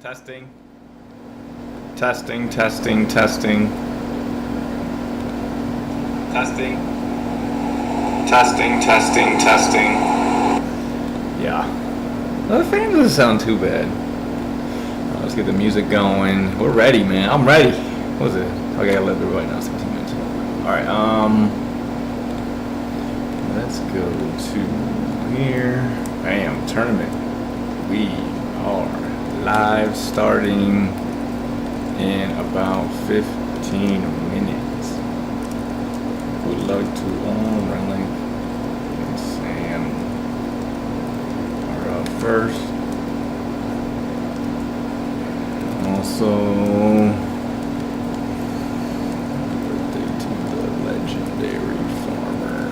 Testing. Testing, testing, testing. Testing. Testing, testing, testing. Yeah. Well, the fan doesn't sound too bad. Let's get the music going. We're ready, man. I'm ready. What is it? Okay, I left it right now. 17 minutes. Alright, let's go to here. Bam, tournament. We are live starting in about 15 minutes. Would like to Riley and Sam are up first. Also, birthday to the legendary farmer.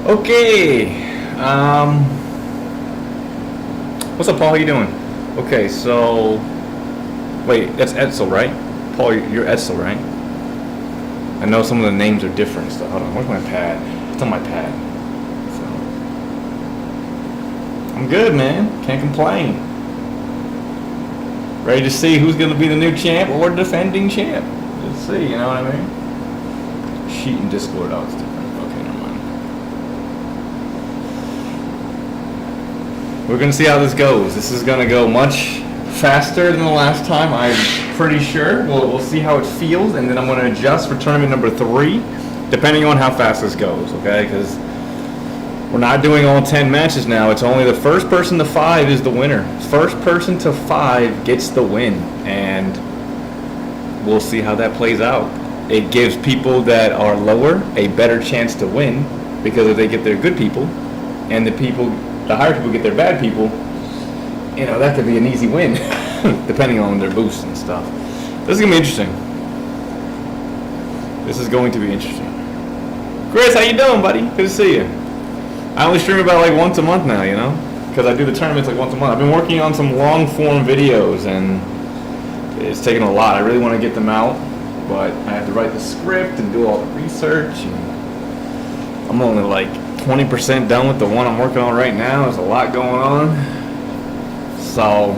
Okay. What's up, Paul? How you doing? Okay, so wait, that's Edsel, right? Paul, you're Edsel, right? I know some of the names are different. So hold on, where's my pad? It's on my pad. So I'm good, man. Can't complain. Ready to see who's gonna be the new champ or defending champ? Let's see. You know what I mean? Sheet and Discord. Oh, it's different. Okay, never mind. We're gonna see how this goes. This is gonna go much faster than the last time, I'm pretty sure. We'll see how it feels, and then I'm going to adjust for tournament number 3, depending on how fast this goes, okay? Because we're not doing all 10 matches now. It's only the first person to 5 is the winner. First person to 5 gets the win, and we'll see how that plays out. It gives people that are lower a better chance to win, because if they get their good people, and the higher people get their bad people, you know, that could be an easy win, depending on their boosts and stuff. This is going to be interesting. This is going to be interesting. Chris, how you doing, buddy? Good to see you. I only stream about like once a month now, you know? Because I do the tournaments like once a month. I've been working on some long-form videos, and it's taken a lot. I really want to get them out, but I have to write the script and do all the research. And I'm only like 20% done with the one I'm working on right now. There's a lot going on. So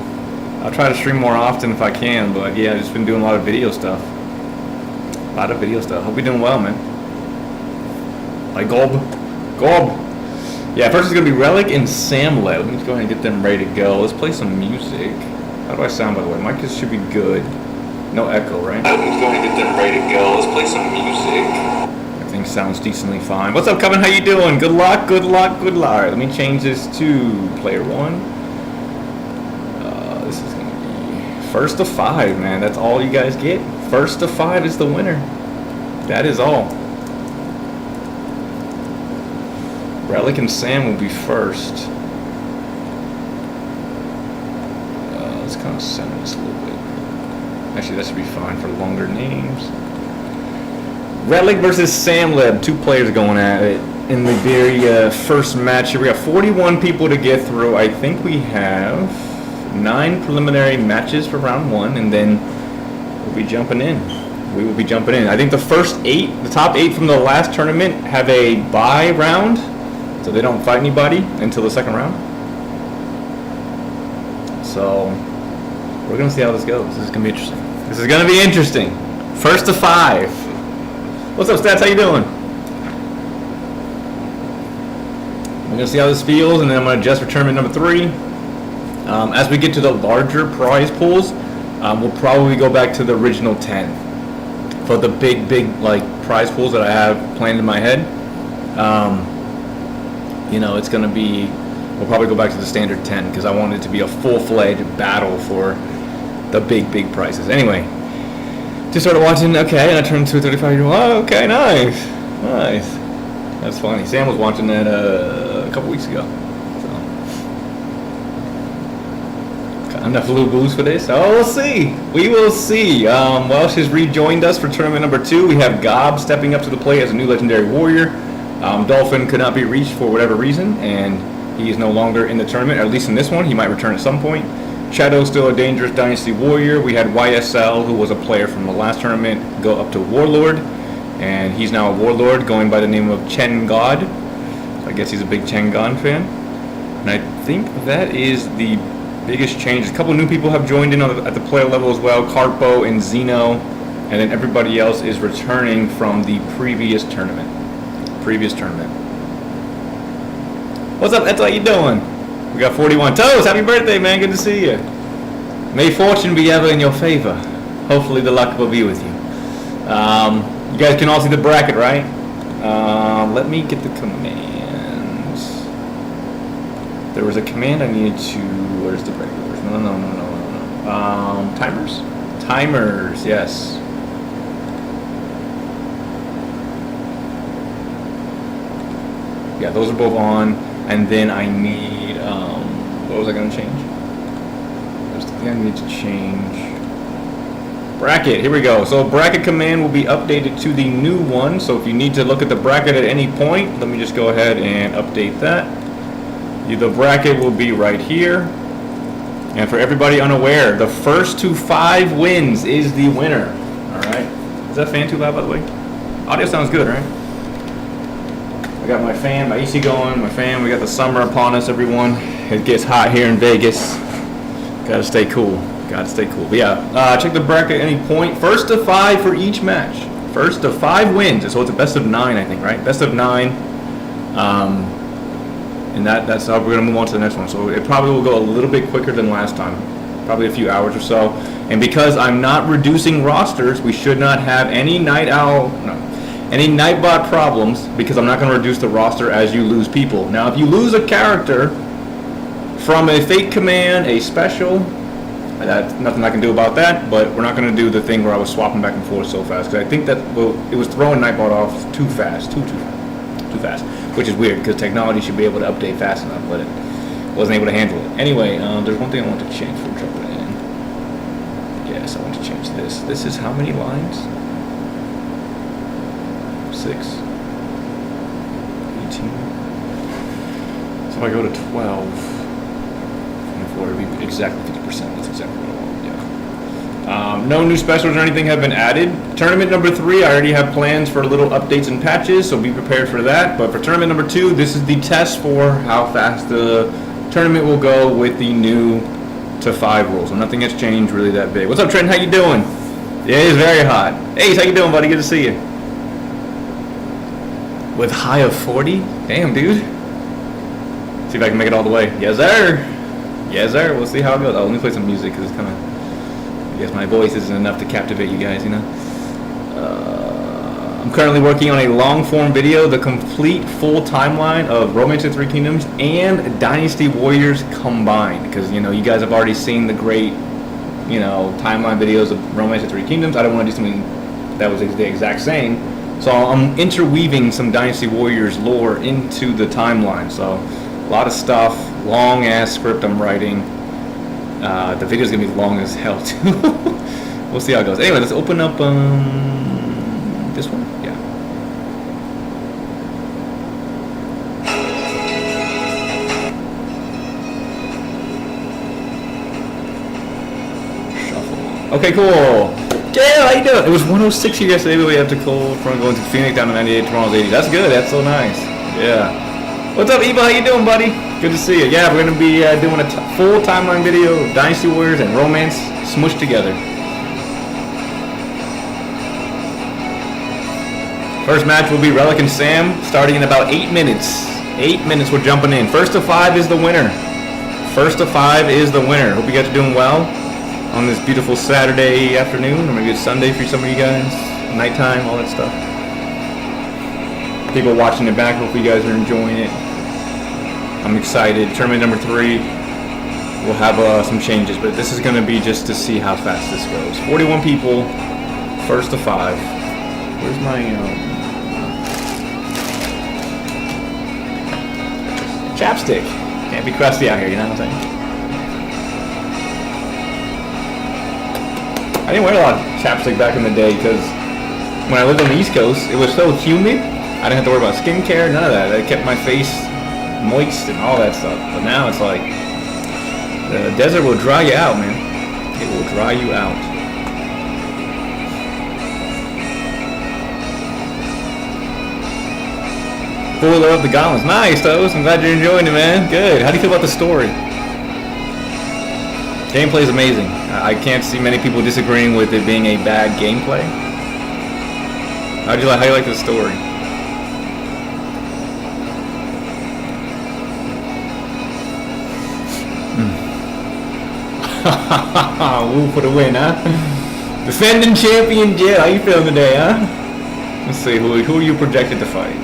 I'll try to stream more often if I can, but yeah, I've just been doing a lot of video stuff. Hope you're doing well, man. Like Gob. Yeah, first it's gonna be Relic and Samlet. Let me just go ahead and get them ready to go. Let's play some music. How do I sound, by the way? Mic should be good. No echo, right? Let me just go ahead and get them ready to go. Let's play some music. Everything sounds decently fine. What's up, Kevin? How you doing? Good luck. All right, let me change this to player 1. This is gonna be first to 5, man. That's all you guys get. First to 5 is the winner. That is all. Relic and Sam will be first. Let's kind of center this a little bit. Actually, that should be fine for longer names. Relic versus Samleb. 2 players going at it in the very first match here. We got 41 people to get through. I think we have 9 preliminary matches for round 1, and then we'll be jumping in. We will be jumping in. I think the top 8 from the last tournament have a bye round, so they don't fight anybody until the second round. So we're gonna see how this goes. This is gonna be interesting. First to 5. What's up, Stats? How you doing? We're gonna see how this feels, and then I'm gonna adjust for tournament number 3. As we get to the larger prize pools, we'll probably go back to the original 10 for the big like prize pools that I have planned in my head. You know, it's gonna be. We'll probably go back to the standard 10 because I want it to be a full-fledged battle for the big prizes. Anyway, just started watching. Okay, and I turned to a 35-year-old. Oh, okay, nice. That's funny. Sam was watching that a couple weeks ago. Enough little booze for this? Oh, we'll see. We will see. Welsh has rejoined us for tournament number 2. We have Gob stepping up to the plate as a new legendary warrior. Dolphin could not be reached for whatever reason, and he is no longer in the tournament, or at least in this one. He might return at some point. Shadow's still a dangerous Dynasty warrior. We had YSL, who was a player from the last tournament, go up to Warlord. and he's now a warlord going by the name of Chen God. I guess he's a big Chen God fan. And I think that is the biggest change. A couple new people have joined in at the player level as well, Carpo and Zeno, and then everybody else is returning from the previous tournament. What's up, Ethel? How you doing? We got 41 toes. Happy birthday, man. Good to see you. May fortune be ever in your favor. Hopefully the luck will be with you. You guys can all see the bracket, right? Let me get the commands. There was a command I needed to... Where's the regulars? No. Timers? Timers, yes. Yeah, those are both on. And then I need... what was I going to change? There's the thing I need to change. Bracket, here we go. So bracket command will be updated to the new one. So if you need to look at the bracket at any point, let me just go ahead and update that. The bracket will be right here. And for everybody unaware, the first to 5 wins is the winner. Alright. Is that fan too loud, by the way? Audio sounds good, right? I got my fan, my AC going, my fan. We got the summer upon us, everyone. It gets hot here in Vegas. Gotta stay cool. But yeah, check the bracket at any point. First to 5 for each match. First to 5 wins. So it's a best of 9, I think, right? Best of 9. And that's how we're gonna move on to the next one. So it probably will go a little bit quicker than last time. Probably a few hours or so. And because I'm not reducing rosters, we should not have any any Nightbot problems, because I'm not gonna reduce the roster as you lose people. Now, if you lose a character from a fake command, a special, that's nothing I can do about that, but we're not going to do the thing where I was swapping back and forth so fast, because I think that it was throwing Nightbot off too fast, too fast, which is weird, because technology should be able to update fast enough, but it wasn't able to handle it. Anyway, there's one thing I want to change for jumping in. Yes, I want to change this. This is how many lines? 6. 18. So if I go to 12, 24, it'll be exactly 50%. That's exactly what I want, yeah. No new specials or anything have been added. Tournament number 3, I already have plans for little updates and patches, so be prepared for that. But for tournament number 2, this is the test for how fast the tournament will go with the new to 5 rules. So nothing has changed really that big. What's up, Trent? How you doing? Yeah, it is very hot. Ace, how you doing, buddy? Good to see you. With high of 40? Damn, dude. See if I can make it all the way. Yes, sir. Yes, sir. We'll see how it goes. Oh, let me play some music, because it's kind of... I guess my voice isn't enough to captivate you guys, you know? I'm currently working on a long-form video, the complete full timeline of Romance of 3 Kingdoms and Dynasty Warriors combined. Because, you know, you guys have already seen the great, you know, timeline videos of Romance of 3 Kingdoms. I don't want to do something that was the exact same. So I'm interweaving some Dynasty Warriors lore into the timeline. So a lot of stuff, long ass script I'm writing. The video's gonna be long as hell too. We'll see how it goes. Anyway, let's open up this one. Yeah. Shuffle. Okay, cool. Yeah, how you doing? It was 106 here yesterday, but we have to call from going to Phoenix down to 98, tomorrow's 80. That's good. That's so nice. Yeah. What's up, Eva? How you doing, buddy? Good to see you. Yeah, we're going to be doing a full timeline video of Dynasty Warriors and Romance smushed together. First match will be Relic and Sam, starting in about 8 minutes. 8 minutes we're jumping in. First to 5 is the winner. First to 5 is the winner. Hope you guys are doing well on this beautiful Saturday afternoon, or maybe it's Sunday for some of you guys. Nighttime, all that stuff. People watching it back, hope you guys are enjoying it. I'm excited. Tournament number 3, we'll have some changes, but this is going to be just to see how fast this goes. 41 people, first to 5. Where's my chapstick? Can't be crusty out here, you know what I'm saying? I didn't wear a lot of chapstick back in the day because when I lived on the East Coast, it was so humid. I didn't have to worry about skincare, none of that. It kept my face moist and all that stuff. But now it's like the desert will dry you out, man. It will dry you out. Spoiler of the Goblins. Nice, Toast. I'm glad you're enjoying it, man. Good. How do you feel about the story? Gameplay is amazing. I can't see many people disagreeing with it being a bad gameplay. How do you like the story? Woo for the win, huh? Defending champion Jed. How you feeling today, huh? Let's see, who are you projected to fight?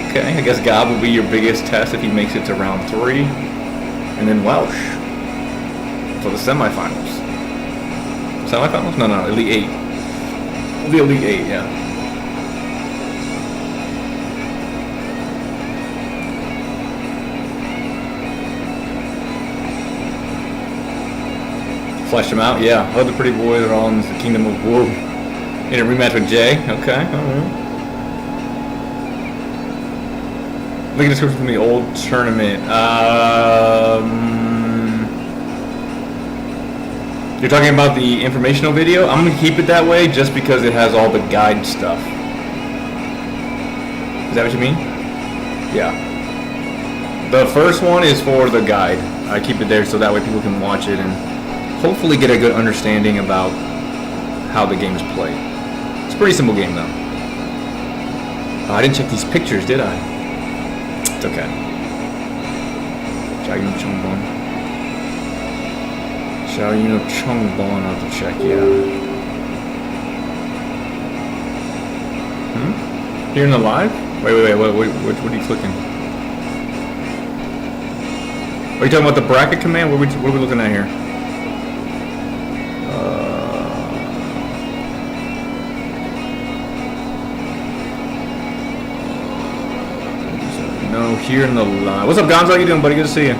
Okay, I guess Gob will be your biggest test if he makes it to round 3. And then Welsh for the semifinals. Semifinals? No, Elite 8. The Elite 8, yeah. Fleshed them out, yeah. Other pretty boys are all in the Kingdom of Wu. In a rematch with Jay. Okay, alright. Look at the description from the old tournament. You're talking about the informational video? I'm going to keep it that way just because it has all the guide stuff. Is that what you mean? Yeah. The first one is for the guide. I keep it there so that way people can watch it and hopefully get a good understanding about how the game is played. It's a pretty simple game though. Oh, I didn't check these pictures, did I? It's okay. Xiao Yun Chongbon, I'll have to check, yeah. Here in the live? Wait, what are you clicking? Are you talking about the bracket command? What are we looking at here? No, here in the live. What's up, Gonzo? How you doing, buddy? Good to see you.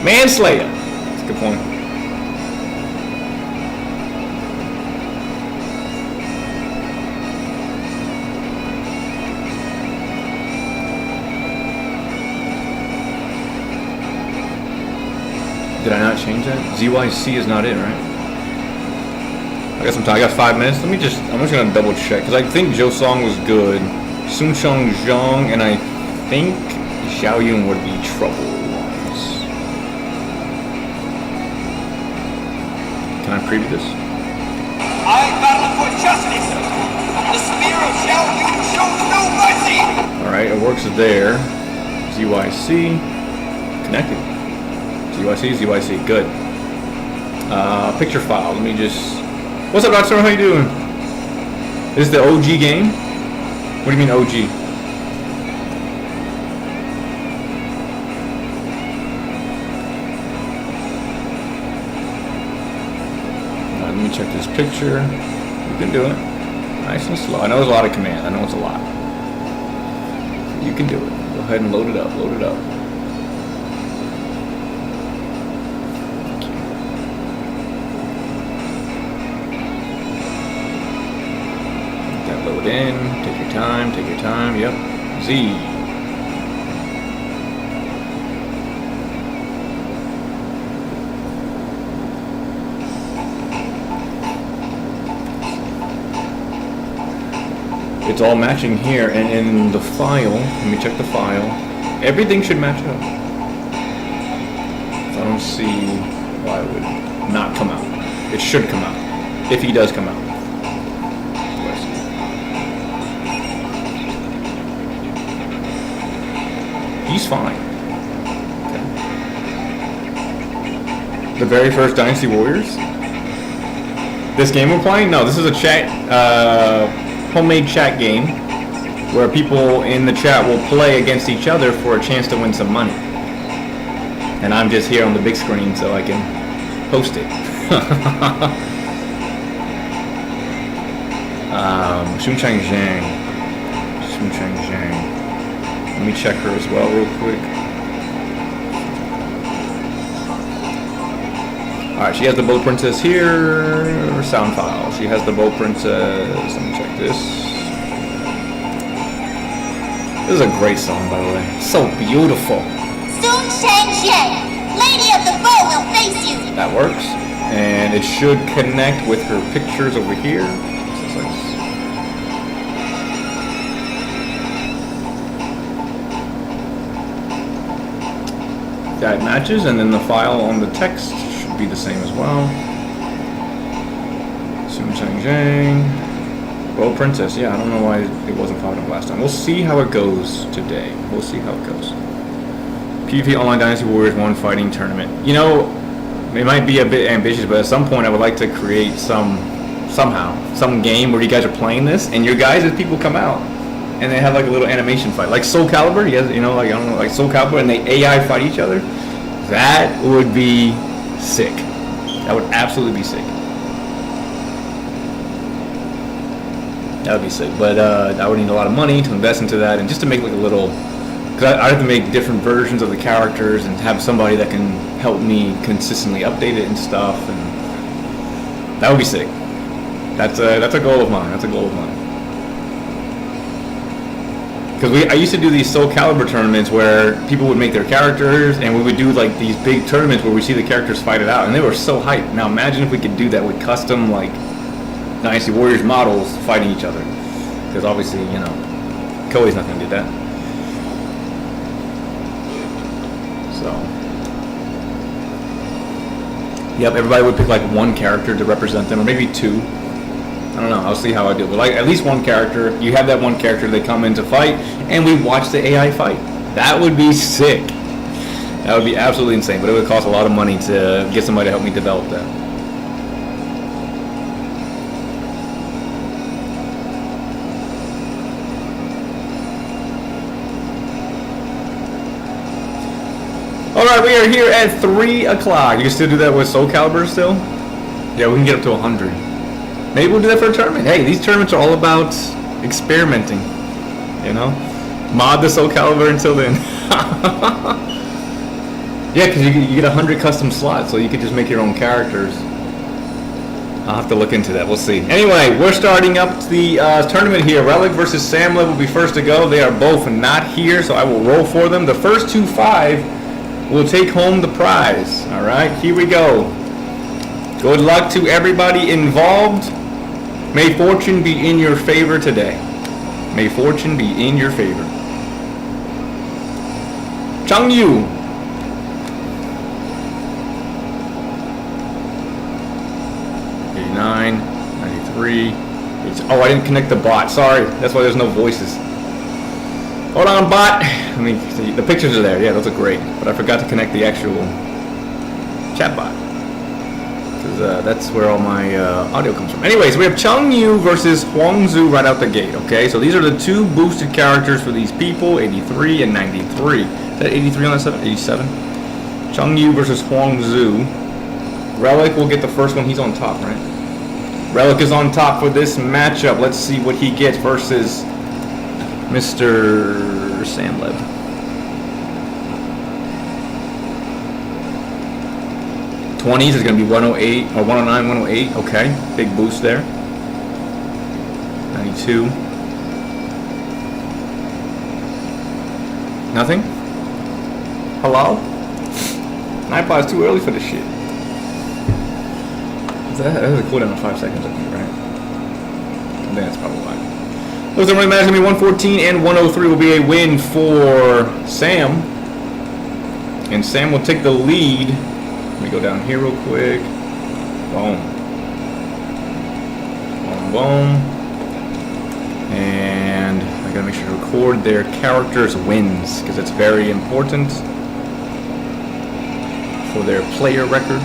Manslayer. That's a good point. Did I not change that? ZYC is not it, right? I got some time. I got 5 minutes. I'm just gonna double check because I think Joe Song was good. Sun Chong Zhong, and I think Xiao Yun would be trouble. Can I preview this? I battle for justice. The spear of Xiao Yun shows no mercy. All right, it works there. ZYC connected. ZYC, good. Picture file. Let me just. What's up, Doctor? How you doing? Is this the OG game? What do you mean OG? Let me check this picture. You can do it. Nice and slow. I know there's a lot of commands. I know it's a lot. You can do it. Go ahead and load it up. Load it up. Let that load in. Take your time. Take your time. Yep. Z. It's all matching here, and in the file, let me check the file, everything should match up. So I don't see why it would not come out. It should come out, if he does come out. He's fine. Okay. The very first Dynasty Warriors? This game we're playing? No, this is a chat, homemade chat game where people in the chat will play against each other for a chance to win some money. And I'm just here on the big screen so I can post it. Sun Chang Zhang. Let me check her as well real quick. Alright, she has the Bow Princess here. Sound file. She has the Bow Princess. Let me check this. This is a great song, by the way. So beautiful. Soon Shang, Lady of the Bow will face you. That works. And it should connect with her pictures over here. That matches, and then the file on the text should be the same as well. Soon Shang. Well, Princess, yeah, I don't know why it wasn't followed up last time. We'll see how it goes today. We'll see how it goes. PvP Online Dynasty Warriors 1 fighting tournament. You know, it might be a bit ambitious, but at some point I would like to create some game where you guys are playing this, and your guys as people come out, and they have like a little animation fight, like Soul Calibur. You guys, you know, like I don't know, like Soul Calibur, and they AI fight each other. That would be sick. That would absolutely be sick. That would be sick. But I would need a lot of money to invest into that, and just to make like a little. Because I have to make different versions of the characters and have somebody that can help me consistently update it and stuff, and that would be sick. That's a goal of mine. That's a goal of mine. Because I used to do these Soul Calibur tournaments where people would make their characters, and we would do like these big tournaments where we see the characters fight it out, and they were so hyped. Now imagine if we could do that with custom like Dynasty Warriors models fighting each other. Because obviously, you know, Koei's not going to do that. So, yep, everybody would pick like one character to represent them, or maybe two. I don't know. I'll see how I do it. But like at least one character. You have that one character. They come in to fight, and we watch the AI fight. That would be sick. That would be absolutely insane. But it would cost a lot of money to get somebody to help me develop that. Alright, we are here at 3 o'clock. You can still do that with Soul Calibur still? Yeah, we can get up to 100. Maybe we'll do that for a tournament. Hey, these tournaments are all about experimenting. You know? Mod the Soul Calibur until then. Yeah, because you get 100 custom slots, so you could just make your own characters. I'll have to look into that. We'll see. Anyway, we're starting up the tournament here. Relic versus Samlev will be first to go. They are both not here, so I will roll for them. The first 2-5 will take home the prize. All right, here we go. Good luck to everybody involved. May fortune be in your favor today. May fortune be in your favor. Chang Yu. '89, '93. Oh, I didn't connect the bot. Sorry, that's why there's no voices. Hold on, bot. Let me see. The pictures are there. Yeah, those are great. But I forgot to connect the actual chat bot. Because that's where all my audio comes from. Anyways, we have Chang Yu versus Huangzu right out the gate. Okay, so these are the two boosted characters for these people, 83 and 93. Is that 83 on that side? 87? Chang Yu versus Huangzu. Relic will get the first one. He's on top, right? Relic is on top for this matchup. Let's see what he gets versus Mr. Samlev. '20s is going to be 108 or 109, 108. Okay, big boost there. 92. Nothing. Hello. 9 is too early for this shit. That has a cooldown of 5 seconds, I think, right? I think that's probably why. Looks like match gonna be 114 and 103 will be a win for Sam. And Sam will take the lead. Let me go down here real quick. Boom. Boom, boom. And I gotta make sure to record their characters' wins, because it's very important for their player record.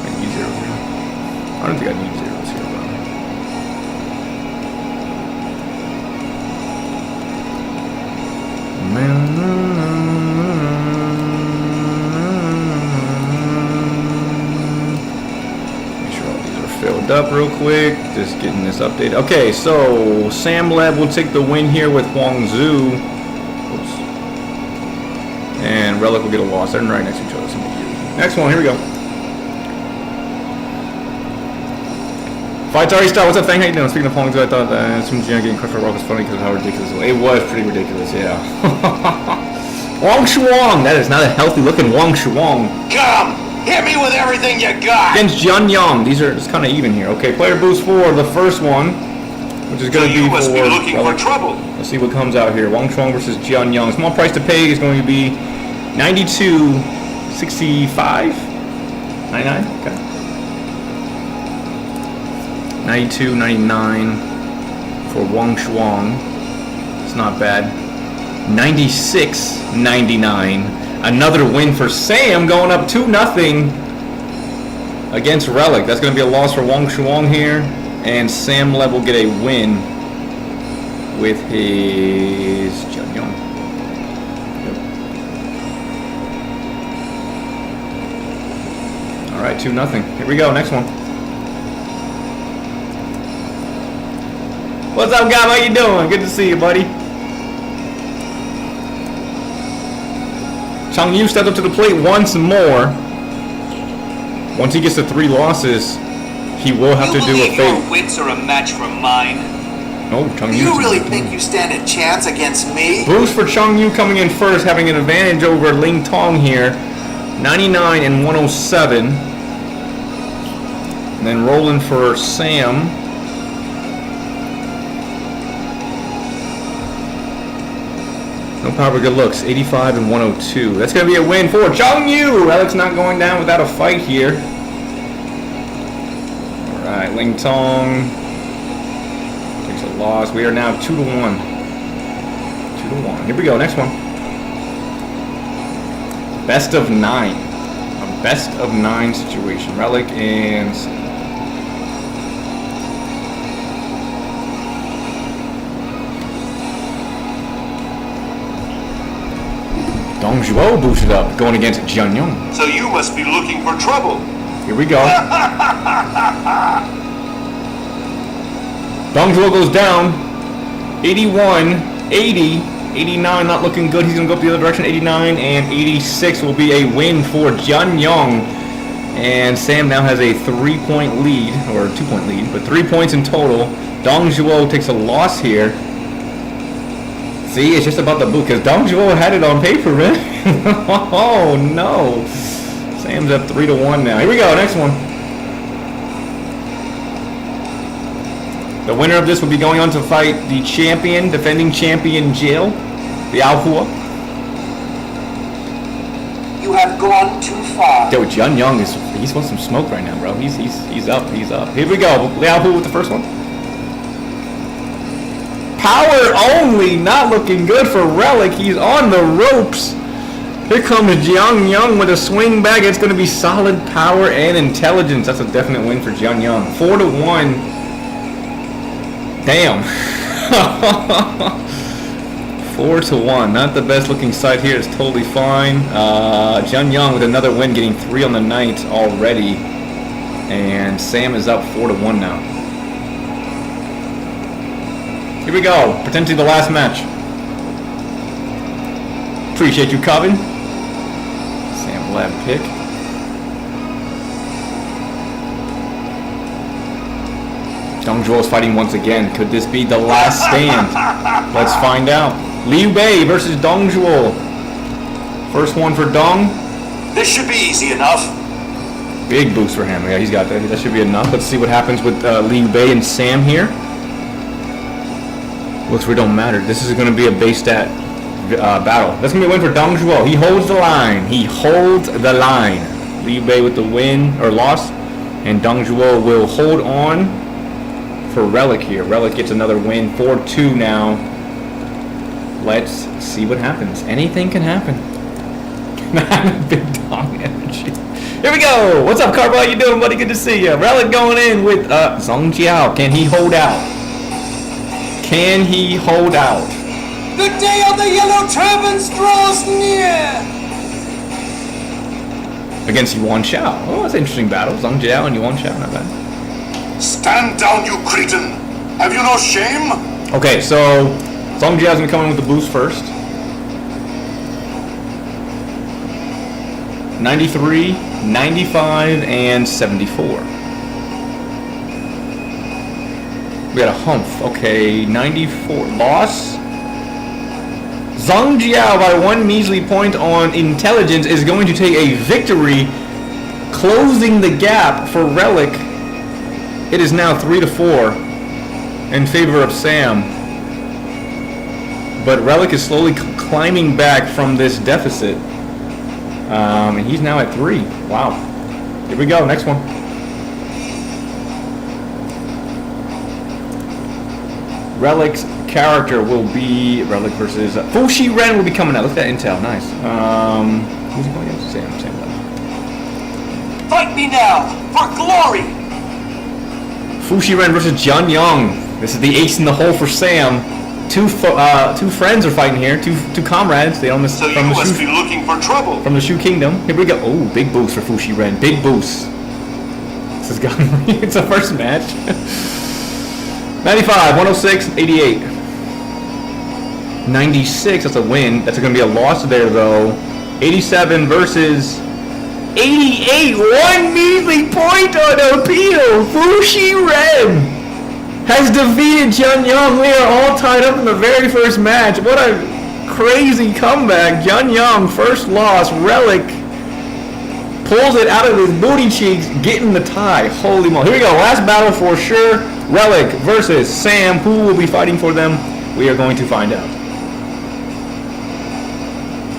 I need zeros here. I don't think I need zeros here, though. Make sure all these are filled up real quick. Just getting this updated. Okay, so Samlev will take the win here with Huangzu. Oops. And Relic will get a loss. They're right next to each other. Next one, here we go. Fight's already started. What's up, Fang? How you doing? Speaking of Pong, I thought some Gian getting crushed for Rock was funny because of how ridiculous it was. It was pretty ridiculous, yeah. Wong Shuang! That is not a healthy looking Wong Shuang. Come! Hit me with everything you got! Against Jian Yang. These are just kind of even here. Okay, player boost for the first one, which is going to be you must for... be looking for trouble. Let's see what comes out here. Wong Shuang versus Jian Yang. Small price to pay is going to be 92.65? 99? Okay. 92.99 for Wong Shuang. It's not bad. 96.99. Another win for Sam, going up 2-0 against Relic. That's going to be a loss for Wong Shuang here, and Sam Lev will get a win with his Jianyong. Yep. All right, 2-0. Here we go. Next one. What's up, Gab? How you doing? Good to see you, buddy. Chang Yu stepped up to the plate once more. Once he gets to 3 losses, he will have to do a your fake. wits are a match for mine? No, Chang Yu. You really think you stand a chance against me? Boost for Chang Yu coming in first, having an advantage over Ling Tong here. 99 and 107. And then rolling for Sam. No power, good looks. 85 and 102. That's going to be a win for Chang Yu. Alex not going down without a fight here. All right, Ling Tong takes a loss. We are now 2-1. 2-1. Here we go. Next one. Best of 9. A best of 9 situation. Relic and... Dong Zhuo boosted up, going against Jian Yang. So you must be looking for trouble. Here we go. Dong Zhuo goes down. 81, 80, 89 not looking good. He's going to go up the other direction. 89 and 86 will be a win for Jian Yang. And Sam now has a 3-point lead, or 2-point lead, but 3 points in total. Dong Zhuo takes a loss here. See, it's just about the boot, because Dong Zhuo had it on paper, man. Oh, no. Sam's up 3-1 now. Here we go, next one. The winner of this will be going on to fight the champion, defending champion Jill, the Alhua. You have gone too far. Yo, Jian Yang he's wants some smoke right now, bro. He's up. Here we go. Liao Hu with the first one. Power only, not looking good for Relic. He's on the ropes. Here comes Jian Yang with a swing back. It's going to be solid power and intelligence. That's a definite win for Jian Yang. 4-1. Damn. 4-1. Not the best looking sight here. It's totally fine. Jian Yang with another win, getting 3 on the night already. And Sam is up 4-1 now. Here we go. Potentially the last match. Appreciate you, Coven. Sam Lab pick. Dong Zhuo is fighting once again. Could this be the last stand? Let's find out. Liu Bei versus Dong Zhuo. First one for Dong. This should be easy enough. Big boost for him. Yeah, he's got that. That should be enough. Let's see what happens with Liu Bei and Sam here. Looks like it don't matter. This is going to be a base stat battle. That's going to be a win for Dong Zhuo. He holds the line. He holds the line. Liu Bei with the win or loss. And Dong Zhuo will hold on for Relic here. Relic gets another win. 4-2 now. Let's see what happens. Anything can happen. Big Dong energy. Here we go. What's up, Carbo? How you doing, buddy? Good to see you. Relic going in with Zhong Jiao. Can he hold out? Can he hold out? The day of the yellow turbans draws near. Against Yuan Shao. Oh, that's an interesting battle. Zhong Jiao and Yuan Shao. Not bad. Stand down, you cretin. Have you no shame? Okay, so Zhong Jiao's going to come in with the boost first. 93, 95, and 74. We got a Humph. Okay, 94. Loss. Zhang Jiao by 1 measly point on intelligence is going to take a victory, closing the gap for Relic. It is now 3-4 in favor of Sam. But Relic is slowly climbing back from this deficit. And he's now at 3. Wow. Here we go, next one. Relic's character will be Relic versus Fushi Ren will be coming out. Look at that intel, nice. Who's he going against? Sam. Fight me now, for glory! Fushi Ren versus Jun Young. This is the ace in the hole for Sam. Two friends are fighting here. Two comrades. They own this So you must be looking for trouble. From the Shu Kingdom. Here we go. Oh, big boost for Fushi Ren. Big boost. This has gotten. It's a first match. 95, 106, 88. 96, that's a win. That's going to be a loss there, though. 87 versus 88. 1 measly point on appeal. Fushi Ren has defeated Jun Young. We are all tied up in the very first match. What a crazy comeback. Jun Young, first loss. Relic pulls it out of his booty cheeks, getting the tie. Holy moly. Here we go. Last battle for sure. Relic versus Sam. Who will be fighting for them? We are going to find out.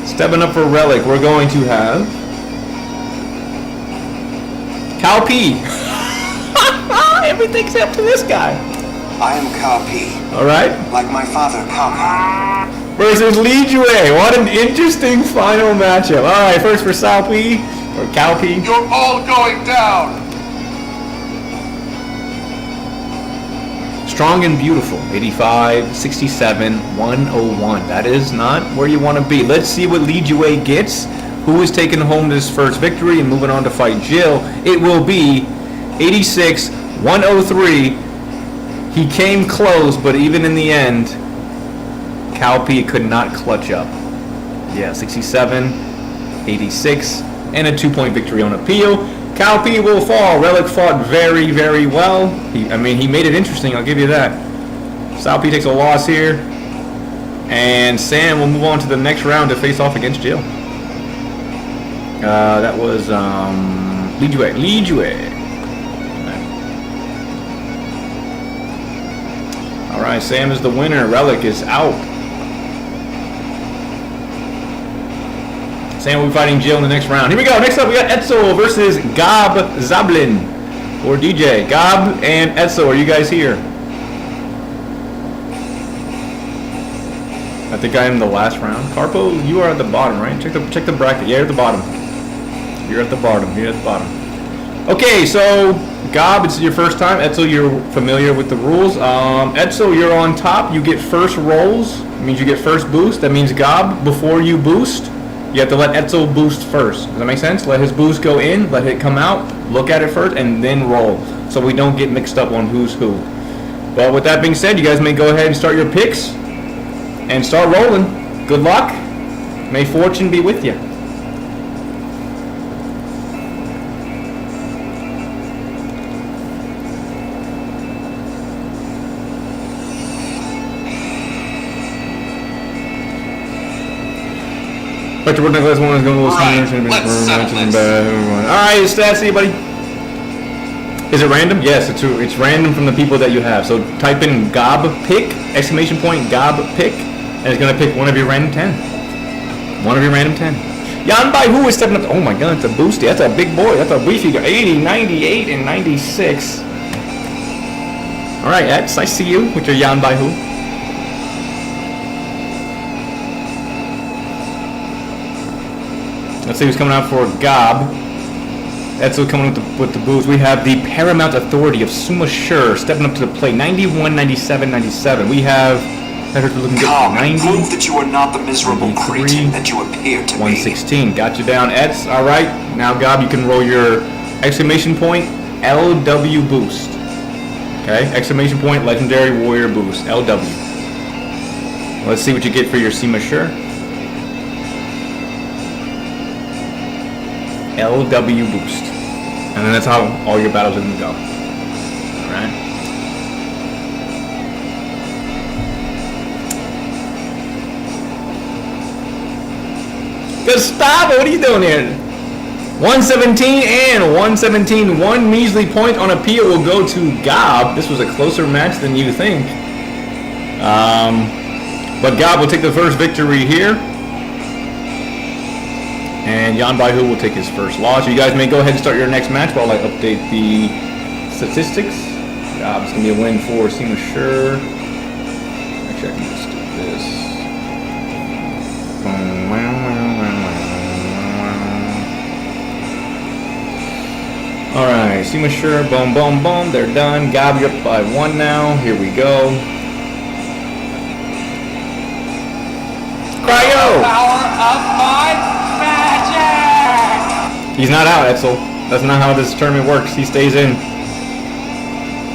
Stepping up for Relic, we're going to have Cal P. Everything's up to this guy. I am Cao Pi, All right. like my father Cao Cao. Versus Li Jue. What an interesting final matchup. All right, first for Cao Pi or Cal P. You're all going down! Strong and beautiful. 85, 67, 101. That is not where you want to be. Let's see what Li Jue gets. Who is taking home this first victory and moving on to fight Jill? It will be 86, 103. He came close, but even in the end, Cao Pi could not clutch up. Yeah, 67, 86, and a 2-point victory on appeal. Cao Pi will fall. Relic fought very, very well. He made it interesting, I'll give you that. Cao Pi takes a loss here. And Sam will move on to the next round to face off against Jill. That was Li Jue. Li Jue. Alright, Sam is the winner. Relic is out. Sam will be fighting Jill in the next round. Here we go. Next up, we got Etzel versus Gab Zablin. Or DJ. Gab and Etzel, are you guys here? I think I am the last round. Carpo, you are at the bottom, right? Check the bracket. Yeah, you're at the bottom. You're at the bottom. You're at the bottom. Okay, so Gab, it's your first time. Etzel, you're familiar with the rules. Etzel, you're on top. You get first rolls. It means you get first boost. That means Gab, before you boost, you have to let Etzel boost first. Does that make sense? Let his boost go in, let it come out, look at it first, and then roll. So we don't get mixed up on who's who. But with that being said, you guys may go ahead and start your picks and start rolling. Good luck. May fortune be with you. Alright, stats, anybody? Is it random? Yes, it's random from the people that you have. So type in Gab pick, exclamation point Gab pick, and it's gonna pick one of your random 10. One of your random 10. Yan Bai Hu is stepping up. Oh my god, that's a boosty. That's a big boy. That's a beefy guy. 80, 98, and 96. Alright, Eds, I see you with your Yan Bai Hu. Let's see who's coming out for Gab. Etzel coming with the boost. We have the Paramount Authority of Suma Sure stepping up to the plate. 91, 97, 97. We have... looking good. Come, 90. prove that you are not the miserable cretin that you appear to be. 116. Got you down, Eds. All right. Now, Gab, you can roll your exclamation point LW boost. Okay. Exclamation point Legendary Warrior boost. LW. Let's see what you get for your Sima Sure. LW boost. And then that's how all your battles are going to go. Alright. Gustavo, what are you doing here? 117 and 117. One measly point on appeal will go to Gob. This was a closer match than you think. But Gob will take the first victory here. And Jan Baihu will take his first loss. You guys may go ahead and start your next match while I update the statistics. Gob's going to be a win for Seema Sure. Actually, I can just do this. Alright, Seema Sure, boom, boom, boom. They're done. Gob, you're up by 1 now. Here we go. Cryo! Power of my magic! He's not out, Etzel. That's not how this tournament works. He stays in.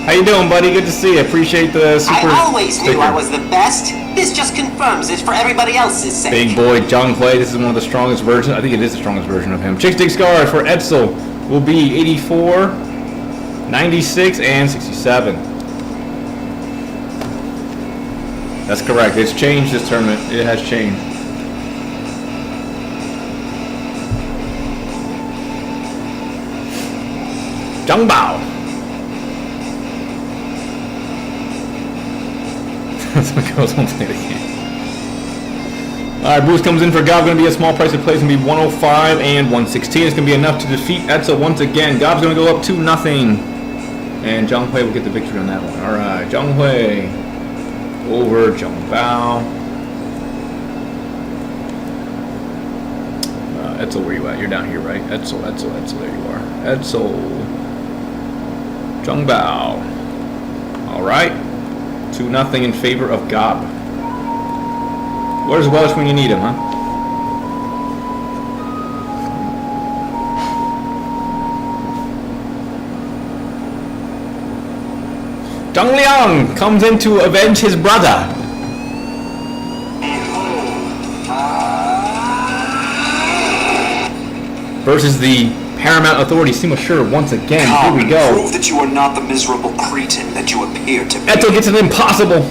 How you doing, buddy? Good to see you. Appreciate the super I always sticker. knew I was the best. This just confirms it for everybody else's sake. Big boy, Zhang Hui. This is one of the strongest versions. I think it is the strongest version of him. Chicks Dig Scars for Etzel will be 84, 96, and 67. That's correct. It's changed this tournament. It has changed. Zhang Bao. Someone goes on to it again. Alright, Bruce comes in for Gob. Going to be a small price of play. It's going to be 105 and 116. It's going to be enough to defeat Etzel once again. Gob's going to go up 2-0. And Zhang Hui will get the victory on that one. Alright, Zhang Hui over Zhang Bao. Etzel, where you at? You're down here, right? Etzel, there you are. Etzel. Zhang Bao. Alright. 2-0 in favor of Gob. Where's Welsh when you need him, huh? Zhang Liang comes in to avenge his brother. Versus the Paramount Authority, Seema Sure once again. Here we go. Prove that you are not the miserable cretin that you appear to be. Etzel gets an impossible.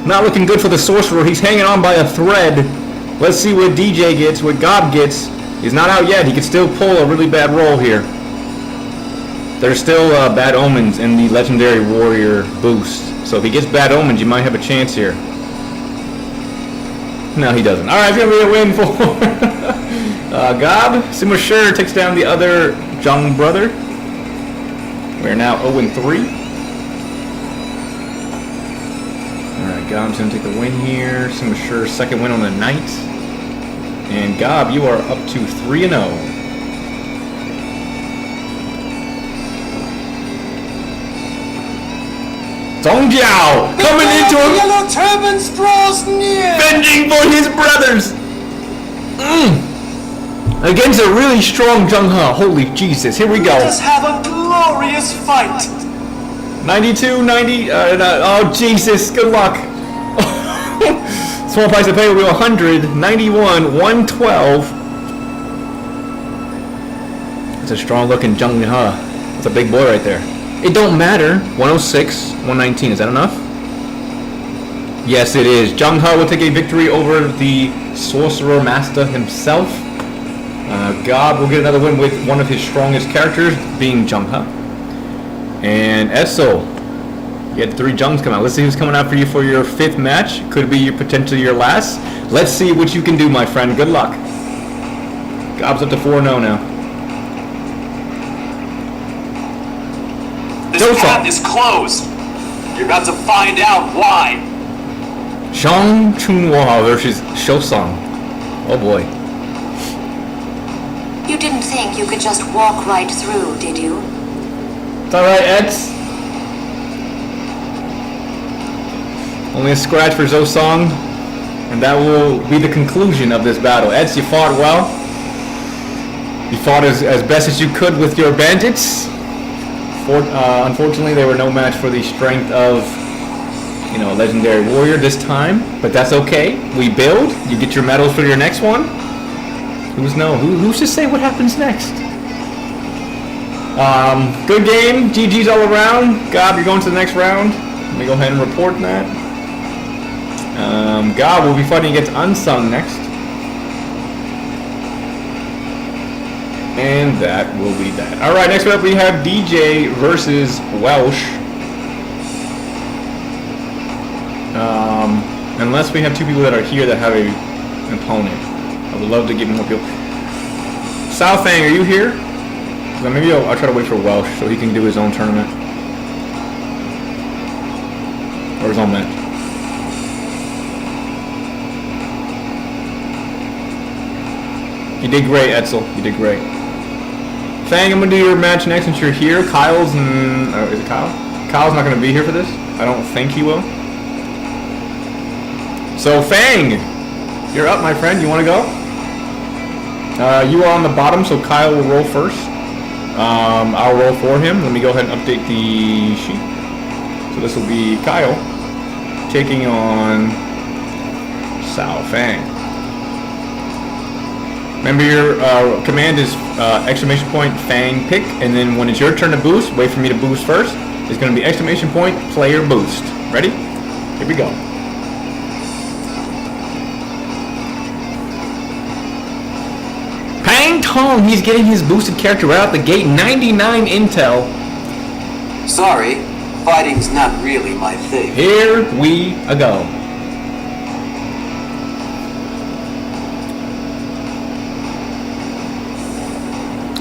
Not looking good for the sorcerer. He's hanging on by a thread. Let's see what DJ gets, what Gob gets. He's not out yet. He could still pull a really bad roll here. There's still bad omens in the Legendary Warrior boost. So if he gets bad omens, you might have a chance here. No, he doesn't. Alright, it's going to be a win for Gob. Seema Sure takes down the other Zhang brother. We're now 0-3. Alright, Gob's going to take the win here. Seema Sure second win on the night. And Gob, you are up to 3-0. Song Jiao coming into him, Yellow turbans draws near. bending for his brothers. Against a really strong Zheng He. Holy Jesus, here we go. Let us have a glorious fight. 92, 90, oh Jesus, good luck. Small price to pay will be 100, 91, 112. It's a strong looking Zheng He. It's a big boy right there. It don't matter. 106, 119. Is that enough? Yes, it is. Zheng He will take a victory over the Sorcerer Master himself. Gob will get another win with one of his strongest characters, being Zheng He. And Etzel, you had 3 Zhengs come out. Let's see who's coming out for you for your 5th match. Could be potentially your last. Let's see what you can do, my friend. Good luck. Gob's up to 4-0 now. This path is closed. You're about to find out why. Zhang Chunhua versus Shosang. Oh boy. You didn't think you could just walk right through, did you? It's alright, Eds. Only a scratch for Zosong. And that will be the conclusion of this battle. Eds, you fought well. You fought as best as you could with your bandits. Unfortunately, they were no match for the strength of, a legendary warrior this time. But that's okay. We build. You get your medals for your next one. Who's to say what happens next? Good game. GG's all around. Gob, you're going to the next round. Let me go ahead and report that. Gob will be fighting against Unsung next. And that will be that. All right, next up we have DJ versus Welsh. Unless we have two people that are here that have an opponent. I would love to get more people. Sao Fang, are you here? So maybe I'll try to wait for Welsh so he can do his own tournament. Or his own match. You did great, Etzel. You did great. Fang, I'm gonna do your match next since you're here. Kyle's is it Kyle? Kyle's not gonna be here for this. I don't think he will. So Fang, you're up, my friend. You wanna go? You are on the bottom, so Kyle will roll first. I'll roll for him. Let me go ahead and update the sheet. So this will be Kyle taking on Sao Fang. Remember your command is exclamation point Fang pick, and then when it's your turn to boost, wait for me to boost first. It's going to be exclamation point player boost. Ready? Here we go. Pang Tong, he's getting his boosted character right out the gate. 99 intel. Sorry, fighting's not really my thing. Here we go.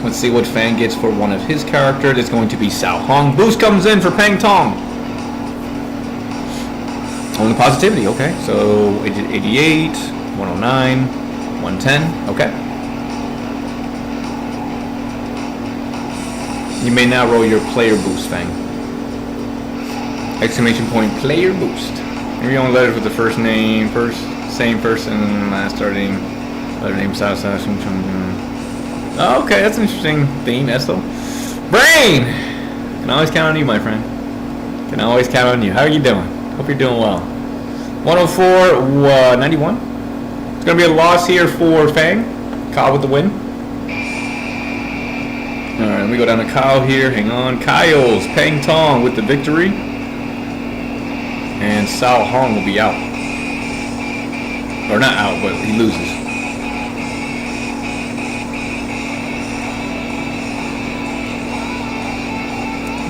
Let's see what Fang gets for one of his characters. It's going to be Sao Hong. Boost comes in for Pang Tong. Only positivity, okay. So 88, 109, 110, okay. You may now roll your player boost, Fang. Exclamation point player boost. Maybe only letters with the first name, same person, last starting, letter name, Sao. Okay, that's an interesting theme, Estel. Brain! Can always count on you, my friend. Can always count on you. How are you doing? Hope you're doing well. 104, 91. It's going to be a loss here for Fang. Kyle with the win. Alright, let me go down to Kyle here. Hang on. Kyle's Pang Tong with the victory. And Sao Hong will be out. Or not out, but he loses.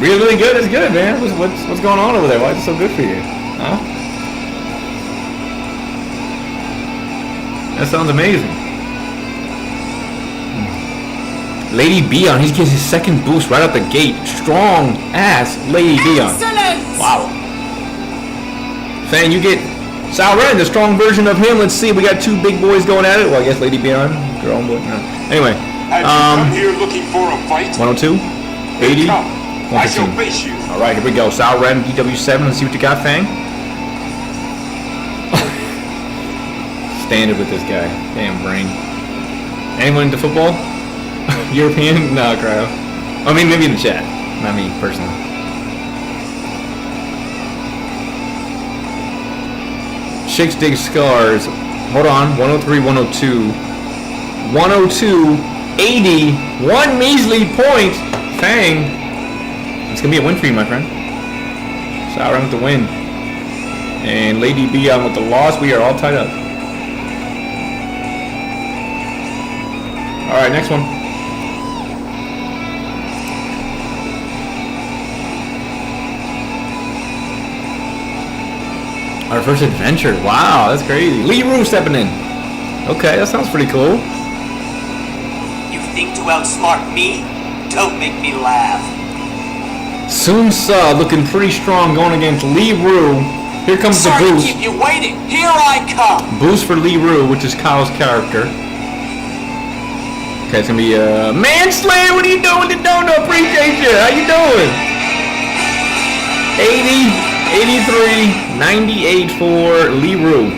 Really good? That's good, man. What's going on over there? Why is it so good for you? Huh? That sounds amazing. Lady Beon, he gets his second boost right out the gate. Strong ass Lady Beon. Wow. Fang, you get Sao Ren, the strong version of him. Let's see, we got two big boys going at it. Well, I guess Lady Beon, girl and boy. No. Anyway. Have you come here looking for a fight? 102, 80. I shall face you. Alright, here we go. Sao Ren, DW7. Let's see what you got, Fang. Standard with this guy. Damn brain. Anyone into football? European? No, cryo. I mean, maybe in the chat. Not me, personally. Shakes dig scars. Hold on. 103, 102. 102, 80. One measly point. Fang. It's going to be a win for you, my friend. Sao Ren with the win. And Lady Beon with the loss. We are all tied up. Alright, next one. Our first adventure. Wow, that's crazy. Lee Roo stepping in. Okay, that sounds pretty cool. You think to outsmart me? Don't make me laugh. Soon Sa looking pretty strong going against Lee Roo. Here comes the Sorry to boost. keep you waiting. Here I come. Boost for Lee Roo, which is Kyle's character. Okay, it's gonna be Manslayer. What are you doing? The dono, appreciate you. How you doing? 80, 83, 98 for Lee Roo.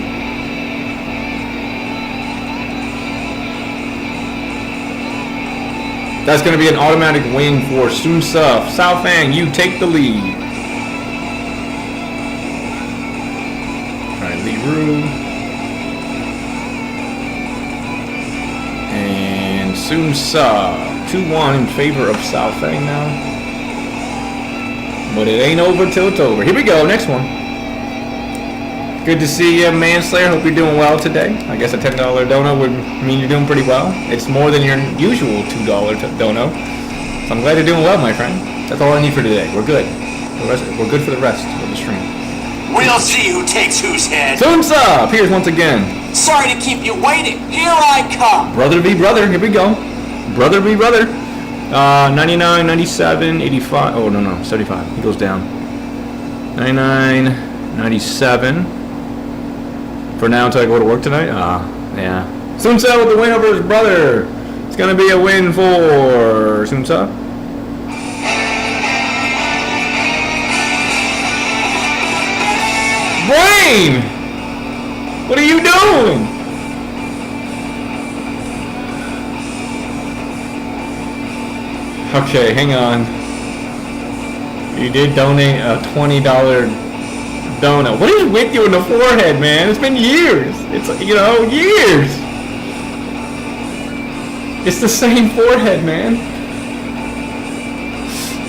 That's going to be an automatic win for Soon Suff. Sao Fang, you take the lead. Alright, Lee Roo. And Soon Suff. 2-1 in favor of Sao Fang now. But it ain't over till it's over. Here we go, next one. Good to see you, Manslayer. Hope you're doing well today. I guess a $10 dono would mean you're doing pretty well. It's more than your usual $2 dono. So I'm glad you're doing well, my friend. That's all I need for today. We're good. We're good for the rest of the stream. We'll see who takes whose head. Sunsa appears once again. Sorry to keep you waiting. Here I come. Brother be brother. Here we go. Brother be brother. 99, 97, 85. Oh, no, 75. He goes down. 99, 97. For now until I go to work tonight? Yeah. Sunsa with the win over his brother. It's going to be a win for Sunsa. Brain! What are you doing? Okay, hang on. You did donate a $20 donut. What is with you in the forehead, man? It's been years. It's, years. It's the same forehead, man.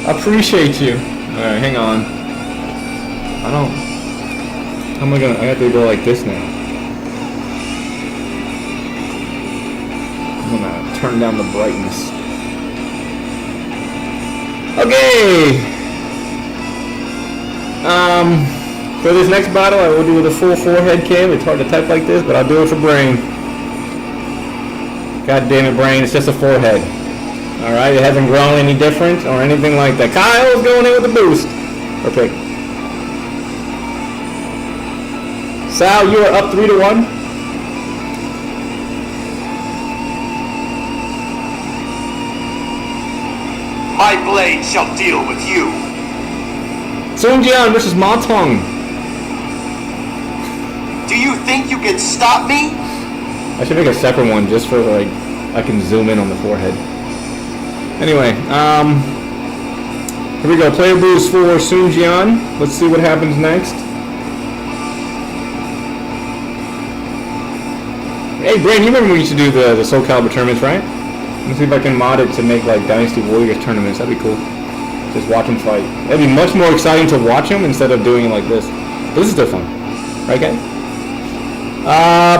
I appreciate you. Alright, hang on. How am I gonna, I have to go like this now. I'm gonna turn down the brightness. Okay. For this next battle, I will do with a full forehead cam. It's hard to type like this, but I'll do it for Brain. God damn it, Brain, it's just a forehead. Alright, it hasn't grown any different or anything like that. Kyle's going in with a boost. Or pick. Sal, you are up 3-1. My blade shall deal with you. Sun Jian versus Ma Tong. Do you think you can stop me? I should make a separate one just for like I can zoom in on the forehead. Anyway, here we go. Player boost for Sun Jian. Let's see what happens next. Hey, Brain, you remember we used to do the Soul Calibur tournaments, right? Let me see if I can mod it to make like Dynasty Warriors tournaments. That'd be cool. Just watch them fight. That'd be much more exciting to watch them instead of doing it like this. This is still fun. Right, guys?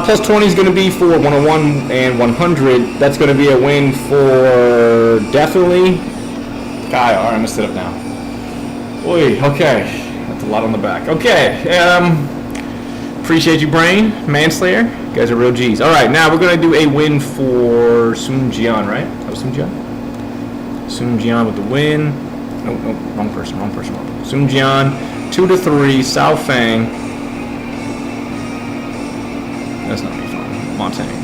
Plus 20 is going to be for 101 and 100. That's going to be a win for definitely Kyle. Alright, I'm going to sit up now. Oy, okay. That's a lot on the back. Okay. Appreciate you, Brain. Manslayer. You guys are real G's. Alright, now we're going to do a win for Sun Jian, right? That was Sun Jian? Sun Jian with the win. Nope, wrong person. Sun Jian, 2-3, Sao Fang. That's not me fun. Montaigne.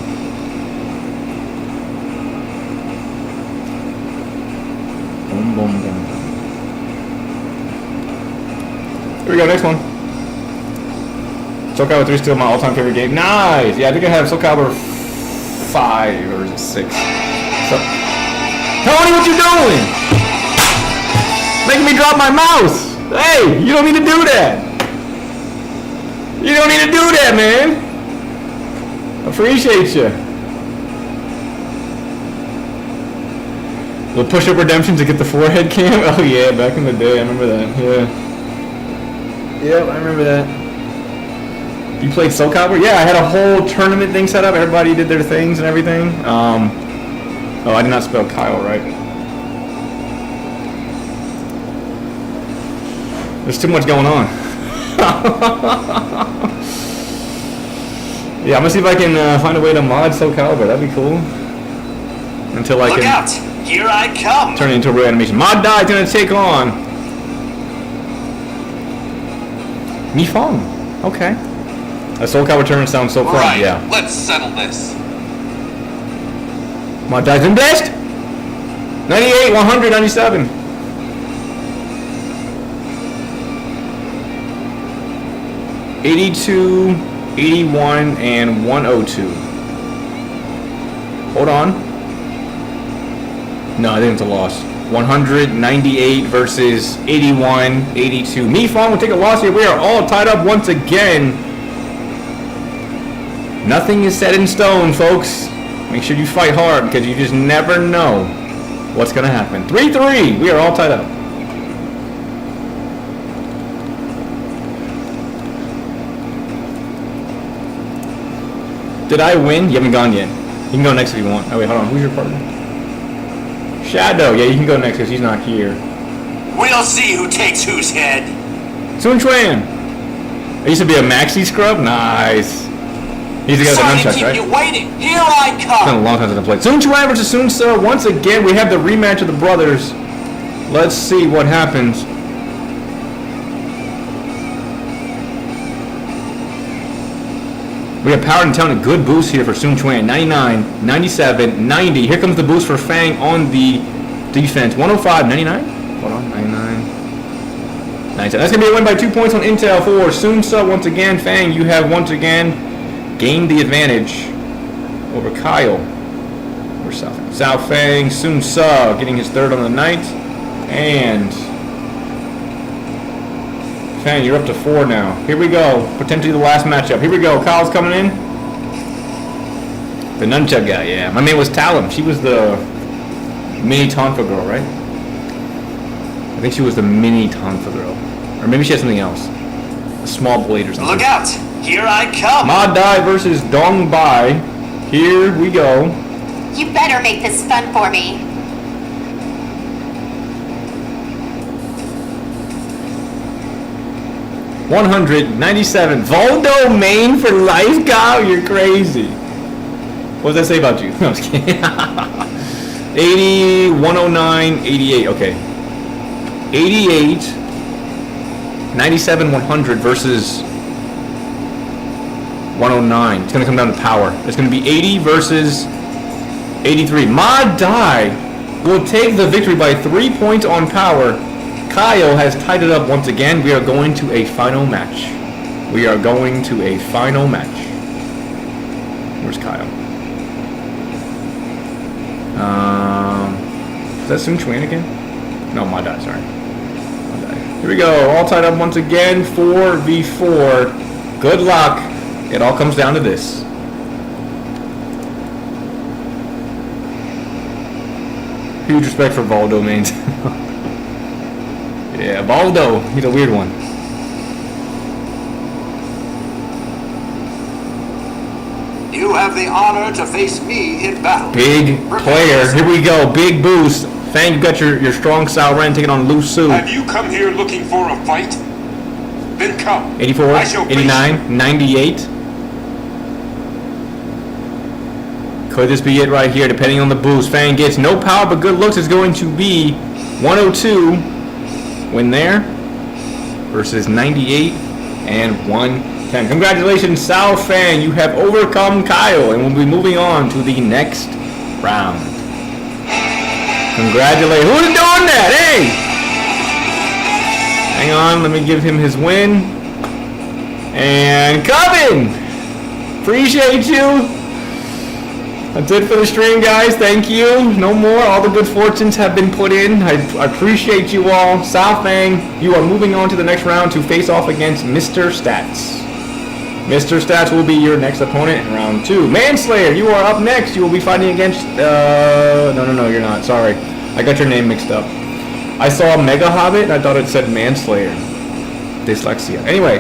Boom, boom, boom, boom. Here we go, next one. Soul Calibur 3 is still my all-time favorite game. Nice! Yeah, I think I have Soul Calibur 5, or is it 6? So, Tony, what you doing? Making me drop my mouse! Hey, you don't need to do that! You don't need to do that, man! Appreciate you. Little push-up redemption to get the forehead cam. Oh yeah, back in the day, I remember that. Yeah. Yep, I remember that. You played Soul Calibur? Yeah, I had a whole tournament thing set up. Everybody did their things and everything. Oh, I did not spell Kyle right. There's too much going on. Yeah, I'm gonna see if I can find a way to mod Soul Calibur. That'd be cool. Until I Look can out! Here I come! turn it into a real animation. Mod Die's gonna take on Mi Fong. Okay. A Soul Calibur tournament sounds so fun. Right, Yeah. let's settle this. Mod Die's in best. 98, 100, 97. $82. 81 and 102. Hold on. No, I think it's a loss. 198 versus 81, 82. Mi Fong will take a loss here. We are all tied up once again. Nothing is set in stone, folks. Make sure you fight hard because you just never know what's going to happen. 3-3. We are all tied up. Did I win? You haven't gone yet. You can go next if you want. Oh wait, hold on. Who's your partner? Shadow. Yeah, you can go next because he's not here. We'll see who takes whose head. Sun Chuan. I used to be a maxi scrub. Nice. He's the guy Sorry with to the nunchucks, keep right? you waiting. Here I It's been a come. long time since I played. Sun Chuan versus Sun Tzu. Once again, we have the rematch of the brothers. Let's see what happens. We have power and talent, a good boost here for Sun Chuan. 99, 97, 90. Here comes the boost for Fang on the defense. 105, 99? Hold on, 99. 97. That's going to be a win by 2 points on Intel for Sun Tzu. Once again, Fang, you have once again gained the advantage over Kyle. Where's South Fang? South Fang, Sun Tzu getting his third on the night. And Fang, you're up to 4 now. Here we go. Potentially the last matchup. Here we go. Kyle's coming in. The nunchuck guy, yeah. My name was Talum. She was the mini Tonfa girl, right? I think she was the mini Tonfa girl. Or maybe she had something else. A small blade or something. Look out! Here I come! Ma Dai versus Dong Bai. Here we go. You better make this fun for me. $197. Voldo main for life, Kyle? You're crazy. What does that say about you? No, I'm just kidding. 80, 109, 88. Okay. 88, 97, 100 versus 109. It's going to come down to power. It's going to be 80 versus 83. Ma Dai will take the victory by 3 points on power. Kyle has tied it up once again. We are going to a final match. We are going to a final match. Where's Kyle? Is that Sun Chuan again? No, Ma Dai, sorry. Ma Dai. Here we go. All tied up once again. 4v4. Good luck. It all comes down to this. Huge respect for Voldo mains. Yeah, Baldo. He's a weird one. You have the honor to face me in battle. Big player. Here we go. Big boost. Fang, you got your strong Sao Ren taking on Lu Su. Have you come here looking for a fight? Then come. 84, I shall face 89, 98. Could this be it right here, depending on the boost? Fang gets no power, but good looks is going to be 102. Win there versus 98 and 110. Congratulations, Sao Fang. You have overcome Kyle, and we'll be moving on to the next round. Congratulations. Who's doing that? Hey! Hang on, let me give him his win. And Coven! Appreciate you. That's it for the stream, guys. Thank you. No more. All the good fortunes have been put in. I appreciate you all. Sao Fang, you are moving on to the next round to face off against Mr. Stats. Mr. Stats will be your next opponent in round 2. Manslayer, you are up next. You will be fighting against... No, you're not. Sorry. I got your name mixed up. I saw Mega Hobbit and I thought it said Manslayer. Dyslexia. Anyway,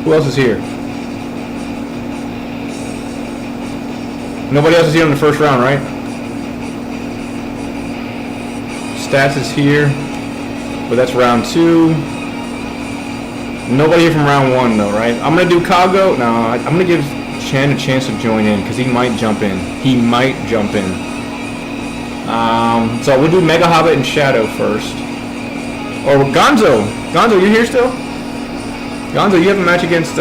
who else is here? Nobody else is here in the first round, right? Stats is here, but that's round 2. Nobody here from round 1, though, right? I'm gonna do Kago. No, I'm gonna give Chan a chance to join in because he might jump in. He might jump in. So we'll do Mega Hobbit and Shadow first. Or Gonzo. Gonzo, you here still? Gonzo, you have a match against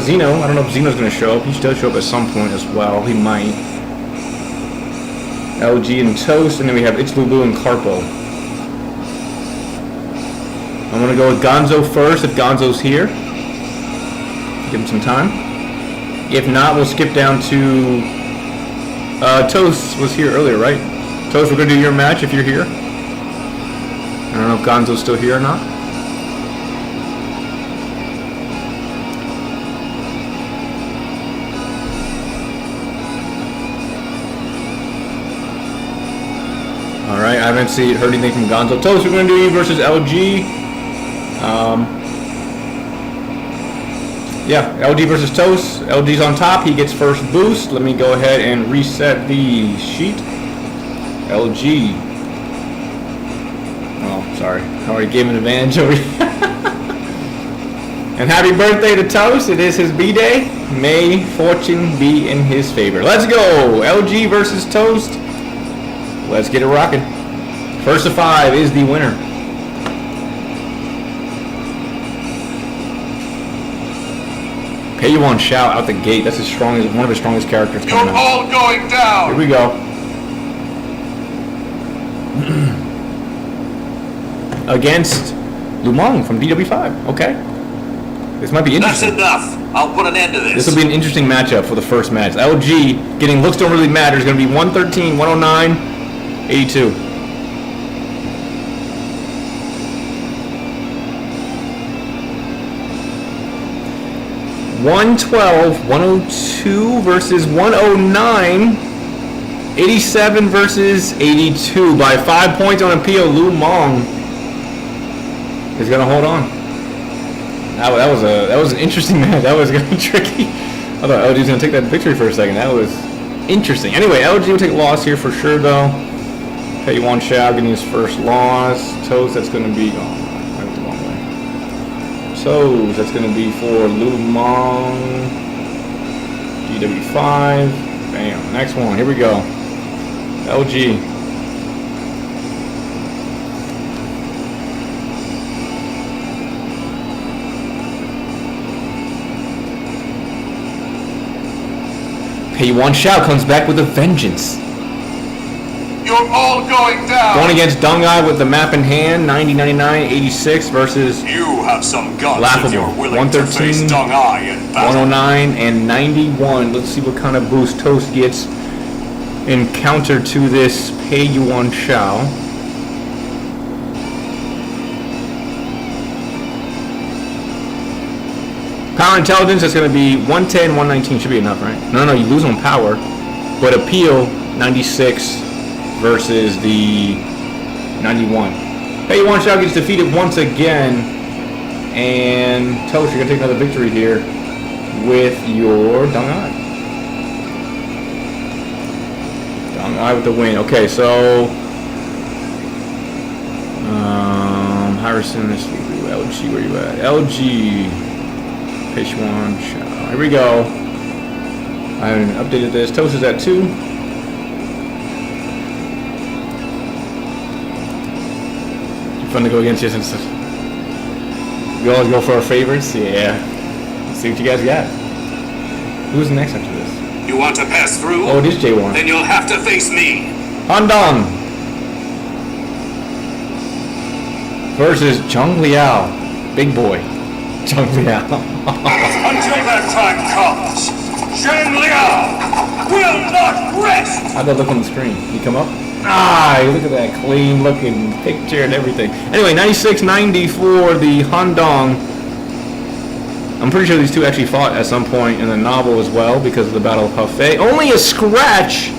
Zeno. I don't know if Zeno's going to show up. He should show up at some point as well. He might. LG and Toast, and then we have It's Lulu and Carpo. I'm going to go with Gonzo first if Gonzo's here. Give him some time. If not, we'll skip down to... Toast was here earlier, right? Toast, we're going to do your match if you're here. I don't know if Gonzo's still here or not. Alright, I haven't heard anything from Gonzo. Toast, we're going to do you versus LG. Yeah, LG versus Toast. LG's on top. He gets first boost. Let me go ahead and reset the sheet. LG. Oh, sorry. I already gave him an advantage over here. And happy birthday to Toast. It is his B-Day. May fortune be in his favor. Let's go. LG versus Toast. Let's get it rocking. First of 5 is the winner. Pay You On Shout out the gate. That's his strongest, one of his strongest characters You're coming out. all going down. Here we go. Against Lumong from DW5. Okay. This might be That's interesting. enough. I'll put an end to This this. will be an interesting matchup for the first match. LG getting looks don't really matter. Is going to be 113, 109, 82. $112, 102 versus 109, 87 versus 82 by 5 points on appeal. Lumong is going to hold on. That was an interesting match. That was going to be tricky. I thought LG was going to take that victory for a second. That was interesting. Anyway, LG will take a loss here for sure, though. Pay You On Shout getting his first loss. Toast, that's going to be... Oh, I went the wrong way. Toast, that's going to be for Lumong. DW5. Bam. Next one. Here we go. LG. Pay You On Shout comes back with a vengeance. You're all going down. Going against Dungai with the map in hand, 90, 99, 86 versus You have some guts Laughable. if you're willing to 113, face Dung Eye in battle. 109, and 91. Let's see what kind of boost Toast gets in counter to this Pay You On Shout. Power Intelligence, that's going to be 110, 119. Should be enough, right? No, you lose on power. But Appeal, 96 versus the 91. Pay You On Shout gets defeated once again. And Toast, you're going to take another victory here with your Dungai. Dungai with the win. Okay, so... Harrison, let's see, LG, where you at? LG... Pay You On Shout. Here we go. I haven't updated this. Toast is at 2. Fun to go against you since we always go for our favorites. Yeah. Let's see what you guys got. Who's next after this? You want to pass through? Oh, it is J1. Then you'll have to face me. Handong versus Zhang Liao. Big boy. Zhang Liao. Until that time comes, Shen Liao will not rest. How'd that look on the screen? You come up? Look at that clean looking picture and everything. Anyway, 96-90 for the Handong. I'm pretty sure these two actually fought at some point in the novel as well because of the Battle of Hefei. Only a scratch.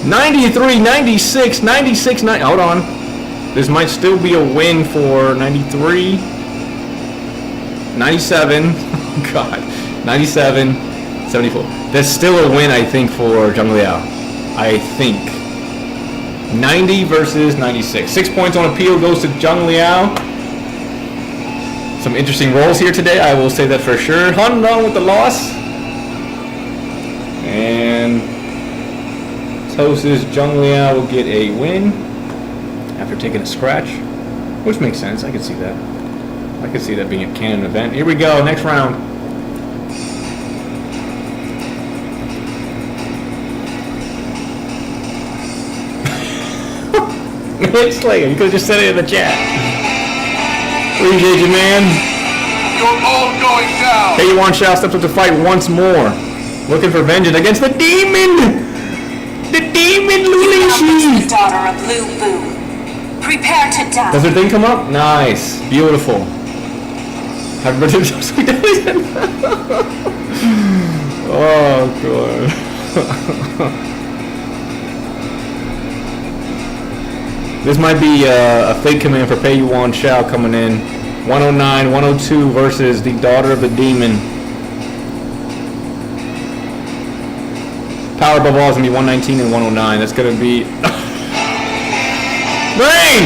93, 96, 96, 90. Hold on. This might still be a win for 93. 97. God. 97, 74. That's still a win, I think, for Zhang Liao. I think. 90 versus 96. 6 points on appeal goes to Zhang Liao. Some interesting rolls here today, I will say that for sure. Handong with the loss. And Toast's Zhang Liao will get a win after taking a scratch, which makes sense. I can see that. I can see that being a canon event. Here we go, next round. It's Slayer, you could have just said it in the chat. Appreciate you, man. You're all going down. Pay You On Shout steps up to fight once more. Looking for vengeance against the demon! The demon Lulishi! Daughter of Lu Bu. Prepare to die. Does her thing come up? Nice. Beautiful. Happy birthday to Sweet Daddy. Oh, God. This might be a fake command for Pay You On Shout coming in. 109, 102 versus the Daughter of the Demon. Powerball is gonna be 119 and 109. That's gonna be Brain!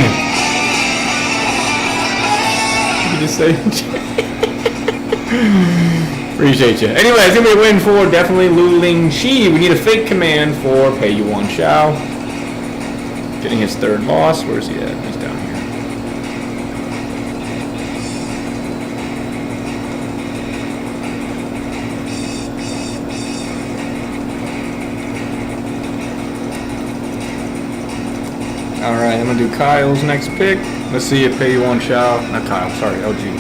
You just say appreciate you. Anyway, it's gonna be a win for definitely Lu Ling Chi. We need a fake command for Pei Yuan Shao. Getting his third loss. Where's he at? He's down here. Alright, I'm gonna do Kyle's next pick. Let's see if Pei Yuan Shao, not Kyle, sorry, LG.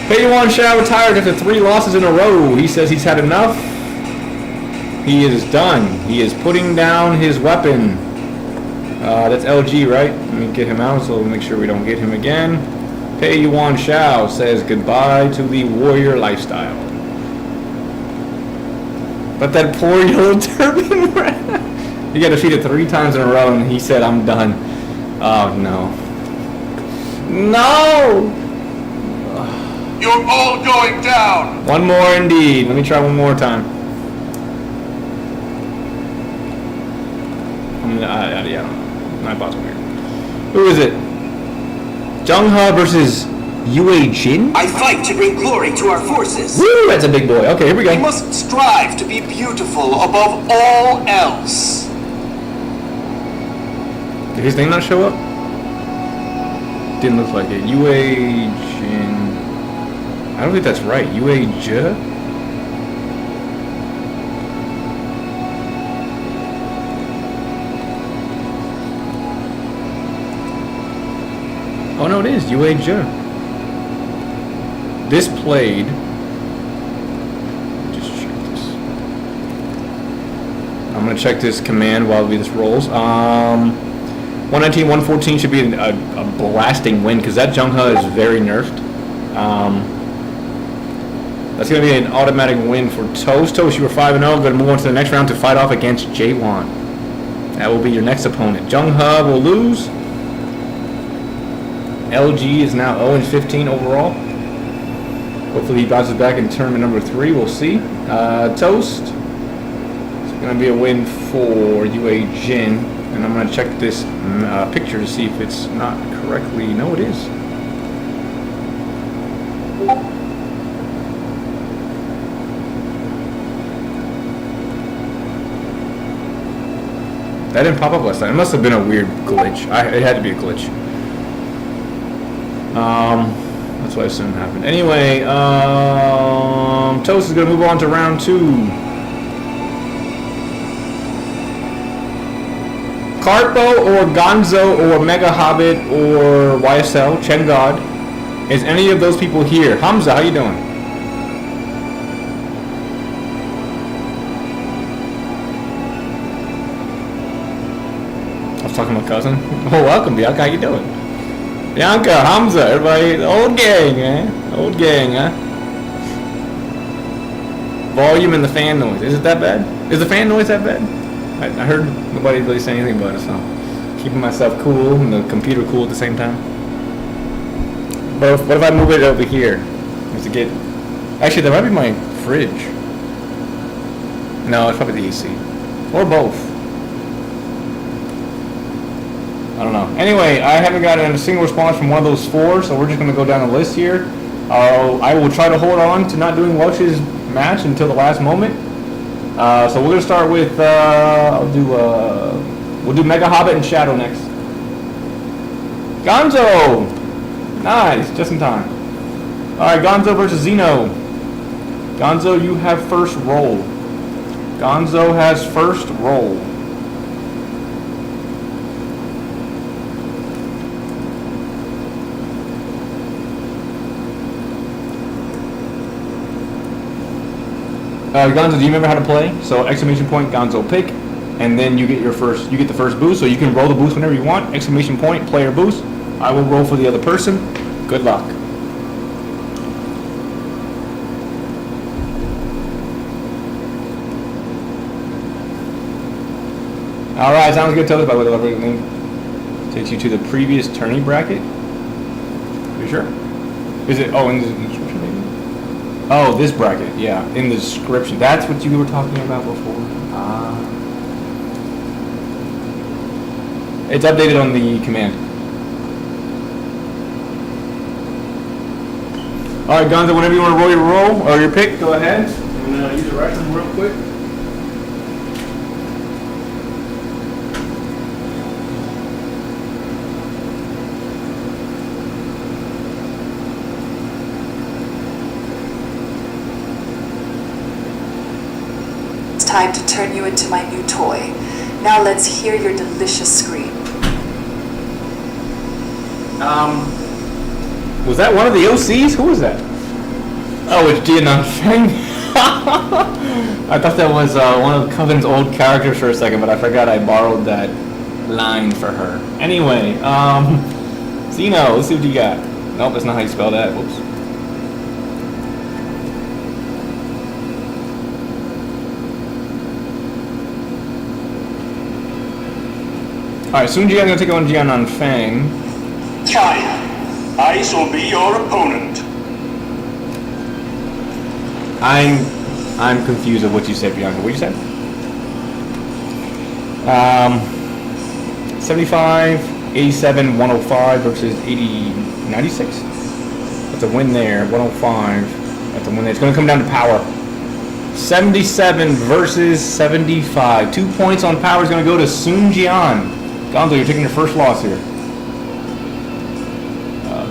Pei Yuan Shao retired after 3 losses in a row. He says he's had enough. He is done. He is putting down his weapon. That's LG, right? Let me get him out so we'll make sure we don't get him again. Pei Yuan Shao says goodbye to the warrior lifestyle. But that poor yellow turban rat. He got defeated 3 times in a row and he said, I'm done. Oh, no. No! You're all going down! One more indeed. Let me try one more time. Yeah, my boss here. Who is it? Jung-ha versus Yue Jin? I fight to bring glory to our forces. Woo, that's a big boy. Okay, here we We go. must strive to be beautiful above all else. Did his name not show up? Didn't look like it. Yue Jin. I don't think that's right. Yue J? Oh no, it is Yue J. This played. Just check this. I'm gonna check this command while this rolls. 119, 114 should be a blasting win because that Jung-ha is very nerfed. That's going to be an automatic win for Toast. Toast, you were 5-0. Going to move on to the next round to fight off against Jaewon. That will be your next opponent. Jung-ha will lose. LG is now 0-15 overall. Hopefully he bounces back in tournament number 3. We'll see. Toast. It's going to be a win for Yue Jin. And I'm going to check this picture to see if it's not correctly. No, it is. That didn't pop up last time. It must have been a weird glitch. It had to be a glitch. That's what I assumed happened. Anyway, Toast is going to move on to round 2. Carpo or Gonzo or Mega Hobbit or YSL, Chen God. Is any of those people here? Hamza, how you doing? I was talking to my cousin. Oh, welcome, Bianca. How you doing? Bianca, Hamza, everybody, the old gang, man. Old gang, huh? Volume and the fan noise. Is it that bad? Is the fan noise that bad? I heard nobody really say anything about it, so keeping myself cool and the computer cool at the same time. But what if I move it over here? Just to get. Actually, that might be my fridge. No, it's probably the AC, or both. I don't know. Anyway, I haven't gotten a single response from one of those 4, so we're just gonna go down the list here. I will try to hold on to not doing Welch's match until the last moment. So we're gonna start with we'll do Mega Hobbit and Shadow next. Gonzo, nice, just in time. All right, Gonzo versus Zeno. Gonzo, you have first roll. Gonzo has first roll. Gonzo, do you remember how to play? So exclamation point, Gonzo pick, and then you get the first boost. So you can roll the boost whenever you want. Exclamation point, player boost. I will roll for the other person. Good luck. All right, sounds good. Tell us about whatever link takes you to the previous tourney bracket. You sure? Is it? Oh, in the description maybe. Oh, this bracket, yeah, in the description. That's what you were talking about before. Ah. It's updated on the command. Alright, Gonzo, whenever you want to roll or your pick, go ahead. I'm going to use the restroom real quick. It's time to turn you into my new toy. Now let's hear your delicious scream. Was that one of the OCs? Who was that? Oh, it's Jianan Feng. I thought that was one of Coven's old characters for a second, but I forgot I borrowed that line for her. Anyway, Zeno, let's see what you got. Nope, that's not how you spell that. Whoops. Alright, soon Jian's gonna take on Jianan Feng. Fine. I shall be your opponent. I'm confused of what you said, Bianca. What you said? 75, 87, 105 versus 80, 96. That's a win there. 105. That's a win there. It's going to come down to power. 77 versus 75. 2 points on power is going to go to Sun Jian. Gonzo, you're taking your first loss here.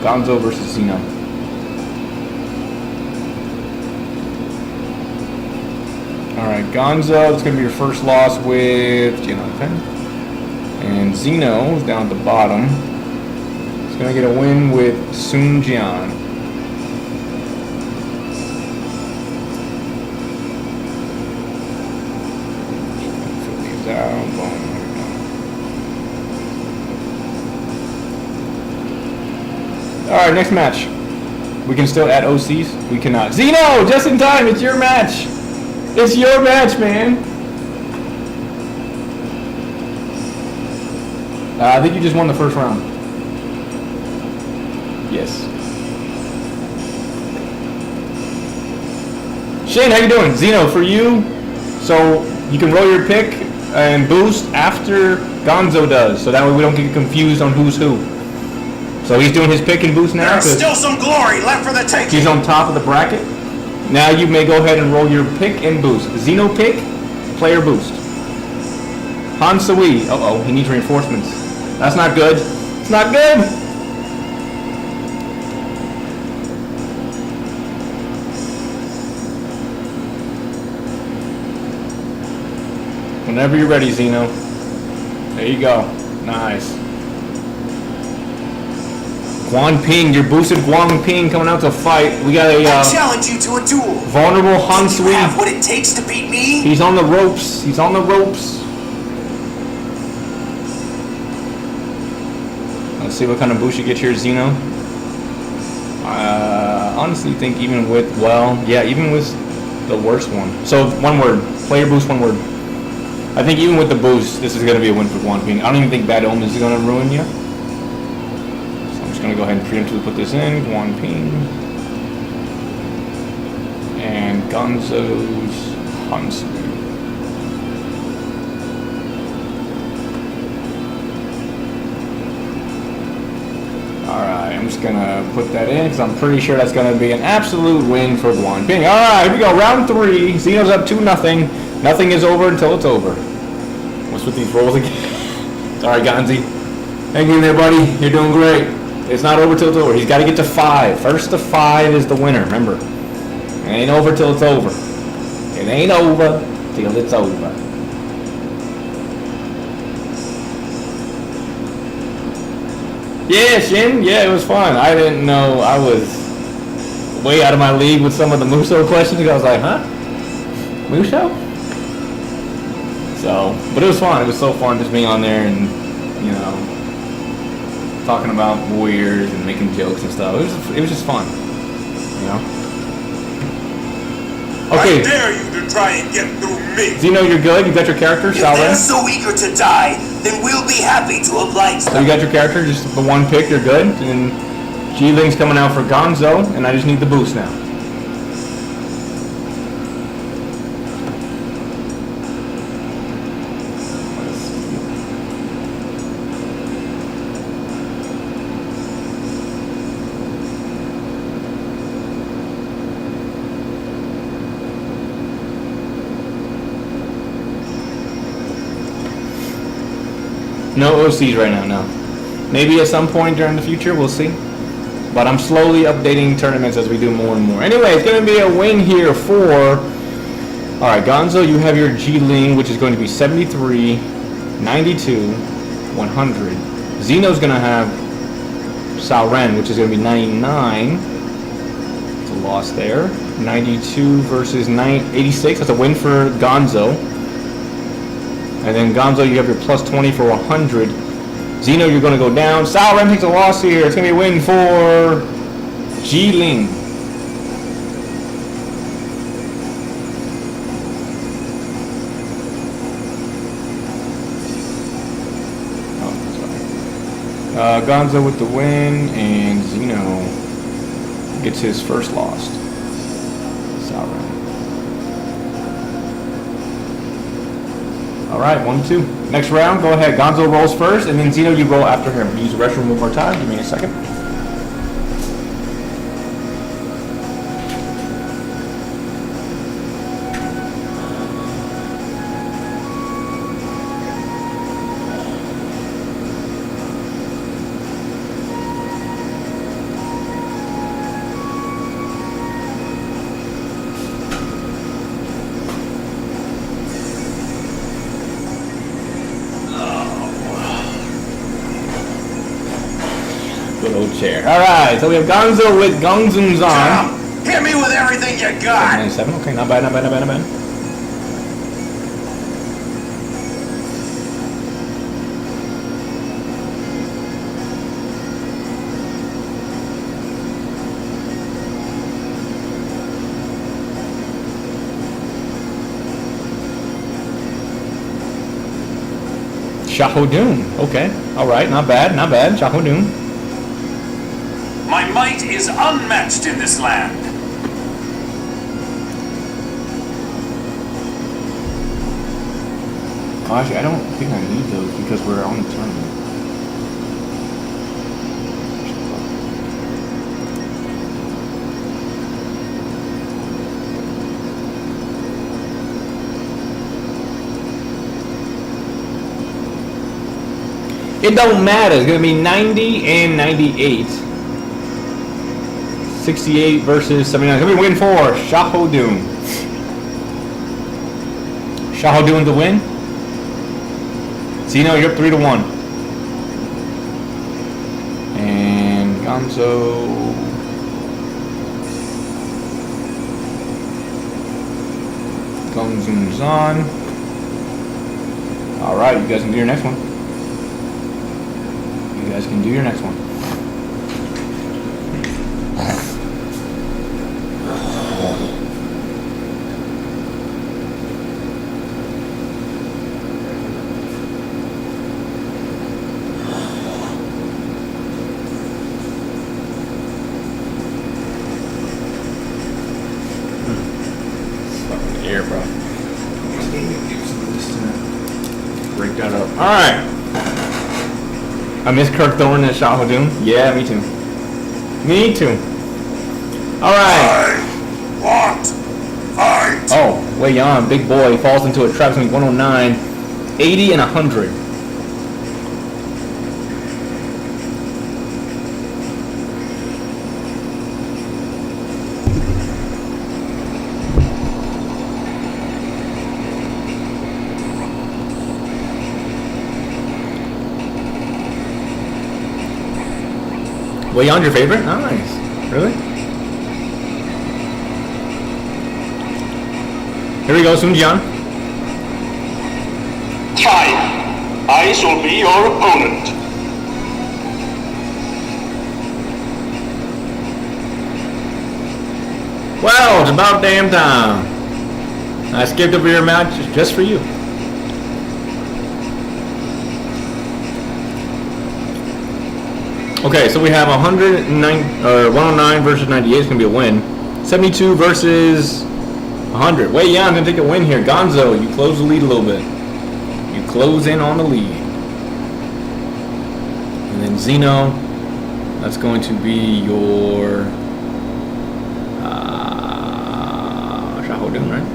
Gonzo versus Zeno. Alright, Gonzo, it's going to be your first loss with Jonathan. And Zeno is down at the bottom. He's going to get a win with Sun Jian. Flip these down. Boom. Alright, next match. We can still add OCs? We cannot. Zeno! Just in time! It's your match! It's your match, man! I think you just won the first round. Yes. Shane, how you doing? Zeno, for you, so you can roll your pick and boost after Gonzo does, so that way we don't get confused on who's who. So he's doing his pick and boost now. There's still some glory left for the taking. He's on top of the bracket. Now you may go ahead and roll your pick and boost. Zeno pick, player boost. Han Sui. Uh-oh, he needs reinforcements. That's not good. It's not good! Whenever you're ready, Zeno. There you go. Nice. Guan Ping, your boosted Guan Ping coming out to fight. We got a I challenge you to a duel. vulnerable Han Do you Sui. have what it takes to beat me? He's on the ropes. He's on the ropes. Let's see what kind of boost you get here, Zeno. Honestly think even with, well, yeah, even with the worst one. So, one word. Player boost, one word. I think even with the boost, this is going to be a win for Guan Ping. I don't even think Bad Omens is going to ruin you. Going to go ahead and preemptively put this in. Guan Ping. And Gonzo's Hansu. Alright, I'm just going to put that in because I'm pretty sure that's going to be an absolute win for Guan Ping. Alright, here we go. Round 3. Zeno's up 2-0. Nothing is over until it's over. What's with these rolls again? Sorry, Gonzi. Hang in there, buddy. You're doing great. It's not over till it's over. He's got to get to 5. First to 5 is the winner, remember. It ain't over till it's over. It ain't over till it's over. Yeah, Shin. Yeah, it was fun. I didn't know. I was way out of my league with some of the Muso questions. I was like, huh? Muso? So, but it was fun. It was so fun just being on there and, you know, talking about warriors and making jokes and stuff. It was just fun, you know. Okay. I dare you to try and get through me. Zeno, you're good. You got your character, If they're Salve. so eager to die, then we'll be happy to oblige So them. you got your character, just the one pick. You're good. And G-Ling's coming out for Gonzo, and I just need the boost now. No OCs right now, no. Maybe at some point during the future, we'll see. But I'm slowly updating tournaments as we do more and more. Anyway, it's going to be a win here for... Alright, Gonzo, you have your G-Ling, which is going to be 73, 92, 100. Zeno's going to have Sauren, which is going to be 99. It's a loss there. 92 versus 86. That's a win for Gonzo. And then Gonzo, you have your plus 20 for 100. Zeno, you're going to go down. Sauren takes a loss here. It's going to be a win for G-Ling. Gonzo with the win, and Zeno gets his first loss. Sauron. Alright, 1-2. Next round, go ahead. Gonzo rolls first, and then Zeno, you roll after him. Use the restroom one more time. Give me a second. Good old chair. Alright, so we have Gonzo with Gongzum's on. Hit me with everything you got! 97, okay, not bad, not bad, not bad, not bad. Shahodun, okay. Alright, not bad, not bad. Shahodun. My might is unmatched in this land. Gosh, I don't think I need those because we're on the tournament. It don't matter. It's going to be 90 and 98. 68 versus 79. It's going to be a win for Shahodun. Shahodun to win. Zeno, you're up 3-1. And Gonzo. Gonzo's on. Alright, you guys can do your next one. You guys can do your next one. Air, bro. Break that up. Alright. I miss Kirk Thorne and Shahodun. Yeah, me too. Me too. Alright. Want fight. Oh, Wei Yan, big boy, falls into a trap between 109, 80, and 100. Wei Yan's your favorite? Nice. Really? Here we go, Sun Jian. Fine. I shall be your opponent. Well, it's about damn time. I skipped over your match just for you. Okay, so we have 109 versus 98 is going to be a win. 72 versus 100. Wei Yan going to take a win here. Gonzo, you close the lead a little bit. You close in on the lead. And then Zeno, that's going to be your Shahodun, right?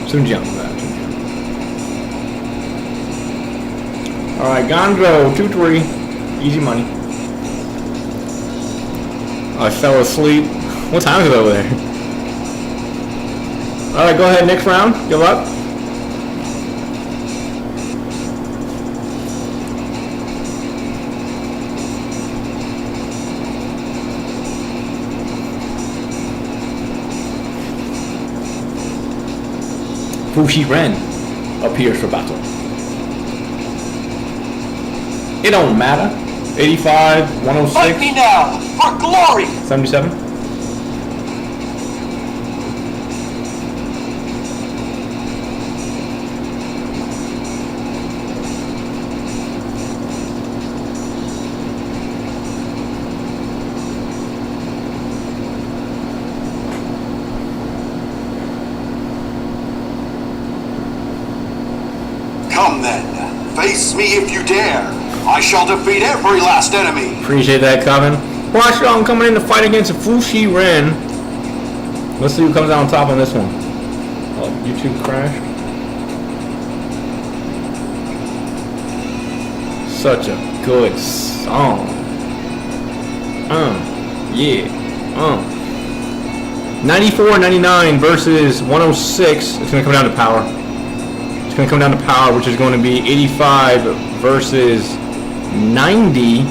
Sun Jian. Alright, Gonzo, 2-3. Easy money. I fell asleep. What time is it over there? Alright, go ahead, next round. Good luck. Fushi Ren appears for battle. It don't matter. 85, Fight 106, me now, for glory! 77. Come then, face me if you dare. I shall defeat every last enemy. Appreciate that, Coven. Watch y'all coming in to fight against Fushi Ren. Let's see who comes out on top on this one. Oh, YouTube crashed. Such a good song. Yeah. 94-99 versus 106. It's gonna come down to power. It's gonna come down to power, which is going to be 85 versus 90.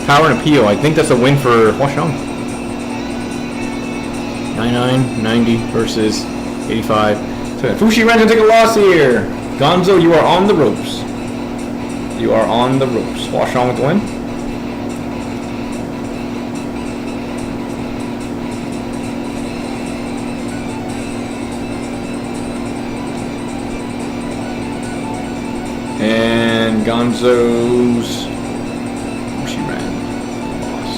Power and appeal. I think that's a win for Huashong. 99, 90 versus 85. So Fushi Ren's gonna take a loss here. Gonzo, you are on the ropes. You are on the ropes. Huashong with the win. And Gonzo's Fushi Ren loss.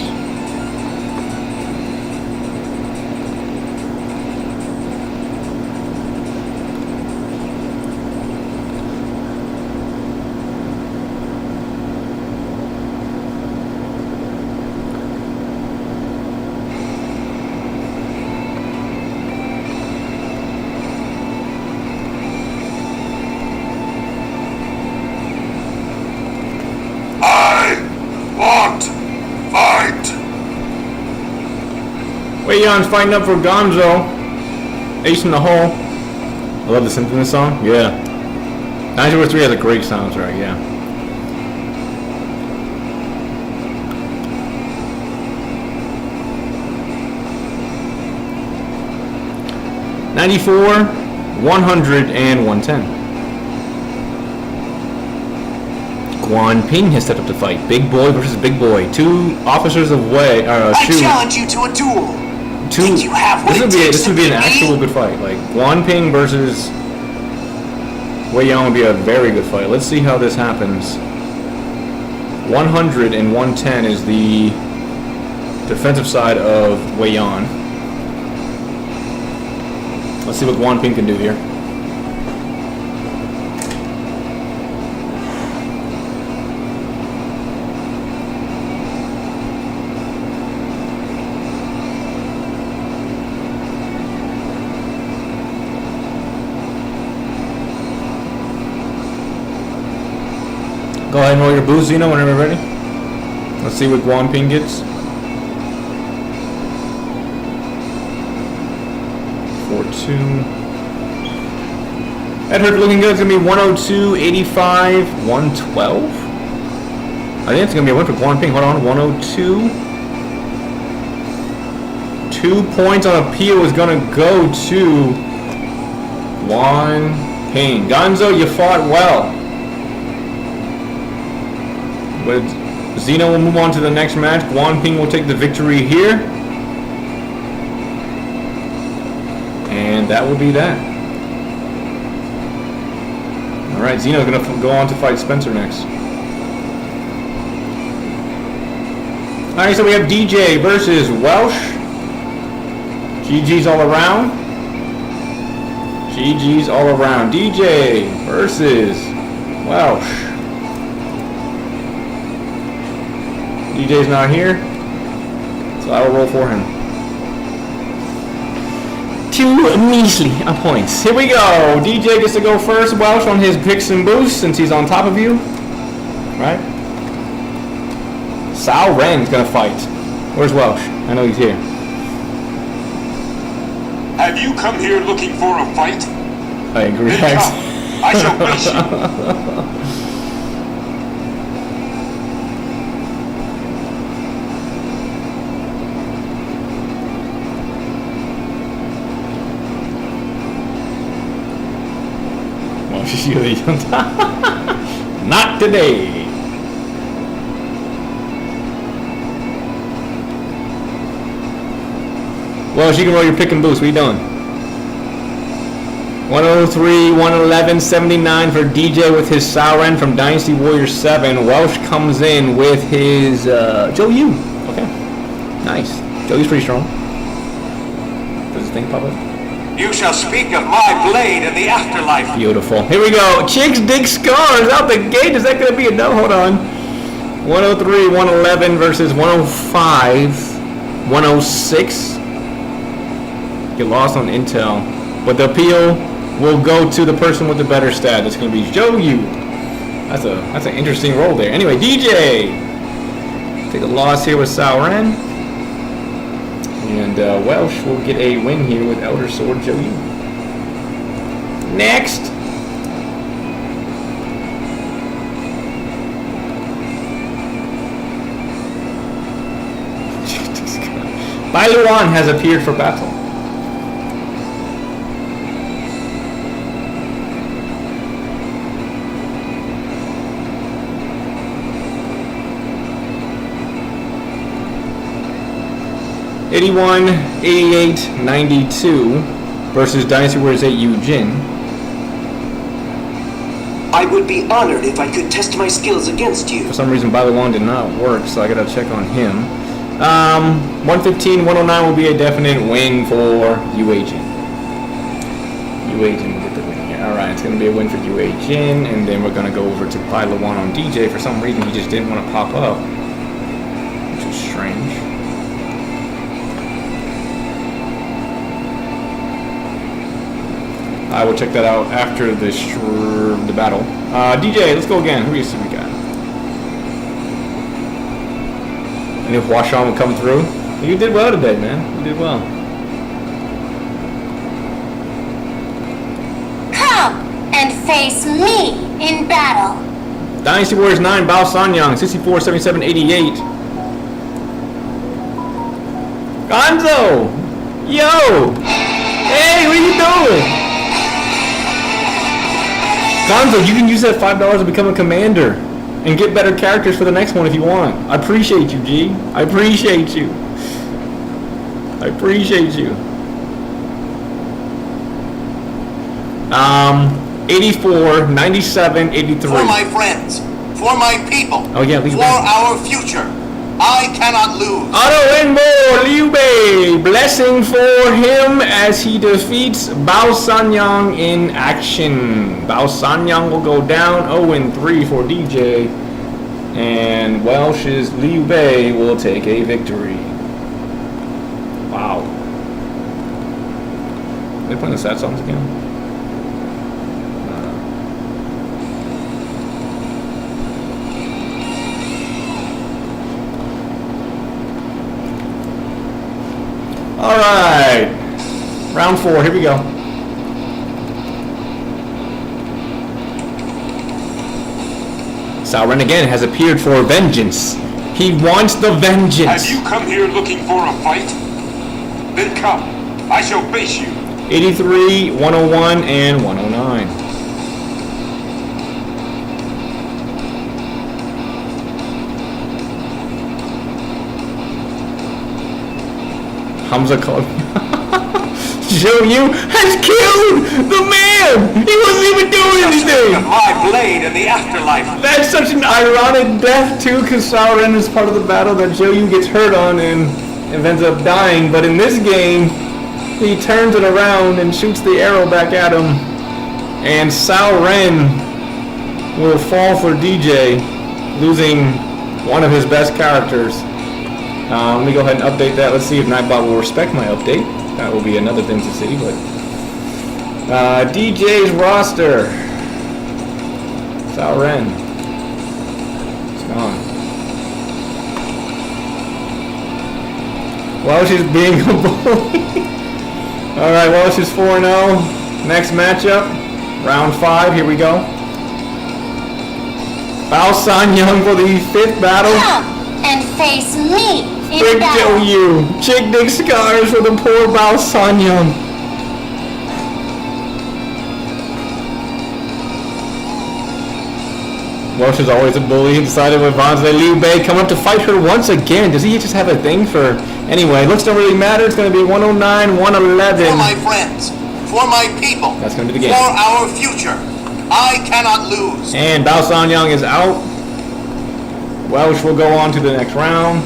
Weiyon's fighting up for Gonzo. Ace in the hole. I love the synth in this song. Yeah. 903 has a great soundtrack, yeah. $94, 100, and 110. Guan Ping has stepped up to fight. Big boy versus big boy. Two officers of Wei. I challenge you to a duel. Think you have what This would be an to beat actual me? good fight. Like Guan Ping versus Weiyang would be a very good fight. Let's see how this happens. 100 and 110 is the defensive side of Weiyang. Let's see what Guan Ping can do here. Go ahead and roll your boost, Zeno, whenever you're ready. Let's see what Guan Ping gets. 4-2. Ed Hurt looking good. It's going to be 102, 85, 112. I think it's going to be a win for Guan Ping. Hold on. 102. 2 points on appeal is going to go to Guan Ping. Gonzo, you fought well. But Zeno will move on to the next match. Guan Ping will take the victory here. And that will be that. Alright, Zeno's going to go on to fight Spencer next. Alright, so we have DJ versus Welsh. GG's all around. GG's all around. DJ versus Welsh. DJ's not here, so I will roll for him. 2 measly points. Here we go. DJ gets to go first. Welsh on his picks and boosts since he's on top of you. Right? Sal Ren's gonna fight. Where's Welsh? I know he's here. Have you come here looking for a fight? I agree. Then come. I shall face you. Not today. Well, she can roll your pick and boost. What are you doing? 103, 111, 79 for DJ with his Sauron from Dynasty Warrior 7. Welsh comes in with his Joe Yu. Okay. Nice. Joe Yu's pretty strong. Does his thing pop up? You shall speak of my blade in the afterlife. Beautiful. Here we go. Chicks dig scars out the gate. Is that going to be a no? Hold on. 103, 111 versus 105, 106. Get lost on intel. But the appeal will go to the person with the better stat. That's going to be Joe Yu. That's an interesting roll there. Anyway, DJ. Take a loss here with Sauron. And Welsh will get a win here with Elder Sword Joe Yu. Next. Bailuan has appeared for battle. $81, $88, $92 versus Dynasty Warriors 8 Eugene. I would be honored if I could test my skills against you. For some reason, Bailuan did not work, so I gotta check on him. 115, 109 will be a definite win for UAGin. UAGin will get the win here. Alright, it's gonna be a win for UAGin, and then we're gonna go over to Bailuan on DJ. For some reason, he just didn't want to pop up, which is strange. I will check that out after the battle. DJ, let's go again. Who do you see we got? And if Washan will come through. You did well today, man. You did well. Come and face me in battle. Dynasty Warriors 9, Bao Sanyang, 64, 77, 88. Gonzo! Yo! Hey, what are you doing? Gonzo, you can use that $5 to become a commander and get better characters for the next one if you want. I appreciate you, G. I appreciate you. I appreciate you. 84, 97, 83. For my friends, for my people, Oh, yeah, leave for that. our future, I cannot lose. Auto Inbo Liu Bei, blessing for him as he defeats Bao Sanyang in action. Bao Sanyang will go down 0-3 for DJ, and Welsh's Liu Bei will take a victory. Wow. Are they playing the sad songs again? All right, round 4, here we go. Sauron again has appeared for vengeance. He wants the vengeance. Have you come here looking for a fight? Then come. I shall face you. 83, 101, and 109. Hamza called Joe Yu has killed the man! He wasn't even doing Speak anything! of my blade in the afterlife. That's such an ironic death too, because Sauron is part of the battle that Joe Yu gets hurt on and ends up dying, but in this game, he turns it around and shoots the arrow back at him, and Sauron will fall for DJ, losing one of his best characters. Let me go ahead and update that. Let's see if Nightbot will respect my update. That will be another thing to see, but DJ's roster. Sal Ren. It's gone. Welsh is being a bully. Alright, Welsh is 4-0. Next matchup. Round 5, here we go. Bao San Young for the 5th battle. Come and face me in Big Joe battle. Yu. Chick Dick Scars for the poor Bao San Young. Welsh is always a bully. He decided with Vanzai Liu Bei come up to fight her once again. Does he just have a thing for... Anyway, looks don't really matter. It's going to be 109, 111. For my friends, for my people, That's going to be the game. for our future, I cannot lose. And Bao San Young is out. Welsh will go on to the next round.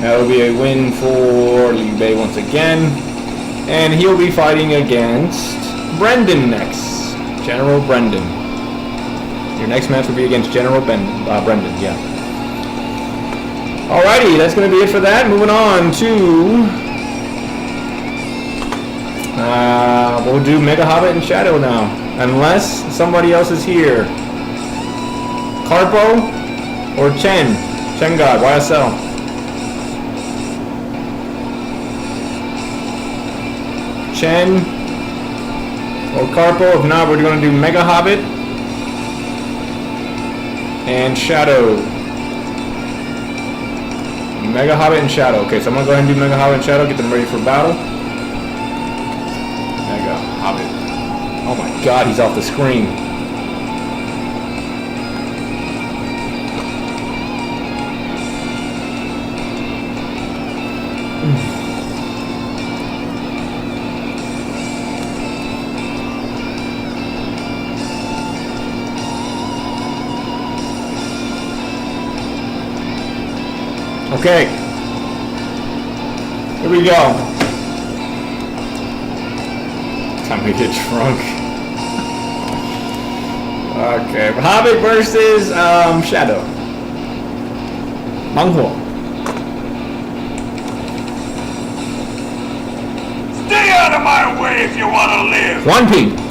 That will be a win for Liu Bei once again. And he'll be fighting against Brendan next. General Brendan. Your next match will be against General Brendan, yeah. Alrighty, that's going to be it for that. Moving on to... we'll do Mega Hobbit and Shadow now. Unless somebody else is here. Carpo or Chen? Chen God, YSL. Chen or Carpo. If not, we're going to do Mega Hobbit and Shadow. Mega Hobbit and Shadow. Okay, so I'm going to go ahead and do Mega Hobbit and Shadow. Get them ready for battle. Mega Hobbit. Oh my god, he's off the screen. Okay. Here we go. Time to get drunk. Okay. Hobbit versus Shadow. Manghuo. Stay out of my way if you want to live! One P.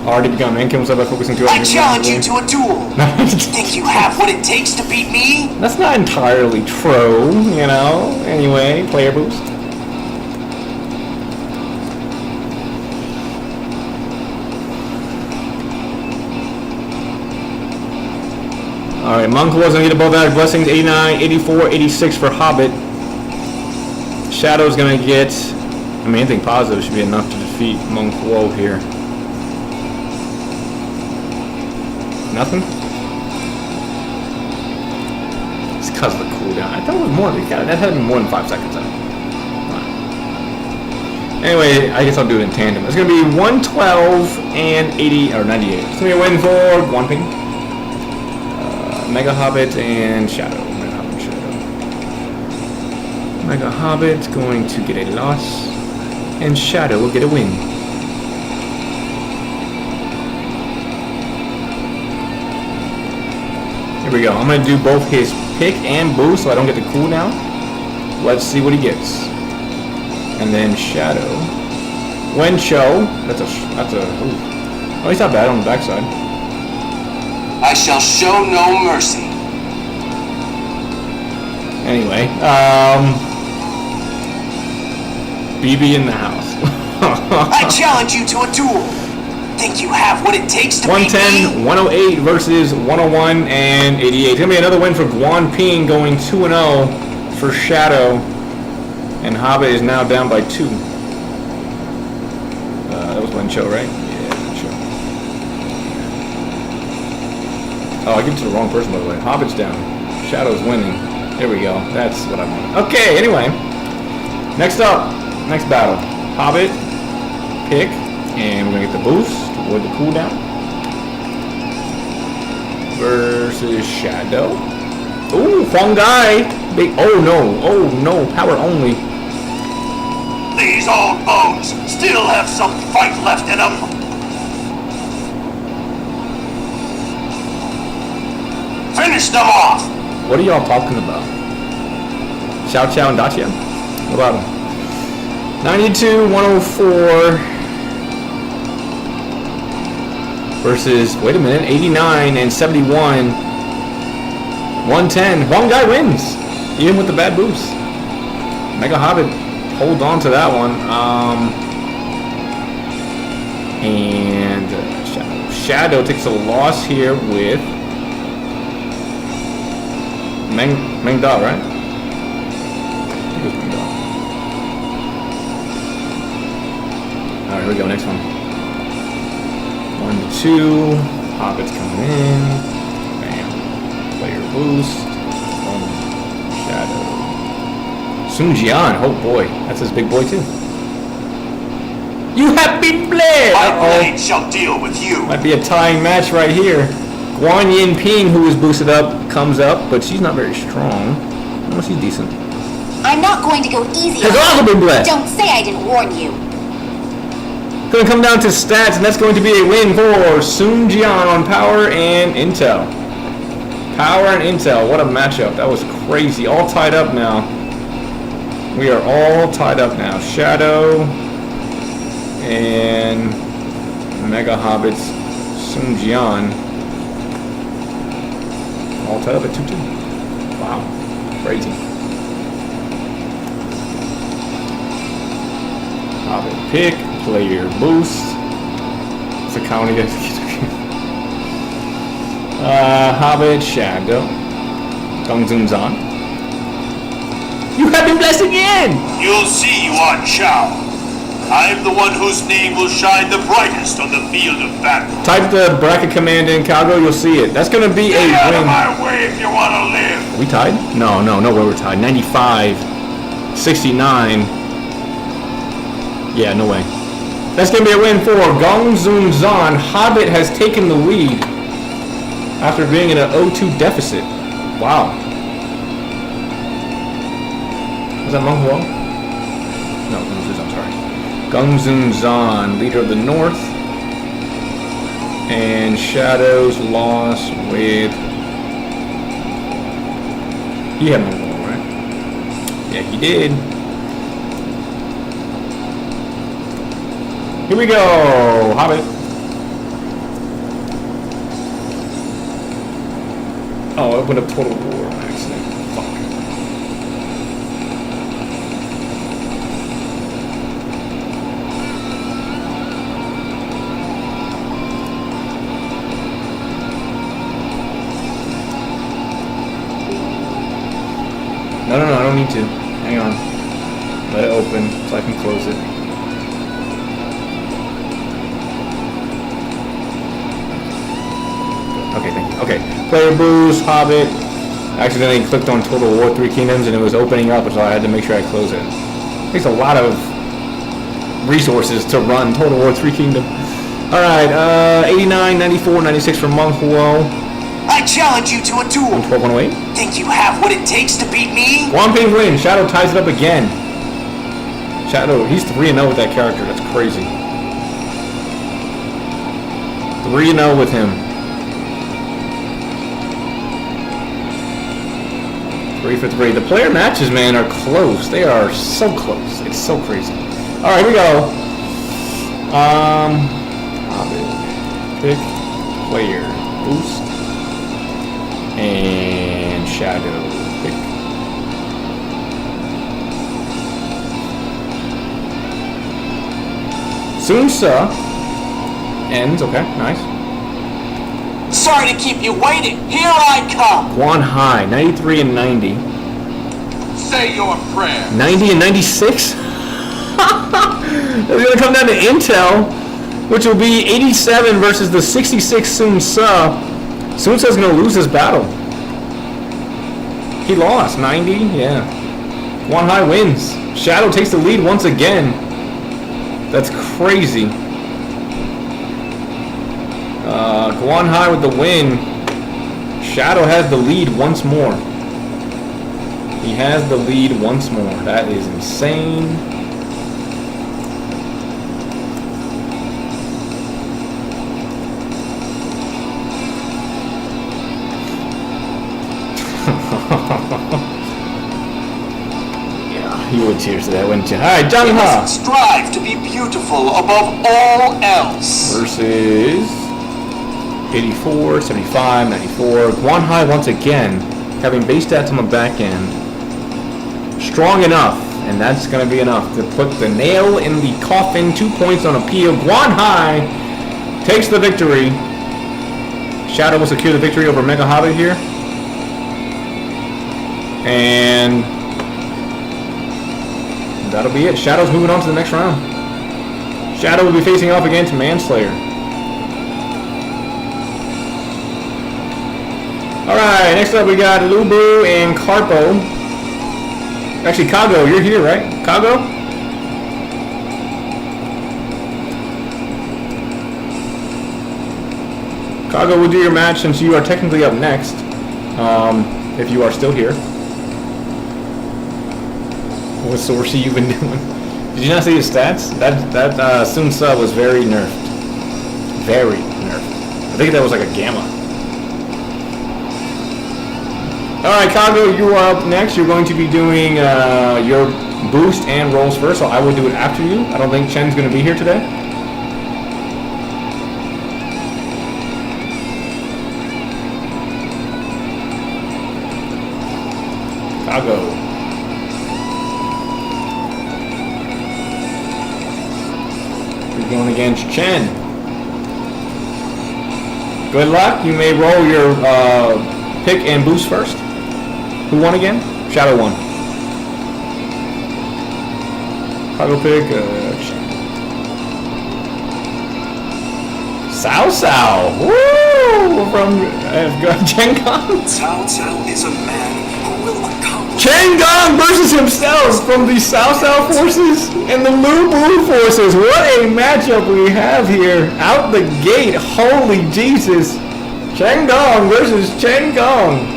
Already begun, man. Kill himself by focusing too I challenge you to a duel. Think you have what it takes to beat me? That's not entirely true, you know. Anyway, player boost. Alright, Monk wasn't get above average blessings, 89, 84, 86 for Hobbit. Shadow's gonna get, I mean, anything positive should be enough to defeat Monk Wo here. Nothing? It's because of the cooldown. I thought it was more. That had been more than 5 seconds out. Anyway, I guess I'll do it in tandem. It's going to be 112 and 80 or 98. It's going to be a win for One Ping, Mega Hobbit, and Shadow. Mega Hobbit and Shadow. Mega Hobbit going to get a loss, and Shadow will get a win. Here we go. I'm going to do both his pick and boost so I don't get the cooldown. Let's see what he gets. And then Shadow. Wencho. That's a, ooh. Oh, he's not bad on the backside. I shall show no mercy. Anyway, BB in the house. I challenge you to a duel. Think you have what it takes to beat 110, me? 108 versus 101 and 88. It's going to be another win for Guan Ping, going 2-0 for Shadow. And Hobbit is now down by 2. That was Wencho, right? Yeah, Wencho. Oh, I give it to the wrong person, by the way. Hobbit's down. Shadow's winning. There we go. That's what I wanted. Okay, anyway. Next up. Next battle. Hobbit. Pick. And we're going to get the boost. Avoid the cooldown. Versus Shadow. Ooh, Huang Gai. Big. Oh no, power only. These old bones still have some fight left in them. Finish them off. What are y'all talking about? Xiao Qiao and Dacia? What about them? 92, 104 versus, wait a minute, 89 and 71. 110. Wrong guy wins. Even with the bad boost. Mega Hobbit holds on to that one. And Shadow takes a loss here with Meng Da, right? I think it was Meng Da. Alright, here we go, next one. 1 to 2. Hobbit's coming in. Bam. Player boost. Boom. Shadow. Sun Jian. Oh boy. That's his big boy too. You have been bled! My blade shall deal with you. Might be a tying match right here. Guan Yin Ping, who is boosted up, comes up, but she's not very strong. Oh, she's decent. I'm not going to go easy Has on also you. been blessed. Don't say I didn't warn you. Going to come down to stats, and that's going to be a win for Sun Jian on power and intel. Power and intel, what a matchup. That was crazy. All tied up now. We are all tied up now. Shadow and Mega Hobbits, Sun Jian. All tied up at 2-2. Wow. Crazy. Hobbit pick. Player boost. It's a county, guys. Hobbit, Shadow. Gongzun Zan. You have been blessed again! You'll see, Yuan Shao. I'm the one whose name will shine the brightest on the field of battle. Type the bracket command in, Calgo, you'll see it. That's gonna be Get out a of win. my way if you want to live. Are we tied? No, way we're tied. 95, 69. Yeah, no way. That's going to be a win for Gongzun Zan. Hobbit has taken the lead after being in an 0-2 deficit. Wow. Was that Meng Huo? No, Gongzun Zan, sorry. Gongzun Zan, leader of the North. And Shadow's loss with... He had Meng Huo, right? Yeah, he did. Here we go, Hobbit. Oh, I opened up Total War on accident. Fuck. No, I don't need to. Hang on. Let it open so I can close it. Okay, thank you. Okay, player boost, Hobbit. I accidentally clicked on Total War 3 Kingdoms and it was opening up, so I had to make sure I close it. It takes a lot of resources to run Total War 3 Kingdom. Alright, 89, 94, 96 for Meng Huo. I challenge you to a duel. 12, 108. Think you have what it takes to beat me? Guan Ping wins. Shadow ties it up again. Shadow, he's 3-0 with that character. That's crazy. 3-0 with him. 3 for 3. The player matches, man, are close. They are so close. It's so crazy. All right, here we go. Hobbit. Pick. Player. Boost. And Shadow. Pick. Sun Sa. Ends. Okay, nice. Sorry to keep you waiting. Here I come. Guan Hai. 93 and 90. Say your prayer. 90 and 96? It's going to come down to Intel, which will be 87 versus the 66 Sun Sa. Sun Sa's going to lose this battle. He lost. 90? Yeah. Guan Hai wins. Shadow takes the lead once again. That's crazy. Guan Hai with the win. Shadow has the lead once more. He has the lead once more. That is insane. Yeah. You would cheers to that, wouldn't you? Alright, John We Ha must strive to be beautiful above all else. versus 84, 75, 94. Guan Hai once again having base stats on the back end. Strong enough, and that's going to be enough to put the nail in the coffin. 2 points on appeal. Guan Hai takes the victory. Shadow will secure the victory over Mega Hobbit here. And that'll be it. Shadow's moving on to the next round. Shadow will be facing off against Manslayer. Alright, next up we got Lubu and Carpo. Actually, Kago, you're here, right? Kago? Kago will do your match since you are technically up next. If you are still here. What sorcery you been doing? Did you not see his stats? That Sun Tzu was very nerfed. Very nerfed. I think that was like a gamma. Alright, Kago, you are up next. You're going to be doing your boost and rolls first, so I will do it after you. I don't think Chen's going to be here today. Kago. You're going against Chen. Good luck. You may roll your pick and boost first. Who won again? Shadow won. Kago pick. Cao Cao. Woo! From Chen Gong. Cao Cao is a man who will accomplish. Chen Gong versus himself from the Cao Cao forces and the Lu Bu forces. What a matchup we have here. Out the gate. Holy Jesus. Chen Gong versus Chen Gong.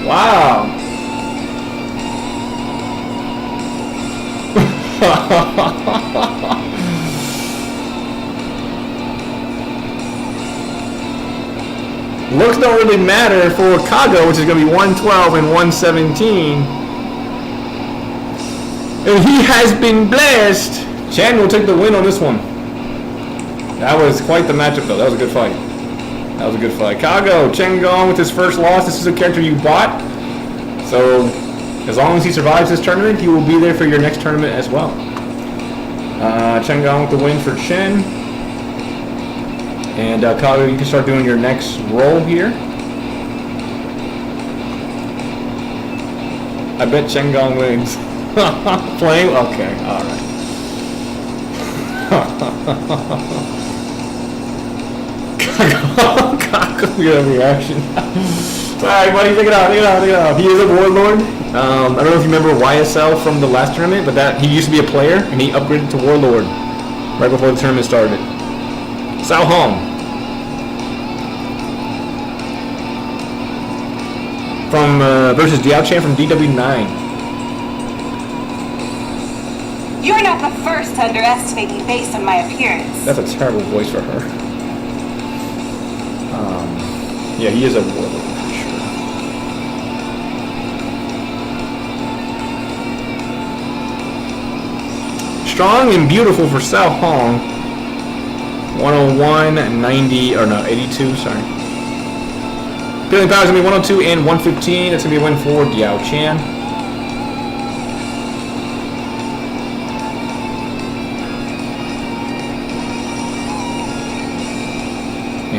Wow. Looks don't really matter for Kago, which is going to be 112 and 117. And he has been blessed. Chen will take the win on this one. That was quite the matchup, though. That was a good fight. That was a good fight. Kago, Chen Gong with his first loss. This is a character you bought. So, as long as he survives this tournament, he will be there for your next tournament as well. Chen Gong with the win for Chen. And Kago, you can start doing your next roll here. I bet Chen Gong wins. Flame? Okay, alright. Kago, you have a reaction. Alright, buddy, take it out. He is a warlord. I don't know if you remember YSL from the last tournament, but that he used to be a player, and he upgraded to warlord right before the tournament started. Sao Hong from versus Diao Chan from DW9. You're not the first to underestimate me based on my appearance. That's a terrible voice for her. Yeah, he is a warlord for sure. Strong and beautiful for Sao Hong. 101, 90, or no, 82, sorry. Feeling power is going to be 102 and 115. That's going to be a win for Diao Chan.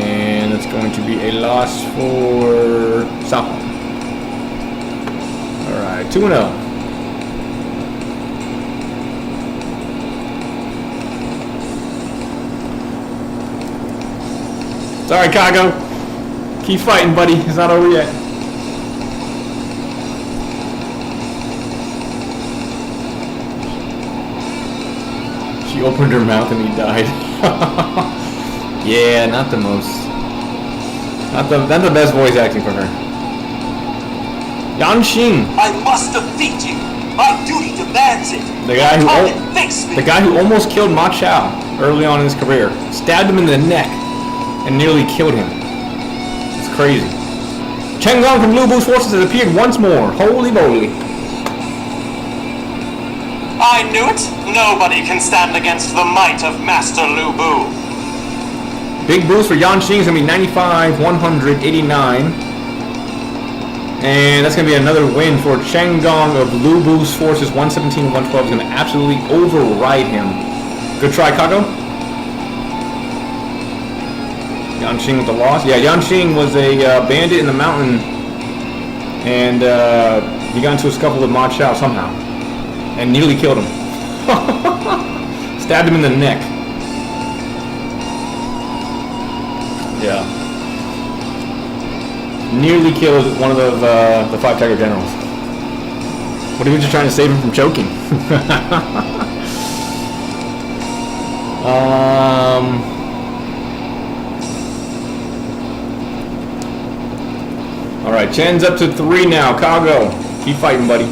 And it's going to be a loss for Sao Hong. Alright, 2-0. Sorry, Kago. Keep fighting, buddy. It's not over yet. She opened her mouth and he died. Yeah, not the most. Not the best voice acting for her. Yanxing. I must defeat you. My duty demands it. The guy Come and face me. The guy who almost killed Ma Chao early on in his career. Stabbed him in the neck and nearly killed him. It's crazy. Chen Gong from Lu Bu's forces has appeared once more. Holy moly. I knew it. Nobody can stand against the might of Master Lu Bu. Big boost for Yan Xing is going to be 95, 189. And that's going to be another win for Chen Gong of Lu Bu's forces. 117, 112 is going to absolutely override him. Good try, Kago. Yan Xing with the loss. Yeah, Yan Xing was a bandit in the mountain. And he got into a scuffle with Ma Chao somehow. And nearly killed him. Stabbed him in the neck. Yeah. Nearly killed one of the 5 Tiger generals. What if he was just trying to save him from choking? Alright, Chen's up to 3 now. Kago, keep fighting, buddy.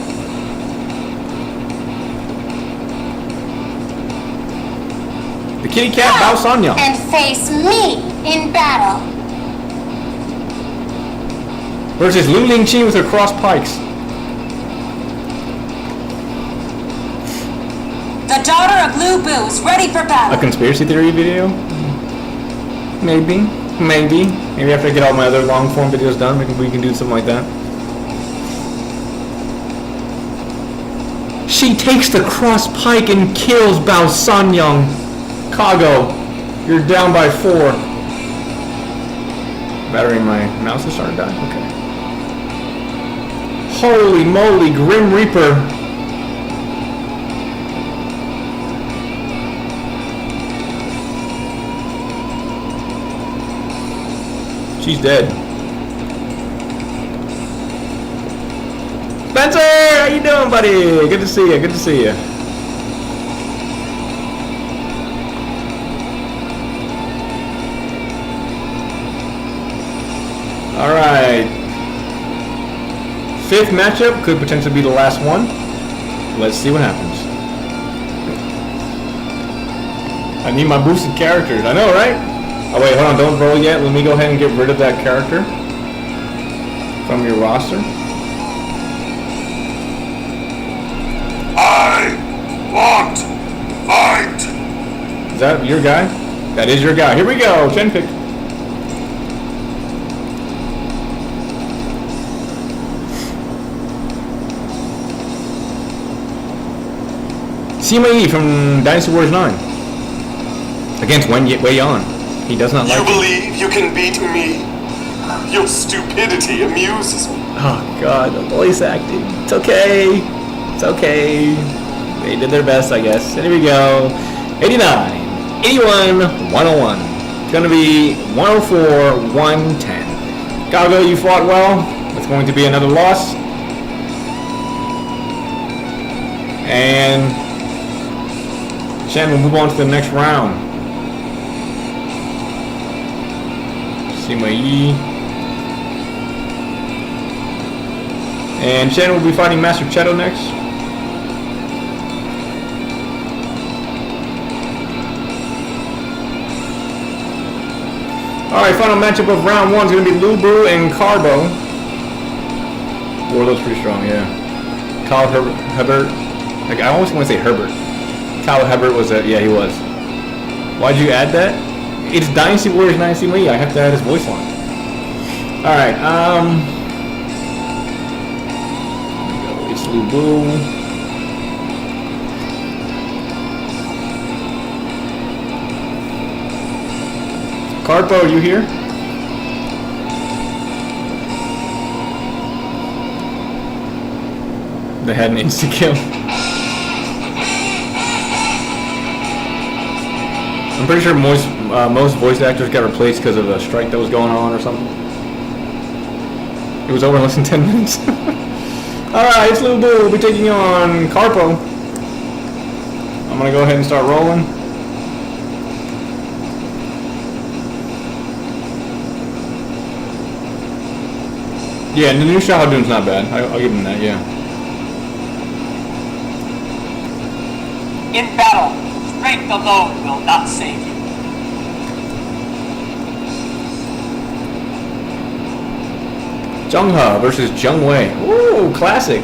The kitty cat Bao Sanya. And face me in battle. Versus Lu Lingqi with her cross pikes. The daughter of Lu Bu is ready for A battle. conspiracy theory video? Maybe. Maybe after I get all my other long form videos done, we can do something like that. She takes the cross pike and kills Bao Sanyang. Kago, you're down by 4. Battery in my mouse is starting to die. Okay. Holy moly, Grim Reaper. She's dead. Spencer, how you doing, buddy? Good to see you. Good to see you. All right. 5th matchup could potentially be the last one. Let's see what happens. I need my boosted characters. I know, right? Oh wait, hold on. Don't roll yet. Let me go ahead and get rid of that character from your roster. I want fight. Is that your guy? That is your guy. Here we go. Chen pick. Sima Yi from Dynasty Warriors 9 against Wei Yan. He does not like You it. believe you can beat me? Your stupidity amuses me. Oh god, the voice acting. It's okay. It's okay. They did their best, I guess. Here we go. 89, 81, 101. It's gonna be 104, 110. Gago, you fought well. It's going to be another loss. And Chen will move on to the next round. Sima Yi. And Chen will be fighting Master Cheto next. Alright, final matchup of round 1 is going to be Lu Bu and Carbo. Warlord's pretty strong, yeah. Kyle Hebert. Like, I always want to say Herbert. Kyle Hebert was a, yeah, he was. Why'd you add that? It's Dynasty Warriors 9 Sima Yi. I have to add his voice line. Alright, it's Lu Bu. Carpo, are you here? They had an insta-kill. I'm pretty sure most voice actors got replaced because of a strike that was going on or something. It was over in less than 10 minutes. Alright, it's Lu Bu. We'll be taking on Carpo. I'm gonna go ahead and start rolling. Yeah, the new Shahadoon's not bad. I'll give him that, yeah. In battle, strength alone will not save you. Zheng He versus Zheng Wei. Ooh, classic.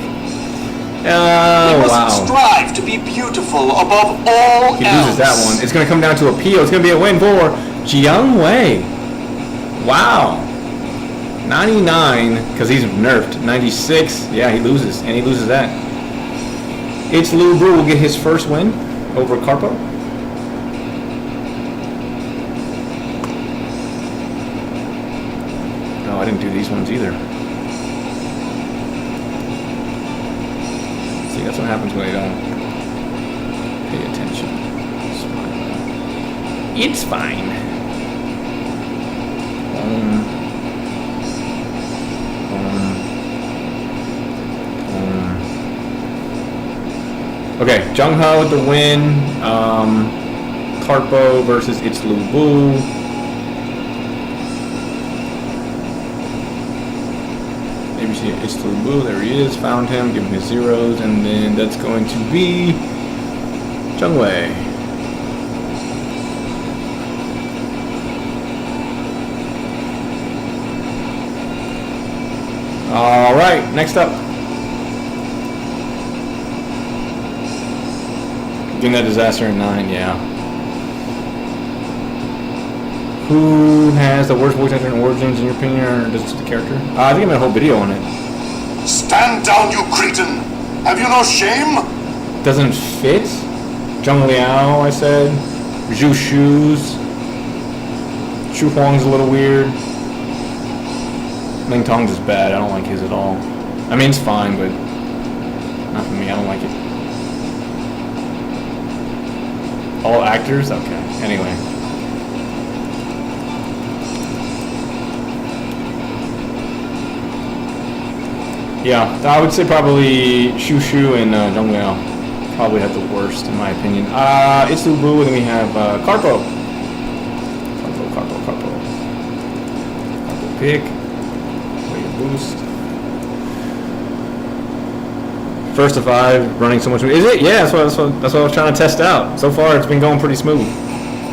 We must wow. strive to be beautiful above all He else. loses that one. It's going to come down to a PO. It's going to be a win for Jiang Wei. Wow. 99, because he's nerfed. 96, yeah, he loses. And he loses that. It's Lu Bu will get his first win over Carpo. No, I didn't do these ones either. See, that's what happens when I don't pay attention. It's fine. Okay, Jung Ho with the win. Carpo versus It's Lu Bu. Maybe see It's Lu Bu. There he is. Found him. Give him his zeros, and then that's going to be Jung Wei. All right, next up. Getting that disaster in 9, yeah. Who has the worst voice actor in Origins in your opinion, or just the character? I think I made a whole video on it. Stand down, you cretin! Have you no shame? Doesn't fit. Zheng Liao, I said. Zhu Shu's. Shu Huang's a little weird. Ling Tong's is bad. I don't like his at all. I mean, it's fine, but not for me. I don't like it. All actors? Okay. Anyway. Yeah, I would say probably Shu Shu and Zheng Liao probably have the worst in my opinion. It's Lu Bu, and then we have Carpo. Carpo. Carpo pick. Way to boost. First to 5, running so much. Is it? Yeah, that's what I was trying to test out. So far, it's been going pretty smooth.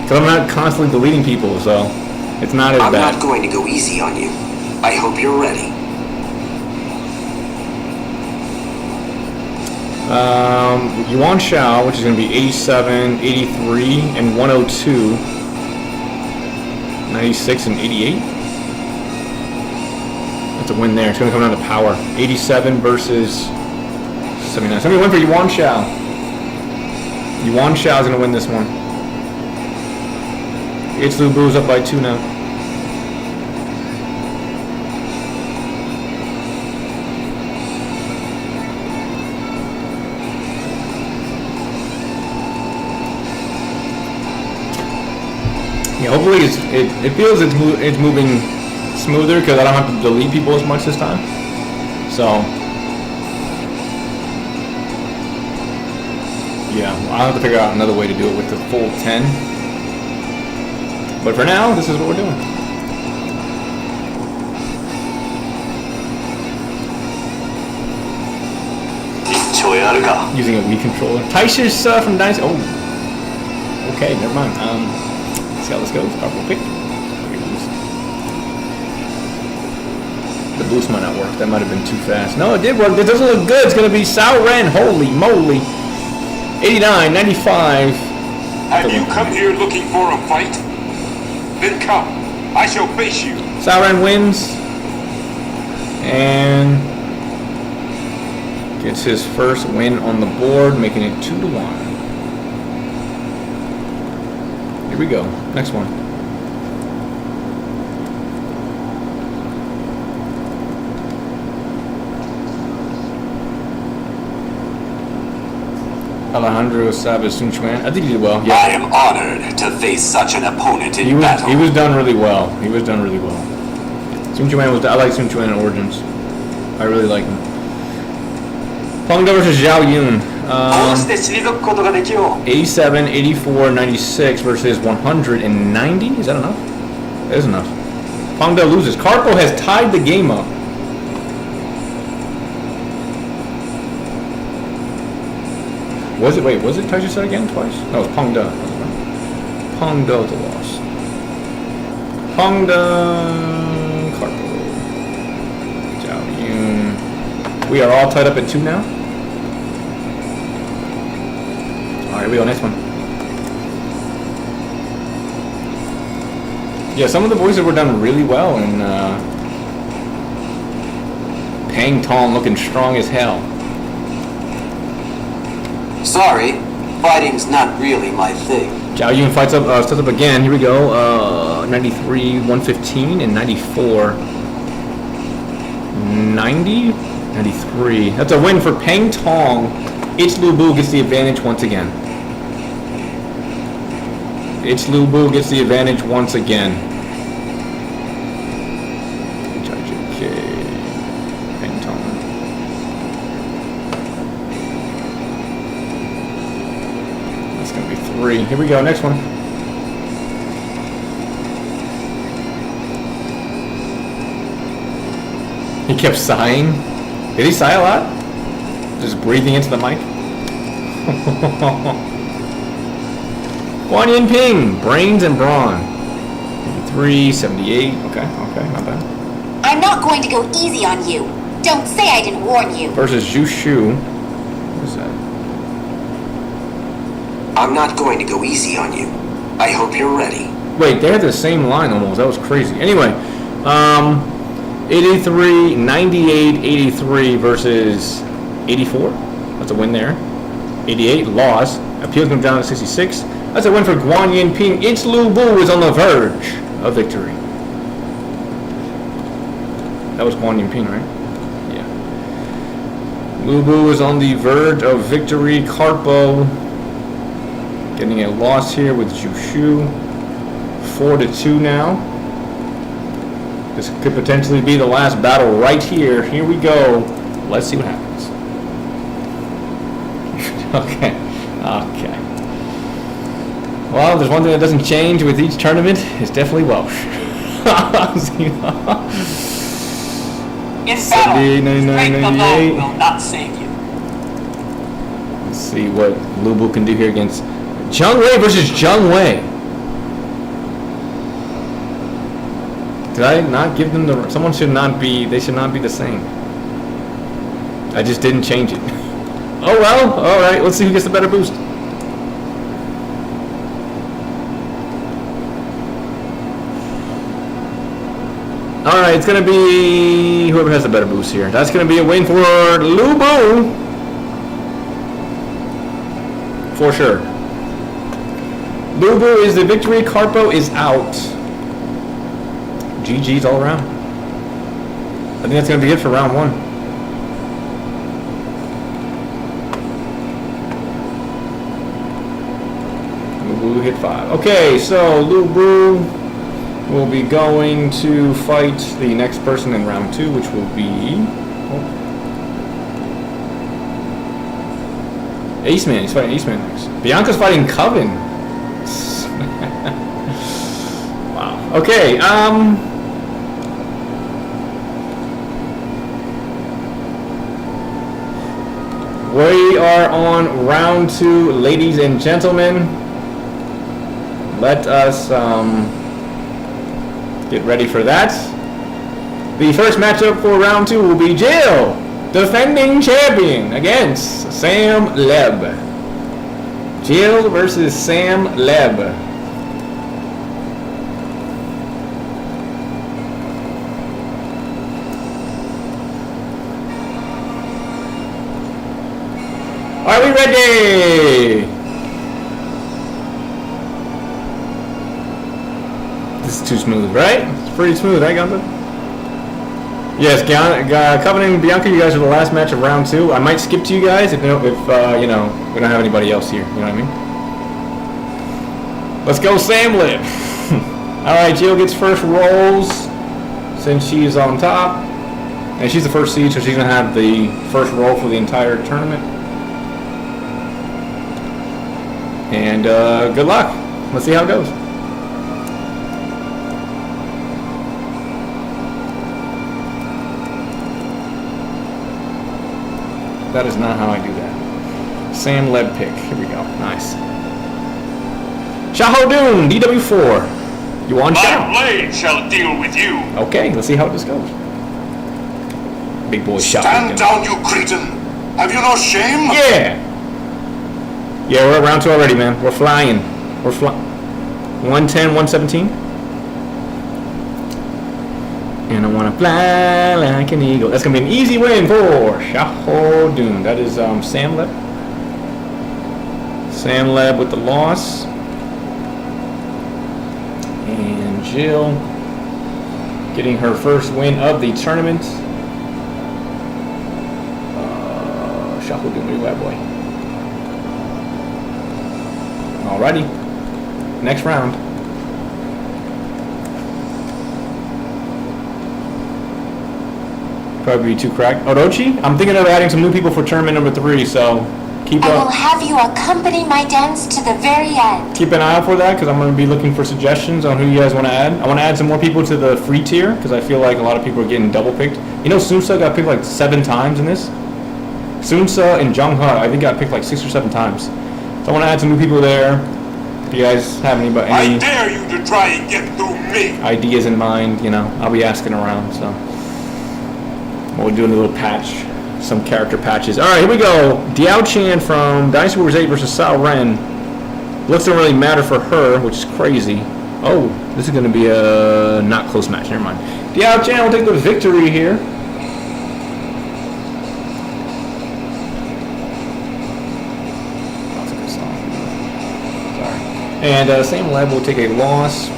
Because I'm not constantly deleting people, so it's not as I'm bad. not going to go easy on you. I hope you're ready. Yuan Shao, which is going to be 87, 83, and 102. 96 and 88. That's a win there. It's going to come down to power. 87 versus 79. Somebody went for Yuan Shao. Yuan Shao is going to win this one. It's Lu Bu's up by 2 now. Yeah, hopefully it feels it's moving smoother because I don't have to delete people as much this time. So yeah, I'll have to figure out another way to do it with the full 10. But for now, this is what we're doing. Using a Wii controller. Taisha's from Dynasty. Oh, okay, never mind. See how this goes. Carpo pick. The boost might not work. That might have been too fast. No, it did work. It doesn't look good. It's going to be Sao Ren. Holy moly. 89, 95. Have you come here looking for a fight? Then come. I shall face you. Sao Ren wins. And gets his first win on the board, making it 2-1. Here we go. Next one. Alejandro Sabas Sun Chuan. I think he did well. Yeah. I am honored to face such an opponent in battle. He was done really well. He was done really well. Sun Chuan was. I like Sun Chuan in Origins. I really like him. Pengda versus Zhao Yun. 87, 84, 96 versus 190. Is that enough? That is enough. Pengda loses. Carpo has tied the game up. Was it? Wait, was it Taisha said again twice? No, it was Pengda. Pengda with the loss. Pengda, Carpo, Zhao Yun. We are all tied up at 2 now. here we go, next one. Yeah, some of the voices were done really well, and Pang Tong looking strong as hell. Sorry, fighting's not really my thing. Zhao Yun fights up, starts up again. Here we go. 93, 115, and 94. 90? 93. That's a win for Pang Tong. It's Lu Bu gets the advantage once again. It's Lu Bu gets the advantage once again. Okay. Pang Tong. That's going to be 3. Here we go. Next one. He kept sighing. Did he sigh a lot? Just breathing into the mic? Guan Yin Ping, brains and brawn. 83, 78. Okay, not bad. I'm not going to go easy on you. Don't say I didn't warn you. Versus Zhu Shu. What is that? I'm not going to go easy on you. I hope you're ready. Wait, they had the same line almost. That was crazy. Anyway, 83, 98, 83 versus 84. That's a win there. 88, loss. Appeals comes down to 66. That's a win for Guan Yin Ping. It's Lu Bu is on the verge of victory. That was Guan Yin Ping, right? Yeah. Lu Bu is on the verge of victory. Carpo getting a loss here with Zhu Shu. 4-2 now. This could potentially be the last battle right here. Here we go. Let's see what happens. Okay. Well, there's one thing that doesn't change with each tournament. It's definitely Welsh. In battle, strength alone will not save you. Let's see what Lu Bu can do here against Zhang Wei versus Zhang Wei. Did I not give them the... Someone should not be... They should not be the same. I just didn't change it. Oh well, alright. Let's see who gets the better boost. Alright, it's going to be... Whoever has the better boost here. That's going to be a win for Lu Bu. For sure. Lu Bu is the victory. Carpo is out. GG's all around. I think that's going to be it for round 1. Lu Bu hit 5. Okay, so Lu Bu will be going to fight the next person in round 2, which will be... Aceman. He's fighting Aceman next. Bianca's fighting Coven. Wow. Okay, we are on round 2, ladies and gentlemen. Let us get ready for that. The first matchup for round 2 will be Jill, defending champion, against Sam Leb. Jill versus Sam Leb. Are we ready? This is too smooth, right? It's pretty smooth, right, Gunther? Yes, Covenant and Bianca, you guys are the last match of round 2. I might skip to you guys if you know, we don't have anybody else here. You know what I mean? Let's go, Sam Lib. All right, Jill gets first rolls since she's on top, and she's the first seed, so she's gonna have the first roll for the entire tournament. And good luck. Let's see how it goes. That is not how I do that. Sam Leb pick. Here we go. Nice. Xiahou Dun, DW4. You want My Xiao? blade shall deal with you. Okay, let's see how this goes. Big boy shot. Stand down, you cretin! Have you no shame? Yeah. Yeah, we're at round 2 already, man. We're flying. We're flying. 110, 117. And I want to fly like an eagle. That's going to be an easy win for Shahodoon. That is Sam Leb. Sam Leb with the loss. And Jill getting her first win of the tournament. Shahodoon, where you at, boy? Alrighty. Next round. Probably too cracked. Orochi? I'm thinking of adding some new people for tournament number 3, so keep I will up. have you accompany my dance to the very end. Keep an eye out for that, because I'm going to be looking for suggestions on who you guys want to add. I want to add some more people to the free tier, because I feel like a lot of people are getting double picked. You know, Sunsa got picked like 7 times in this. Sunsa and Jungha, I think, got picked like 6 or 7 times. So I want to add some new people there. If you guys have any I dare you to try and get through me. ideas in mind, you know, I'll be asking around. So we'll do a little patch, some character patches. All right, here we go. Diao Chan from Dynasty Warriors 8 versus Sao Ren. Looks don't really matter for her, which is crazy. Oh, this is going to be a not close match. Never mind. Diao Chan will take the victory here. That's a good song. Sorry. And Sam Leb will take a loss.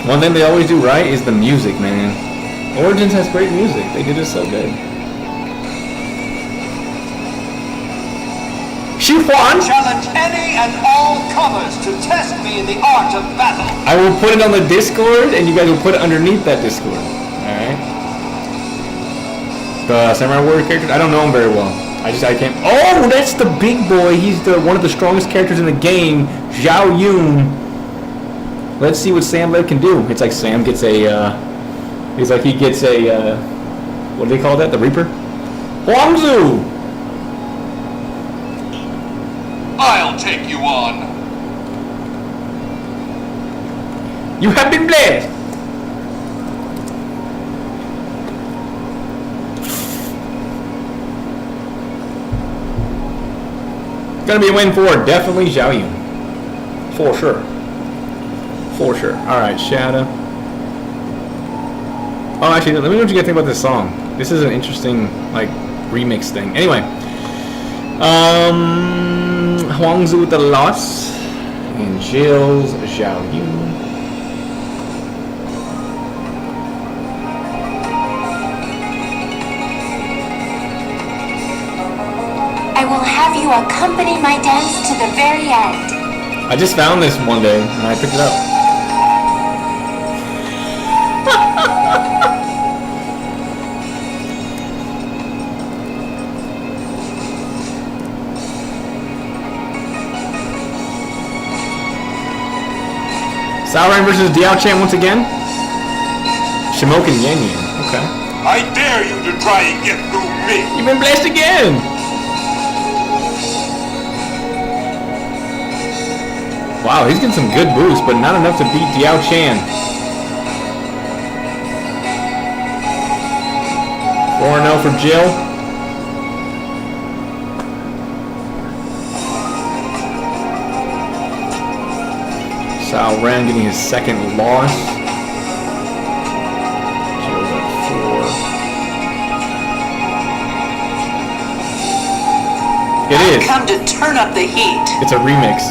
One thing they always do right is the music, man. Origins has great music. They did it so good. Shihuan! Challenge any and all comers to test me in the art of battle. I will put it on the Discord, and you guys will put it underneath that Discord. Alright? The Samurai Warrior character, I don't know him very well. I can't. Oh, that's the big boy. He's one of the strongest characters in the game, Zhao Yun. Let's see what Sam Leb can do. It's like Sam gets a, he's like he gets a, what do they call that? The Reaper? Huangzu! I'll take you on. You have been blessed! It's gonna be a win for definitely Zhao Yun. For sure. For sure. Alright, Shadow. Oh, actually, let me know what you guys think about this song. This is an interesting, like, remix thing. Anyway. Huangzu with the loss. And Jill's Zhao Yun. I will have you accompany my dance to the very end. I just found this one day, and I picked it up. Sao Ren versus Diao Chan once again. Shimokin Yan Yan. Okay. I dare you to try and get through me. You've been blessed again. Wow, he's getting some good boosts, but not enough to beat Diao Chan. 4-0 for Jill. Sao Ren getting his second loss. Jill's at 4. It is. Come to turn up the heat. It's a remix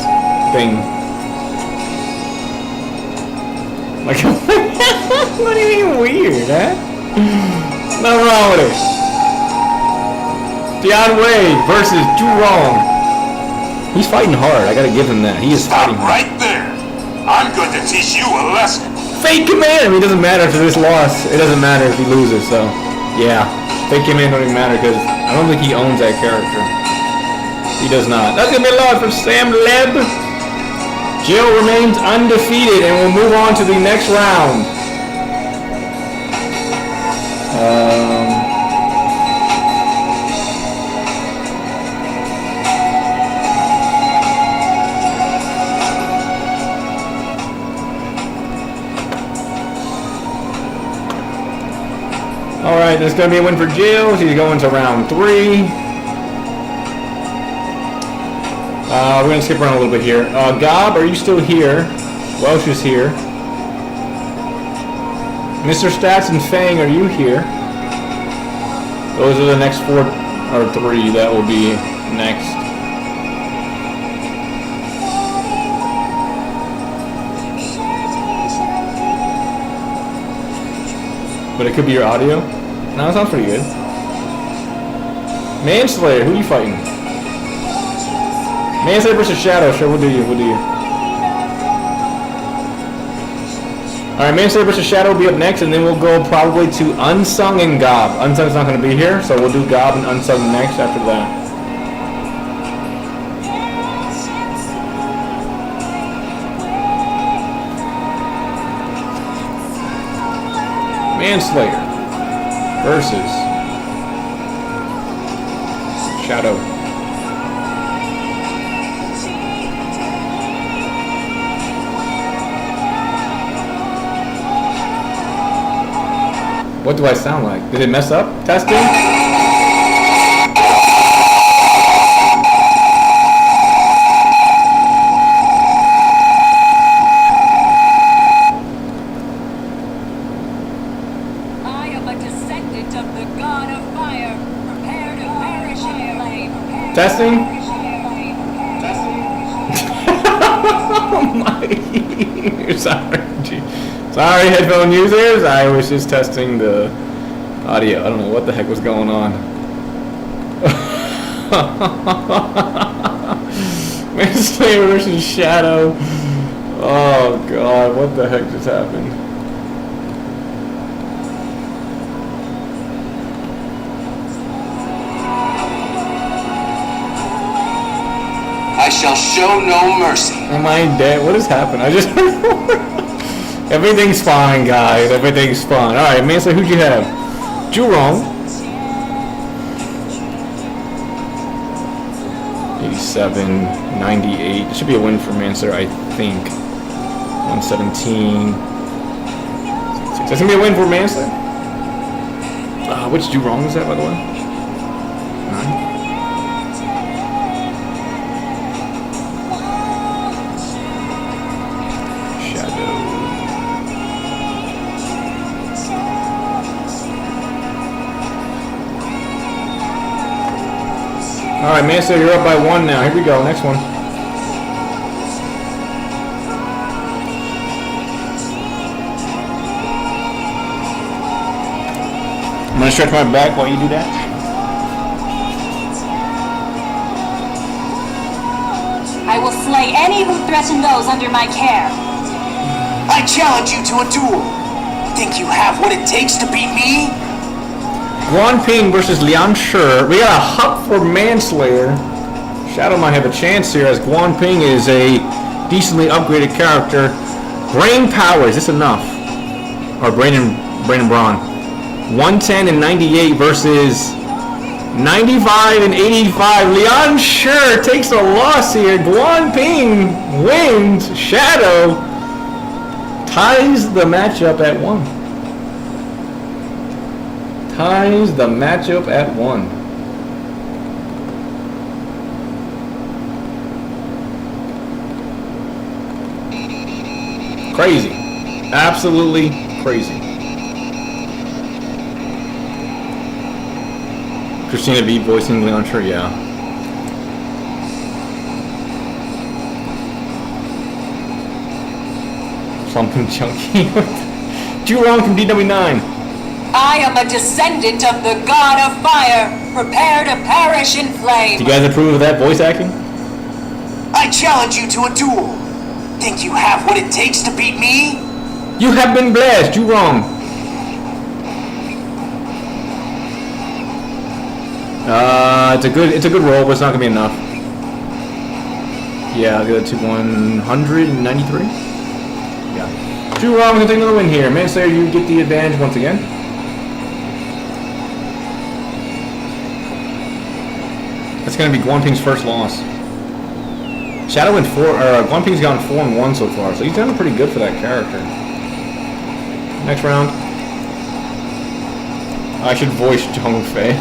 thing. Like, what do you mean weird, huh? Nothing wrong with it. Dion Wei versus Zhurong. He's fighting hard. I gotta give him that. He is Stop fighting hard. right there. I'm going to teach you a lesson. Fake command. I mean, it doesn't matter for this loss. It doesn't matter if he loses. So, yeah, fake command don't even matter because I don't think he owns that character. He does not. That's gonna be a loss for Sam Leb. Jill remains undefeated and will move on to the next round. Alright, there's going to be a win for Jill. She's going to round 3. We're going to skip around a little bit here. Gob, are you still here? Welsh is here. Mr. Stats and Fang, are you here? Those are the next 4 or 3 that will be next. But it could be your audio. No, that sounds pretty good. Manslayer, who are you fighting? Manslayer versus Shadow. Sure, we'll do you. Alright, Manslayer versus Shadow will be up next, and then we'll go probably to Unsung and Gob. Unsung's not going to be here, so we'll do Gob and Unsung next after that. Manslayer versus Shadow. What do I sound like? Did it mess up? Testing? I am a descendant of the god of fire. Prepare to perish in flame. Testing? Oh my ears. Sorry, headphone users. I was just testing the audio. I don't know what the heck was going on. Manslayer versus Shadow. Oh god, what the heck just happened? I shall show no mercy. Am I dead? What has happened? I just everything's fine, guys. Everything's fine. Alright, Manslayer, who'd you have? Jurong. 87, 98. It should be a win for Manslayer, I think. 117. That's gonna be a win for Manslayer. Which Jurong is that, by the way? 9. Alright, Manslayer, you're up by 1 now. Here we go, next one. I'm gonna stretch my back while you do that. I will slay any who threaten those under my care. I challenge you to a duel. Think you have what it takes to beat me? Guan Ping versus Lian Shi. We got a hup for Manslayer. Shadow might have a chance here as Guan Ping is a decently upgraded character. Brain power, is this enough? Or brain and brawn. 110 and 98 versus 95 and 85. Lian Shi takes a loss here. Guan Ping wins. Shadow ties the matchup at 1. Ties the matchup at 1. Crazy. Absolutely crazy. Christina V voicing Leon Sure, yeah. Plump and chunky. Jurong from DW9. I am a descendant of the god of fire. Prepare to perish in flame. Do you guys approve of that voice acting? I challenge you to a duel. Think you have what it takes to beat me? You have been blessed. You wrong. It's a good roll, but it's not gonna be enough. Yeah, I'll go to 193. Yeah. Two wrong. Gonna take another win here. Manslayer, you get the advantage once again. That's gonna be Guan Ping's first loss. Shadow went 4, or Guan Ping's gone 4-1 so far, so he's done pretty good for that character. Next round. I should voice Zhong Fei.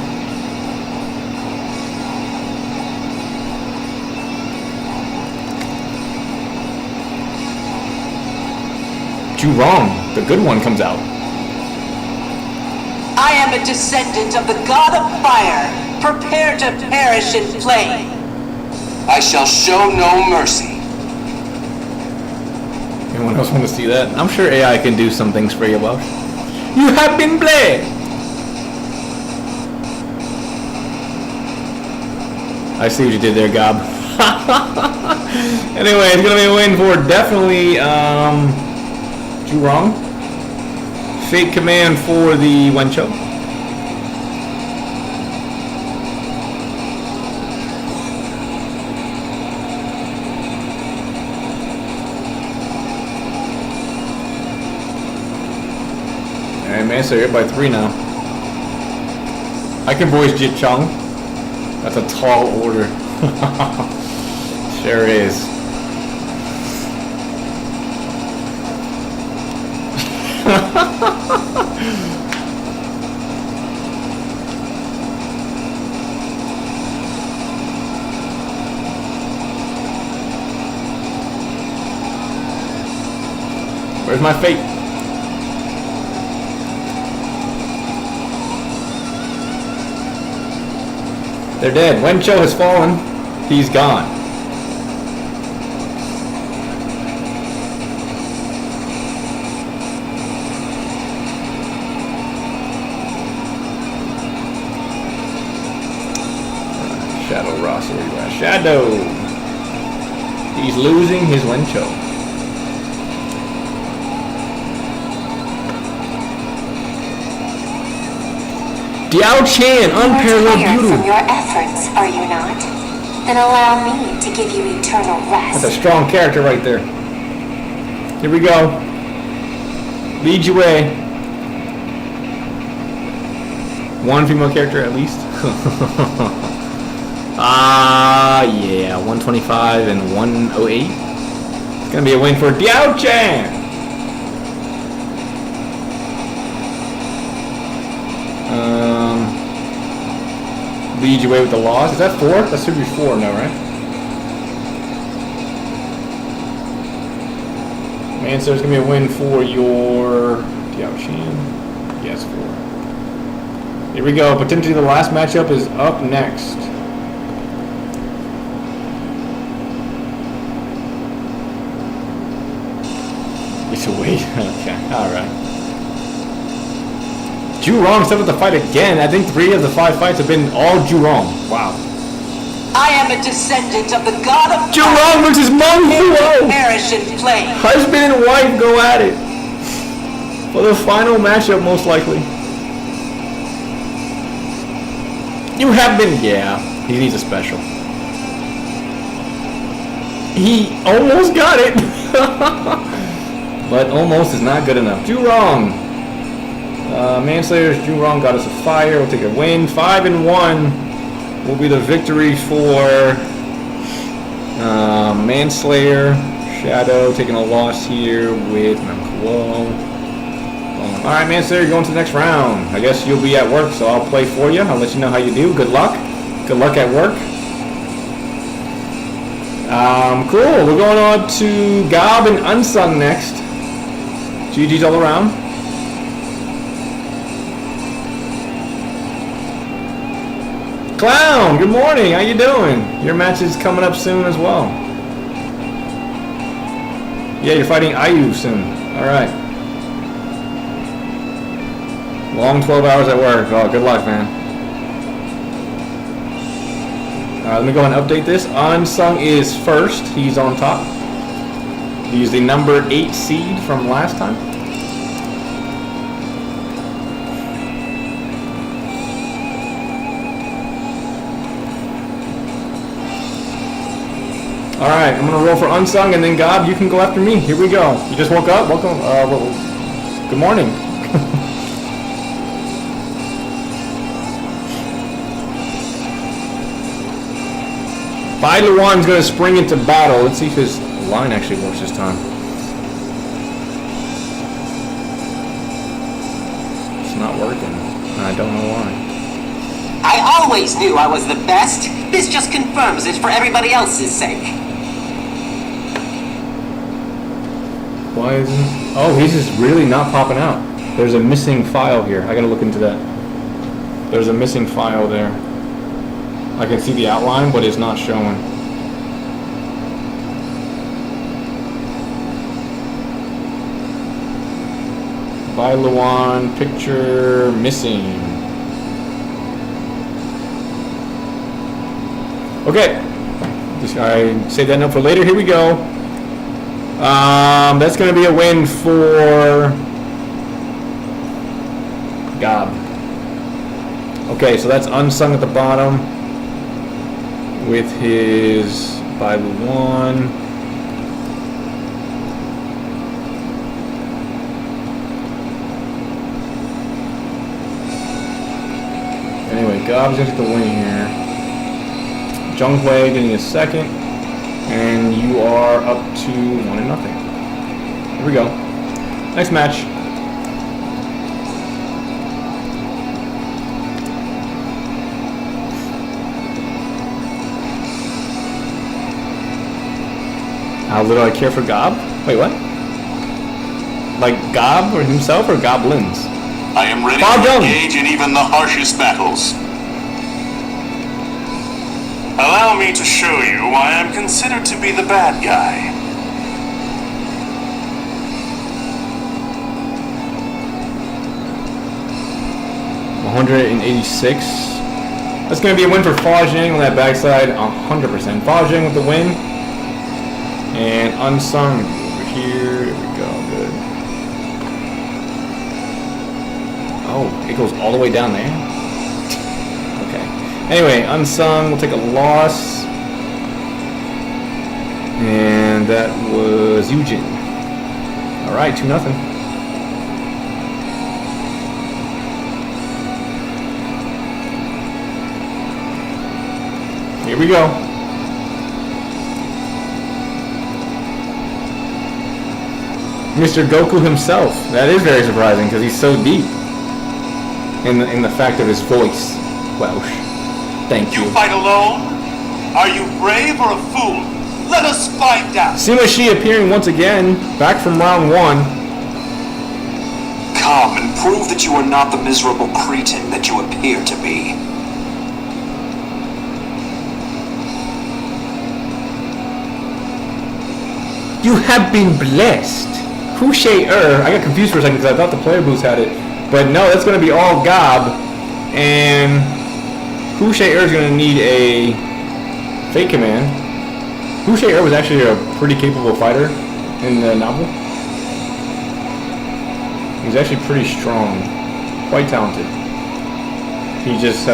Wrong. The good one comes out. I am a descendant of the god of fire. Prepare to perish in flame. I shall show no mercy. Anyone else want to see that? I'm sure AI can do some things for you, Welsh. You have been played! I see what you did there, Gob. Anyway, it's gonna be a win for definitely, Wrong. Fake command for the Wencho. Alright, man, so you're by 3 now. I can voice Jit Chung. That's a tall order. Sure is. Where's my fate? They're dead. Wencho has fallen. He's gone. Shadow Ross, where you at? Shadow! He's losing his Wencho. Diao Chan, unparalleled You're tired beauty. from your efforts, are you not? Then allow me to give you eternal rest. That's a strong character right there. Here we go. Lead your way. One female character at least. Yeah, 125 and 108. It's gonna be a win for Diao Chan. Lead your way with the loss. Is that 4? That should be 4 now, right? Man, so it's gonna be a win for your Diao Chan. Yes, 4. Here we go. Potentially the last matchup is up next. It's a wait. Okay, alright. Jurong stepped up the fight again. I think 3 of the 5 fights have been all Jurong. Wow. I am a descendant of the god of Jurong versus Meng Huo! perish in flame. Husband and wife go at it. For the final matchup, most likely. You have been... Yeah, he needs a special. He almost got it. But almost is not good enough. Jurong. Manslayer's Jurong got us a fire. We'll take a win. 5 and 1 will be the victory for Manslayer. Shadow taking a loss here with Namkuo. Alright, Manslayer, you're going to the next round. I guess you'll be at work, so I'll play for you. I'll let you know how you do. Good luck. Good luck at work. Cool. We're going on to Gob and Unsung next. GG's all around. Clown, good morning. How you doing? Your match is coming up soon as well. Yeah, you're fighting Ayu soon. All right. Long 12 hours at work. Oh, good luck, man. All right, let me go and update this. Unsung is first. He's on top. He's the number 8 seed from last time. Alright, I'm gonna roll for Unsung, and then Gob, you can go after me. Here we go. You just woke up? Welcome. Good morning. Bai Luan's gonna spring into battle. Let's see if his line actually works this time. It's not working. I don't know why. I always knew I was the best. This just confirms it for everybody else's sake. Why isn't... Oh, he's just really not popping out. There's a missing file here. I gotta look into that. There's a missing file there. I can see the outline, but it's not showing. By Luan, picture missing. Okay. I save that note for later. Here we go. That's going to be a win for Gob. Okay, so that's Unsung at the bottom with his by Luan. Anyway, Gob's going to get the win here. Zhonghui getting a second, and you are up to 1-0. Here we go. Next match. How little I care for Gob? Wait, what? Like Gob or himself or goblins? I am ready Bob to Jones. engage in even the harshest battles. Allow me to show you why I'm considered to be the bad guy. $186. That's going to be a win for Fa Zheng on that backside, 100%. Fa Zheng with the win. And Unsung over here. There we go. Good. Oh, it goes all the way down there? Okay. Anyway, Unsung will take a loss. And that was Eugen. Alright, 2-0. Here we go. Mr. Goku himself. That is very surprising because he's so deep in the fact of his voice. Welsh. Thank you. You fight alone? Are you brave or a fool? Let us find out. Sima Shi appearing once again, back from round 1. Come and prove that you are not the miserable cretin that you appear to be. You have been blessed. Hushe-er. I got confused for a second because I thought the player booths had it. But no, that's going to be all Gob. And Hushe-er is going to need a fake command. Hushe-er was actually a pretty capable fighter in the novel. He's actually pretty strong. Quite talented. He just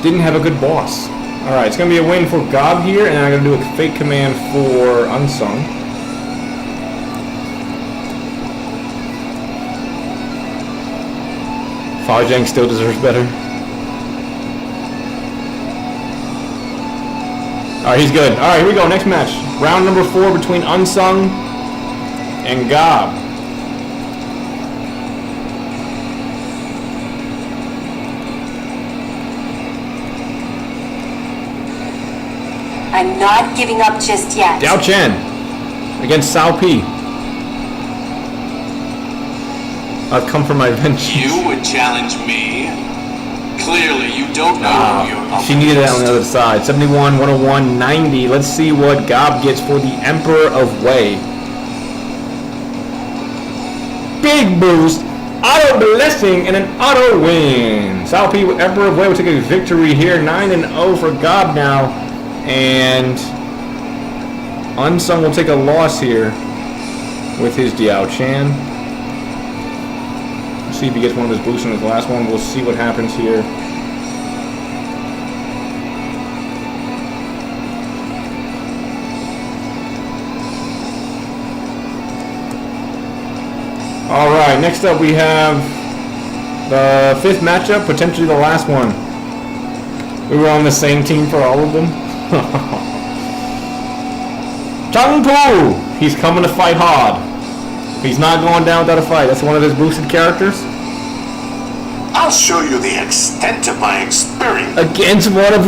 didn't have a good boss. Alright, it's going to be a win for Gob here, and I'm going to do a fake command for Unsung. Fa Zheng still deserves better. Alright, he's good. Alright, here we go, next match. Round number 4 between Unsung and Gob. I'm not giving up just yet. Diao Chen against Cao Pi. I've come for my vengeance. You would challenge me? Clearly, you don't know who you're up She needed that on the against. other side. 71, 101, 90. Let's see what Gob gets for the Emperor of Wei. Big boost, auto blessing, and an auto win. Cao Pi with Emperor of Wei will take a victory here. 9-0 for Gob now. And Unsung will take a loss here with his Diao Chan. See if he gets one of his boosts in his last one. We'll see what happens here. Alright, next up we have the 5th matchup, potentially the last one. We were on the same team for all of them. Chang Tu! He's coming to fight hard. He's not going down without a fight. That's one of his boosted characters. I'll show you the extent of my experience. Against one of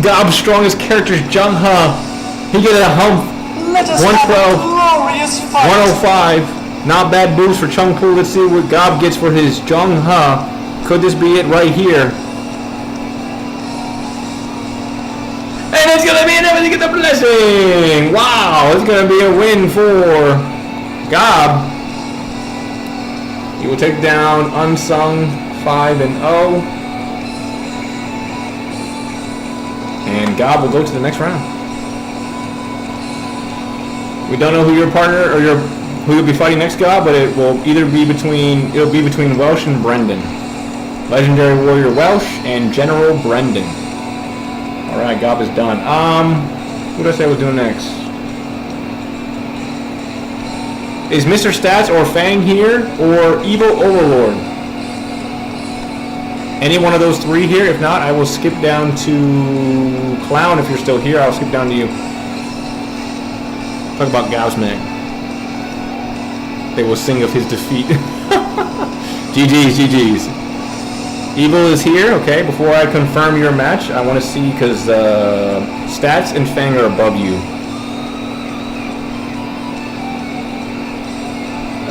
Gob's strongest characters, Jung-Ha. He get a hump. Let us 112, have a glorious fight. 105. Not bad boost for Chung Fu. Let's see what Gob gets for his Jung-Ha. Could this be it right here? And it's gonna be enough to get the blessing. Wow, it's gonna be a win for Gob. He will take down Unsung 5-0. And Gob will go to the next round. We don't know who your partner or who you'll be fighting next, Gob, but it will either be between Welsh and Brendan. Legendary Warrior Welsh and General Brendan. Alright, Gob is done. Who did I say I was doing next? Is Mr. Stats or Fang here, or Evil Overlord? Any one of those three here? If not, I will skip down to Clown. If you're still here, I'll skip down to you. Talk about Gob's neck. They will sing of his defeat. GG's, GG's. Evil is here, okay. Before I confirm your match, I want to see, because Stats and Fang are above you.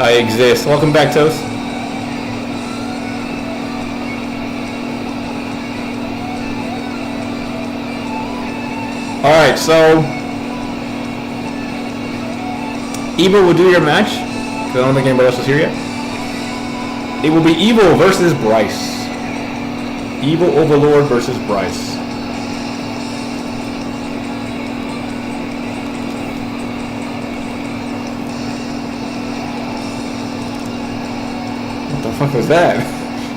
I exist. Welcome back, Toast. Alright, so Evil will do your match, because I don't think anybody else is here yet. It will be Evil versus Bryce. Evil Overlord versus Bryce. What the fuck was that?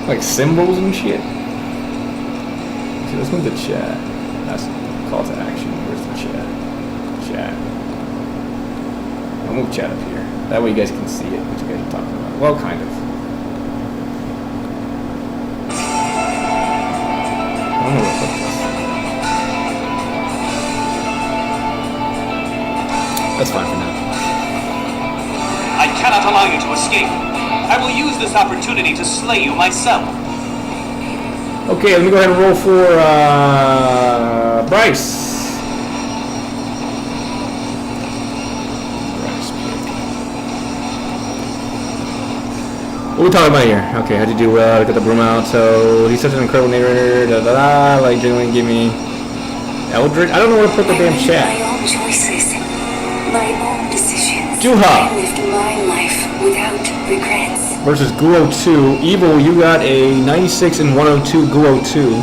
Like symbols and shit? See, let's move the chat. That's call to action. Where's the chat? Chat. I'll move chat up here. That way you guys can see it, what you guys are talking about. Well, kind of. I don't know what's up with this. That's fine for now. I cannot allow you to escape. I will use this opportunity to slay you myself. Okay, let me go ahead and roll for Bryce. What are we talking about here? Okay, how'd you do well? I got the broom out. So he's such an incredible narrator. Da da da. Like genuinely give me Eldred. I don't know where to put the damn chat. My own choices, my own decisions. Juha. I lived my life without regrets. Versus Guo 2. Evil, you got a 96 and 102 Guo 2.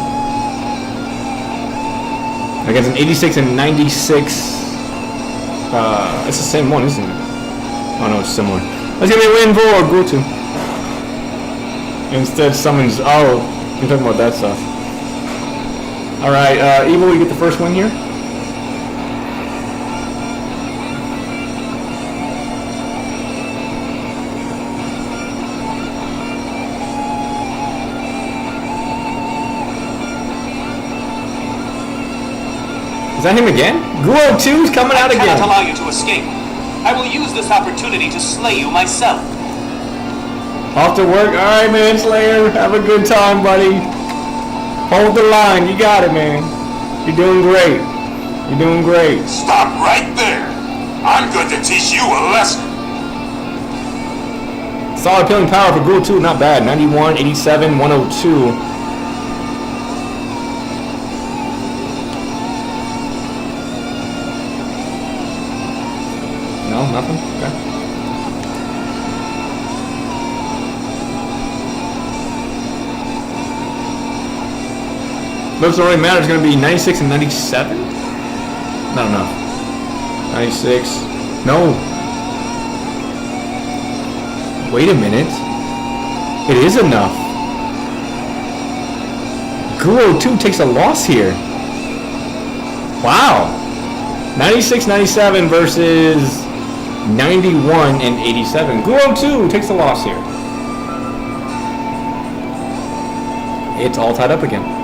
Against an 86 and 96. It's the same one, isn't it? Oh no, it's similar. Let's give me a win for Guo 2. Instead summons, oh, you're talking about that stuff. Alright, Evil, you get the first win here. Is that him again? Guo 2's coming out I cannot again. allow you to escape. I will use this opportunity to slay you myself. Off to work. Alright, man, Slayer. Have a good time, buddy. Hold the line. You got it, man. You're doing great. You're doing great. Stop right there. I'm going to teach you a lesson. Solid appealing power for Guo 2. Not bad. 91, 87, 102. No, nothing? Okay. Looks don't really matter. It's going to be 96 and 97? Not enough. 96. No. Wait a minute. It is enough. Guo 2 takes a loss here. Wow. 96, 97 versus 91 and 87. Guo 2 takes a loss here. It's all tied up again.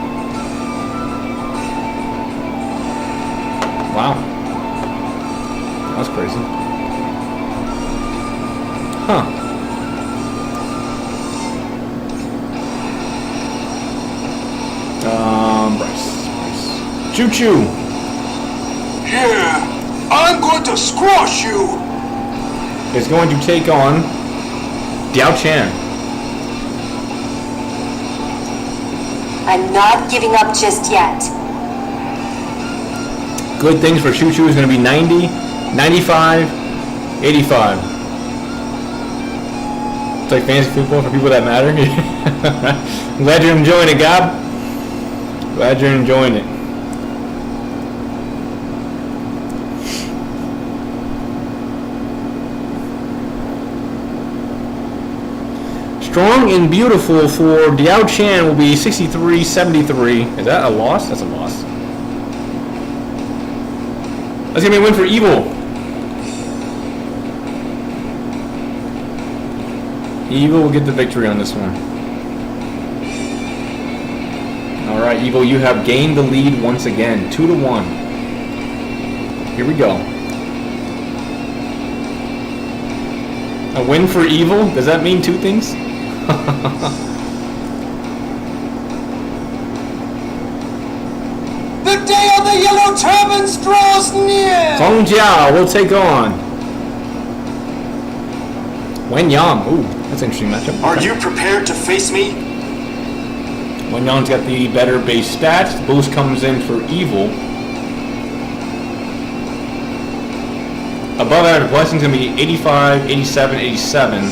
Wow. That's crazy. Huh. Choo Choo Yeah, I'm going to squash you. is going to take on Diao Chan. I'm not giving up just yet. Good things for Choo Choo is going to be 90, 95, 85. It's like fantasy football for people that matter. I'm glad you're enjoying it, Gab. Glad you're enjoying it. Strong and Beautiful for Diao Chan will be 63-73. Is that a loss? That's a loss. That's going to be a win for Evil. Evil will get the victory on this one. Alright, Evil, you have gained the lead once again. 2-1. Here we go. A win for Evil? Does that mean two things? The day of the yellow turbans draws near! Song Jiao will take on Wen Yang. Ooh, that's an interesting matchup. Are you prepared to face me? Wen Yang's got the better base stats. The boost comes in for Evil. Above average blessing's gonna be 85, 87, 87.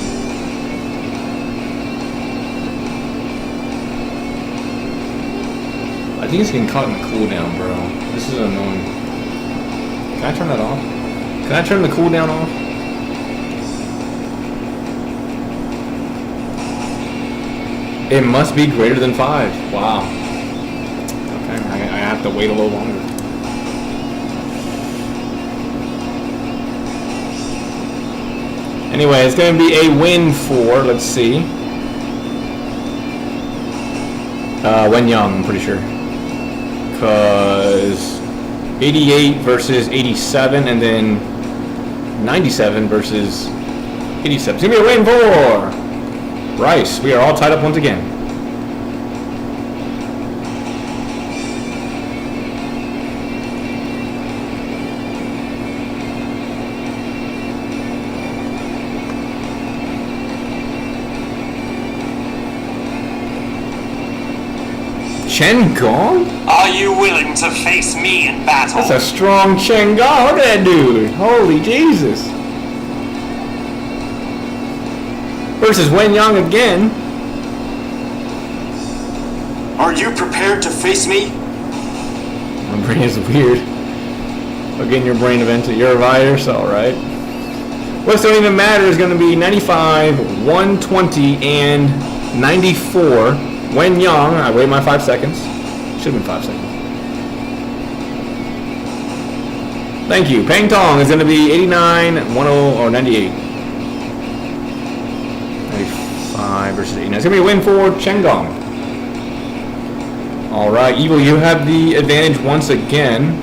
I think it's getting caught in the cooldown, bro. This is annoying. Can I turn that off? Can I turn the cooldown off? It must be greater than 5. Wow. Okay, I have to wait a little longer. Anyway, it's going to be a win for, let's see, Wen Yang, I'm pretty sure. Because 88 versus 87, and then 97 versus 87. It's going to be a win for Rice. We are all tied up once again. Chen Gong? Are you willing to face me in battle? That's a strong Chen Gong. Look at that dude. Holy Jesus. Versus Wen Yang again. Are you prepared to face me? My brain is weird. Again, your brain eventually. You're a virus, alright. What's don't even matter is going to be 95, 120, and 94. Wen Yang, I wait my 5 seconds. Should have been 5 seconds. Thank you. Peng Tong is going to be 89, 10, or 98. 95 versus 89. It's going to be a win for Chen Gong. Alright, Evil, you have the advantage once again.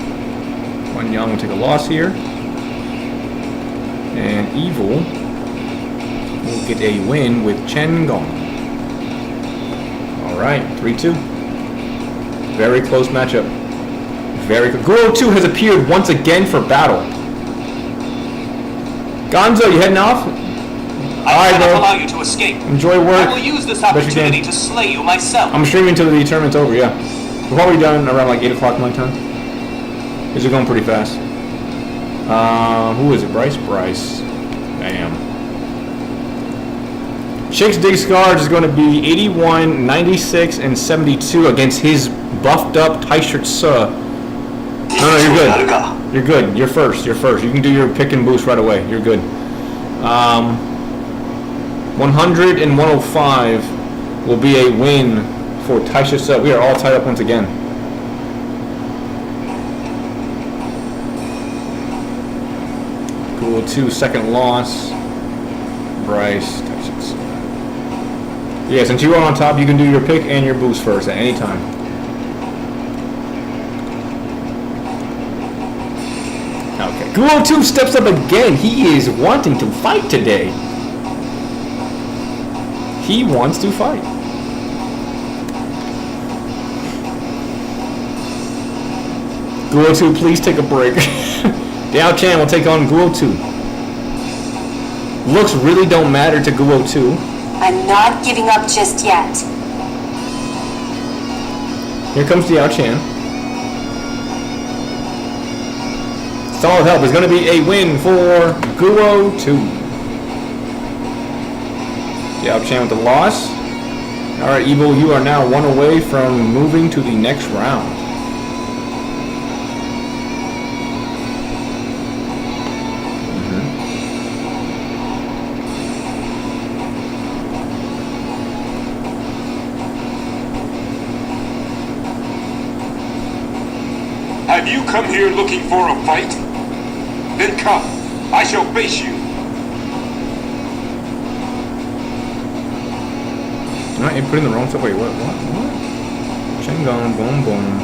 Wen Yang will take a loss here. And Evil will get a win with Chen Gong. Alright, 3-2. Very close matchup. Very good. Guru 2 has appeared once again for battle. Gonzo, you heading off? I cannot allow you to escape. Enjoy work. I will use this opportunity to slay you myself. I'm streaming until the tournament's over, yeah. We're probably done around like 8 o'clock my time. These are going pretty fast. Who is it? Bryce? Bryce. Bam. Chicks Dig Scars is going to be 81, 96, and 72 against his buffed up Taishirt Suh. No, you're good. You're good. You're first. You're first. You can do your pick and boost right away. You're good. 100 and 105 will be a win for Taishirt Suh. We are all tied up once again. Cool. 2 second loss. Bryce. Taishirt Suh. Yeah, since you are on top, you can do your pick and your boost first at any time. Okay. Guo 2 steps up again. He is wanting to fight today. He wants to fight. Guo 2, please take a break. Diao Chan will take on Guo 2. Looks really don't matter to Guo 2. I'm not giving up just yet. Here comes Diao Chan. Solid help is going to be a win for Guo 2. Diao Chan with the loss. Alright, Evil, you are now one away from moving to the next round. Have you come here looking for a fight? Then come. I shall face you. Alright, you put in the wrong stuff. Wait, what? Shengon, boom, boom.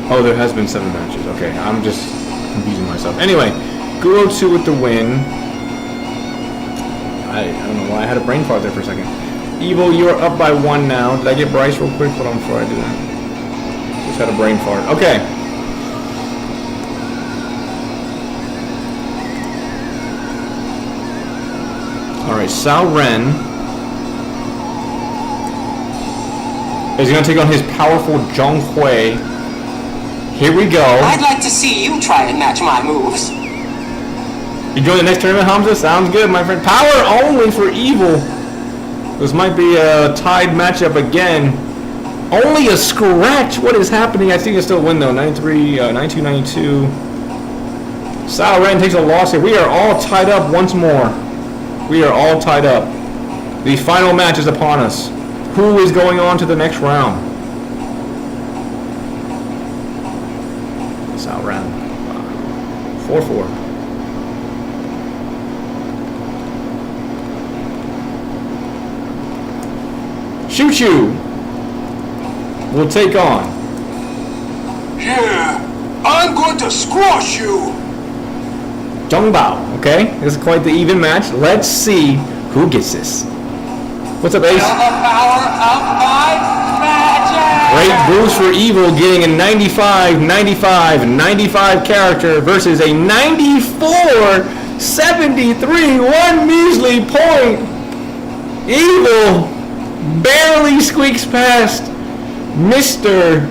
2. Oh, there has been 7 matches. Okay, I'm just confusing myself. Anyway, Guo 2 with the win. I don't know why I had a brain fart there for a second. Evil, you are up by 1 now. Did I get Bryce real quick? Hold on before I do that. Just had a brain fart. Okay. Alright, Sao Ren is going to take on his powerful Zhong Hui. Here we go. I'd like to see you try and match my moves. You join the next tournament, Hamza? Sounds good, my friend. Power only for Evil. This might be a tied matchup again. Only a scratch. What is happening? I think I still win though. 93, 92, 92. Sao Ren takes a loss here. We are all tied up once more. We are all tied up. The final match is upon us. Who is going on to the next round? Sao Ren. 4-4. Choo Choo will take on. Yeah, I'm going to squash you. Zhong Bao. Okay, this is quite the even match. Let's see who gets this. What's up, Ace? Feel the power of my magic! Great boost for Evil, getting a 95, 95, 95 character versus a 94, 73, 1 measly point. Evil barely squeaks past Mr.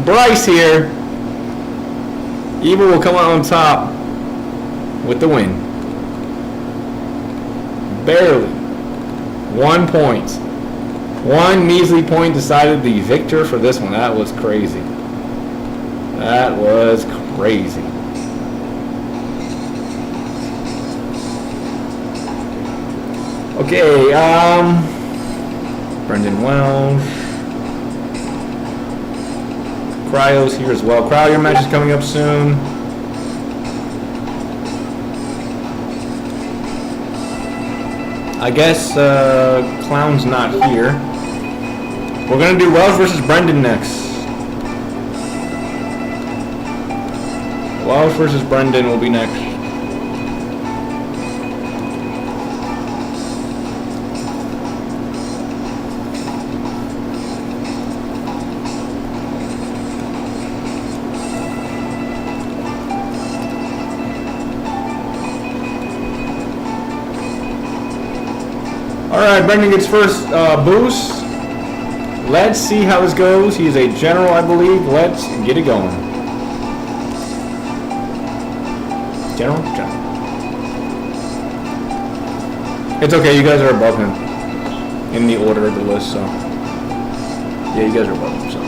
Bryce here. Evil will come out on top with the win. Barely. 1 point. 1 measly point decided the victor for this one. That was crazy. That was crazy. Okay, Brendan Welsh. Cryo's here as well. Cryo, your match is coming up soon. I guess Clown's not here. We're gonna do Welsh versus Brendan next. Welsh versus Brendan will be next. Alright, Brendan gets first boost. Let's see how this goes. He's a general, I believe. Let's get it going. General? General. It's okay, you guys are above him in the order of the list, so. Yeah, you guys are above him, so.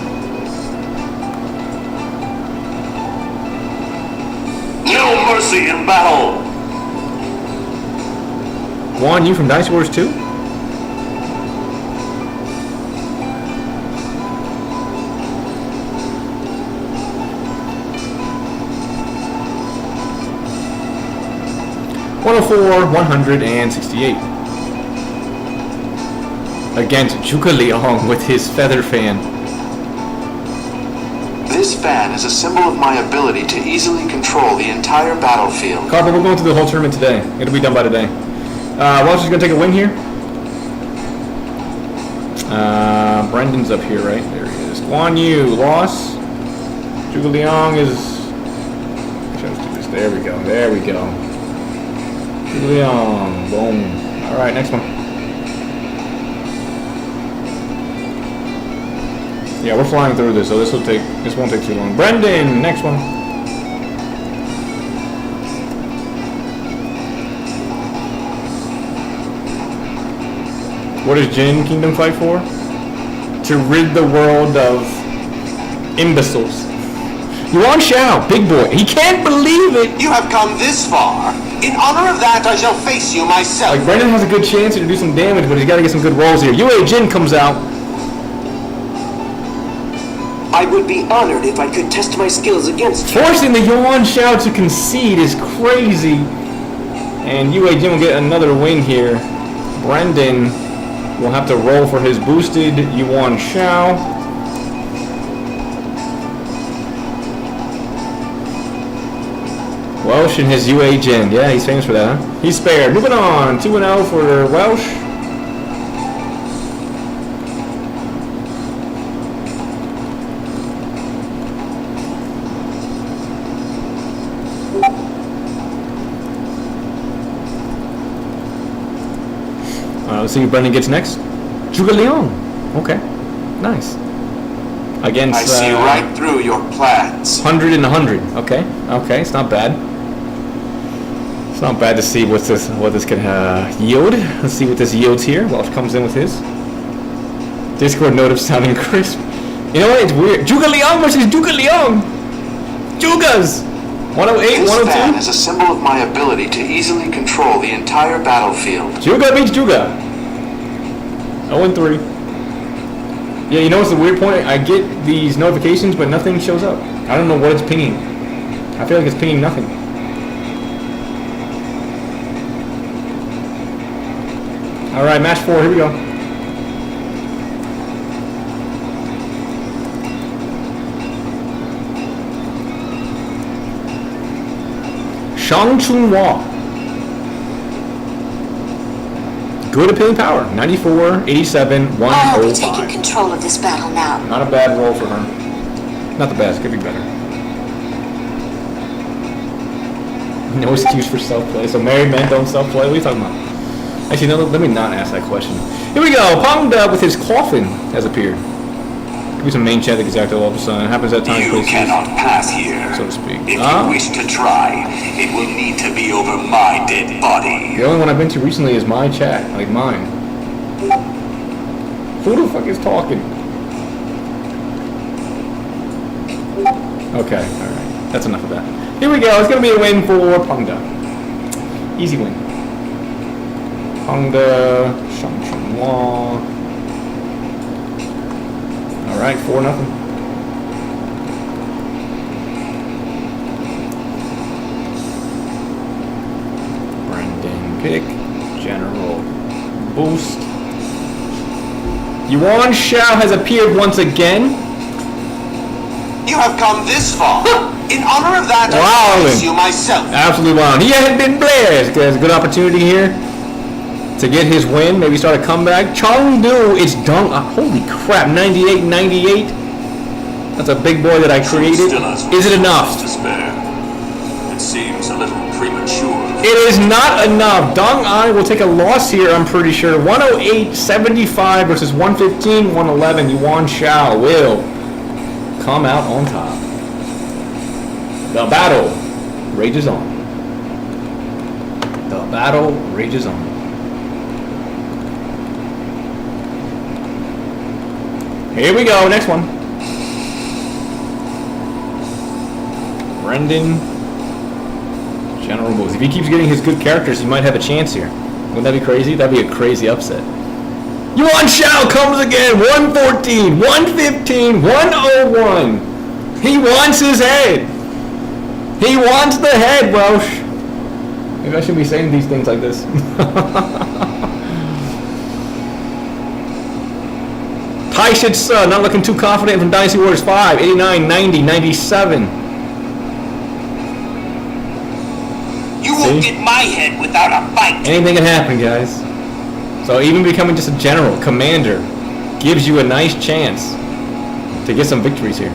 No mercy in battle. Juan, you from Dice Wars 2? $104, 168. Against Zhuge Liang with his feather fan. This fan is a symbol of my ability to easily control the entire battlefield. Carver, we're going through the whole tournament today. It'll be done by today. Welsh is going to take a win here. Brendan's up here, right? There he is. Guan Yu, loss. Zhuge Liang is... There we go. There we go. Zhuge Liang. Boom. Alright, next one. Yeah, we're flying through this, so this won't take too long. Brendan, next one. What does Jin Kingdom fight for? To rid the world of imbeciles. Yuan Shao, big boy. He can't believe it. You have come this far. In honor of that, I shall face you myself. Like, Brendan has a good chance to do some damage, but he's got to get some good rolls here. Yue Jin comes out. I would be honored if I could test my skills against you. Forcing the Yuan Shao to concede is crazy. And Yue Jin will get another win here. Brendan will have to roll for his boosted Yuan Shao. Welsh and his Yue Jin. Yeah, he's famous for that, huh? He's spared. Moving on. 2-0 for Welsh. Let's see who Brendan gets next. Zhuge Liang. Okay. Nice. Against... I see right through your plans. 100 and 100. Okay. Okay. It's not bad. It's not bad to see what this can yield. Let's see what this yields here. Welsh comes in with his. Discord note of sounding crisp. You know what? It's weird. Zhuge Liang versus Zhuge Liang. Zhugas. 108, This 102. fan is a symbol of my ability to easily control the entire battlefield. Zhuga beats Zhuga. 0-3. Yeah, you know what's the weird point? I get these notifications, but nothing shows up. I don't know what it's pinging. I feel like it's pinging nothing. Alright, match 4, here we go. Shang Chunhua. Good appealing power. 94, 87, I'll be taking 105. control of this battle now. Not a bad roll for her. Not the best, could be better. No excuse for self-play. So married men don't self-play? What are you talking about? Actually, no, let me not ask that question. Here we go. Pongda with his coffin has appeared. Could be some main chat exactly all of a sudden. It happens at times. You cannot pass here. So to speak. If you wish to try, it will need to be over my dead body. The only one I've been to recently is my chat, like mine. Who the fuck is talking? Okay, alright. That's enough of that. Here we go. It's going to be a win for Pongda. Easy win. Pongda, Shang Chunhua. Alright, 4-0. Pick, general boost. Yuan Shao has appeared once again. You have come this far. In honor of that, I Wow. face you myself. Absolutely wild. He hasn't been blessed. There's a good opportunity here to get his win. Maybe start a comeback. Chengdu, it's done. Holy crap, 98. That's a big boy that I created. Is it enough? To spare. It seems a little premature. It is not enough. Dong Ai will take a loss here, I'm pretty sure. 108.75 versus 115.111. Yuan Shao will come out on top. The battle rages on. The battle rages on. Here we go, next one. Brendan. General moves. If he keeps getting his good characters, he might have a chance here. Wouldn't that be crazy? That'd be a crazy upset. Yuan Shao comes again. 114, 115, 101. He wants his head. He wants the head, Welsh. Maybe I shouldn't be saying these things like this. Taishit's not looking too confident from Dynasty Warriors 5. 89, 90, 97. You won't get my head without a fight. Anything can happen, guys. So even becoming just a general, commander, gives you a nice chance to get some victories here.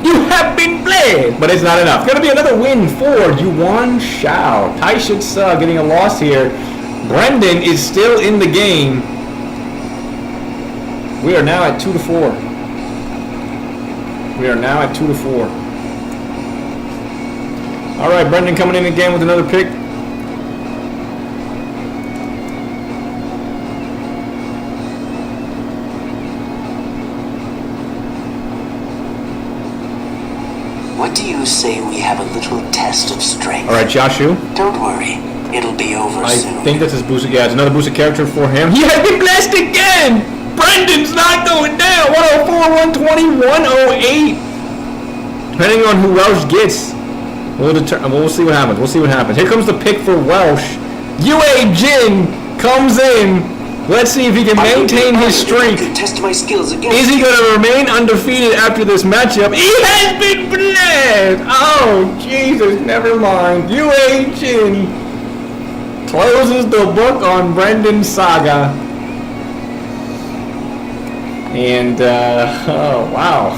You have been blessed, but it's not enough. Gonna be another win for Yuan Shao. Taishit's getting a loss here. Brendan is still in the game. We are now at 2-4. We are now at 2-4. All right, Brendan coming in again with another pick. What do you say we have a little test of strength? All right, Joshu. Don't worry, it'll be over soon. I think that's his boosted. Yeah, it's another boosted character for him. He has been blessed again. Brendan's not going down. 104, 120, 108. Depending on who Welsh gets, we'll see what happens. We'll see what happens. Here comes the pick for Welsh. Yue Jin comes in. Let's see if he can maintain his streak. Test my skills again. Is he going to remain undefeated after this matchup? He has been blessed. Oh, Jesus, never mind. Yue Jin closes the book on Brendan's saga. And, oh, wow.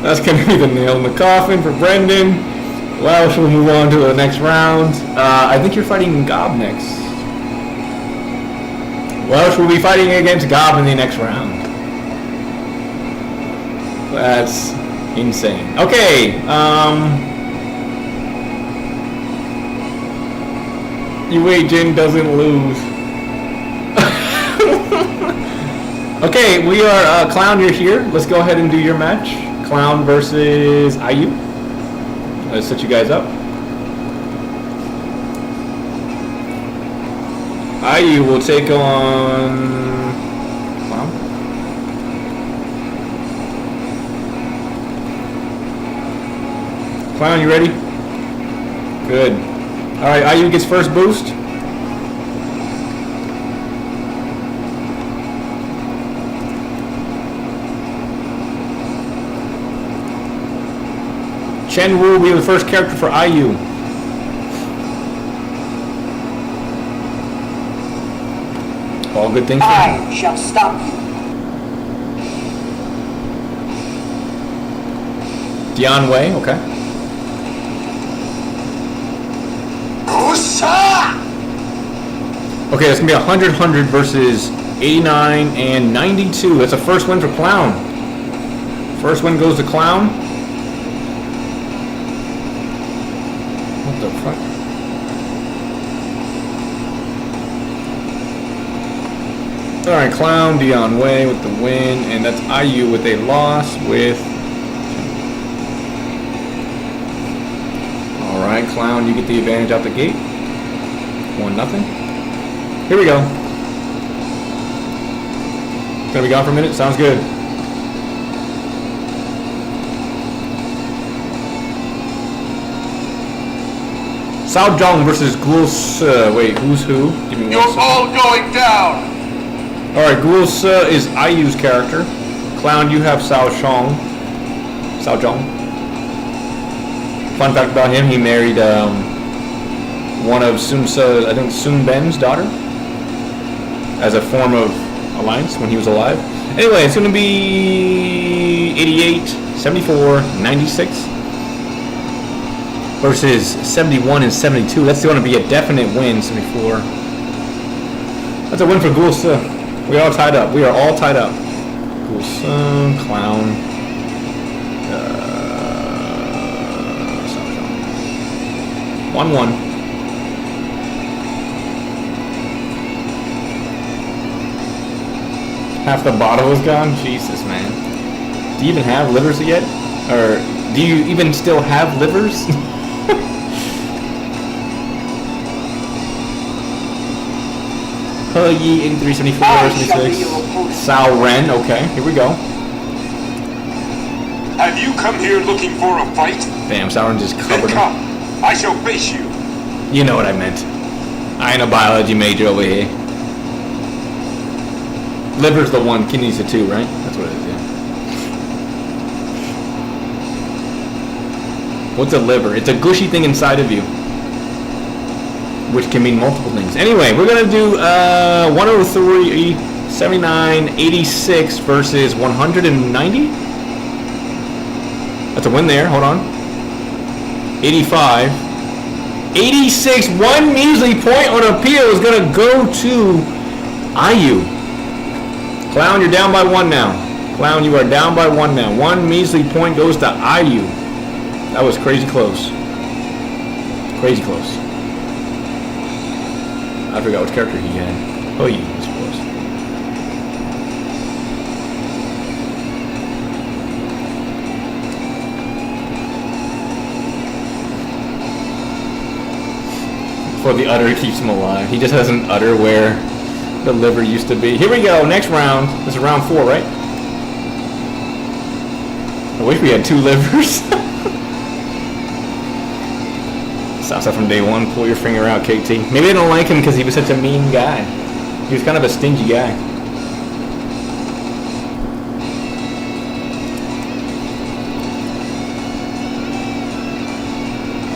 That's going to be the nail in the coffin for Brendan. Welsh will move on to the next round. I think you're fighting Gob next. Welsh will be fighting against Gob in the next round. That's insane. Okay, Yue Jin doesn't lose. Okay, we are, Clown, you're here. Let's go ahead and do your match. Clown versus IU. Let's set you guys up. IU will take on Clown. Clown, you ready? Good. Alright, IU gets first boost. Chen Wu will be the first character for IU. All good things for him. I shall stop you. Dian Wei, okay. Okay, it's gonna be 100 versus 89 and 92. That's a first win for Clown. First win goes to Clown. What the fuck? Alright, Clown, Dion Wei with the win, and that's IU with a loss with... Alright, Clown, you get the advantage out the gate. 1-0. Here we go. Gonna be gone for a minute? Sounds good. Sao Zhong versus Gul Se. Wait, who's who? Give me 1 You're second. all going down! Alright, Gul Se is IU's character. Clown, you have Sao Zhong. Sao Zhong. Fun fact about him, he married one of Sun Ben's daughter as a form of alliance when he was alive. Anyway, it's going to be 88, 74, 96 versus 71 and 72. That's going to be a definite win, 74. That's a win for Gul Se. We are all tied up. We are all tied up. Gul Se, Clown. 1-1. Half the bottle is gone? Jesus, man. Do you even have livers yet? Or do you even still have livers? Yi 8374 versus 76. Sao Ren, okay, here we go. Have you come here looking for a fight? Damn, Sauron just Then covered him. come. I shall face you. You know what I meant. I ain't a biology major over here. Liver's the one, kidney's the two, right? That's what it is, yeah. What's a liver? It's a gushy thing inside of you, which can mean multiple things. Anyway, we're gonna do 103, 79, 86 versus 190. That's a win there. Hold on. 85. 86. One measly point on appeal is gonna go to IU. Clown, you're down by one now. Clown, you are down by one now. One measly point goes to IU. That was crazy close. Crazy close. I forgot which character he had. Oh, you, I suppose. For the udder keeps him alive. He just has an udder where the liver used to be. Here we go, next round. This is round 4, right? I wish we had 2 livers. Southside from day one, pull your finger out, KT. Maybe they don't like him because he was such a mean guy. He was kind of a stingy guy.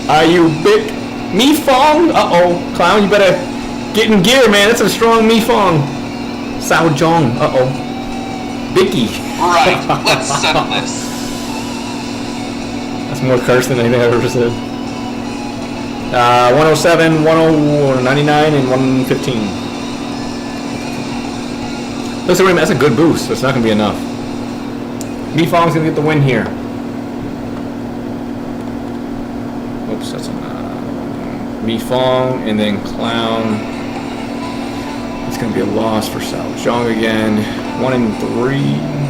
Are you big? Me Fong? Uh-oh. Clown, you better get in gear, man. That's a strong Me Fong. Sao Jong. Uh-oh. Bicky. Right, let's settle this. That's more curse than anything I've ever said. 107, 199, and 115. Looks like that's a good boost, so it's not going to be enough. Me Fong's going to get the win here. Oops, that's on Me Fong, and then Clown. It's going to be a loss for Sao Zhang again. 1 and 3.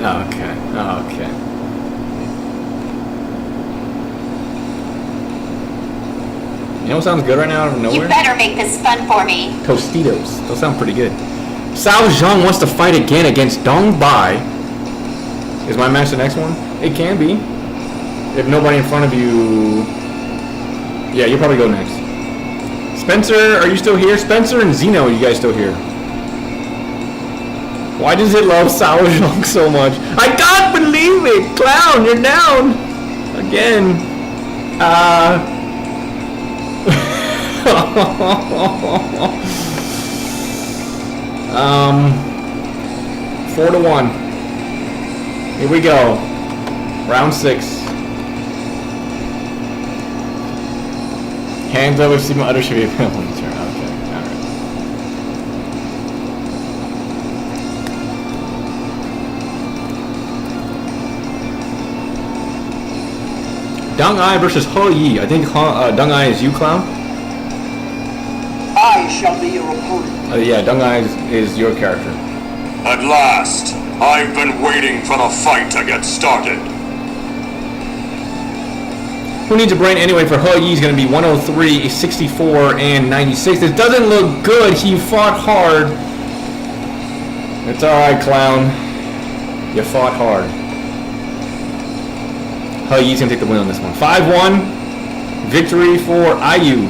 Okay. You know what sounds good right now out of nowhere? You better make this fun for me. Tostitos. Those sound pretty good. Sao Zhang wants to fight again against Dong Bai. Is my match the next one? It can be. If nobody in front of you... Yeah, you'll probably go next. Spencer, are you still here? Spencer and Zeno, are you guys still here? Why does it love Sao Zhang so much? I can't believe it! Clown, you're down! Again. 4 to 1. Here we go. Round 6. Hands over, see my udder should be available in turn. Okay, alright. Deng Ai versus He Yi. I think Deng Ai is you, Clown? I shall be your opponent. Yeah, Deng Ai is your character. At last, I've been waiting for the fight to get started. Who needs a brain anyway? For He Yi is going to be 103, 64, and 96. This doesn't look good. He fought hard. It's alright, Clown. You fought hard. He Yi's going to take the win on this one. 5-1. Victory for IU.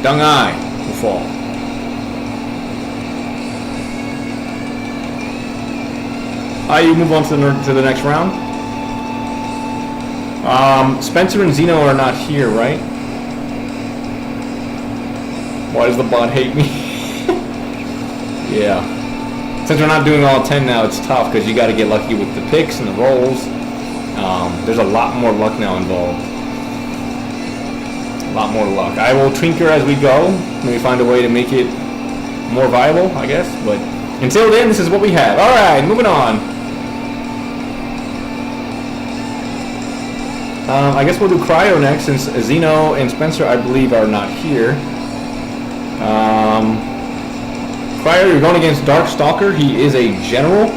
Deng Ai will fall. IU move on to the next round. Spencer and Zeno are not here, right? Why does the bot hate me? Yeah. Since we're not doing all 10 now, it's tough because you got to get lucky with the picks and the rolls. There's a lot more luck now involved. A lot more luck. I will tinker as we go. Maybe find a way to make it more viable, I guess. But until then, this is what we have. All right, moving on. I guess we'll do Cryo next, since Zeno and Spencer, I believe, are not here. Cryo, you're going against Dark Stalker. He is a general.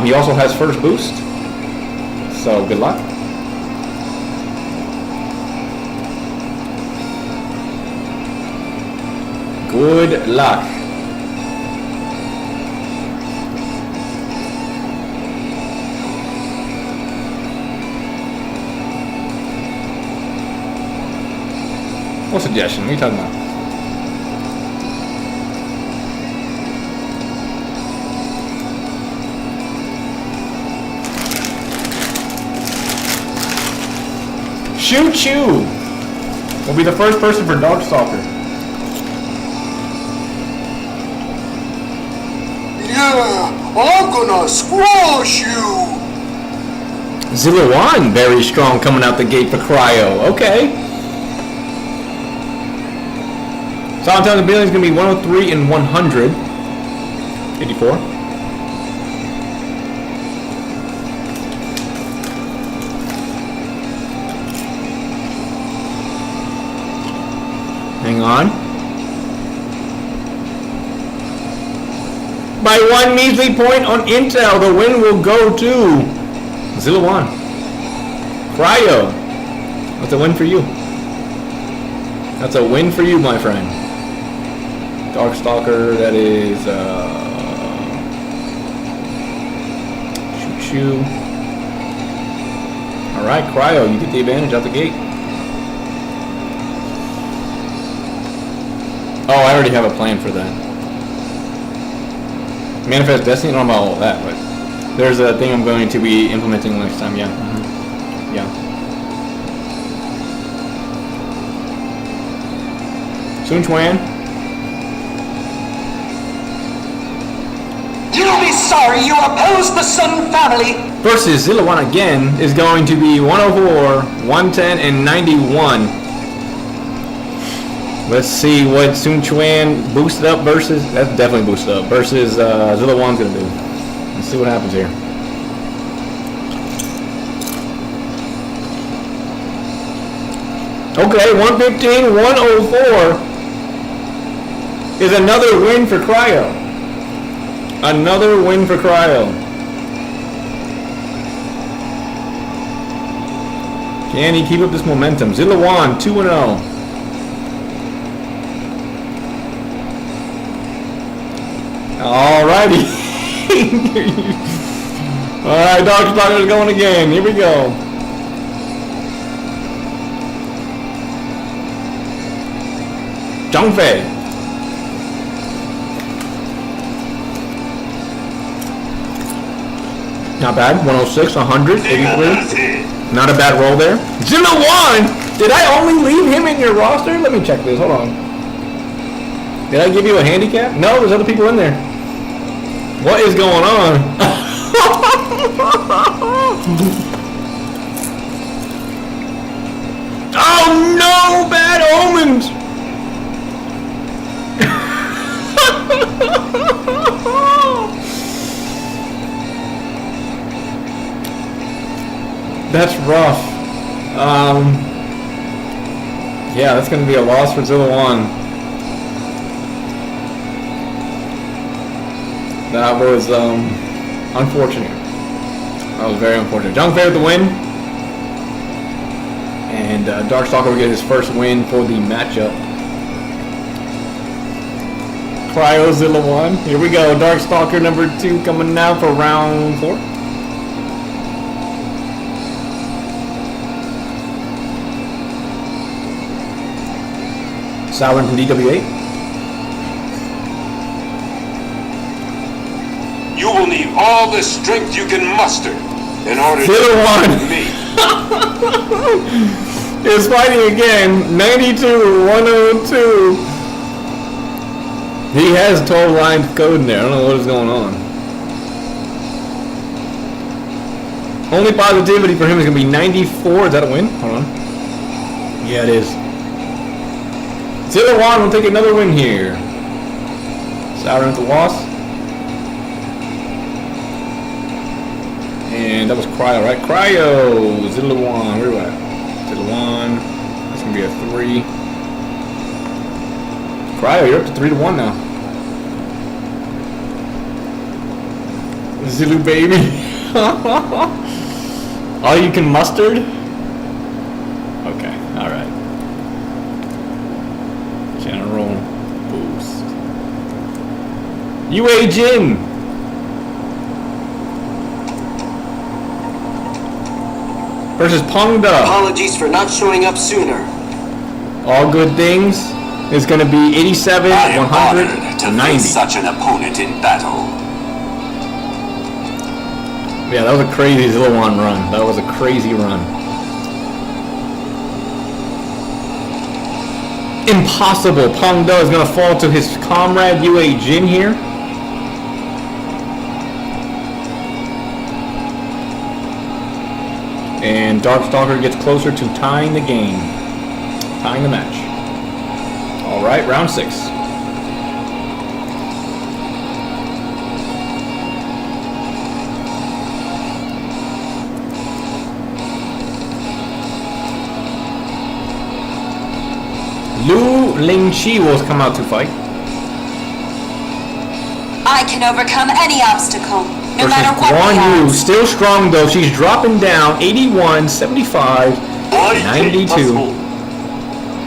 He also has first boost. So good luck. Good luck. What suggestion? What are you talking about? Choo Choo will be the first person for Darkstalker. Yeah, I'm gonna squash you! Zilla 1, very strong coming out the gate for Cryo. Okay. So I'm telling the Billion is going to be 103 and 100. 84. Hang on. By 1 measly point on Intel, the win will go to Zilla 1. Cryo. That's a win for you. That's a win for you, my friend. Darkstalker, that is Choo Choo. Alright, Cryo, you get the advantage out the gate. Oh, I already have a plan for that. Manifest Destiny, I don't know about all that, but there's a thing I'm going to be implementing next time, yeah. Yeah. Sun Chuan. You'll be sorry you opposed the Sun family. Versus Zilla 1 again is going to be 104, 110, and 91. Let's see what Sun Chuan boosted up versus. That's definitely boosted up versus Zilla 1's gonna do. Let's see what happens here. Okay, 115, 104 is another win for Cryo. Another win for Cryo. Can he keep up this momentum? Zilla 1, 2-0. Alrighty. Alright, Darkstalker's going again. Here we go. Zhangfei. Not bad. 106, 100, 83. Not a bad roll there. Zilla 1! Did I only leave him in your roster? Let me check this. Hold on. Did I give you a handicap? No, there's other people in there. What is going on? Oh no! Bad omens! That's rough. Yeah, that's going to be a loss for Zilla 1. That was unfortunate. That was very unfortunate. Zhangfei with the win. And Darkstalker will get his first win for the matchup. Cryo Zilla 1. Here we go. Darkstalker number 2 coming now for round 4. Sauron from DW8. You will need all the strength you can muster in order to Zilla 1 me. is fighting again. 92, 102. He has 12 lines of code in there. I don't know what is going on. Only positivity for him is going to be 94. Is that a win? Hold on. Yeah, it is. Zilla 1 will take another win here. Sauron with the loss. And that was Cryo, right? Cryo! Zilla 1. Where are we at? Zilla 1. That's going to be a 3. Cryo, you're up to 3-1 now. Zilla baby. All you can mustard? Okay, alright. General boost. UA Jin! Versus Pongda. Apologies for not showing up sooner. All good things is going to be 87, I am 100, honored to 90. face such an opponent in battle. Yeah, that was a crazy Zillawan run. That was a crazy run. Impossible. Pongda is going to fall to his comrade UA Jin here. And Darkstalker gets closer to tying the game. Tying the match. Alright, round 6. Lu Lingqi will come out to fight. I can overcome any obstacle, no Versus matter what Guan the Yu, odds. still strong though. She's dropping down 81, 75, 92.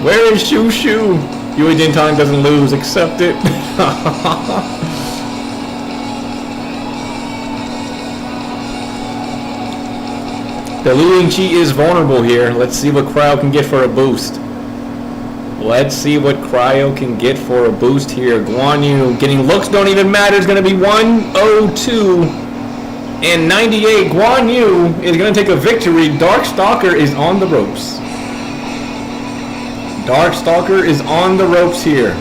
Where is Shu Shu? Yui Jintang doesn't lose, accept it. The Lu Lingqi is vulnerable here. Let's see what Cryo can get for a boost. Let's see what Cryo can get for a boost here. Guan Yu getting looks don't even matter. It's going to be 102 and 98. Guan Yu is going to take a victory. Darkstalker is on the ropes. Darkstalker is on the ropes here.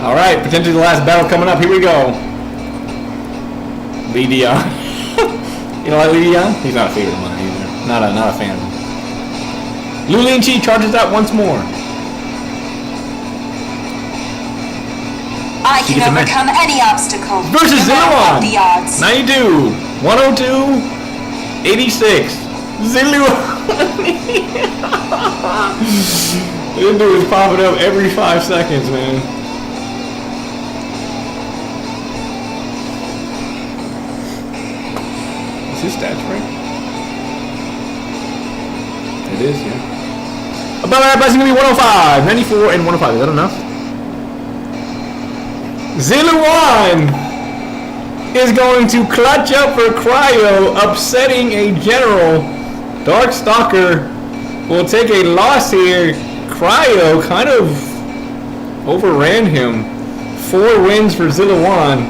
Alright, potentially the last battle coming up. Here we go. Lee Dion. You know like Lee Dion? He's not a favorite of mine either. Not a fan of him. Lu Lingqi charges out once more. I She can gets a match. overcome any obstacle, Versus no matter what Zillawan. the odds. 92, 102, 86. Zillawan. This dude is popping up every 5 seconds, man. Is his stats right? It is, yeah. Above that, it's going to be 105, 94, and 105. Is that enough? Zillawan is going to clutch up for Cryo, upsetting a general. Darkstalker will take a loss here. Cryo kind of overran him. 4 wins for Zillawan.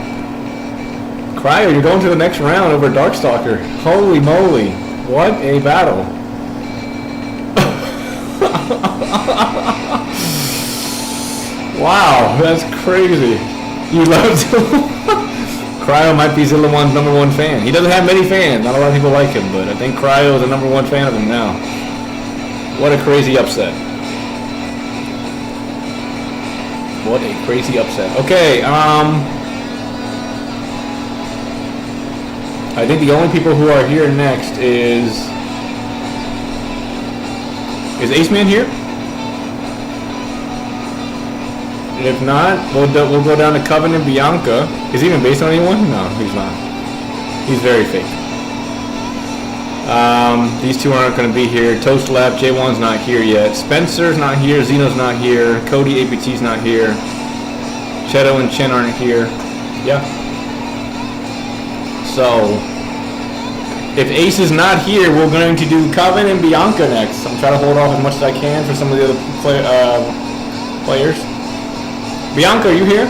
Cryo, you're going to the next round over Darkstalker. Holy moly. What a battle. Wow, that's crazy. You love Cryo might be Zillawan's #1 fan. He doesn't have many fans. Not a lot of people like him, but I think Cryo is the #1 fan of him now. What a crazy upset. What a crazy upset. Okay, I think the only people who are here next is Ace Man here? If not, we'll go down to Coven and Bianca. Is he even based on anyone? No, he's not. He's very fake. These two aren't going to be here. Toast left. J1's not here yet. Spencer's not here. Zeno's not here. Cody APT's not here. Cheto and Chen aren't here. Yeah. So, if Ace is not here, we're going to do Coven and Bianca next. I'm trying to hold off as much as I can for some of the other players. Bianca, are you here?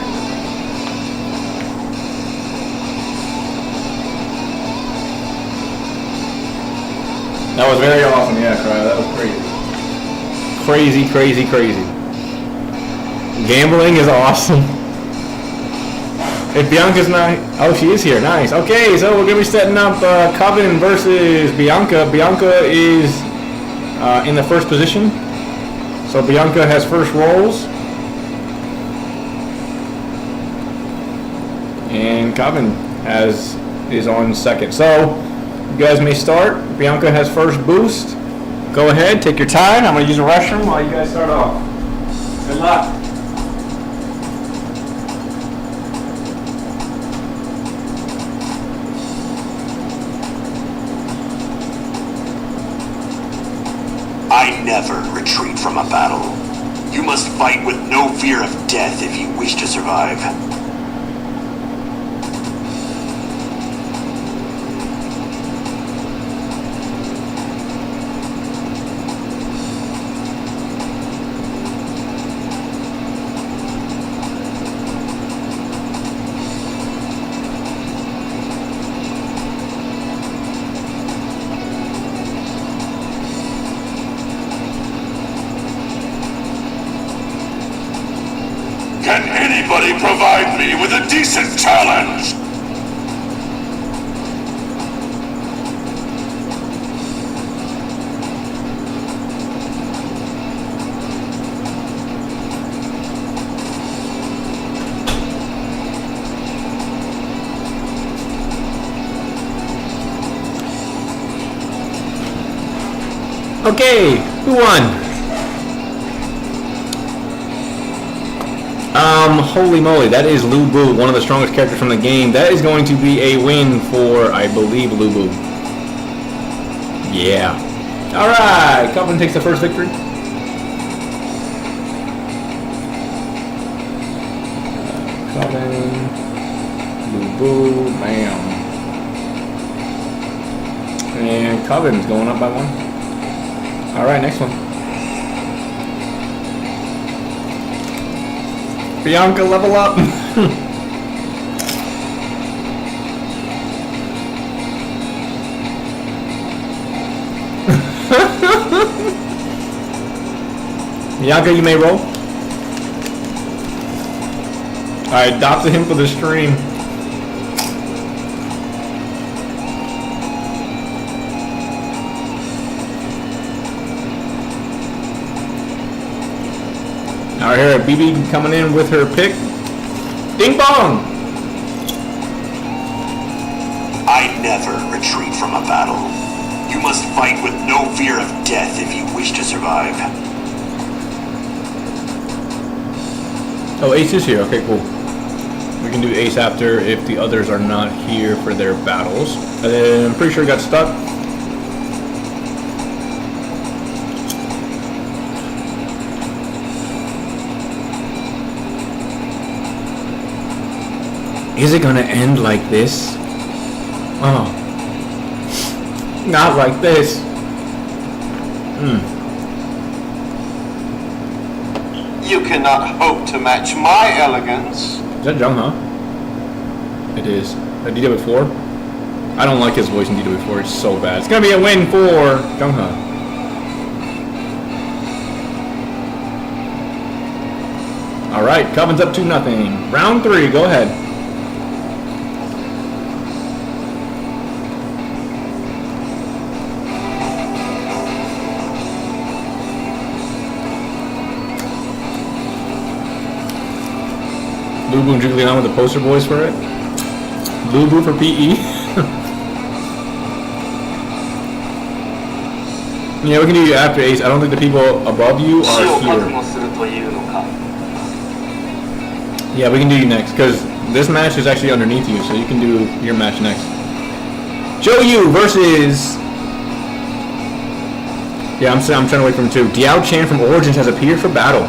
That was very awesome, yeah, Cryo. That was crazy. Crazy, crazy, crazy. Gambling is awesome. If Bianca's not... Oh, she is here. Nice. Okay, so we're going to be setting up Coven versus Bianca. Bianca is in the first position. So Bianca has first rolls. And Coven has is on second. So you guys may start. Bianca has first boost. Go ahead, take your time. I'm gonna use a restroom while you guys start off. Good luck. I never retreat from a battle. You must fight with no fear of death if you wish to survive. Can anybody provide me with a decent challenge? Okay, who won? Holy moly, that is Lu Bu, one of the strongest characters from the game. That is going to be a win for, I believe, Lu Bu. Yeah. Alright, Coven takes the first victory. Coven, Lu Bu, bam. And Coven's going up by one. Alright, next one. Bianca, level up. Bianca, you may roll. I adopted him for the stream. All right, here, BB coming in with her pick. Ding bong! I never retreat from a battle. You must fight with no fear of death if you wish to survive. Oh, Ace is here. Okay, cool. We can do Ace after if the others are not here for their battles. And then I'm pretty sure he got stuck. Is it gonna end like this? Oh. Not like this. You cannot hope to match my elegance. Is that Jung, huh? It is. DW4? I don't like his voice in DW4. It's so bad. It's gonna be a win for Jung, huh? Alright, Coven's up 2-0. Round 3, go ahead. Lubu and Jigglypuff with the poster boys for it. Lubu for PE. Yeah, we can do you after Ace. I don't think the people above you are here. Yeah, we can do you next, because this match is actually underneath you, so you can do your match next. Joyu versus... Yeah, I'm trying to wait for him too. Diao Chan from Origins has appeared for battle.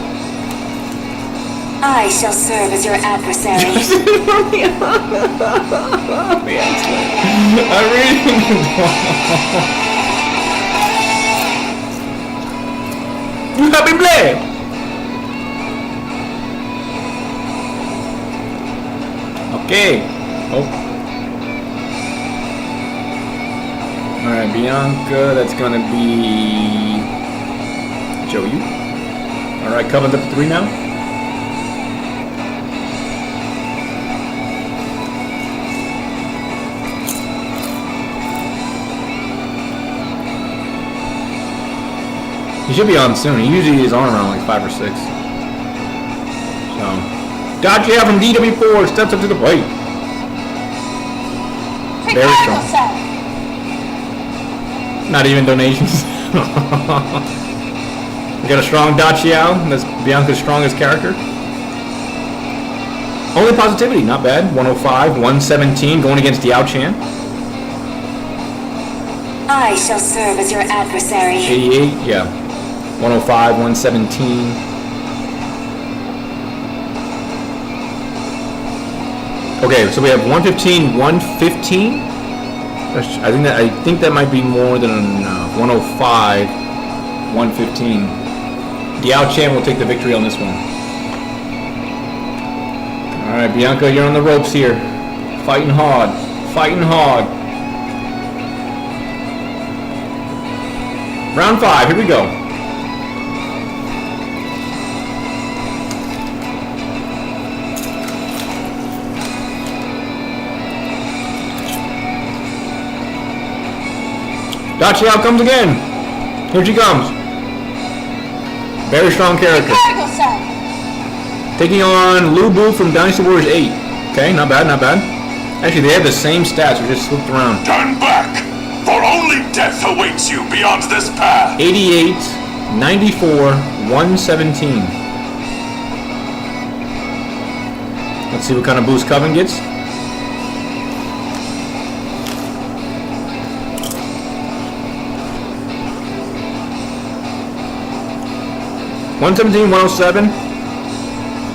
I shall serve as your adversary. I really... You happy play? Okay. Oh. Alright, Bianca, that's gonna be Joyu. Alright, Coven's up to 3 now. He should be on soon. He usually is on around like 5 or 6. So, Gotcha from DW4 steps up to the plate. Very strong. Not even donations. We got a strong Da Chiao. That's Bianca's strongest character. Only positivity, not bad. 105, 117, going against Diao Chan. I shall serve as your adversary. 88, yeah. 105, 117. Okay, so we have 115, 115. I think that might be more than enough. 105, 115. Diao Chan will take the victory on this one. All right, Bianca, you're on the ropes here. Fighting hard. Fighting hard. Round 5, here we go. Da Chiao comes again. Here she comes. Very strong character. Taking on Lu Bu from Dynasty Warriors 8. Okay, not bad, not bad. Actually, they have the same stats. We just flipped around. Turn back, for only death awaits you beyond this path. 88, 94, 117. Let's see what kind of boost Coven gets. $117, 107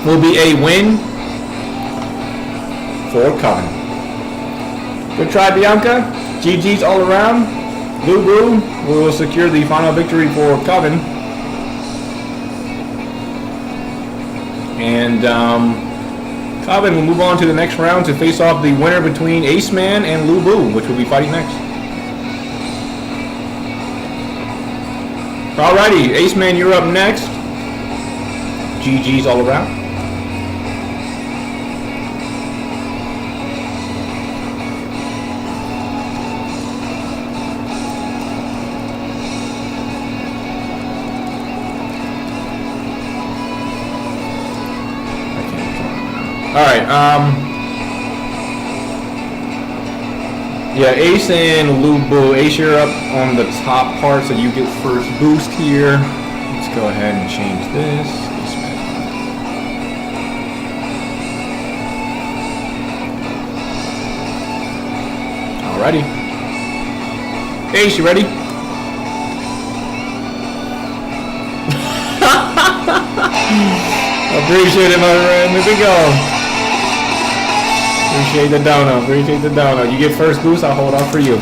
will be a win for Coven. Good try, Bianca. GG's all around. Lu Bu will secure the final victory for Coven. And Coven will move on to the next round to face off the winner between Ace Man and Lu Bu, which will be fighting next. Alrighty, Ace Man, you're up next. GG's all around. Alright, yeah, Ace and Lu Bu. Ace, you're up on the top part, so you get first boost here. Let's go ahead and change this. Alrighty. Ace, you ready? Appreciate it, my friend. Here we go. Appreciate the donut. Appreciate the donut. You get first boost, I'll hold off for you.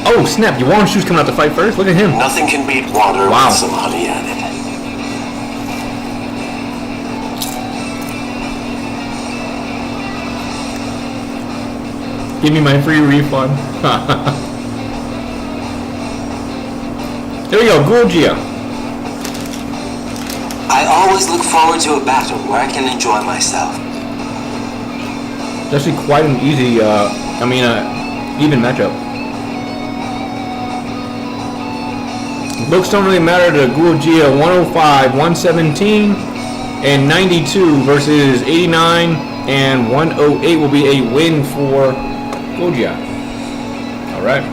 Oh, snap. Your Warren Shoe's coming out to fight first? Look at him. Nothing can beat water with some honey added. Give me my free refund. There we go, Gulgia. I always look forward to a battle where I can enjoy myself. It's actually quite an easy, even matchup. Looks don't really matter to Gulgia. 105, 117, and 92 versus 89 and 108 will be a win for Gulgia. Alright.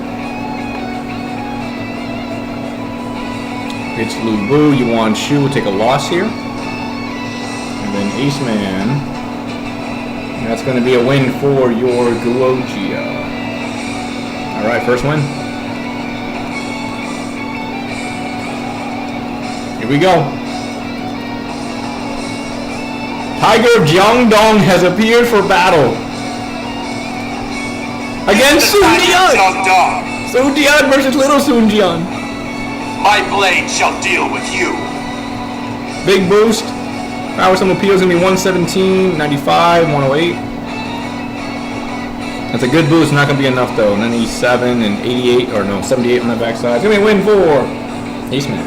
It's Lu Bu. Yuan Shu will take a loss here. And then Ace Man. And that's going to be a win for your Gulgia. Alright, first win. Here we go. Tiger Jiangdong has appeared for battle. Against Sun Jian! Sun Jian versus Little Sun Jian. My blade shall deal with you. Big boost. Power sum appeal is going to be 117, 95, 108. That's a good boost. Not going to be enough though. 97 and 88, or no, 78 on the backside. It's going to be a win for Ace Man.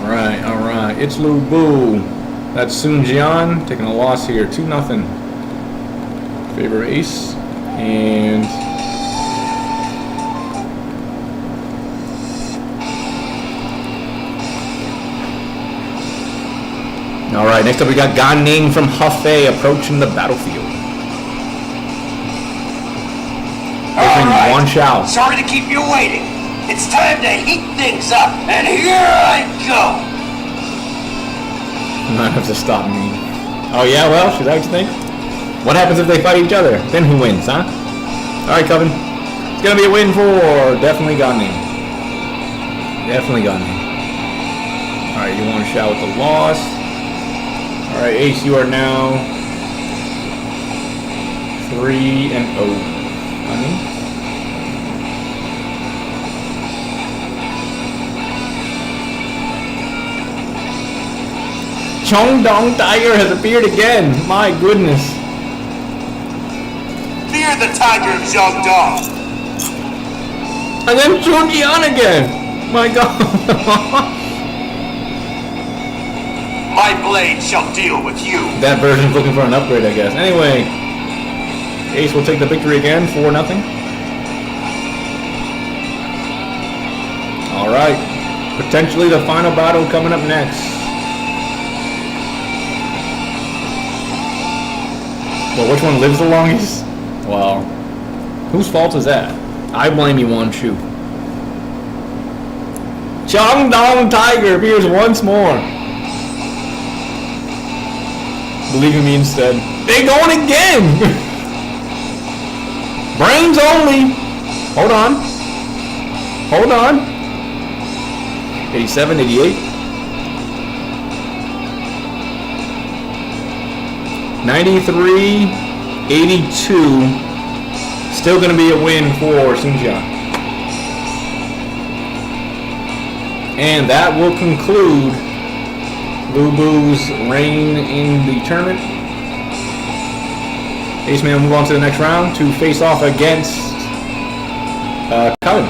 Alright. It's Lu Bu. That's Sun Jian taking a loss here. 2-0. Favor Ace. And Alright, next up we got Gan Ning from Hefei approaching the battlefield. Alright, Wan Shao. sorry to keep you waiting. It's time to heat things up, and here I go! You might have to stop me. Oh yeah, well, is that what you think? What happens if they fight each other? Then who wins, huh? Alright, Coven. It's gonna be a win for definitely Gan Ning. Definitely Gan Ning. Alright, you want to shout with the loss. Alright, Ace, you are now 3-0. Gan Ning. Chongdong Tiger has appeared again. My goodness. Fear the tiger of Zhongdong. And then Chunjian again. My god. My blade shall deal with you. That version's looking for an upgrade, I guess. Anyway, Ace will take the victory again, 4-0. Alright. Potentially the final battle coming up next. Well, which one lives the longest? Well, whose fault is that? I blame Yuan Shu. Chongdong Tiger appears once more. Believe in me instead. They going again! Brains only! Hold on. Hold on. 87, 88. 93, 82. Still going to be a win for Xinjiang. And that will conclude Lu Bu's reign in the tournament. Ace Man will move on to the next round to face off against Coven.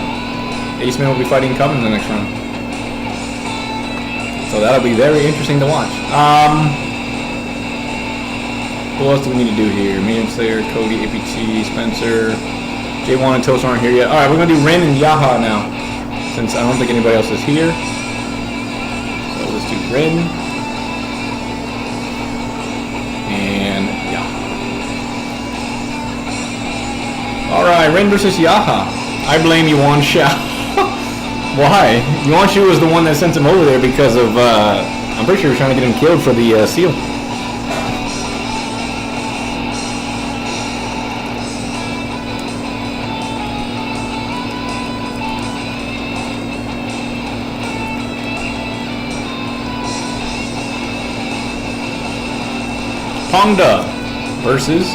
Ace Man will be fighting Coven in the next round. So that'll be very interesting to watch. What else do we need to do here? Medium Slayer, Cody, APT, Spencer, J1 and Toast aren't here yet. Alright, we're going to do Ren and Yaha now, since I don't think anybody else is here. So let's do Ren and Yaha. Alright, Ren versus Yaha. I blame Yuan Shao. Why? Yuan Shu was the one that sent him over there because of, I'm pretty sure he was trying to get him killed for the seal. Pongda versus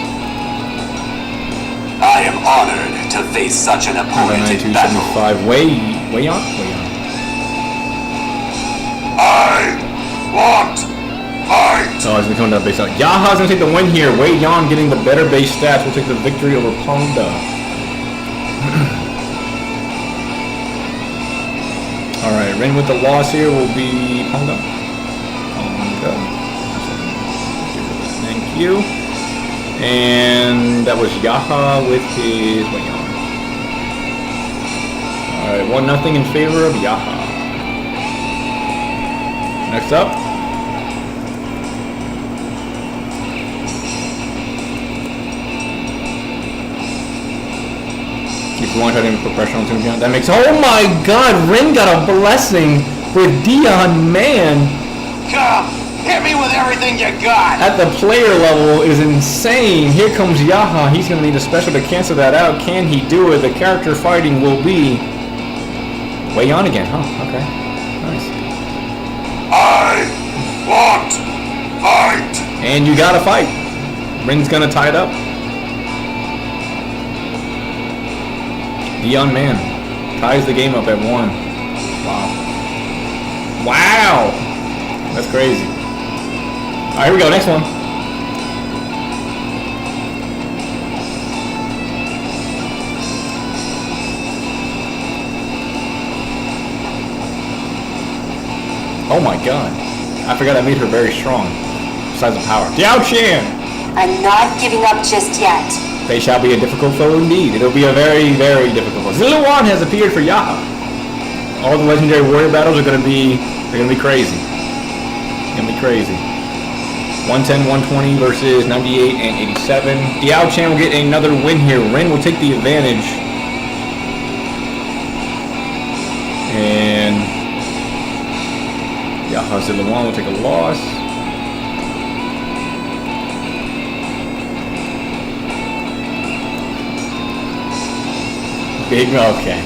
I am honored to face such an opponent in battle. 9275. Way on. I want fight. So he's gonna come down base out. Yaha's gonna take the win here. Wei Yan getting the better base stats will take the victory over Pongda. Alright, Ren with the loss here will be Pongda. Thank you. And that was Yaha with his Wei Yan. Alright, 1-0 in favor of Yaha. Next up. If you want to try to put pressure on Xinjiang, that makes. Oh my god, Ren got a blessing with Dion, man! Come, hit me with everything you got! At the player level is insane. Here comes Yaha. He's going to need a special to cancel that out. Can he do it? The character fighting will be Wei Yan again, huh? Okay. Nice. I want fight. And you gotta fight. Ren's gonna tie it up. Dion Man ties the game up at 1. Wow. Wow! That's crazy. Alright, here we go. Next one. Oh my god. I forgot I made her very strong. Besides the power. Diao Qian! I'm not giving up just yet. They shall be a difficult foe indeed. It'll be a very, very difficult foe. Ziluan has appeared for Yaha. All the legendary warrior battles are gonna be crazy. It's gonna be crazy. 110, 120 versus 98 and 87. Diao Chan will get another win here. Ren will take the advantage. And Yaha Zilawang will take a loss. Big, okay.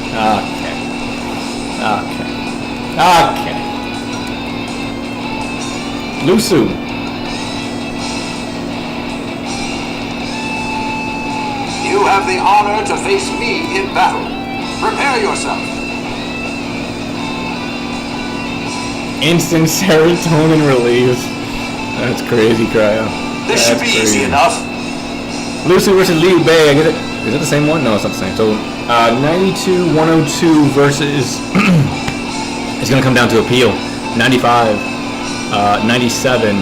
Lusu. You have the honor to face me in battle. Prepare yourself. Instant serotonin release. That's crazy, Cryo. This should be easy enough. Lucy versus Liu Bei. I get it. Is it the same one? No, it's not the same. So 92, 102 versus. It's gonna come down to appeal. 95, 97.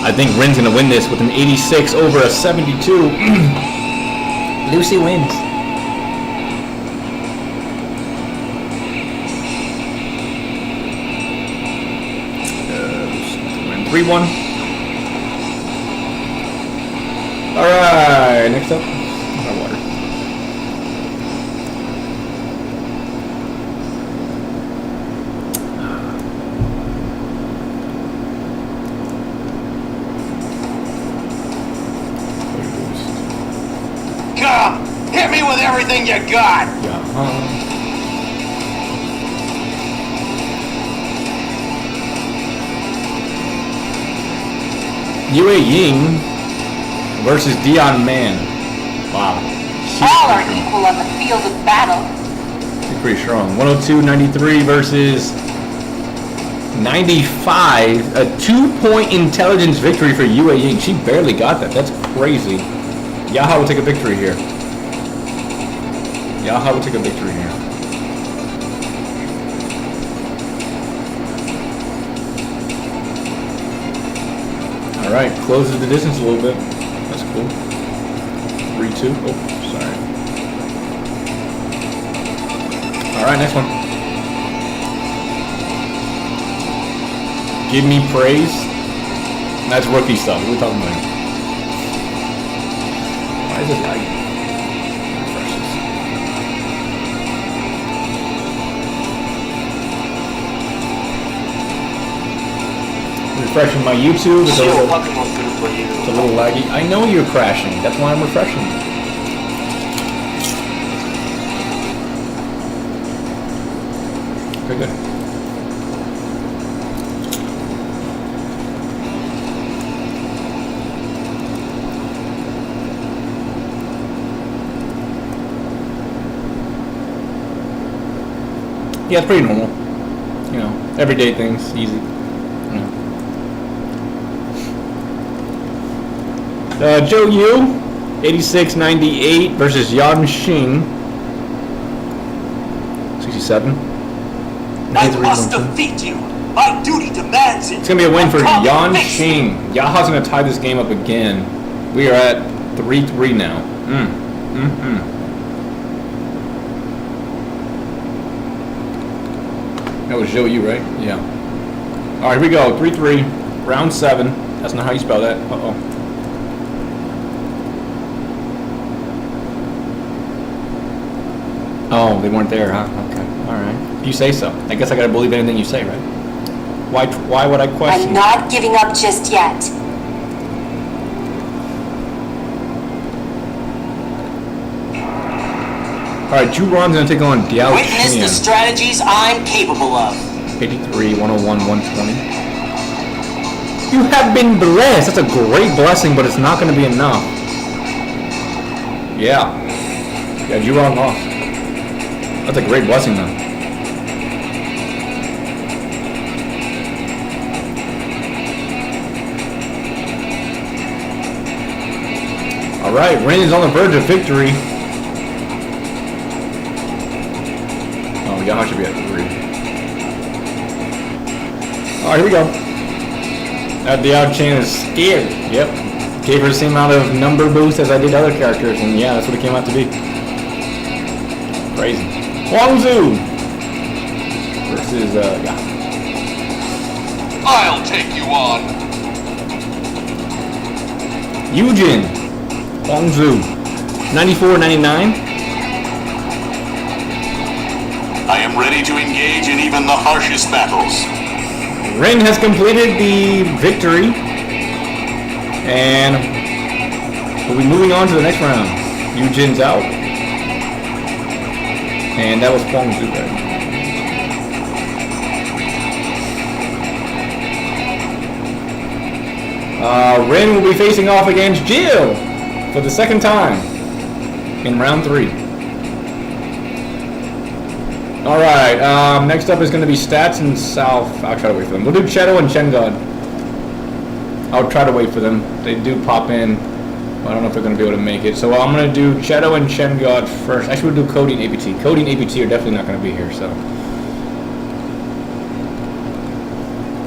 I think Ren's gonna win this with an 86 over a 72. Lucy wins. 3-1. Alright, next up. Our water. Come, hit me with everything you got. Yue Ying versus Dion Man. Wow. All are equal on the field of battle. She's pretty strong. 102, 93 versus 95. A 2-point intelligence victory for Yue Ying. She barely got that. That's crazy. Yaha will take a victory here. Yaha will take a victory here. Alright, closes the distance a little bit. That's cool. 3-2. Oh, sorry. Alright, next one. Give me praise. That's rookie stuff. What are we talking about? Why is it lagging? Refreshing my YouTube. It's a little laggy. I know you're crashing. That's why I'm refreshing. Okay, good. Yeah, it's pretty normal. You know, everyday things, easy. You know. Zhou Yu, 86-98 versus Yan Xing, 67. I must defeat you. My duty demands it. It's gonna be a win for Yan Xing. Yaha's gonna tie this game up again. We are at 3-3 now. That was Zhou Yu, right? Yeah. All right, here we go. 3-3, round 7. That's not how you spell that. Uh-oh. Oh, they weren't there, huh? Okay, all right. If you say so. I guess I gotta believe anything you say, right? Why would I question? I'm not giving up just yet. All right, Zhu Ron's gonna take on Diao Witness the Qian. strategies I'm capable of. 83, 101, 120. You have been blessed. That's a great blessing, but it's not gonna be enough. Yeah, Zhu Ron lost. That's a great blessing, though. All right, Ren is on the verge of victory. Oh, Yaha should be at 3. All right, here we go. That Diao Chan is scared. Yep. Gave her the same amount of number boost as I did other characters, and yeah, that's what it came out to be. Crazy. Huangzu versus yeah. I'll take you on. Yujin, Guangzhou, 94-99. I am ready to engage in even the harshest battles. Ren has completed the victory, and we'll be moving on to the next round. Yujin's out, and that was Guangzhou, right? Ren will be facing off against Jill for the second time in round 3. Alright, next up is going to be Stats and South. I'll try to wait for them. We'll do Cheto and Chengod. I'll try to wait for them. They do pop in, but I don't know if they're going to be able to make it. So I'm going to do Cheto and Chengod first. Actually, we'll do Cody and APT. Cody and APT are definitely not going to be here, so.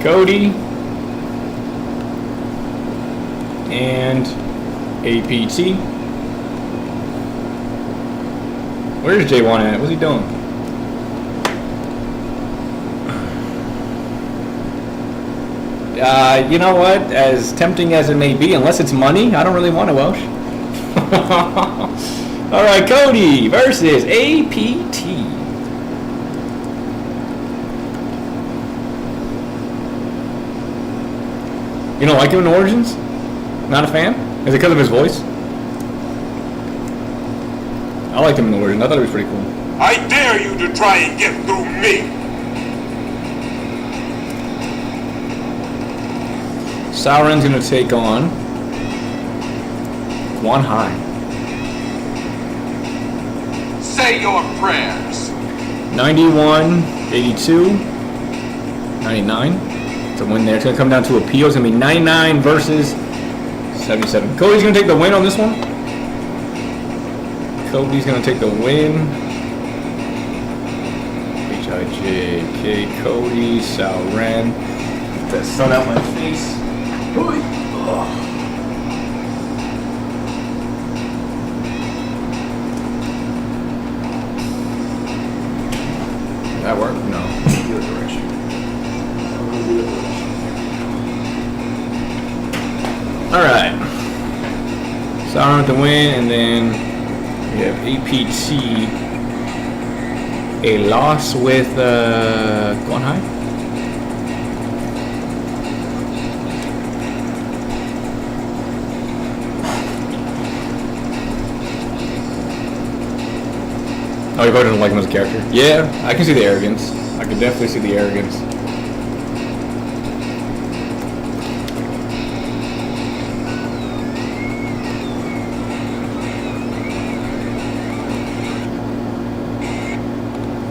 Cody and APT. Where's J1 at? What's he doing? You know what? As tempting as it may be, unless it's money, I don't really want to, Welsh. Alright, Cody versus APT. You don't like him in Origins? Not a fan? Is it because of his voice? I liked him in Origins. I thought he was pretty cool. I dare you to try and get through me! Sauron's going to take on Quan Hai. Say your prayers. 91, 82, 99. It's a win there. It's going to come down to appeal. It's going to be 99 versus 77. Cody's going to take the win on this one. Cody's going to take the win. H-I-J-K, Cody, Sauron. Get that sun out my face. That work? No. The other direction. Alright. Sauron with the win, and then we have APT. A loss with Quan Hai. Oh, you probably don't like him as a character? Yeah, I can see the arrogance. I can definitely see the arrogance.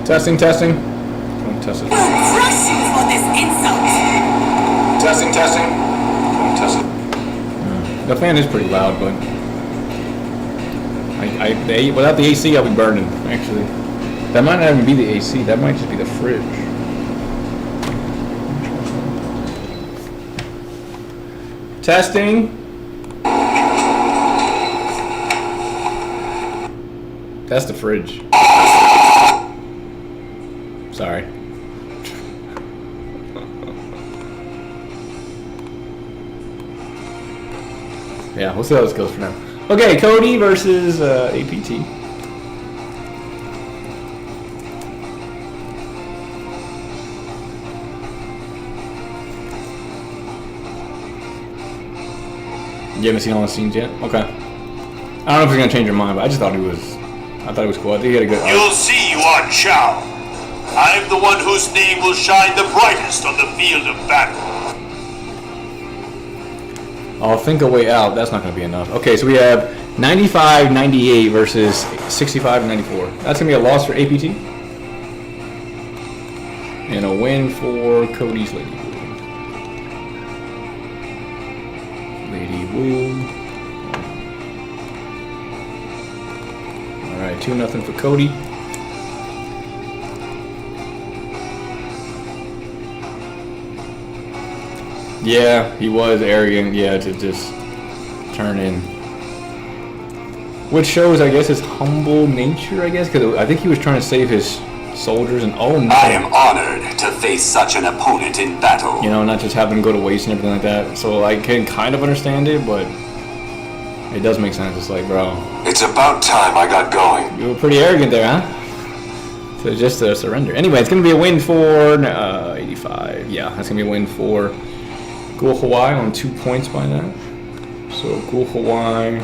Testing, testing. Don't test it. I'll crush you for this insult! Testing, testing. Don't test it. The fan is pretty loud, but without the AC, I'll be burning. Actually, that might not even be the AC. That might just be the fridge. Testing. That's the fridge. Sorry. Yeah, we'll see how this goes for now. Okay, Cody versus APT. You haven't seen all the scenes yet? Okay. I don't know if he's gonna change your mind, but I just thought he was. I thought he was cool. I think he had a good. You'll see you are Chow. I'm the one whose name will shine the brightest on the field of battle. I'll think a way out. That's not going to be enough. Okay, so we have 95-98 versus 65-94. That's going to be a loss for APT. And a win for Cody's Lady Wu. Lady Wu. Alright, 2-0 for Cody. Yeah, he was arrogant, yeah, to just turn in. Which shows, I guess, his humble nature, I guess, because I think he was trying to save his soldiers, and oh no. I am honored to face such an opponent in battle. You know, not just have them go to waste and everything like that. So I can kind of understand it, but It does make sense. It's like, bro, It's about time I got going. you were pretty arrogant there, huh? So just a surrender. Anyway, it's gonna be a win for 85. Yeah, that's gonna be a win for Ghoul Hawaii on 2 points by that. So Ghoul Hawaii.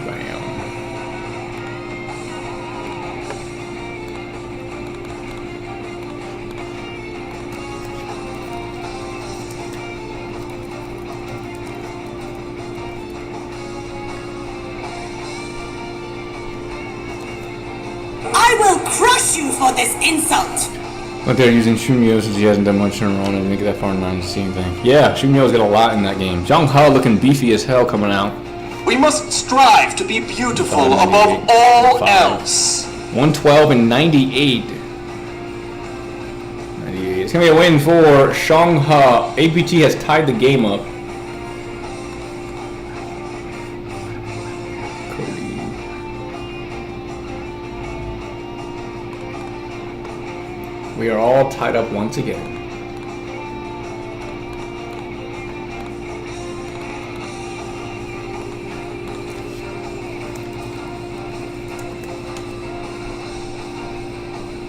Bam. I will crush you for this insult! But they're using Shumio since he hasn't done much in a row and make it that far in the same thing. Yeah, Shumio's got a lot in that game. Zhang Hao looking beefy as hell coming out. We must strive to be beautiful above all else. 112 and 98. 98. It's gonna be a win for Shangha. APT has tied the game up. We are all tied up once again.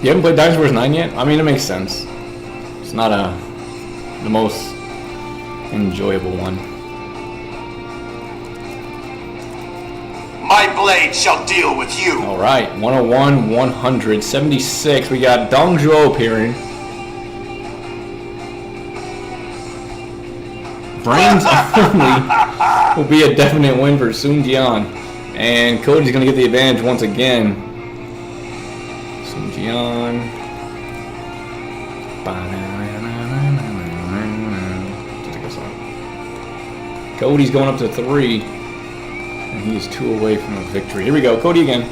You haven't played Dynasty Wars 9 yet? I mean, it makes sense. It's not the most enjoyable one. My blade shall deal with you. All right, 101, 100, 76. We got Dong Zhuo appearing. Brains only will be a definite win for Sun Jian. And Cody's going to get the advantage once again. Sun Jian. Cody's going up to 3. And he is 2 away from a victory. Here we go, Cody again.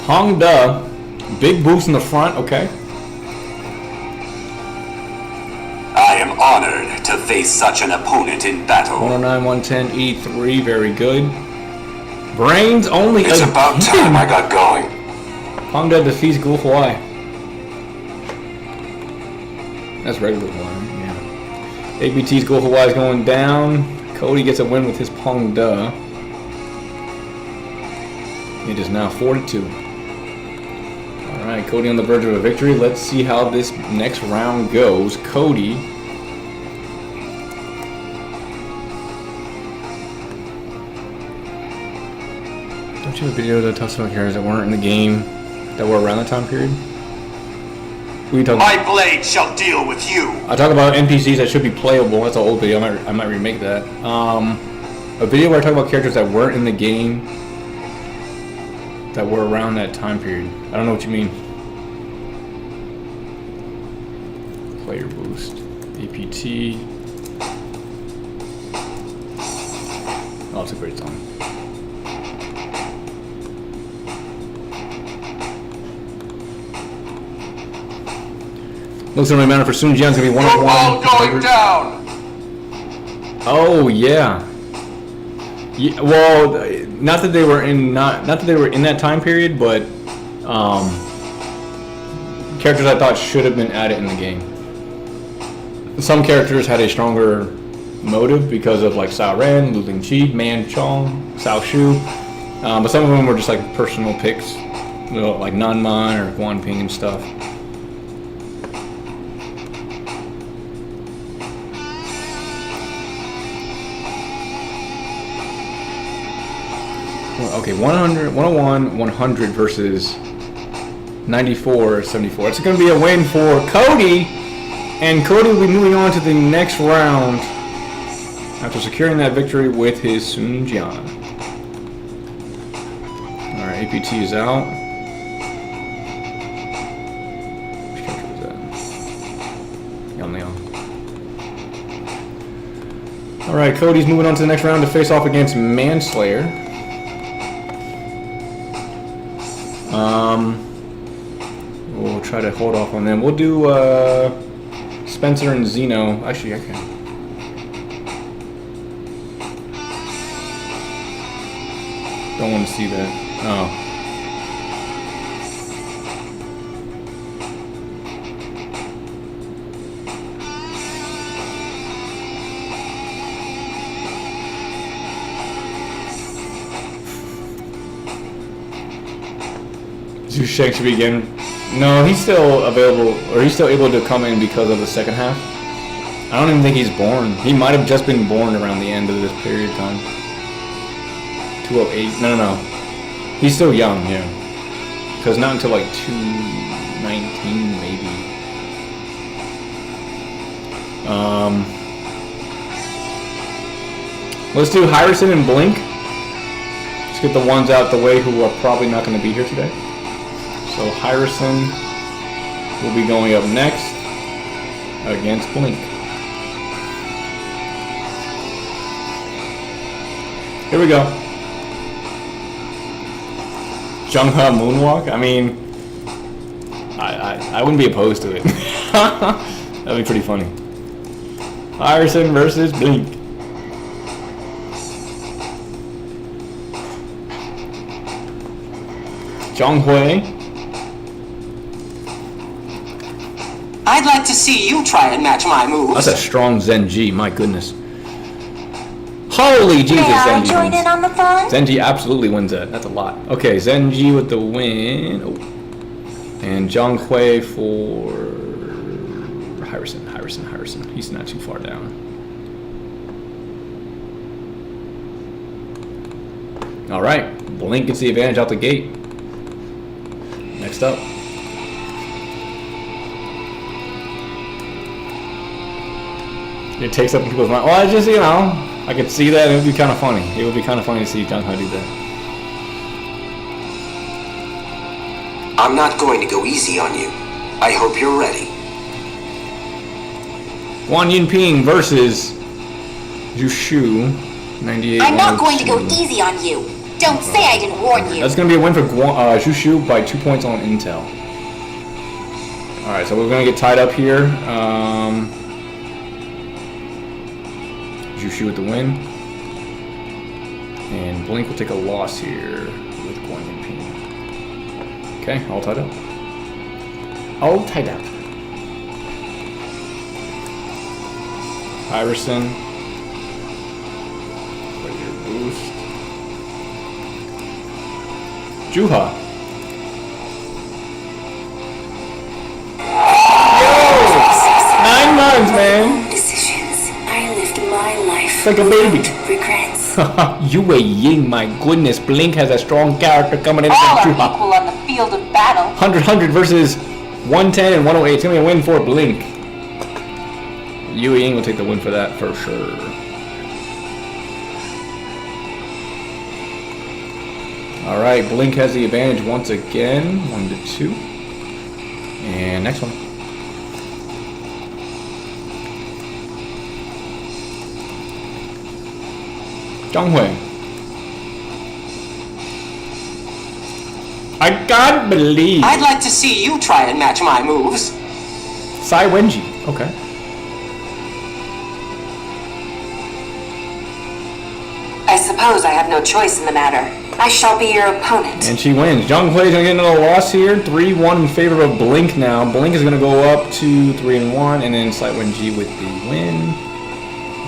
Hong Da, big boost in the front, okay. I am honored to face such an opponent in battle. 109, 110, 83, very good. Brains only It's again. about time I got going. Hong Da defeats Ghoul Hawaii. That's regular Hawaii, yeah. ABT's Ghoul Hawaii is going down. Cody gets a win with his Pong Da. It is now 4-2. Alright, Cody on the verge of a victory. Let's see how this next round goes. Cody. Don't you have a video that talks about characters that weren't in the game that were around that time period? We talk. My blade shall deal with you. I talk about NPCs that should be playable. That's an old video. I might remake that. A video where I talk about characters that weren't in the game that were around that time period. I don't know what you mean. Player boost. APT. Oh, it's a great song. Looks like matter for Sun Jian's gonna be 101. All going down. Oh yeah. Yeah. Well, not that they were in not that they were in that time period, but characters I thought should have been added in the game. Some characters had a stronger motive because of like Sao Ren, Lu Lingqi, Man Chong, Sao Shu, but some of them were just like personal picks, you know, like Nanman or Guan Ping and stuff. Okay, 100, 101, 100 versus 94, 74. It's going to be a win for Cody, and Cody will be moving on to the next round after securing that victory with his Sun Jian. Alright, APT is out. Which character was that? Young Leon. Alright, Cody's moving on to the next round to face off against Manslayer. We'll try to hold off on them. We'll do Spencer and Zeno. Actually, I can. Don't want to see that. Oh. Zhusheng should begin. No, he's still available, or he's still able to come in because of the second half. I don't even think he's born. He might have just been born around the end of this period of time. 208. No. He's still young, yeah. Because not until like 219, maybe. Let's do Hyerson and Blink. Let's get the ones out the way who are probably not going to be here today. So Hyerson will be going up next against Blink. Here we go. Jung-Ha Moonwalk? I mean, I wouldn't be opposed to it. That'd be pretty funny. Hyerson versus Blink. Zhonghui. I'd like to see you try and match my moves. That's a strong Zenji, my goodness. Holy Jesus, May I Zenji join wins. in on the fun? Zenji absolutely wins that. That's a lot. Okay, Zenji with the win. Oh. And Zhonghui for Hyerson. He's not too far down. All right, Blink gets the advantage out the gate. Next up. It takes up people's mind. Well, I just, I could see that. It would be kind of funny. It would be kind of funny to see Jung-Ha do that. I'm not going to go easy on you. I hope you're ready. Wang Yinping versus Zhu 98. I'm not going to go easy on you. Don't say I didn't warn you. That's going to be a win for Zhu by 2 points on Intel. Alright, so we're going to get tied up here. Zhu with the win. And Blink will take a loss here with Wang Yinping. Okay, all tied up. All tied up. Hyerson. Right here, boost. Juha. Yo! 9 months, man. Decisions. I lived my life It's like a baby. without regrets. Yue Ying, my goodness. Blink has a strong character coming in All against are Juha. equal on the field of battle. 100 versus 110 and 108. It's going to be a win for Blink. Yue Ying will take the win for that for sure. Alright, Blink has the advantage once again. 1-2. And next one. Zhonghui. I can't believe. I'd like to see you try and match my moves. Sai Wenji. Okay. I suppose I have no choice in the matter. I shall be your opponent. And she wins. Zhonghui is going to get another loss here. 3-1 in favor of Blink now. Blink is going to go up to 3-1. And then Sai Wenji with the win.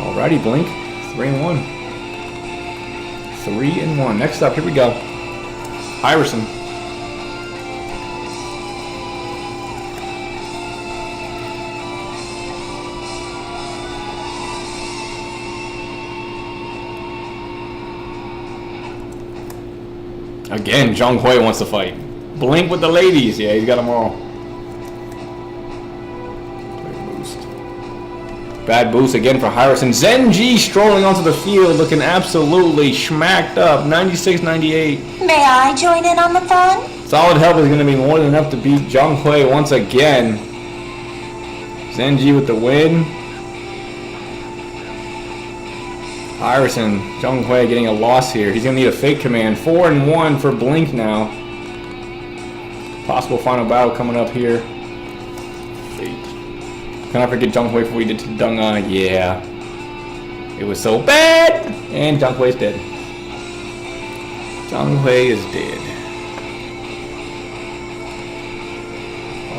Alrighty, Blink. 3-1. 3-1. Next up, here we go. Hyerson. Again, Zhonghui wants to fight. Blink with the ladies. Yeah, he's got them all. Boost. Bad boost again for Hyerson. Zenji strolling onto the field looking absolutely schmacked up. 96-98. May I join in on the fun? Solid help is going to be more than enough to beat Zhonghui once again. Zenji with the win. Hyerson, Zhonghui getting a loss here. He's going to need a fake command. 4-1 for Blink now. Possible final battle coming up here. Fate. Can I forget Jung Wei for we did to Dung? Yeah. It was so bad! And Jung Wei's dead. Jung Wei is dead.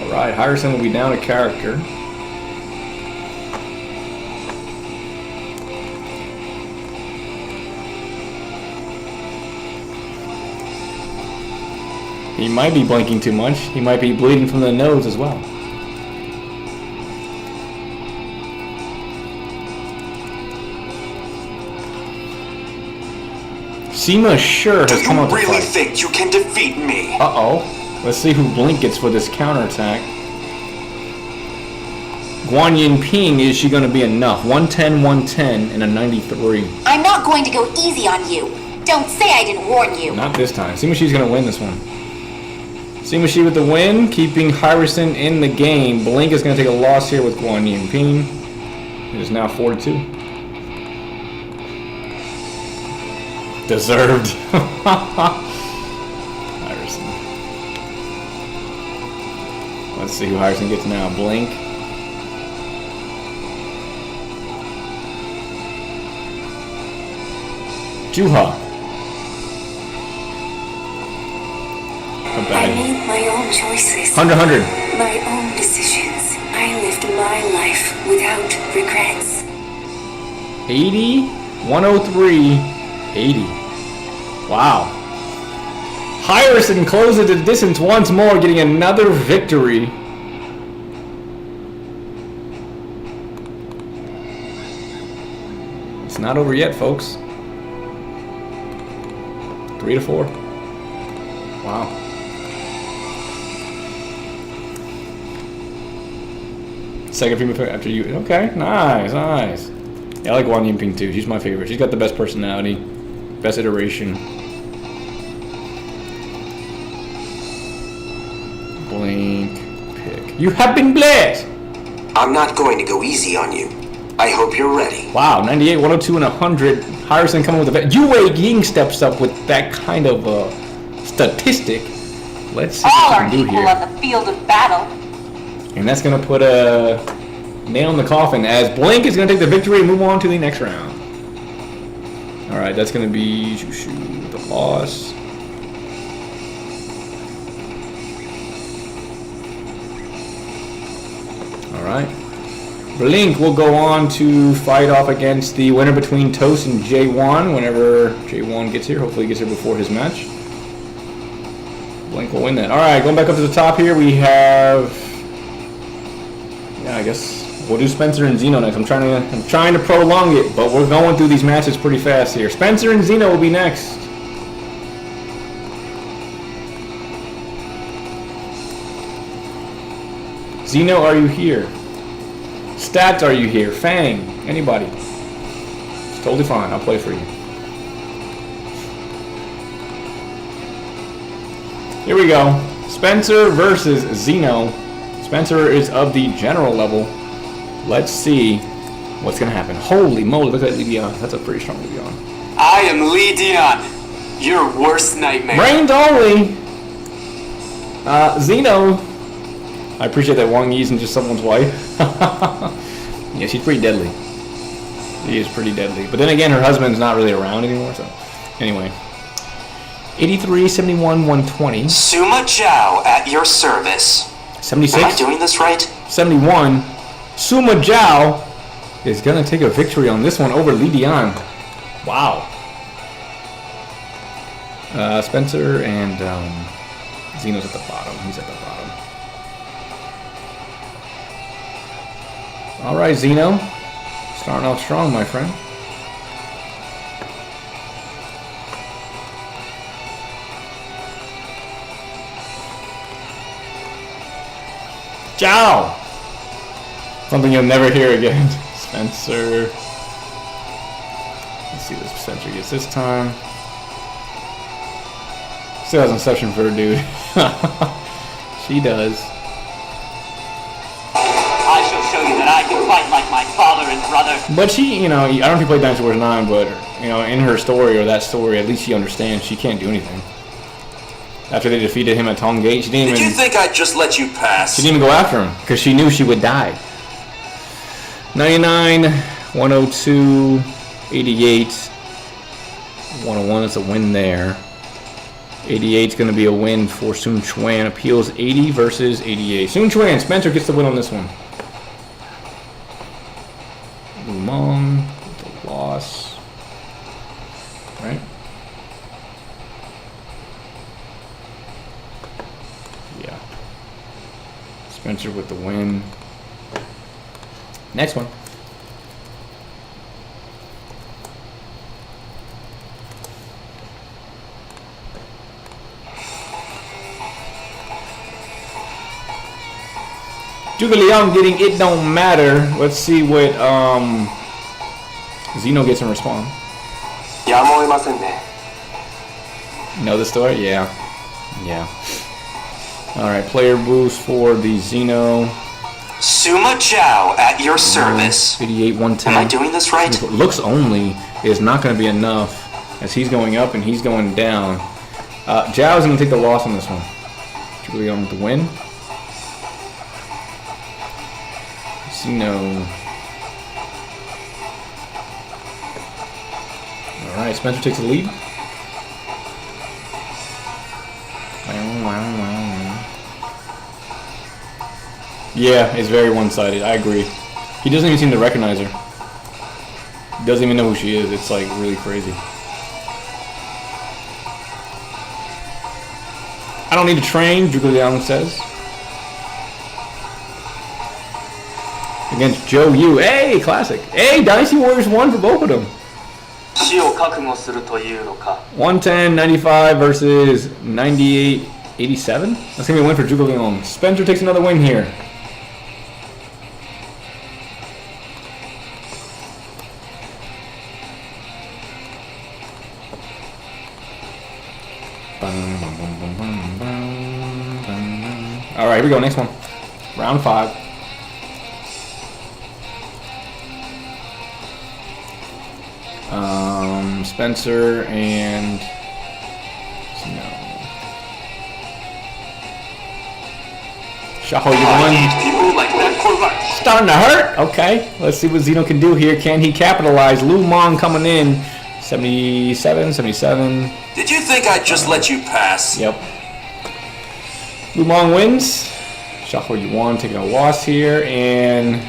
Alright, Harrison will be down a character. He might be blinking too much. He might be bleeding from the nose as well. Sima sure has come out to fight. Do you really think you can defeat me? Uh-oh. Let's see who Blink gets for this counterattack. Guan Yin Ping, is she going to be enough? 110, 110, and a 93. I'm not going to go easy on you. Don't say I didn't warn you. Not this time. Sima Shi's going to win this one. Sima Shi with the win, keeping Harrison in the game. Blink is going to take a loss here with Guan Yin Ping. It is now 4-2. Deserved. Harrison. Let's see who Harrison gets now. Blink. Juha. I made my own choices. 100. My own decisions. I lived my life without regrets. 80, 103, 80. Wow. Harrison closes the distance once more, getting another victory. It's not over yet, folks. 3-4. Wow. Second female after you. Okay, nice, nice. Yeah, I like Guan Yin Ping too. She's my favorite. She's got the best personality, best iteration. Blink, pick. You have been blessed! I'm not going to go easy on you. I hope you're ready. Wow, 98, 102, and 100. Harrison coming with a vet. Yu Wei Ying steps up with that kind of statistic. Let's see All what are we can do equal here. on the field of battle. And that's going to put a nail in the coffin as Blink is going to take the victory and move on to the next round. Alright, that's going to be the loss. Alright. Blink will go on to fight off against the winner between Toast and J1 whenever J1 gets here. Hopefully he gets here before his match. Blink will win that. Alright, going back up to the top here, we have... Yeah, I guess we'll do Spencer and Zeno next. I'm trying to prolong it, but we're going through these matches pretty fast here. Spencer and Zeno will be next. Zeno, are you here? Stats, are you here? Fang, anybody? It's totally fine. I'll play for you. Here we go. Spencer versus Zeno. Spencer is of the general level. Let's see what's going to happen. Holy moly, look at that Li Dian. That's a pretty strong Li Dian. I am Li Dian, your worst nightmare. Brains only. Zeno. I appreciate that Wang Yi isn't just someone's wife. Yeah, she's pretty deadly. She is pretty deadly. But then again, her husband's not really around anymore, so... Anyway. 83, 71, 120. Suma Zhao at your service. 76. Am I doing this right? 71. Suma Zhao is going to take a victory on this one over Li Dian. Wow. Spencer and Zeno's at the bottom. He's at the bottom. All right, Zeno. Starting off strong, my friend. Ciao! Something you'll never hear again. Spencer. Let's see what Spencer gets this time. Still has Inception for her, dude. She does. I shall show you that I can fight like my father and brother. But she, you know, I don't know if you played Dynasty Warriors 9, but, you know, in her story or that story, at least she understands she can't do anything. After they defeated him at Tong Gate, she didn't even... Did you think I'd just let you pass? She didn't even go after him, because she knew she would die. 99, 102, 88, 101 is a win there. 88 is going to be a win for Sun Chuan. Appeals 80 versus 88. Sun Chuan, Spencer gets the win on this one. Lumong, the loss. Right? Yeah. Spencer with the win. Next one. Zhuge Liang getting It Don't Matter. Let's see what Zeno gets in response. Know the story? Yeah. Yeah. Alright, player boost for the Zeno. Suma Zhao at your service. 88, 110. Am I doing this right? Looks only is not going to be enough as he's going up and he's going down. Zhao's going to take the loss on this one. Zhuge Liang with the win. Zeno. Alright, Spencer takes the lead. Yeah, it's very one-sided. I agree. He doesn't even seem to recognize her. He doesn't even know who she is. It's like really crazy. I don't need to train, Zhuge Liang says. Against Joe Yu. Hey, classic. Hey, Dynasty Warriors won for both of them. 死を覚悟するというのか。 110, 95 versus 98, 87. That's going to be a win for Zhuge Liang. Spencer takes another win here. All right, here we go. Next one. Round 5. Spencer and no. Shaho, you won. Starting to hurt. Okay, let's see what Zeno can do here. Can he capitalize? Lumong coming in. 77, 77. Did you think I'd just let you pass? Yep. Lumong wins. Shaho, you won. Taking a loss here, and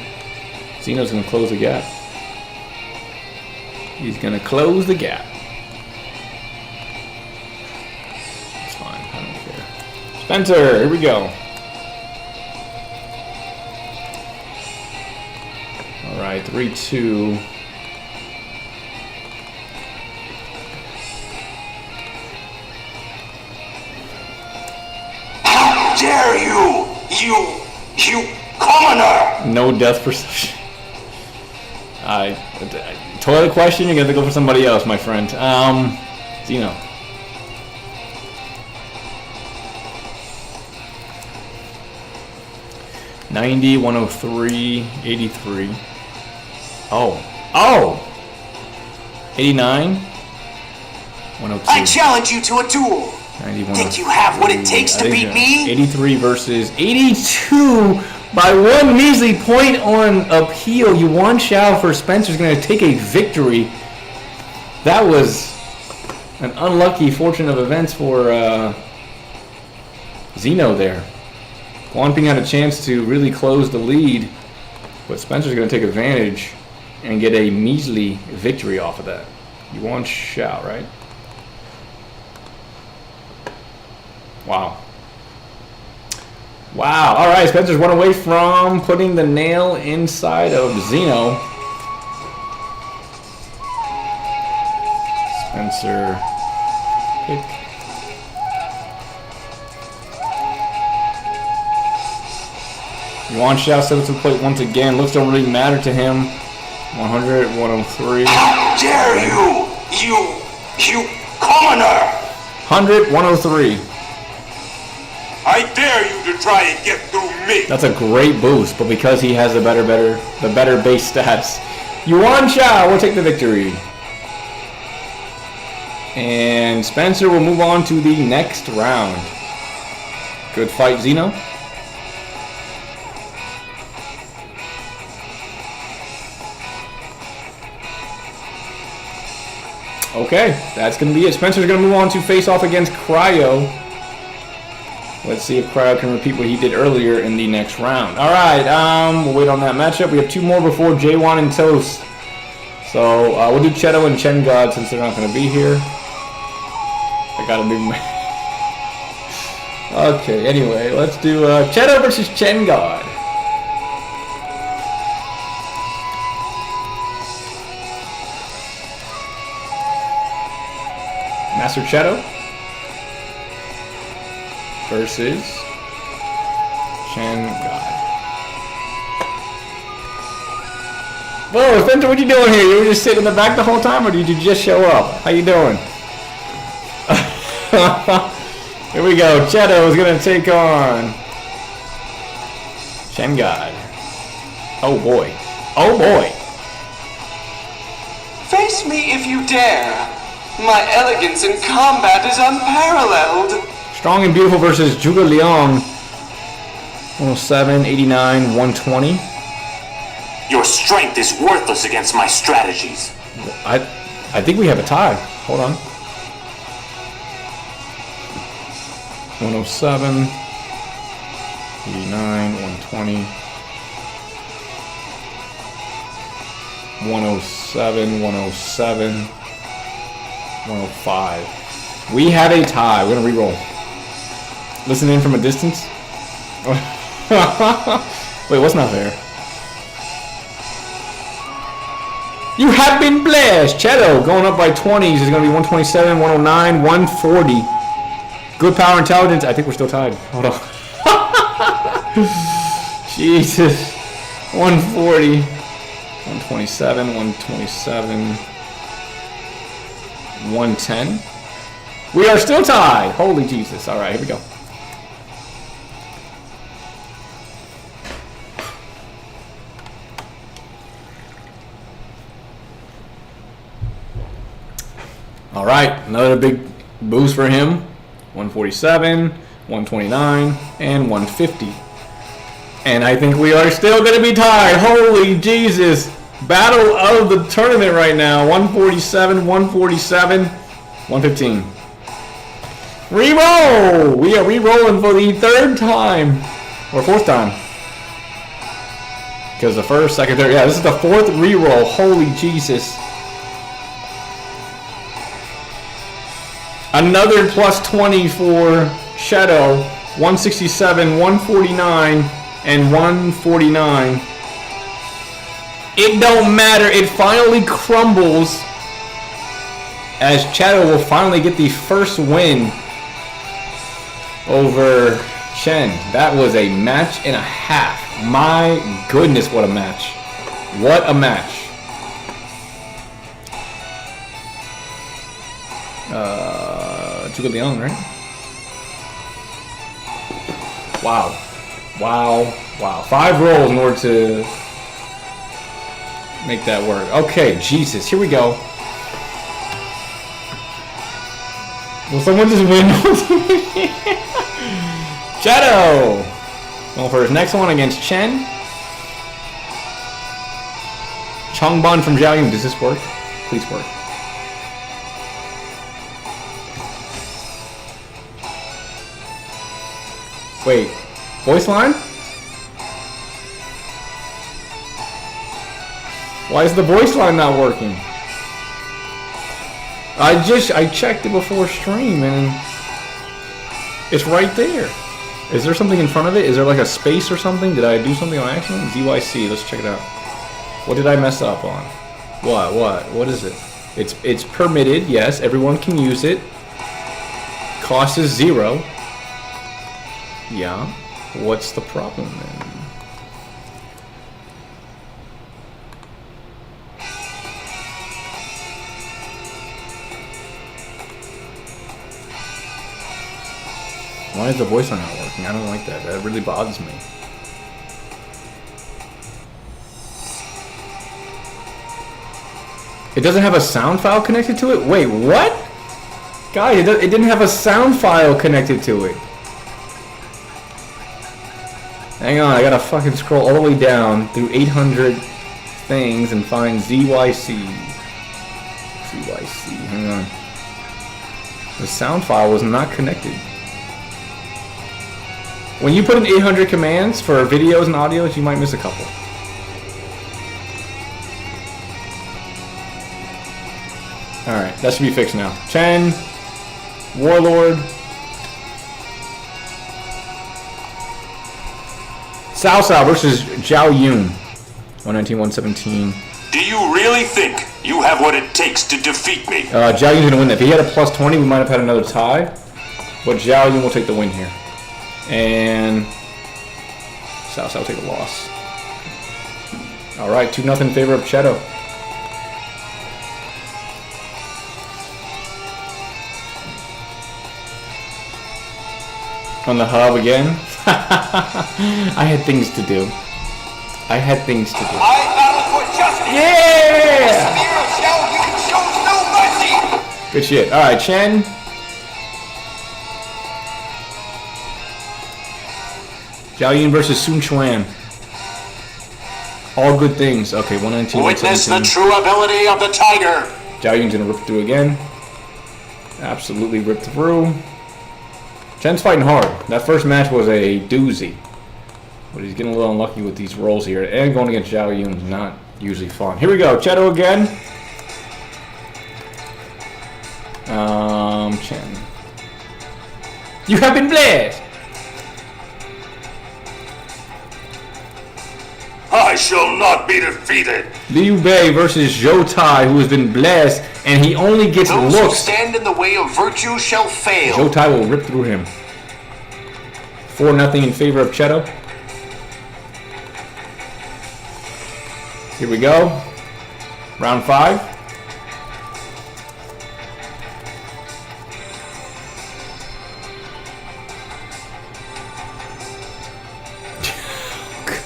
Zeno's gonna close the gap. He's gonna close the gap. It's fine, I don't care. Spencer, here we go. Alright, 3-2. How dare you! You commoner! No death perception. Toilet question, you're gonna have to go for somebody else, my friend. Zeno. $90, 103, 83. Oh! 89, 102. I challenge you to a duel. 91, Think you have what it takes to beat me? 83 versus 82 by one measly point on appeal. Yuan Shao for Spencer's going to take a victory. That was an unlucky fortune of events for Zeno there. Guan Ping had a chance to really close the lead, but Spencer's going to take advantage and get a measly victory off of that. Yuan Shao, right? Wow. Wow. All right, Spencer's one away from putting the nail inside of Zeno. Spencer pick. Yuan Shao steps to the plate once again. Looks don't really matter to him. 100, 103. How dare you commoner! 100, 103. I dare you to try and get through me. That's a great boost, but because he has the better base stats, Yuan Shao will take the victory. And Spencer will move on to the next round. Good fight, Zeno. Okay, that's going to be it. Spencer's going to move on to face off against Cryo. Let's see if Cryo can repeat what he did earlier in the next round. All right, we'll wait on that matchup. We have 2 more before J1 and Toast. So we'll do Cheto and Chen God since they're not going to be here. I got to do... Okay, anyway, let's do Cheto versus Chen God. Master Cheto versus Chen God. Whoa, Spencer, what you doing here? You were just sitting in the back the whole time, or did you just show up? How you doing? Here we go. Cheto is gonna take on Chen God. Oh boy. Oh boy. Face me if you dare. My elegance in combat is unparalleled. Strong and Beautiful versus Zhuge Liang. 107, 89, 120. Your strength is worthless against my strategies. I think we have a tie. Hold on. 107, 89, 120. 107, 107. 105. We have a tie. We're gonna re-roll. Listen in from a distance. Wait, what's not fair? You have been blessed. Cheto going up by 20s is gonna be 127, 109, 140. Good power intelligence. I think we're still tied. Hold on. Jesus. 140. 127, 127. 110. We are still tied. Holy Jesus. All right, here we go. All right, another big boost for him. 147, 129, and 150. And I think we are still going to be tied. Holy Jesus. Battle of the tournament right now. 147, 147, 115. Reroll! We are re-rolling for the 3rd time. Or 4th time. Because the 1st, 2nd, 3rd. Yeah, this is the 4th re-roll. Holy Jesus. Another plus 20 for Shadow. 167, 149, and 149. It don't matter. It finally crumbles as Shadow will finally get the first win over Chen. That was a match and a half. My goodness, what a match. What a match. Zhuge Liang, right? Wow. Wow. Wow. 5 rolls in order to make that work. Okay, Jesus. Here we go. Will someone just win? Shadow! Going for his next one against Chen. Chongbun from Zhaoyun. Does this work? Please work. Wait. Voice line? Why is the voice line not working? I checked it before stream and it's right there. Is there something in front of it? Is there like a space or something? Did I do something on accident? ZYC, let's check it out. What did I mess up on? What is it? It's permitted, yes, everyone can use it. Cost is 0. Yeah. What's the problem then? Why is the voice line not working? I don't like that. That really bothers me. It doesn't have a sound file connected to it? Wait, what? Guys, it didn't have a sound file connected to it. Hang on, I gotta fucking scroll all the way down through 800 things and find ZYC. CYC. Hang on. The sound file was not connected. When you put in 800 commands for videos and audios, you might miss a couple. Alright, that should be fixed now. Chen, Warlord, Cao Cao versus Zhao Yun. 119-117. Do you really think you have what it takes to defeat me? Zhao Yun's gonna win that. If he had a plus 20, we might have had another tie. But Zhao Yun will take the win here. And Cao Cao will take a loss. Alright, 2-0 in favor of Cheto. On the hub again. I had things to do. I had things to do. I battle for justice. Yeah! The spirit shows no mercy. Good shit. Alright, Chen. Zhao Yun versus Sun Quan. All good things. Okay, 119. Witness the true ability of the tiger. Zhao Yun's gonna rip through again. Absolutely rip through. Chen's fighting hard. That first match was a doozy. But he's getting a little unlucky with these rolls here. And going against Zhao Yun is not usually fun. Here we go. Cheto again. Chen. You have been blessed. I shall not be defeated. Liu Bei versus Zhou Tai, who has been blessed, and he only gets Those who looks. stand in the way of virtue shall fail. Zhou Tai will rip through him. 4-0 in favor of Cheto. Here we go. Round 5.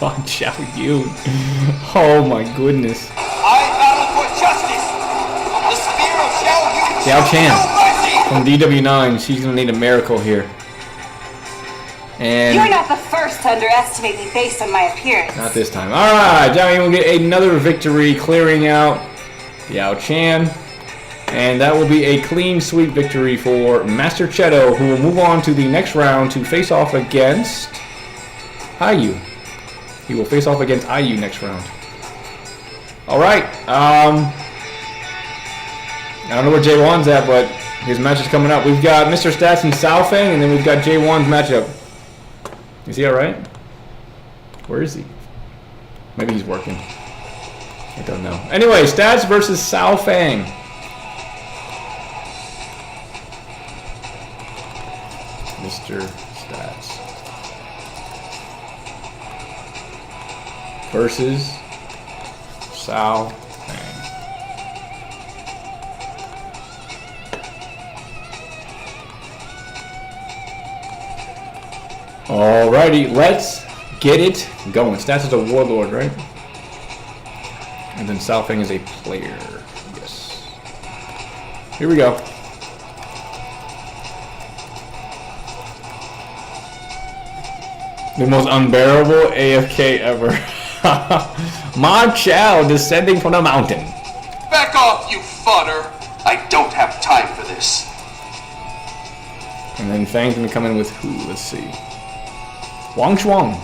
God, Zhao Yun. Oh my goodness. I battle for justice. The spirit of Xiao Yun Xiao Chan shows no mercy. from DW9. She's gonna need a miracle here. And You're not the first to underestimate me based on my appearance. not this time. Alright, Zhao Yun will get another victory, clearing out Yao Chan. And that will be a clean sweep victory for Master Cheto, who will move on to the next round to face off against IU. He will face off against IU next round. Alright, I don't know where J1's at, but his match is coming up. We've got Mr. Stats and Sao Feng, and then we've got J1's matchup. Is he alright? Where is he? Maybe he's working. I don't know. Anyway, Stats versus Sao Feng. Mr. Stats versus Sao Feng. Alrighty, let's get it going. Stats is a warlord, right? And then Sao Feng is a player. Yes. Here we go. The most unbearable AFK ever. Ma Chao descending from the mountain. Back off, you fodder. I don't have time for this. And then Fang's gonna come in with who? Let's see. Wang Shuang.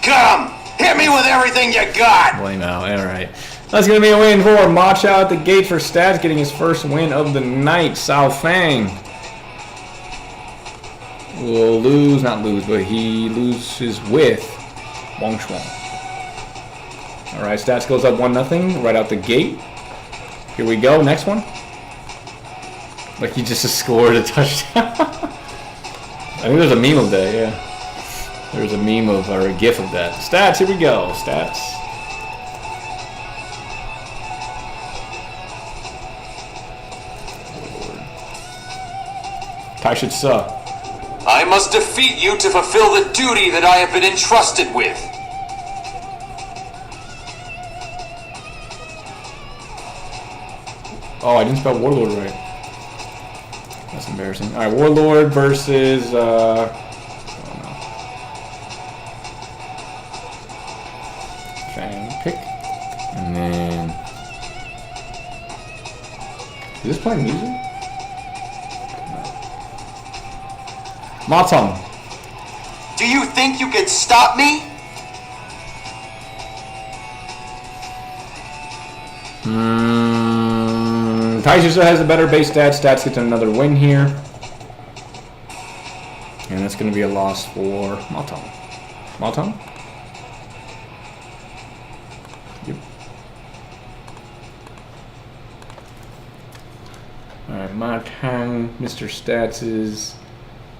Come, hit me with everything you got. Blame out. Alright. That's gonna be a win for Ma Chao at the gate for Stats, getting his first win of the night. Sao Feng will lose, not lose, but he loses with Wang Shuang. Alright, Stats goes up 1-0 right out the gate. Here we go, next one. Like he just scored a touchdown. I think there's a meme of that, yeah. There's a meme of, or a gif of that. Stats, here we go, Stats. Taishitsa. I must defeat you to fulfill the duty that I have been entrusted with. Oh, I didn't spell Warlord right. That's embarrassing. Alright, Warlord versus, I don't know. Fang pick. And then Is this playing music? Matom. Do you think you can stop me? Taishi still has a better base stats. Stats gets another win here. And that's going to be a loss for Matom. Matom? Yep. Alright, Matom. Mr. Stats is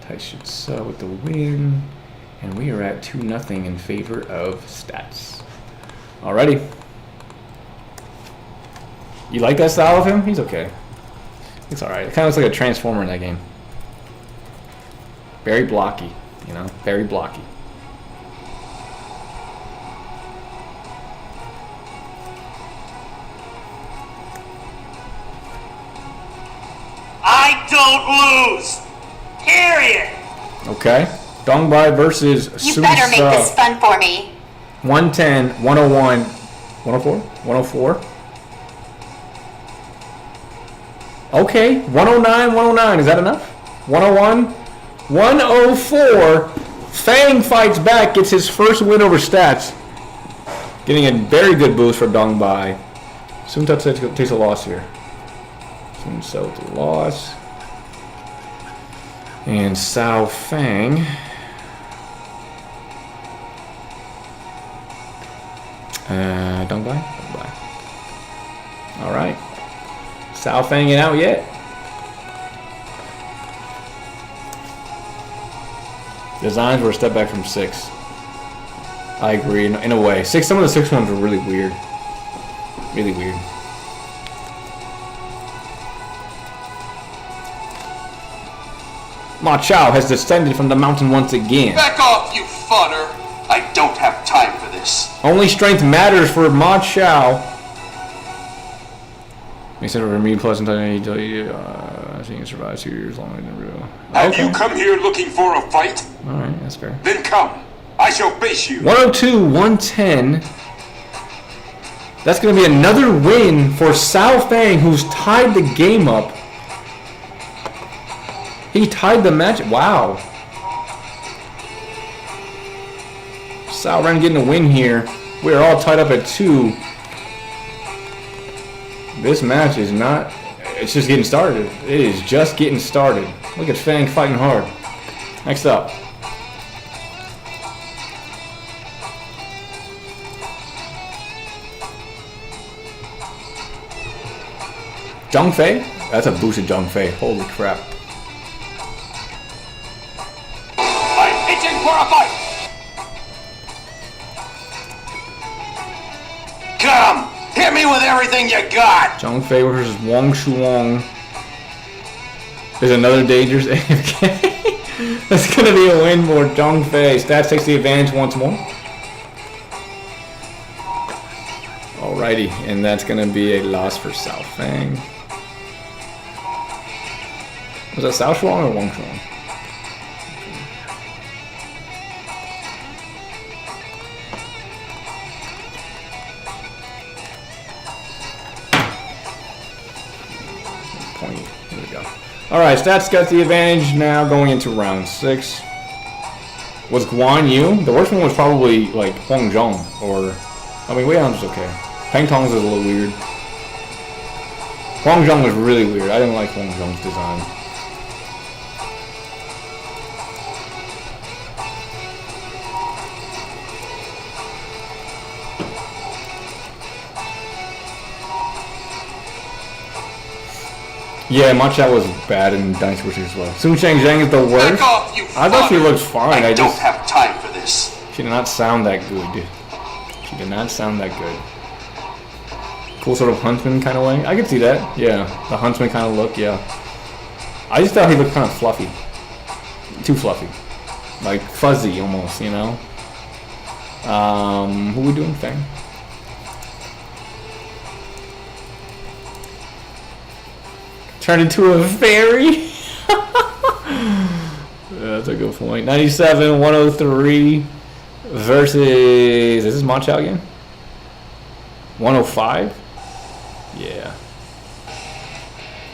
Taishi with the win. And we are at 2-0 in favor of Stats. Alrighty. You like that style of him? He's okay. It's alright. It kind of looks like a transformer in that game. Very blocky, you know? Very blocky. I don't lose! Period! Okay. Dongbai versus You better make this fun for me. 110, 101, 104? 104? Okay, 109, 109. Is that enough? 101, 104. Fang fights back, gets his first win over Stats. Getting a very good boost for Dongbai. Sun Tzu takes a loss here. Sun Tzu with a loss. And Sao Fang. Dongbai? Dongbai. Alright. Sao Fang ain't out yet. Designs were a step back from 6. I agree in a way. Some of the 6 ones were really weird. Really weird. Ma Chao has descended from the mountain once again. Back off, you fodder! I don't have time for this. Only strength matters for Ma Chao. Makes it a me plus until I think it survives 2 years longer than real. Have you come here looking for a fight? Alright, that's fair. Then come. I shall face you. 102, 110. That's going to be another win for Sao Fang, who's tied the game up. He tied the match. Wow. Sao Ren getting a win here. We're all tied up at 2. This match is not... It's just getting started. It is just getting started. Look at Fang fighting hard. Next up. Zhang Fei? That's a boosted Zhang Fei. Holy crap. I'm itching for a fight! Come! Hit me with everything you got! Zhang Fei versus Wang Shuang. There's another dangerous AFK. That's going to be a win for Zhang Fei. Stats takes the advantage once more. Alrighty, and that's going to be a loss for Sao Fang. Was that Sao Shuang or Wang Shuang? Here we go. Alright, Stats got the advantage now going into round 6. Was Guan Yu? The worst one was probably like Huang Zhong, or I mean Wei Han's okay. Peng Tong's is a little weird. Huang Zhong was really weird. I didn't like Huang Zhong's design. Yeah, Matcha was bad in Dynasty Warriors as well. Sun Chang Zhang is the worst. Back off, you I thought she fodder. looked fine. I don't have time for this. She did not sound that good. She did not sound that good. Cool sort of huntsman kind of way. I could see that. Yeah, the huntsman kind of look. Yeah. I just thought he looked kind of fluffy. Too fluffy. Like fuzzy almost, you know. Who we doing, Fang? Turned into a fairy. That's a good point. 97, 103 versus. Is this Ma Chao again? 105? Yeah.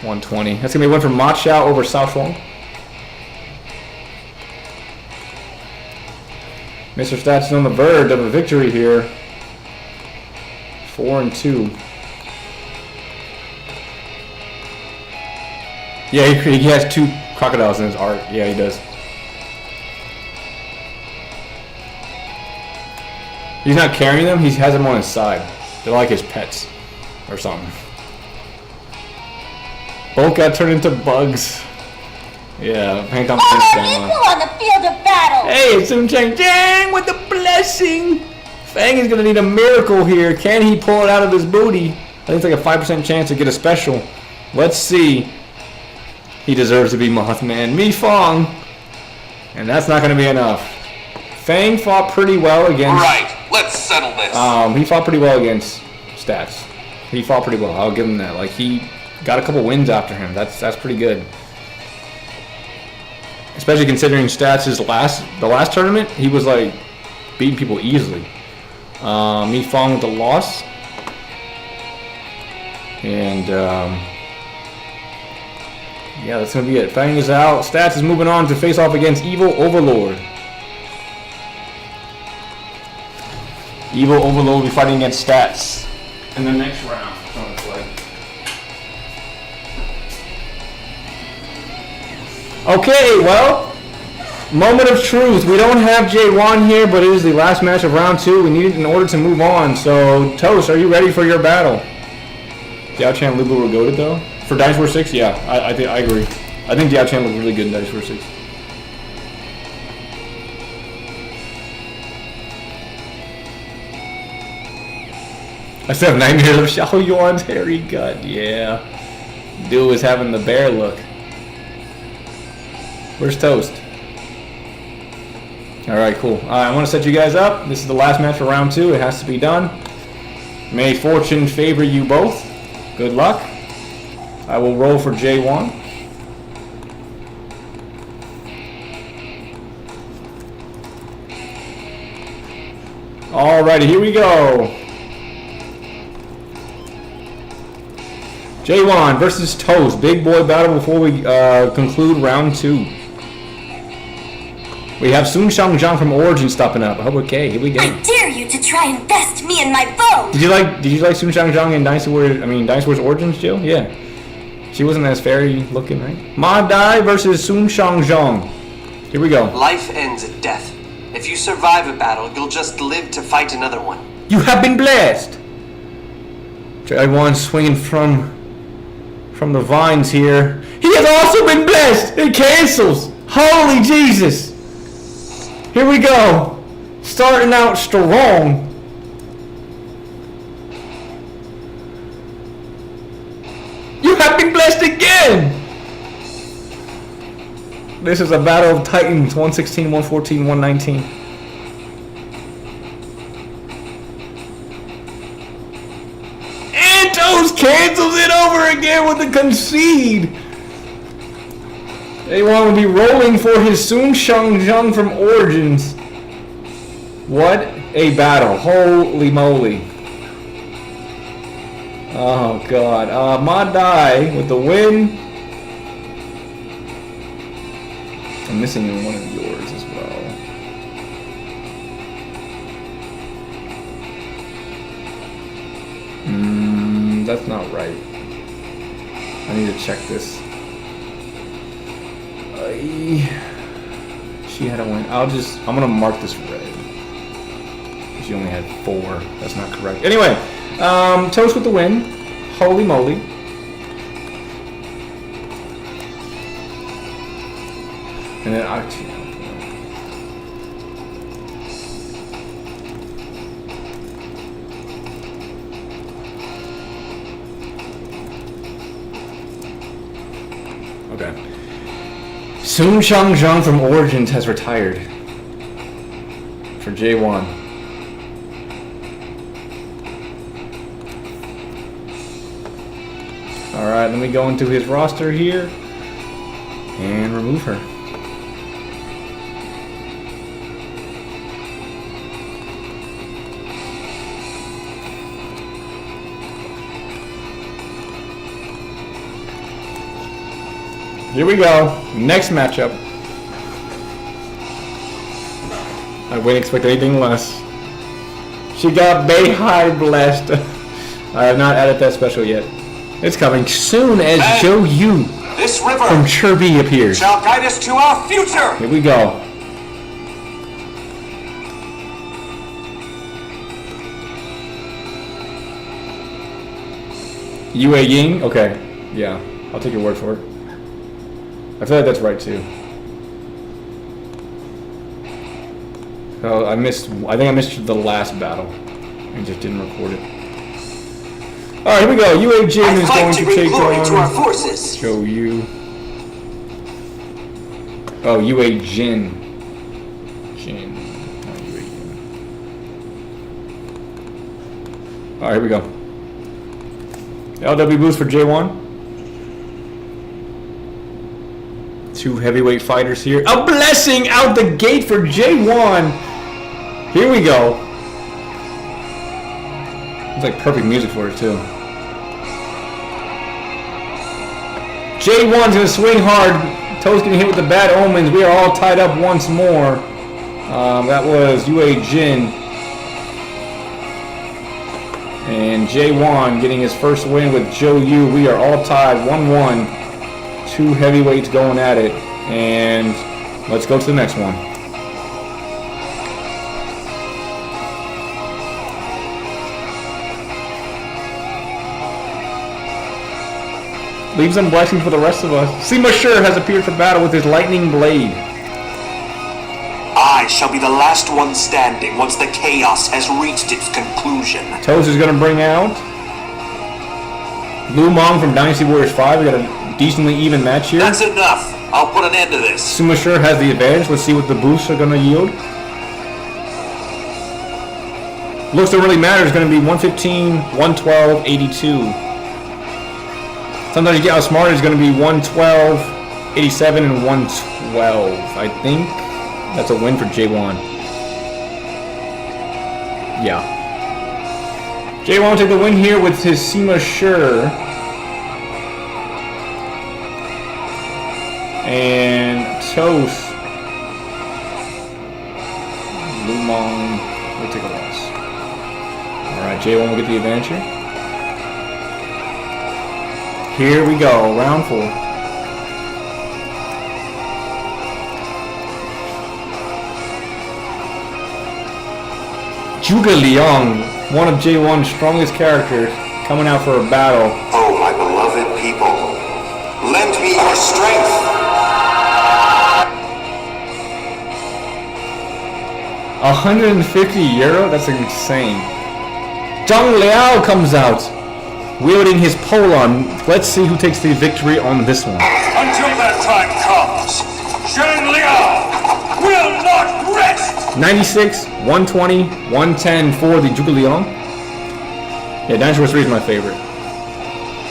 120. That's gonna be one for Ma Chao over Sao Shuang. Mr. Stats is on the verge of a victory here. 4-2. Yeah, he has 2 crocodiles in his art. Yeah, he does. He's not carrying them, he has them on his side. They're like his pets or something. Both got turned into bugs. Yeah, hang on. On the field of battle. Hey, it's Sun Chang Chang with the blessing. Fang is gonna need a miracle here. Can he pull it out of his booty? I think it's like a 5% chance to get a special. Let's see. He deserves to be Mothman. Mi Fong. And that's not gonna be enough. Fang fought pretty well against. Right, let's settle this. He fought pretty well against Stats. He fought pretty well. I'll give him that. Like he got a couple wins after him. That's pretty good. Especially considering Stats' the last tournament, he was like beating people easily. Mi Fong with the loss. And yeah, that's gonna be it. Fang is out. Stats is moving on to face off against Evil Overlord. Evil Overlord will be fighting against Stats in the next round. Okay, well, moment of truth. We don't have J1 here, but it is the last match of round 2. We need it in order to move on. So, Toast, are you ready for your battle? Diao Chan Lubu were goated though? For Dynasty War 6? Yeah, I agree. I think Diao Chan looked really good in Dynasty War 6. I still have nightmares of Xiao Yuan's hairy gut. Yeah. Dude is having the bear look. Where's Toast? Alright, cool. I want to set you guys up. This is the last match for round 2. It has to be done. May fortune favor you both. Good luck. I will roll for J1. Alrighty, here we go. J1 versus Toast. Big boy battle before we conclude round 2. We have Sun Shangzhang from Origin stopping up. Okay, here we go. I dare you to try and best me in my bow. Did you like Sun Shangzhang in Dynasty War's Origins, Jill? Yeah. She wasn't as fairy looking, right? Ma Dai versus Sun Shangzhang. Here we go. Life ends at death. If you survive a battle, you'll just live to fight another one. You have been blessed. J1 swinging from the vines here. He has also been blessed. It cancels. Holy Jesus. Here we go. Starting out strong. You have been blessed again. This is a battle of Titans. 116, 114, 119. And Toast cancels it over again with a concede. They want to be rolling for his Sun Shangzhang from Origins. What a battle. Holy moly. Oh god. Ma Dai with the win. I'm missing one of yours as well. That's not right. I need to check this. She had a win. I'm gonna mark this red. She only had 4. That's not correct. Anyway, Toast with the win. Holy moly. And then okay. Sun Shangzhang from Origins has retired for J1. Alright, let me go into his roster here and remove her. Here we go. Next matchup. I wouldn't expect anything less. She got Beihai blessed. I have not added that special yet. It's coming soon as Joe Yu This river from Chirby appears. shall guide us to our future. Here we go. Yue Ying? Okay. Yeah. I'll take your word for it. I feel like that's right too. Oh, I think I missed the last battle. I just didn't record it. Alright, here we go. Yue Jin is going to take on to our forces. Show you. Oh, Yue Jin. Jin. Not Yue Jin. Alright, here we go. LW boost for J1. Two heavyweight fighters here. A blessing out the gate for J1. Here we go. It's like perfect music for it too. J1's gonna swing hard. Toe's getting hit with the bad omens. We are all tied up once more. That was Yue Jin. And J1 getting his first win with Joe Yu. We are all tied 1-1. Two heavyweights going at it. And let's go to the next one. Leave some blessings for the rest of us. Sima Sure has appeared for battle with his lightning blade. I shall be the last one standing once the chaos has reached its conclusion. Toes is going to bring out Lu Mong from Dynasty Warriors 5. We got a decently even match here. That's enough. I'll put an end to this. Sima Sure has the advantage. Let's see what the boosts are going to yield. Looks don't really matter. It's going to be 115, 112, 82. Sometimes you get outsmarted. It's going to be 112, 87, and 112. I think that's a win for J1. Yeah. J1 will take the win here with his Sima Sure. And Toast. Lumong will take a loss. Alright, J1 will get the advantage here. Here we go, round 4. Zhuge Liang, one of J1's strongest characters, coming out for a battle. Oh, my beloved people, lend me your strength. 150 euro? That's insane. Zhang Liao comes out, wielding his pole arm. Let's see who takes the victory on this one. Until that time comes, Zhang Liao will not rest! 96, 120, 110 for the Zhuge Liang. Yeah, Dynasty Warriors 3 is my favorite.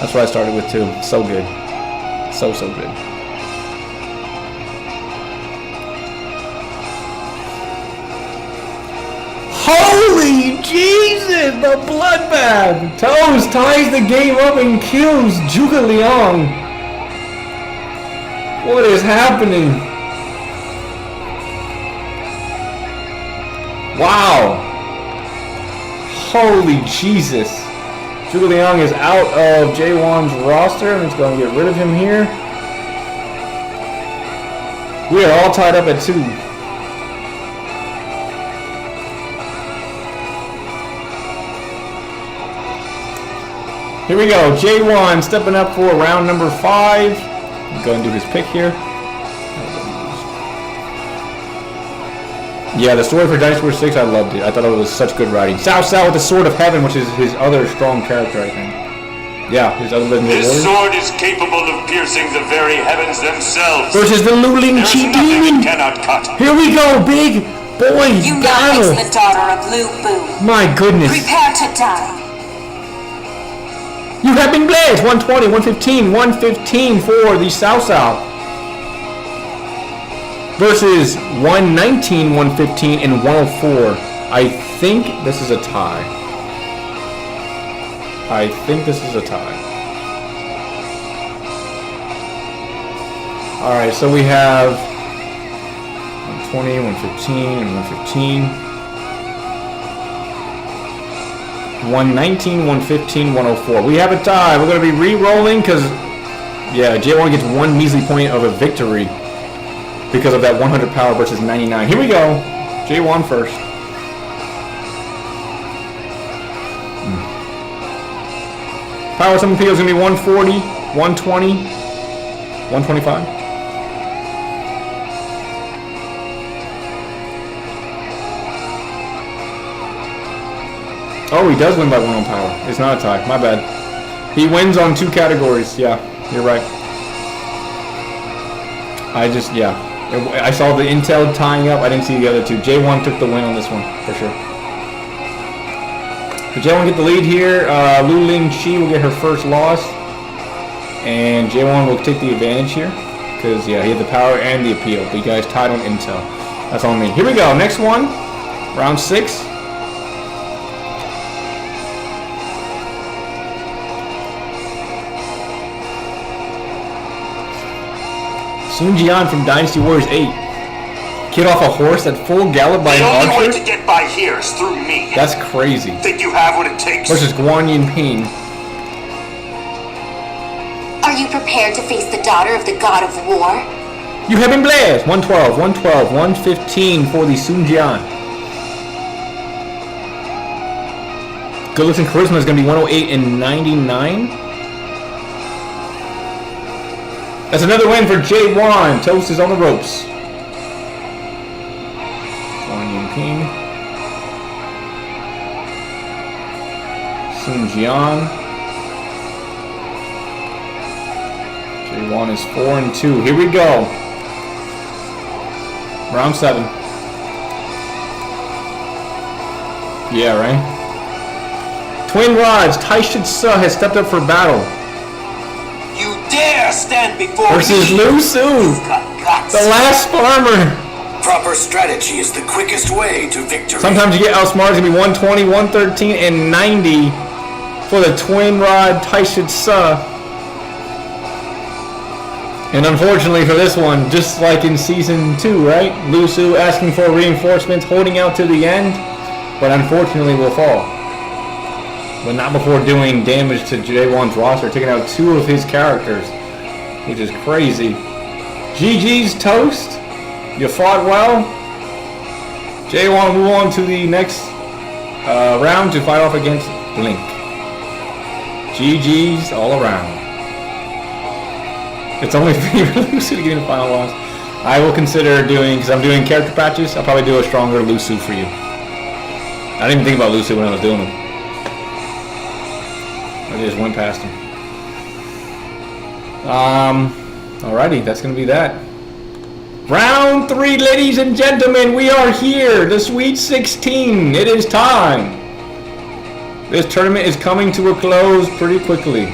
That's what I started with too. So good. So good. Holy Jesus! The bloodbath! Toes ties the game up and kills Zhuge Liang. What is happening? Wow! Holy Jesus! Zhuge Liang is out of J1's roster, and it's going to get rid of him here. We are all tied up at 2. Here we go, J1 stepping up for round number 5. Go and do his pick here. Yeah, the story for Dynasty Warriors 6, I loved it. I thought it was such good writing. Cao Cao with the Sword of Heaven, which is his other strong character, I think. Yeah, his other legendary His warrior. sword is capable of piercing the very heavens themselves. Versus the Luling There's Chi nothing Demon. it cannot cut. Here we go, big boy You know battle. it's the daughter of Lu Bu. My goodness. Prepare to die. You have been blessed. 120, 115, 115 for the Cao Cao. Versus 119, 115, and 104. I think this is a tie. Alright, so we have 120, 115, and 115. 119, 115, 104. We have a tie. We're going to be re-rolling because, yeah, J1 gets one measly point of a victory because of that 100 power versus 99. Here we go. J1 first. Power summon PO is going to be 140, 120, 125. Oh, he does win by 1 on power. It's not a tie. My bad. He wins on 2 categories. Yeah, you're right. I saw the intel tying up. I didn't see the other 2. J1 took the win on this one, for sure. So J1 get the lead here. Lu Ling Chi will get her first loss. And J1 will take the advantage here. Because, yeah, he had the power and the appeal. But you guys tied on intel. That's on me. Here we go. Next one. Round 6. Sun Jian from Dynasty Warriors 8. Kid off a horse at full gallop by an archer? The only way to get by here is through me. That's crazy. Think you have what it takes? Versus Guan Yinping. Are you prepared to face the daughter of the god of war? You have been blessed! 112, 112, 115 for the Sun Jian. Good looks and charisma is going to be 108 and 99. That's another win for J1. Toast is on the ropes. Guan Yinping. Sun Jian. J1 is 4-2. Here we go. Round 7. Yeah, right? Twin Rods. Taishid Su has stepped up for battle. You dare stand before versus me? Lu Su, the last farmer. Proper strategy is the quickest way to victory. Sometimes you get outsmarted. It's going to be 120, 113, and 90 for the Twin Rod Taishid Su. And unfortunately for this one, just like in Season 2, right? Lu Su asking for reinforcements, holding out to the end, but unfortunately will fall. But not before doing damage to J1's roster, taking out 2 of his characters, which is crazy. GG's Toast. You fought well. J1 move on to the next round to fight off against Blink. GG's all around. It's only fair for Lu Su to get in the final loss. I will consider doing, because I'm doing character patches, I'll probably do a stronger Lu Su for you. I didn't even think about Lu Su when I was doing them. I just went past him. Alrighty, that's gonna be that. Round 3, ladies and gentlemen, we are here. The Sweet 16. It is time. This tournament is coming to a close pretty quickly.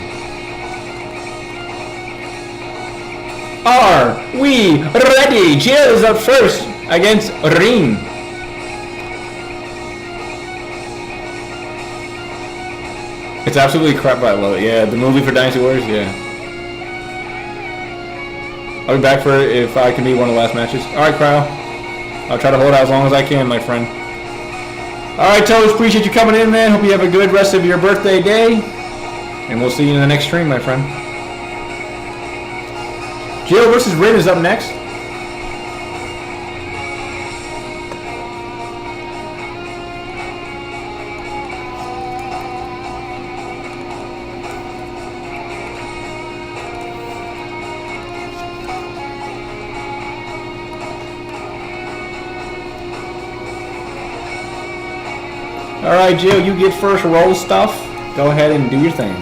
Are we ready? Jill is up first against Rin. It's absolutely crap, but I love it. Yeah, the movie for Dynasty Warriors, yeah. I'll be back for it if I can be one of the last matches. Alright, Cryo. I'll try to hold out as long as I can, my friend. Alright, Toes, appreciate you coming in, man. Hope you have a good rest of your birthday day. And we'll see you in the next stream, my friend. Jill versus Rin is up next. Alright, Jill, you get first roll stuff. Go ahead and do your thing.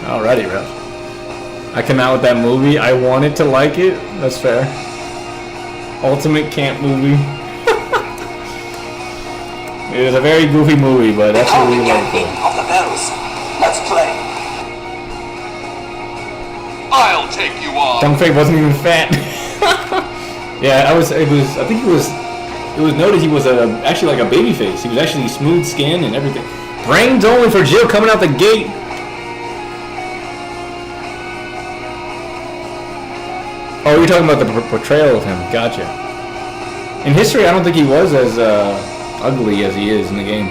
Alrighty, bro. I came out with that movie. I wanted to like it. That's fair. Ultimate camp movie. It was a very goofy movie, but that's what we like it. Of the bells. Let's play. I'll take you on. Dumbfake wasn't even fat. Yeah, I think it was noted he was actually like a baby face. He was actually smooth skin and everything. Brains only for Jill coming out the gate. Oh, you're talking about the portrayal of him. Gotcha. In history, I don't think he was as ugly as he is in the game.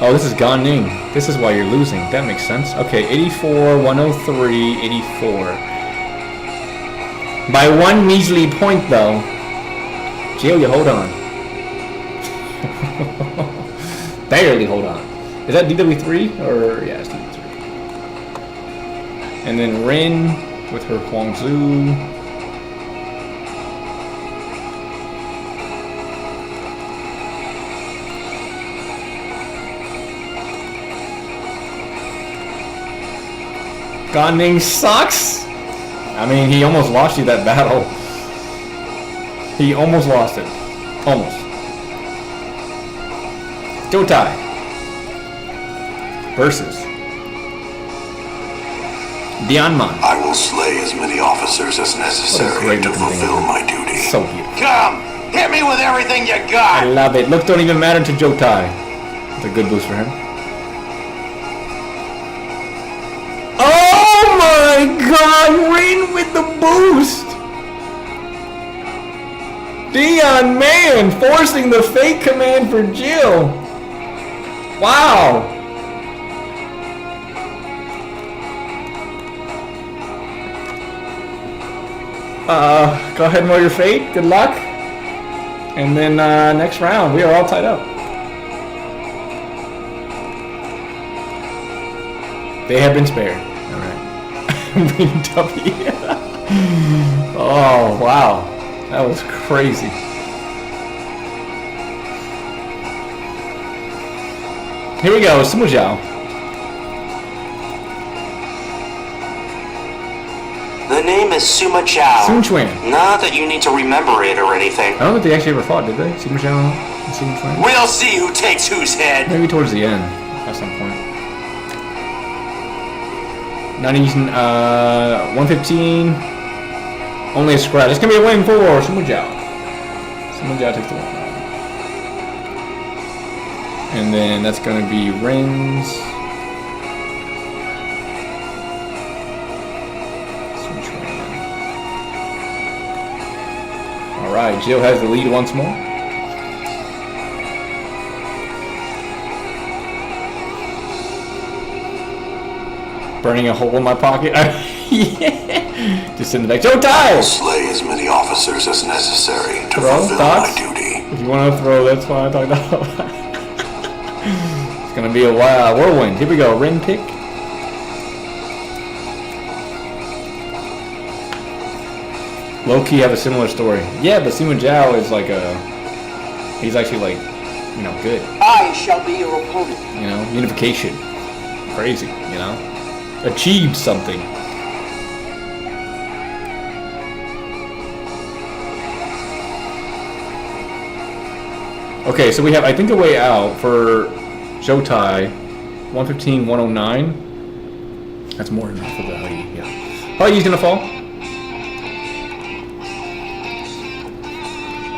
Oh, this is Gan Ning. This is why you're losing. That makes sense. Okay, 84, 103, 84. By one measly point, though. Jill, you hold on. Barely hold on. Is that DW3? Or, yeah, it's DW3. And then Rin with her Huangzhou. Gan Ning sucks! I mean, he almost lost you that battle. He almost lost it. Almost. Jotai versus Dianman. I will slay as many officers as necessary to fulfill my duty. So beautiful. Come, hit me with everything you I got. love it. Look, don't even matter to Jotai. It's a good boost for him. Oh my god, Rin with the boost! Dion Man forcing the fake command for Jill. Wow. Go ahead and roll your fate. Good luck. And then next round, we are all tied up. They have been spared. All right. Oh wow, that was crazy. Here we go, Sima Zhao. The name is Sima Zhao. Sun Quan. Not that you need to remember it or anything. I don't think they actually ever fought, did they? Sima Zhao and Sun Quan? We'll see who takes whose head. Maybe towards the end, at some point. 115. Only a scratch. It's gonna be a win for Sima Zhao. Sima Zhao takes the win. And then that's gonna be Ren's. Alright, Jill has the lead once more. Burning a hole in my pocket. Yeah. Just in the back. Jotai! I will slay as many officers as necessary to fulfill my duty. If you want to throw, that's fine. I talked about. It's gonna be a wild whirlwind. Here we go. Rin pick. Low-key have a similar story. Yeah, but Sima Zhao is like he's actually like, you know, good. I shall be your opponent. You know, unification. Crazy, you know? Achieved something. Okay, so we have, I think, a way out for Jotai. 115, 109. That's more than enough for the Huggy, yeah. Huggy's gonna fall.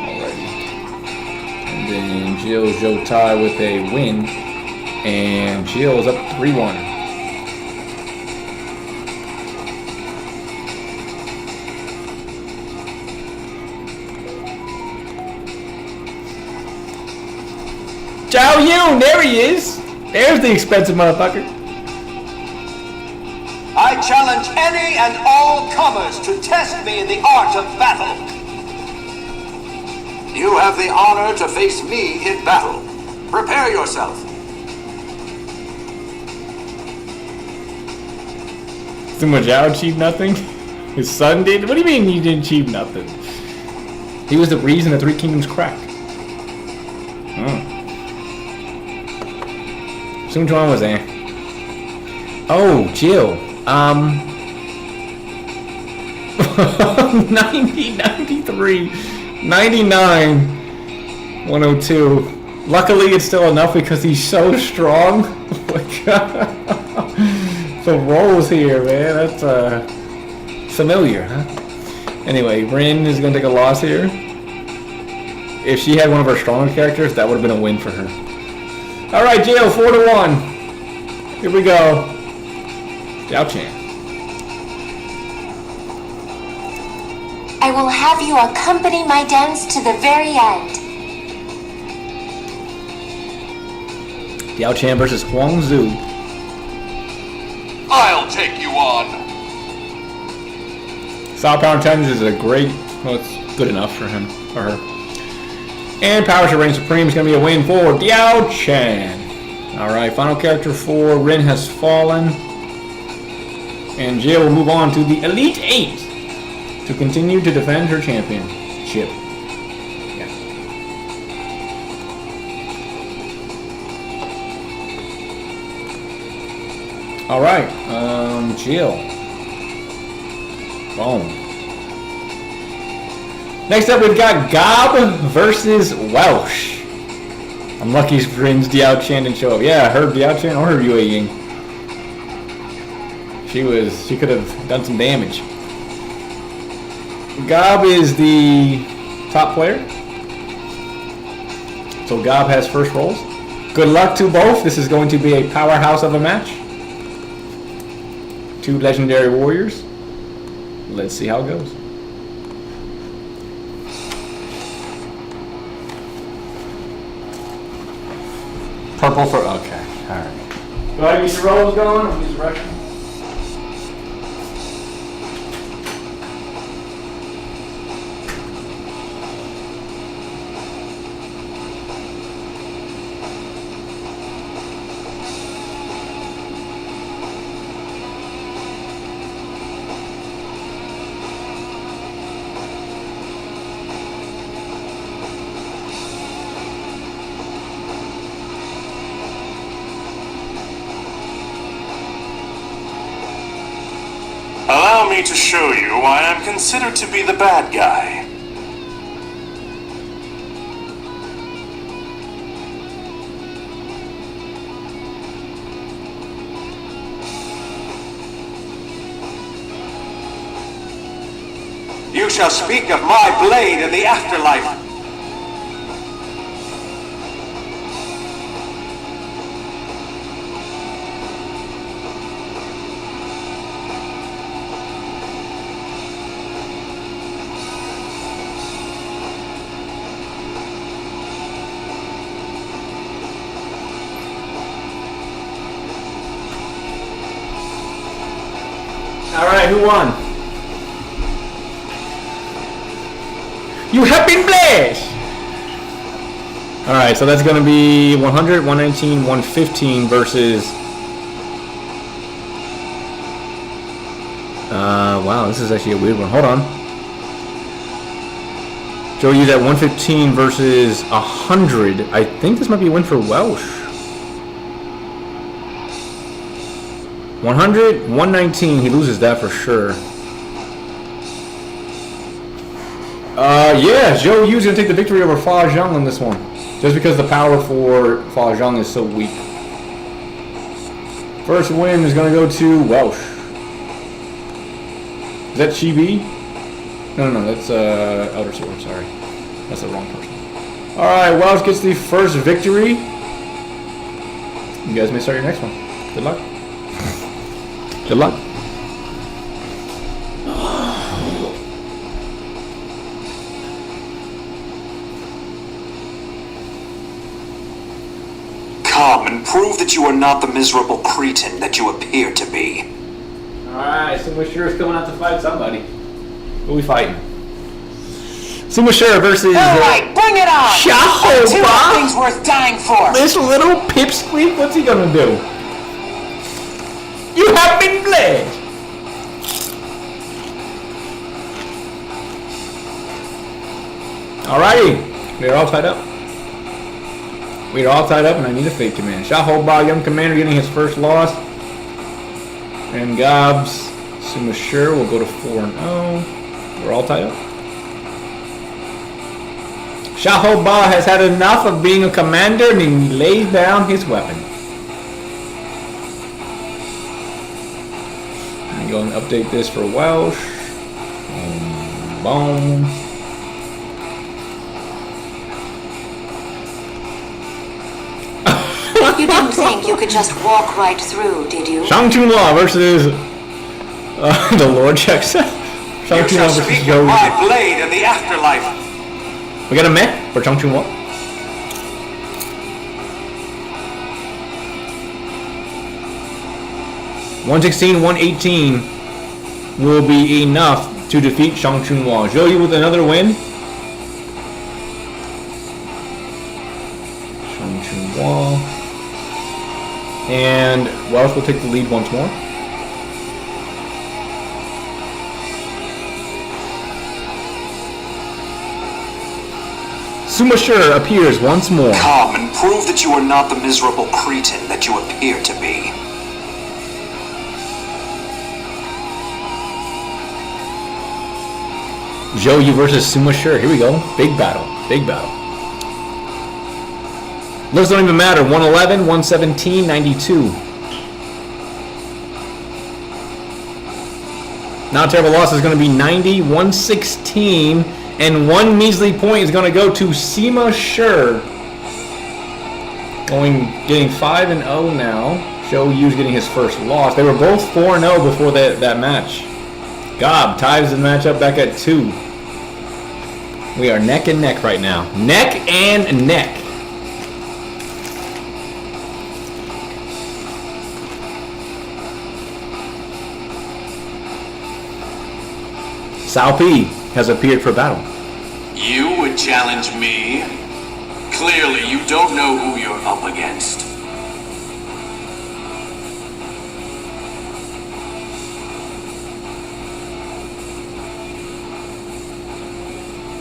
Alrighty. And then Jill Jotai with a win. And Jill's up 3-1. Zhao Yun, there he is. There's the expensive motherfucker. I challenge any and all comers to test me in the art of battle. You have the honor to face me in battle. Prepare yourself. Sima Zhao achieved nothing? His son did? What do you mean he didn't achieve nothing? He was the reason the Three Kingdoms cracked. Sun Quan was there. Oh, Jill. 90, 93, 99, 102. Luckily, it's still enough because he's so strong. Oh my god. The rolls here, man. That's familiar, huh? Anyway, Rin is gonna take a loss here. if she had one of her stronger characters, that would have been a win for her. All right, Jill, 4-1. Here we go. Diao Chan. I will have you accompany my dance to the very end. Diao Chan versus Huang Zhu. I'll take you on. Solid Power Intelligence is a great, well, it's good enough for him, or her. And Power to Reign Supreme is going to be a win for Diao Chan. Alright, final character 4, Rin has fallen. And Jill will move on to the Elite 8 to continue to defend her championship. Yeah. Alright, Jill. Boom. Next up, we've got Gob versus Welsh. I'm lucky Rin's Diao Chan didn't show up. Yeah, her Diao Chan or her Yue Ying. She could have done some damage. Gob is the top player. So Gob has first rolls. Good luck to both. This is going to be a powerhouse of a match. Two legendary warriors. Let's see how it goes. Purple for, okay, alright. Go ahead and get your rolls going, I'll use the Russian. Allow me to show you why I'm considered to be the bad guy. You shall speak of my blade in the afterlife. Alright, who won? You have been blessed! Alright, so that's going to be 100, 119, 115 versus... wow, this is actually a weird one. Hold on. Joe used at 115 versus 100. I think this might be a win for Welsh. 100, 119, he loses that for sure. Yeah, Zhou Yu's gonna take the victory over Fa Zhang on this one. Just because the power for Fa Zhang is so weak. First win is gonna go to Welsh. Is that Chibi? No, that's Elder Sword, sorry. That's the wrong person. Alright, Welsh gets the first victory. You guys may start your next one. Good luck. Good luck. Come and prove that you are not the miserable cretin that you appear to be. Alright, Suma Sure is coming out to fight somebody. Who are we fighting? Suma Sure versus... Alright, bring it on! Shahoba! Two things worth dying for! This little pipsqueak, what's he gonna do? You have been blessed! Alrighty, we're all tied up. We're all tied up and I need a fake command. Shahoba, young commander, getting his first loss. And Gobs, Suma Sure will go to 4-0. We're all tied up. Shahoba has had enough of being a commander and he lays down his weapon. I'm going to update this for Welsh. Boom. You didn't think you could just walk right through, did you? Shang Chunwa versus the Lord checks. Shang You Chunwa shall versus speak of Joe. my blade in the afterlife. We got a meh for Shang Chunwa. $116, $118 will be enough to defeat Shang Chunwa. Zhou Yu with another win. Shang Chunwa. And Welsh will take the lead once more. Suma Sure appears once more. Come and prove that you are not the miserable cretin that you appear to be. Zhou Yu versus Suma Sure. Here we go. Big battle. Big battle. Looks don't even matter. 111, 117, 92. Not terrible loss is going to be 90, 116, and one measly point is going to go to Sima Sure. Getting 5-0 now. Zhou Yu's getting his first loss. They were both 4-0 before that match. Gob ties the match up back at 2. We are neck and neck right now. Neck and neck. Cao Pi has appeared for battle. You would challenge me? Clearly, you don't know who you're up against.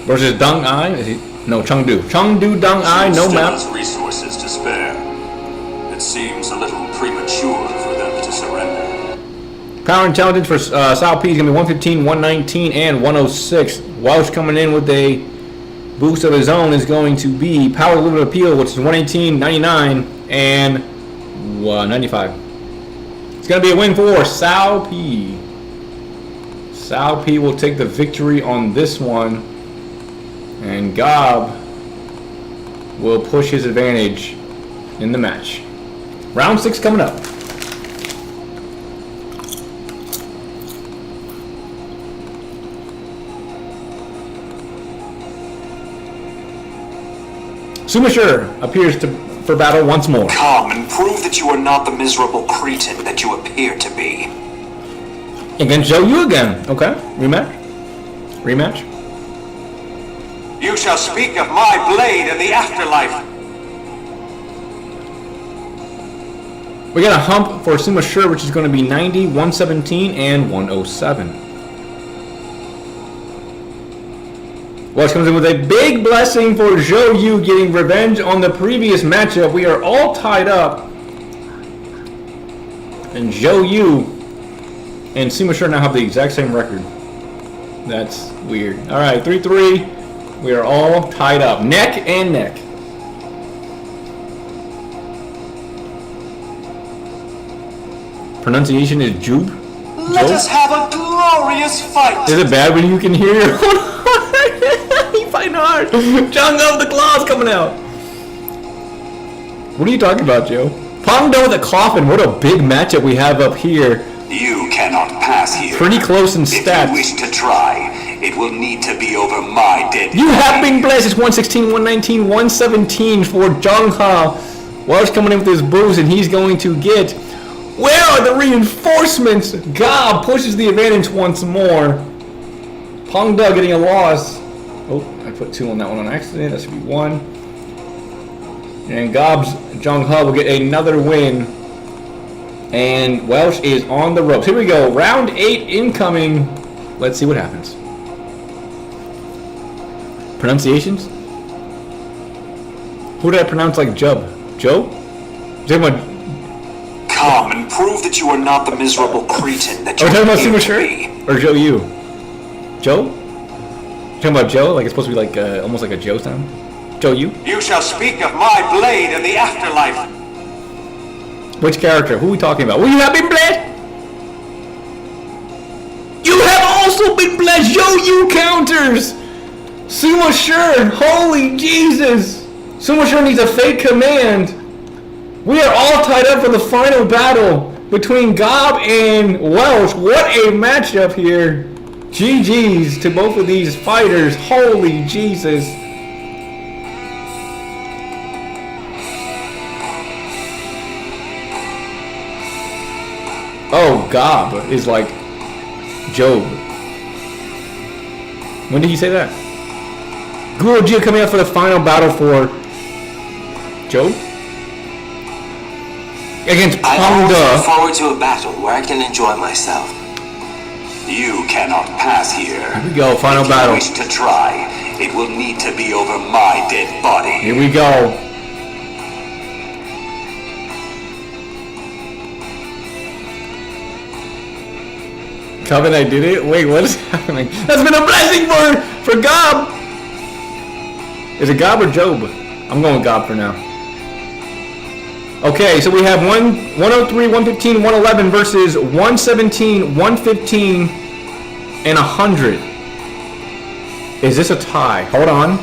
Versus Deng Ai? No, Chengdu. Chengdu, Deng Ai, no Still map. has resources to spare. It seems a little premature for them to surrender. Power intelligence for Cao Pi is going to be 115, 119, and 106. Welsh coming in with a boost of his own is going to be power limit appeal, which is 118, 99, and 95. It's going to be a win for Cao Pi. Cao Pi will take the victory on this one, and Gob will push his advantage in the match. Round 6 coming up. Suma Sure appears for battle once more. Come and prove that you are not the miserable cretin that you appear to be. Against Zhou Yu again. Okay, rematch. Rematch. You shall speak of my blade in the afterlife. We got a hump for Suma Sure, which is going to be 90, 117, and 107. Welsh comes in with a big blessing for Zhou Yu, getting revenge on the previous matchup. We are all tied up. And Zhou Yu and Sima Sure now have the exact same record. That's weird. Alright, 3-3. We are all tied up. Neck and neck. Pronunciation is Jube. Let us have a glorious fight. Is it bad when you can hear your own heart? You fighting hard. Chung of the claws coming out. What are you talking about, Joe? Pong Do with a coffin. What a big matchup we have up here. You cannot pass here. Pretty close in If stats. you wish to try, it will need to be over my dead You have been blessed. It's 116, 119, 117 for Zhang Ha. Welsh coming in with his boost, and he's going to get... Where are the reinforcements? Gob pushes the advantage once more. Pong Do getting a loss. Oh, I put 2 on that one on accident. That should be 1. And Gob's Zhang Ha will get another win. And Welsh is on the ropes. Here we go. Round 8 incoming. Let's see what happens. Pronunciations? Who did I pronounce like Jub? Joe? Is anyone... Come and prove that you are not the miserable cretin that you Are we talking about Sima appear to Sure? be. Or Zhou Yu? Joe? Talking about Joe? Like it's supposed to be like almost like a Joe sound? Zhou Yu? You shall speak of my blade in the afterlife. Which character? Who are we talking about? Well, you have been blessed! You have also been blessed! Zhou Yu counters! Sima Sure! Holy Jesus! Sima Sure needs a fake command! We are all tied up for the final battle between Gob and Welsh. What a matchup here. GG's to both of these fighters. Holy Jesus. Oh, Gob is like Job. When did he say that? Guru Gia coming out for the final battle for Job? Against I Pangda. look forward to a battle where I can enjoy myself. You cannot pass here. Here we go, final if battle. you wish to try, it will need to be over my dead body. Here we go. Coven, I did it? Wait, what is happening? That's been a blessing for Gob! Is it Gob or Job? I'm going with Gob for now. Okay, so we have 103, 115, 111 versus 117, 115, and 100. Is this a tie? Hold on.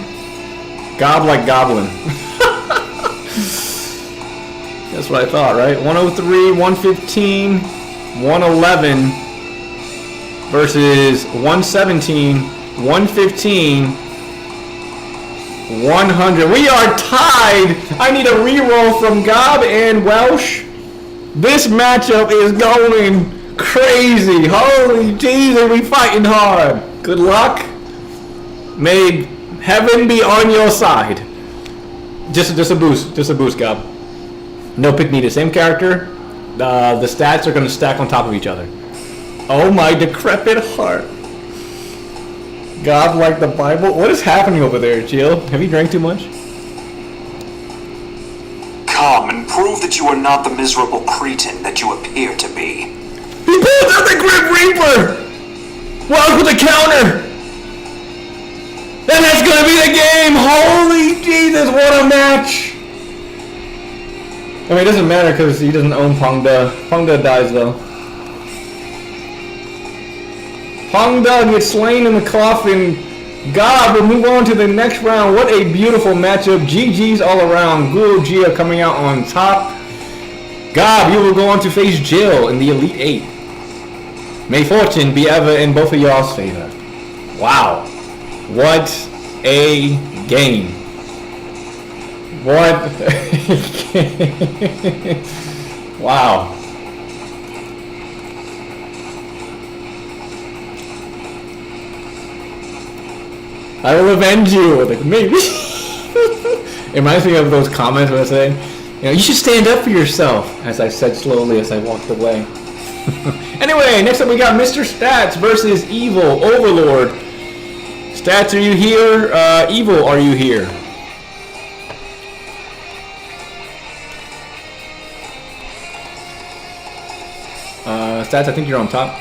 Gob like Goblin. That's what I thought, right? 103, 115, 111 versus 117, 115, 100. We are tied. I need a reroll from Gob and Welsh. This matchup is going crazy. Holy Jesus, we fighting hard. Good luck. May heaven be on your side. Just a boost, Gob. No pick needed. Same character. The stats are going to stack on top of each other. Oh my decrepit heart. God like the Bible? What is happening over there, Jill? Have you drank too much? Come and prove that you are not the miserable cretin that you appear to be. He pulled out the Grim Reaper! Welcome to the counter! And that's gonna be the game! Holy Jesus, what a match! I mean, it doesn't matter because he doesn't own Pangda. Pangda dies though. Pangda gets slain in the coffin. God, we'll move on to the next round. What a beautiful matchup. GG's all around. Guru Gia coming out on top. God, you will go on to face Jill in the Elite 8. May fortune be ever in both of y'all's favor. Wow. What a game. What a game. Wow. I will avenge you. Like, maybe. It reminds me of those comments where I say, you know, you should stand up for yourself, as I said slowly as I walked away. Anyway, next up we got Mr. Stats versus Evil Overlord. Stats, are you here? Evil, are you here? Stats, I think you're on top.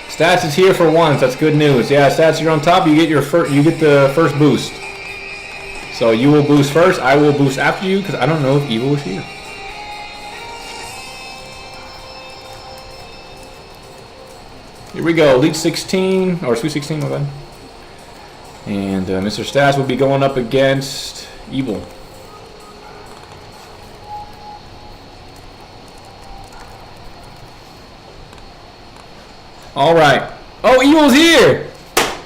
Stats is here for once. That's good news. Yeah, Stats, you're on top. You get your you get the first boost. So you will boost first. I will boost after you because I don't know if Evil is here. Here we go. Elite 16 or Sweet 16, my bad. And Mr. Stats will be going up against Evil. All right. Oh, Evil's here.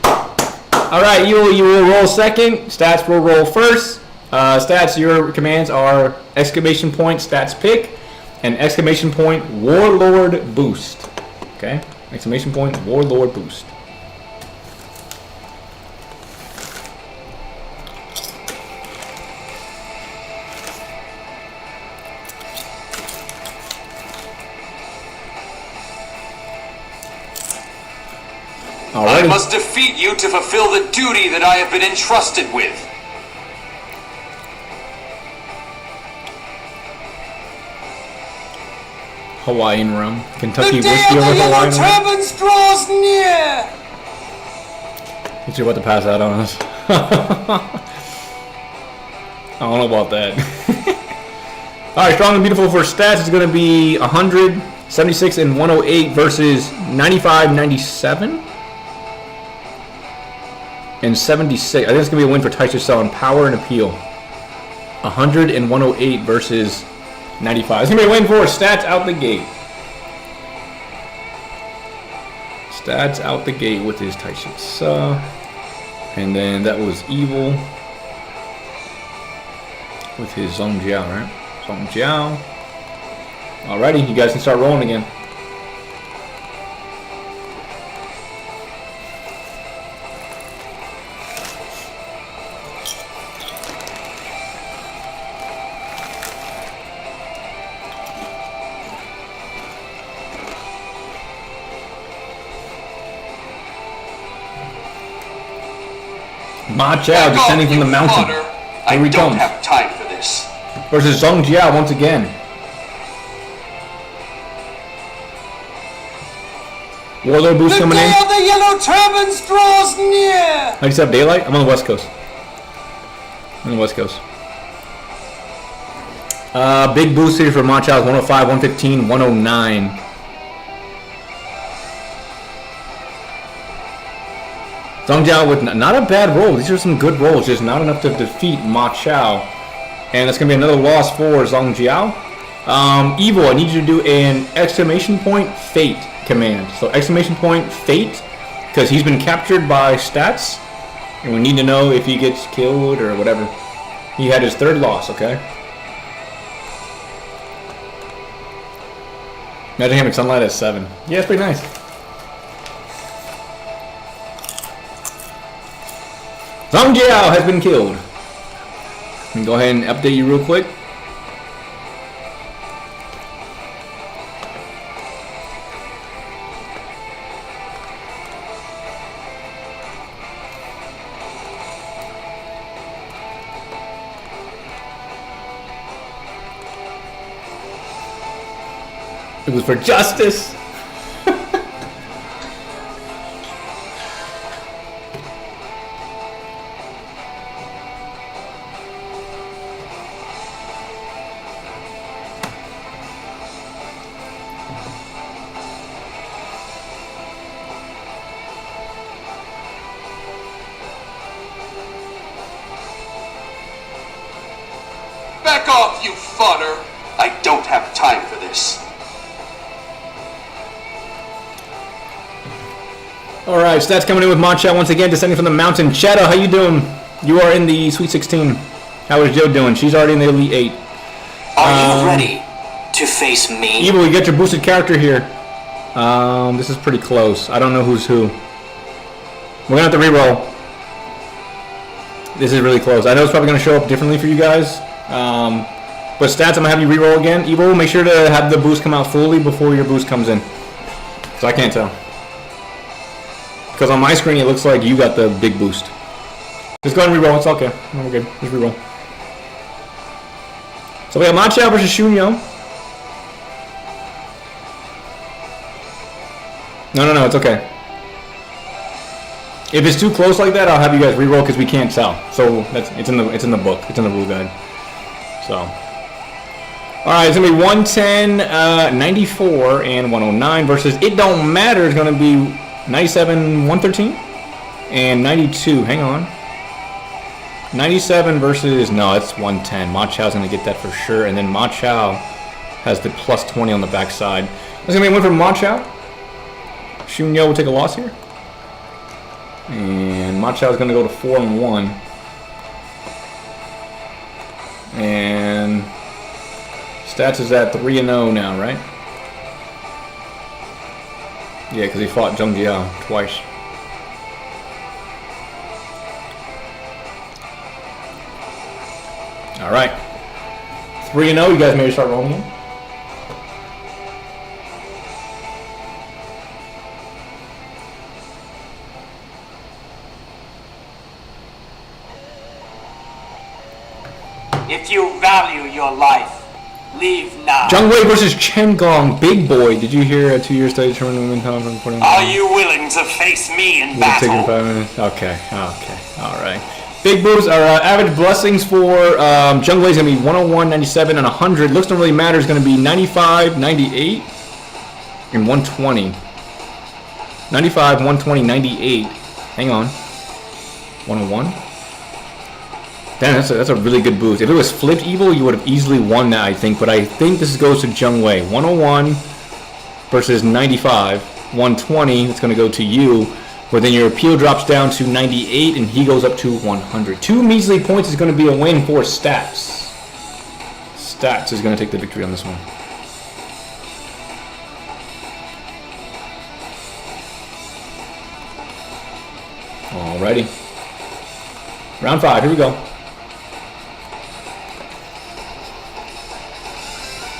All right, Evil, you will roll second. Stats will roll first. Stats, your commands are exclamation point stats pick and exclamation point warlord boost. Okay? Exclamation point warlord boost. Alrighty. I must defeat you to fulfill the duty that I have been entrusted with. Hawaiian rum. Kentucky whiskey over Hawaiian rum. Turbans draws near. You're about to pass out on us. I don't know about that. Alright, strong and beautiful for Stats is going to be 100, 76, and 108 versus 95, 97. And 76. I think it's going to be a win for Taisu Cell in power and appeal. 100 and 108 versus 95. It's gonna be a win for Stats out the gate. Stats out the gate with his Tyson and then that was Evil with his Zhong Jiao, right? Zhong Jiao. Alrighty, you guys can start rolling again. Ma Chao descending from the mountain. I Here he don't comes. have time for this. Versus Zhong Jiao once again. Warlord boost coming in. of the Yellow Turbans draws near! 97 daylight. I'm on the west coast. On the west coast. Big boost here for Ma Chao's 105, 115, 109. Zhong Jiao with not a bad roll. These are some good rolls, just not enough to defeat Ma Chao. And that's going to be another loss for Zhong Jiao. Evil, I need you to do an exclamation point fate command. So exclamation point fate, because he's been captured by Stats. And we need to know if he gets killed or whatever. He had his third loss, okay? Imagine him at sunlight at 7. Yeah, it's pretty nice. Zhong Jiao has been killed. Let me go ahead and update you real quick. It was for justice. Back off, you fodder! I don't have time for this. Alright, Stats coming in with Ma Chao once again, descending from the mountain. Shadow, how you doing? You are in the Sweet 16. How is Joe doing? She's already in the Elite 8. Are you ready to face me? Evil, you get your boosted character here. This is pretty close. I don't know who's who. We're gonna have to re-roll. This is really close. I know it's probably gonna show up differently for you guys. But Stats, I'm gonna have you re-roll again. Evil, make sure to have the boost come out fully before your boost comes in. So I can't tell. Because on my screen it looks like you got the big boost. Just go ahead and re-roll, it's okay. No, we're good. Just re-roll. So we have Ma Chao versus Shunyo. No, it's okay. If it's too close like that, I'll have you guys re-roll because we can't tell. So it's in the book. It's in the rule guide. So, all right, it's gonna be 110, 94, and 109 versus It Don't Matter is gonna be 97, 113, and 92. Hang on. 97 versus it's 110. Ma Chao's gonna get that for sure, and then Ma Chao has the plus 20 on the backside. That's gonna be a win for Ma Chao. Shunyo will take a loss here. And Ma Chao is going to go to 4-1. And Stats is at 3-0 now, right? Yeah, because he fought Zhong Jiao twice. All right. 3-0. You guys maybe start rolling in. If you value your life, leave now. Zhang Wei versus Chen Gong. Big boy. Did you hear a 2-year study determining women time from putting? Are you willing to face me in battle? Taking 5 minutes. Okay. All right. Big boobs are average blessings for Zhang Wei's gonna be 101, 97, and 100. Looks don't really matter. Is gonna be 95, 98, and 120. 95, 120, 98. Hang on. 101. Damn, that's a really good boost. If it was flipped evil, you would have easily won that, I think. But I think this goes to Jung Wei. 101 versus 95. 120, it's going to go to you. But then your appeal drops down to 98, and he goes up to 100. 2 measly points is going to be a win for Stats. Stats is going to take the victory on this one. Alrighty. Round 5, here we go.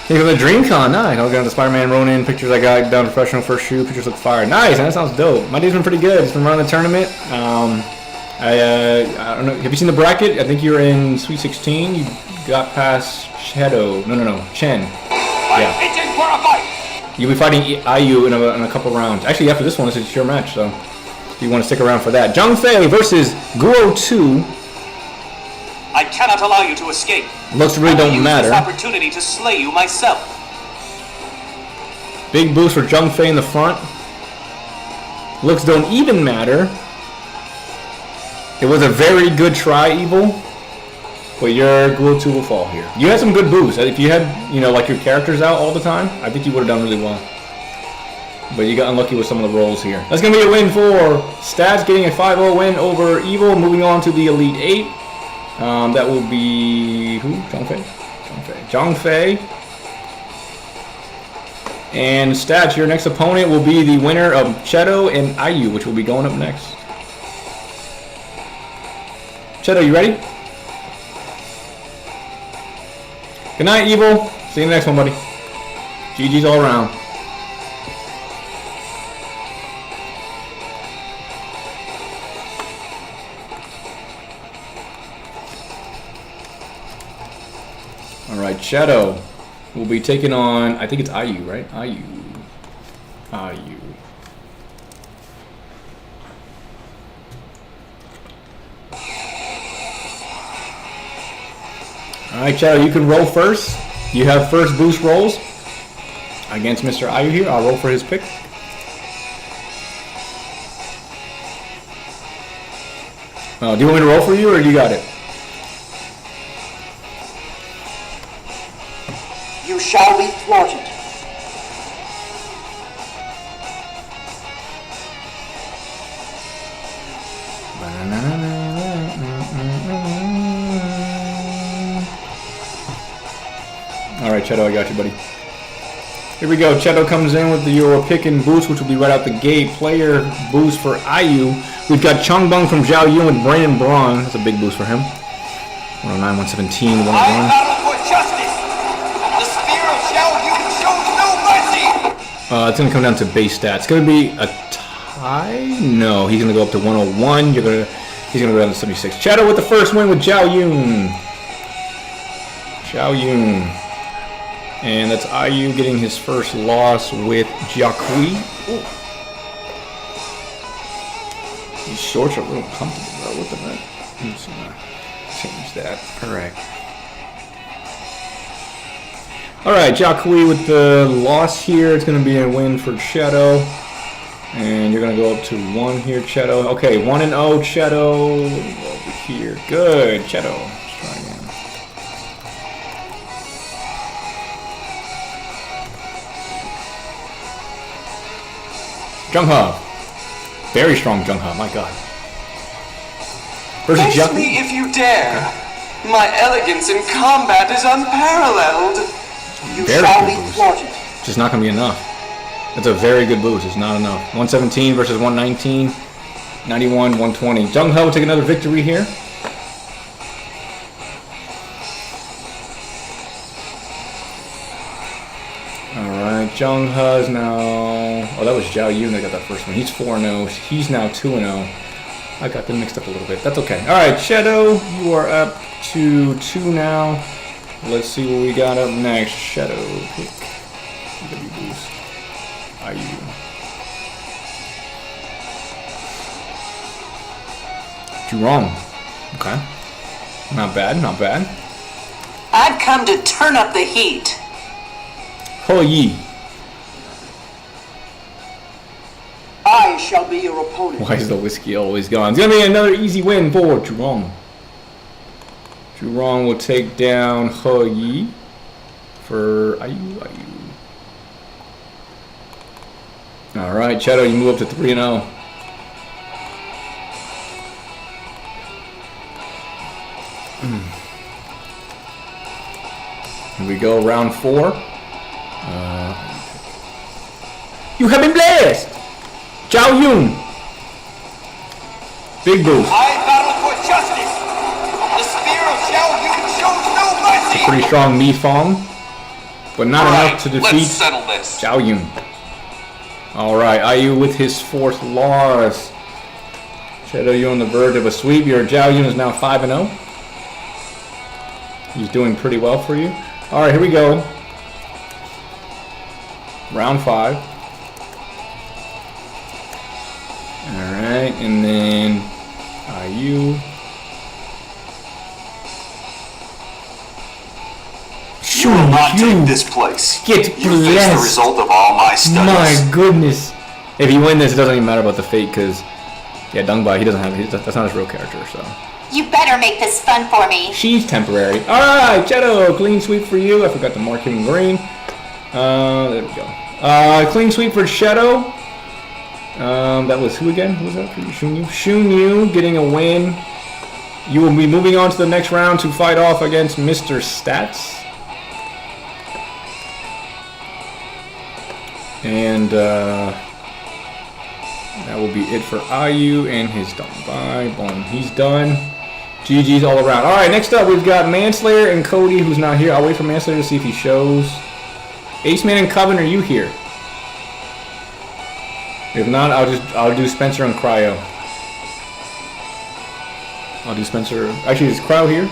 Here for the DreamCon, nice. I'll get the Spider-Man Ronin pictures I got down professional first shoot. Pictures look fire. Nice, that sounds dope. My day's been pretty good. It's been running the tournament. I don't know. Have you seen the bracket? I think you're in Sweet 16. You got past Shadow. No, Chen. Yeah. Itching for a fight. You'll be fighting IU in a couple rounds. Actually, after this one, it's your match, so if you want to stick around for that. Zhang Fei versus Guo 2. I cannot allow you to escape. Looks really don't matter. I will use this opportunity to slay you myself. Big boost for Zhang Fei in the front. Looks don't even matter. It was a very good try, Evil. But your Guo 2 will fall here. You had some good boosts. If you had, like your characters out all the time, I think you would have done really well. But you got unlucky with some of the rolls here. That's going to be a win for Stats, getting a 5-0 win over Evil. Moving on to the Elite 8. That will be who? Zhang Fei. Zhang Fei. And Stats, your next opponent will be the winner of Cheto and IU, which will be going up next. Cheto, you ready? Good night, Evil. See you in the next one, buddy. GG's all around. Alright, Shadow will be taking on, I think it's IU, right? IU. Alright, Shadow, you can roll first. You have first boost rolls against Mr. IU here. I'll roll for his pick. Do you want me to roll for you, or you got it? You shall be thwarted. Alright, Cheto, I got you, buddy. Here we go. Cheto comes in with your pick and boost, which will be right out the gate. Player boost for IU. We've got Chongbong from Zhao Yun with Brandon Braun. That's a big boost for him. 109, 117, 101. I battle for justice. The spear of Xiao Yun shows no mercy. It's going to come down to base stats. It's going to be a tie? No, he's going to go up to 101. He's going to go down to 76. Cheto with the first win with Zhao Yun. Zhao Yun. And that's IU getting his first loss with Jiaqui. These shorts are a little comfortable, bro. What the heck? I'm just gonna change that. Alright. Alright, Jiaqui with the loss here. It's gonna be a win for Shadow. And you're gonna go up to 1 here, Cheto. Okay, 1-0, Cheto. Over here. Good, Cheto. Let's try again. Jungha. Very strong Jungha, my god. Versus Face me if you dare. Okay. My elegance in combat is unparalleled. You very shall good be boost. thwarted. Just not gonna be enough. That's a very good boost. It's not enough. 117 versus 119. 91, 120. Jungha will take another victory here. Alright, Jungha's now... Oh, that was Zhao Yun that got that first one. He's 4-0. He's now 2-0. I got them mixed up a little bit. That's okay. Alright, Shadow, you are up to 2 now. Let's see what we got up next. Shadow, pick. W boost. IU. You're wrong. Okay. Not bad, not bad. I've come to turn up the heat. Ho Yi. I shall be your opponent. Why is the whiskey always gone? It's gonna be another easy win for Jerome. Zhurong will take down He Yi for Ayu. Alright, Cheto, you move up to 3-0. Here we go, round 4. You have been blessed! Zhao Yun! Big boost. I battle for justice! The spear of Xiao Yun shows no mercy! Pretty strong Mi Fong, but not enough to defeat let's settle this. Zhao Yun. Alright, Ayu with his 4th loss. Cheto, you on the verge of a sweep. Your Zhao Yun is now 5-0. He's doing pretty well for you. Alright, here we go. Round 5. Alright, and then Ayu. You will not take this place. Get You face the blessed. result of all my studies. My goodness. If you win this, it doesn't even matter about the fate, because, yeah, Dungbai, that's not his real character, so. You better make this fun for me. She's temporary. Alright, Cheto, clean sweep for you. I forgot to mark him in green. There we go. Clean sweep for Cheto. That was who again? Who was that for you? Shunyu. Shunyu getting a win. You will be moving on to the next round to fight off against Mr. Stats. And that will be it for Ayu and his Dongbai. Boom, he's done. GG's all around. Alright, next up we've got Manslayer and Cody, who's not here. I'll wait for Manslayer to see if he shows. Aceman and Coven, are you here? If not, I'll do Spencer and Cryo. I'll do Spencer. Actually, is Cryo here?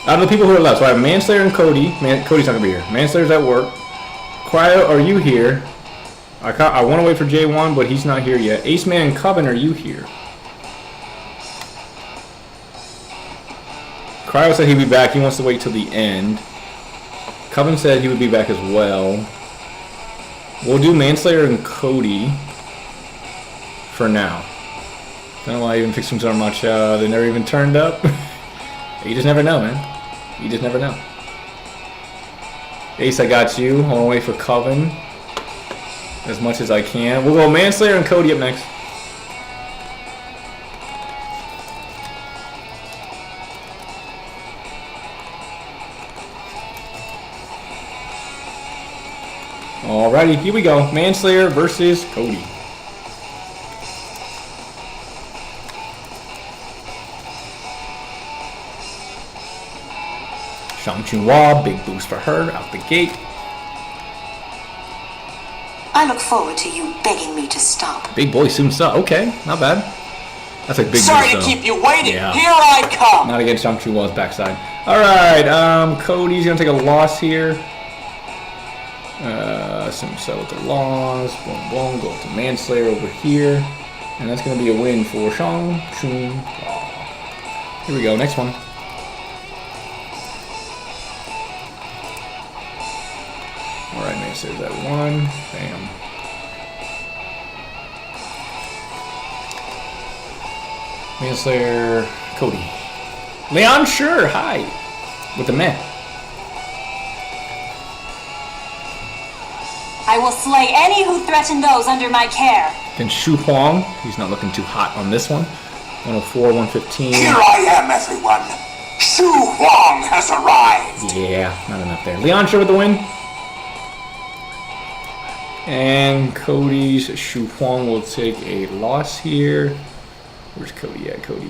Out of the people who are left, so I have Manslayer and Cody. Cody's not gonna be here. Manslayer's at work. Cryo, are you here? I want to wait for J1, but he's not here yet. Aceman and Coven, are you here? Cryo said he'd be back. He wants to wait till the end. Coven said he would be back as well. We'll do Manslayer and Cody for now. Don't know why I even fixed them so much. They never even turned up. You just never know, man. You just never know. Ace, I got you. I want to wait for Coven as much as I can. We'll go Manslayer and Cody up next. Alrighty, here we go. Manslayer versus Cody. Shang Chunhua, big boost for her out the gate. I look forward to you begging me to stop. Big boy soon stop. Okay, not bad. That's a big Sorry boost, to though. keep you waiting. Yeah. Here I come. Not against Shang Chunhua's backside. Alright, Cody's gonna take a loss here. Assume so with the loss. Boom, boom. Go to Manslayer over here. And that's gonna be a win for Shang Chunhua. Here we go, next one. Alright, Manslayer's at 1. Bam. Manslayer, Cody. Leon, sure, hi. With the meh. I will slay any who threaten those under my care. Then Shu Huang, he's not looking too hot on this one. 104, 115. Here I am, everyone. Shu Huang has arrived. Yeah, not enough there. Leon sure with the win. And Cody's Shu Huang will take a loss here. Where's Cody at? Cody.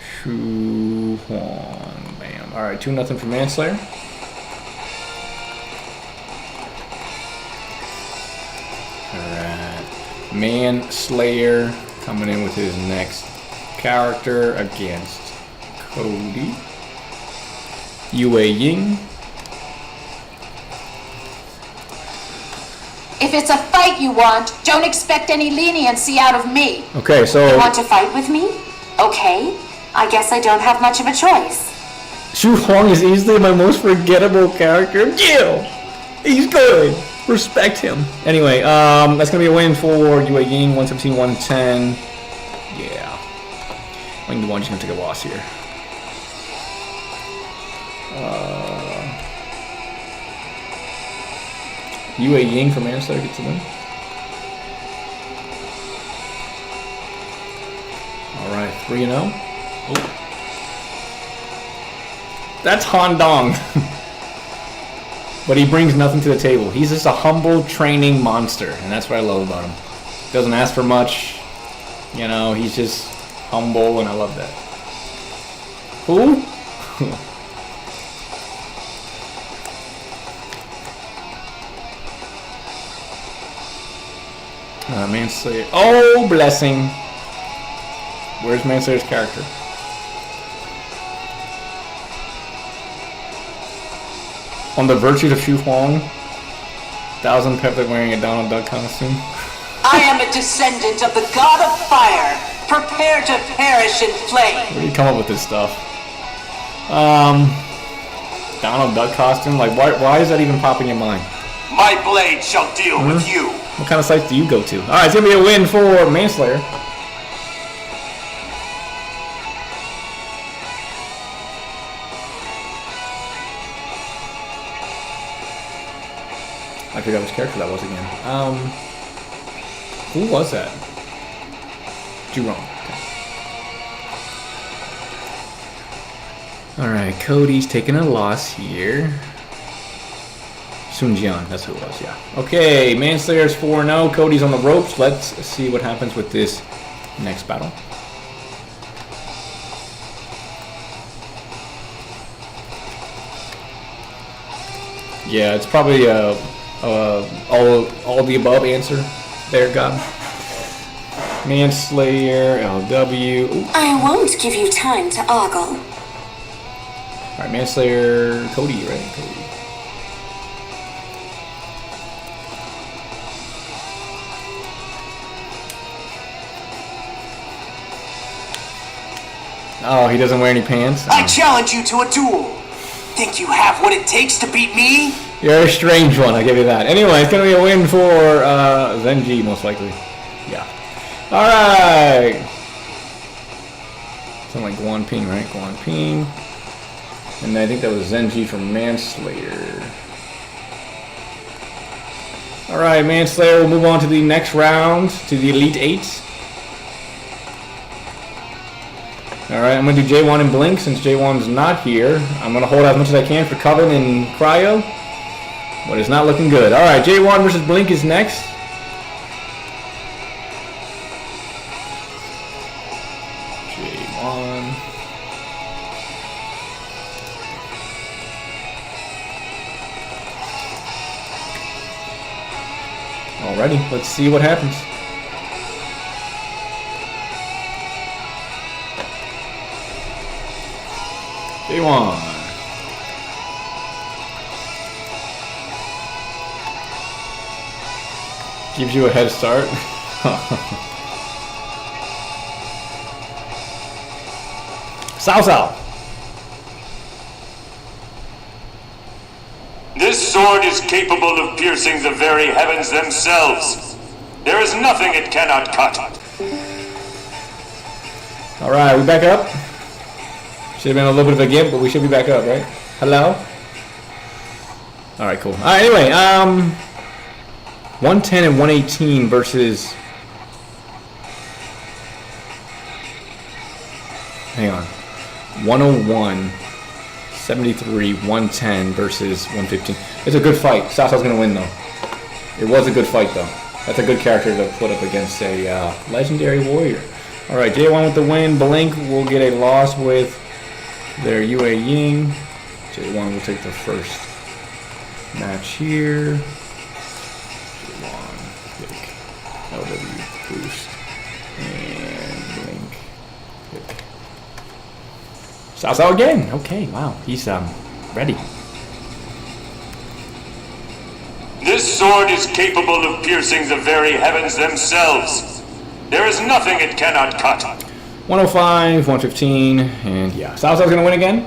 Shu Huang. Bam. Alright, 2-0 for Manslayer. Alright. Manslayer coming in with his next character against Cody. Yue Ying. If it's a fight you want, don't expect any leniency out of me. Okay, so You want to fight with me? Okay. I guess I don't have much of a choice. Shu Huang is easily my most forgettable character. Yeah! He's good! Respect him. Anyway, that's gonna be a win for Yue Ying, 117, 110. Yeah. Wing the one, just gonna take a loss here. Yue Ying from Manchester gets a win. Alright, 3-0. Oh. That's Han Dong. But he brings nothing to the table. He's just a humble training monster, and that's what I love about him. Doesn't ask for much. You know, he's just humble, and I love that. Who? Manslayer. Oh, blessing. Where's Manslayer's character? On the virtues of Shu Huang, 1,000 Pepper wearing a Donald Duck costume. I am a descendant of the god of fire. Prepare to perish in flame. Where do you come up with this stuff? Donald Duck costume? Like, why is that even popping in your mind? My blade shall deal with you. What kind of sites do you go to? Alright, it's gonna be a win for Manslayer. I forgot which character that was again. Who was that? Jerome. Okay. Alright, Cody's taking a loss here. Sun Jian, that's who it was, yeah. Okay, Manslayer's 4-0. Cody's on the ropes. Let's see what happens with this next battle. Yeah, it's probably all the above answer there, God. Manslayer, LW. Ooh. I won't give you time to ogle. Alright, Manslayer, Cody, right? Cody. Oh, he doesn't wear any pants? I challenge you to a duel. Think you have what it takes to beat me? You're a strange one, I'll give you that. Anyway, it's going to be a win for Zenji, most likely. Yeah. Alright. Something like Guan Ping, right? Guan Ping. And I think that was Zenji from Manslayer. Alright, Manslayer will move on to the next round, to the Elite 8. Alright, I'm going to do J1 and Blink since J1's not here. I'm going to hold as much as I can for Coven and Cryo. But it's not looking good. Alright, J1 versus Blink is next. J1. Alrighty, let's see what happens. J1. Gives you a head start. Sao Sao. This sword is capable of piercing the very heavens themselves. There is nothing it cannot cut. Alright, we back up. Should have been a little bit of a gimp, but we should be back up, right? Hello? Alright, cool. Alright, anyway, 110 and 118 versus... Hang on. 101, 73, 110 versus 115. It's a good fight. Sasa's gonna win, though. It was a good fight, though. That's a good character to put up against a legendary warrior. Alright, J1 with the win. Blink will get a loss with their Yue Ying. J1 will take the first match here. J1, pick LW boost. And Blink, pick Sao Sao again. Okay, wow. He's ready. This sword is capable of piercing the very heavens themselves. There is nothing it cannot cut. 105, 115, and yeah. Sao Sao's gonna win again.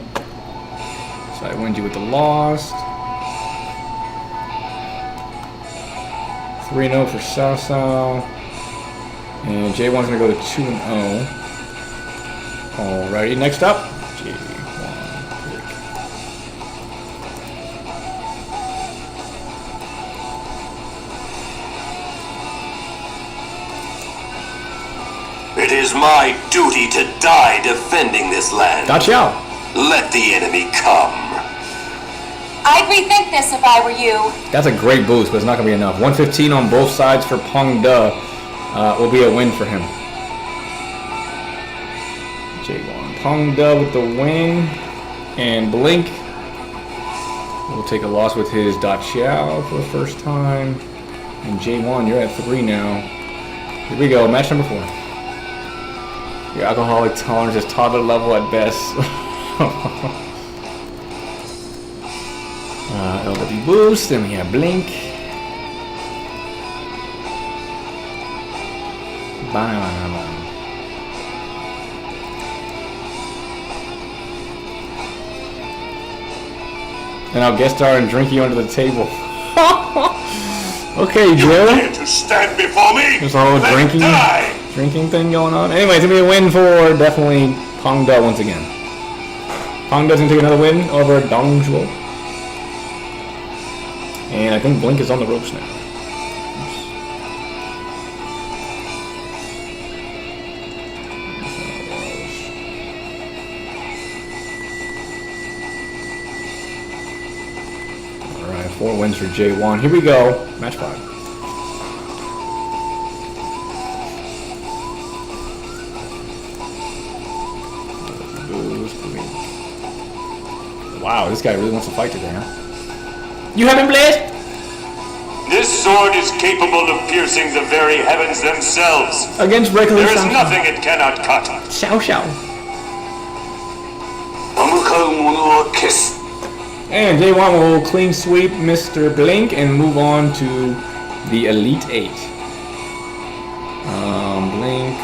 So I win you with the lost. 3-0 for Sao Sao. And J1's gonna go to 2-0. Alrighty, next up, J1. It is my duty to die defending this land. Gotcha. Let the enemy come. I'd rethink this if I were you. That's a great boost, but it's not going to be enough. 115 on both sides for Peng De will be a win for him. J1. Peng De with the win. And Blink will take a loss with his Da Chiao for the first time. And J1, you're at 3 now. Here we go, match number 4. Your alcoholic tolerance is toddler level at best. LW boost, then we have Blink. Bam. And I'll guest star and drink you under the table. Okay, Joe. Dare to stand before me? There's a whole drinking thing going on. Anyway, it's gonna be a win for definitely Peng De once again. Peng De's gonna take another win over Dong Zhuo. And I think Blink is on the ropes now. Alright, 4 wins for J1. Here we go. Match 5. Wow, this guy really wants to fight today, huh? You haven't blessed? This sword is capable of piercing the very heavens themselves. Against regular There is Shao nothing it cannot cut. Shao. And J1 will clean sweep Mr. Blink and move on to the Elite 8. Blink.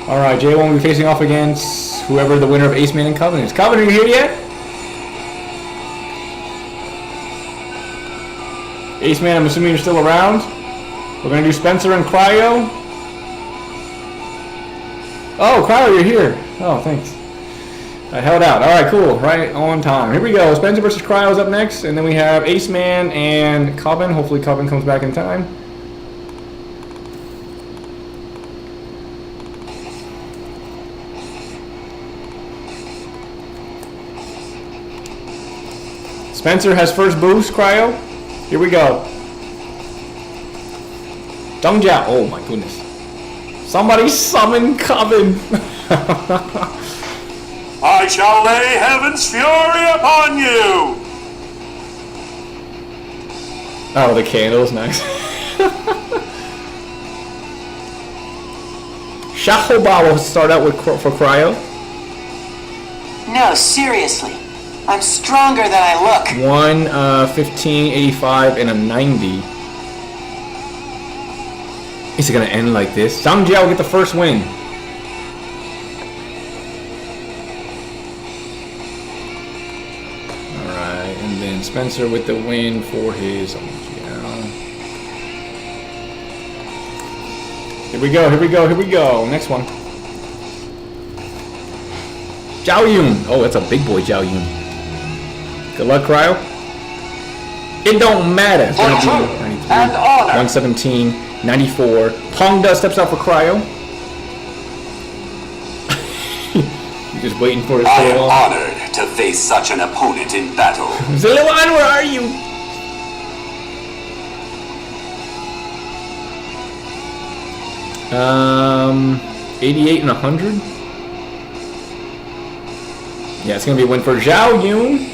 Alright, J1 will be facing off against whoever the winner of Ace Man and Covenant is. Covenant, are you here yet? Ace Man, I'm assuming you're still around. We're going to do Spencer and Cryo. Oh, Cryo, you're here. Oh, thanks. I held out. Alright, cool. Right on time. Here we go. Spencer versus Cryo is up next. And then we have Ace Man and Coven. Hopefully Coven comes back in time. Spencer has first boost, Cryo. Here we go. Dongjia. Oh my goodness. Somebody summon Coven. I shall lay heaven's fury upon you! Oh, the candles, nice. Shahoba will start out with for Cryo. No, seriously. I'm stronger than I look. 15, 85, and a 90. Is it gonna end like this? Dongjia will get the first win. Alright, and then Spencer with the win for his Here we go, here we go, here we go. Next one. Zhao Yun. Oh, that's a big boy, Zhao Yun. Good luck, Cryo. It don't matter. It's gonna be 93, 117, 94. Peng De steps out for Cryo. You're just waiting for it to I stay am on. honored to face such an opponent in battle. Ziliwan, where are you? Um, 88 and 100. Yeah, it's gonna be a win for Zhao Yun.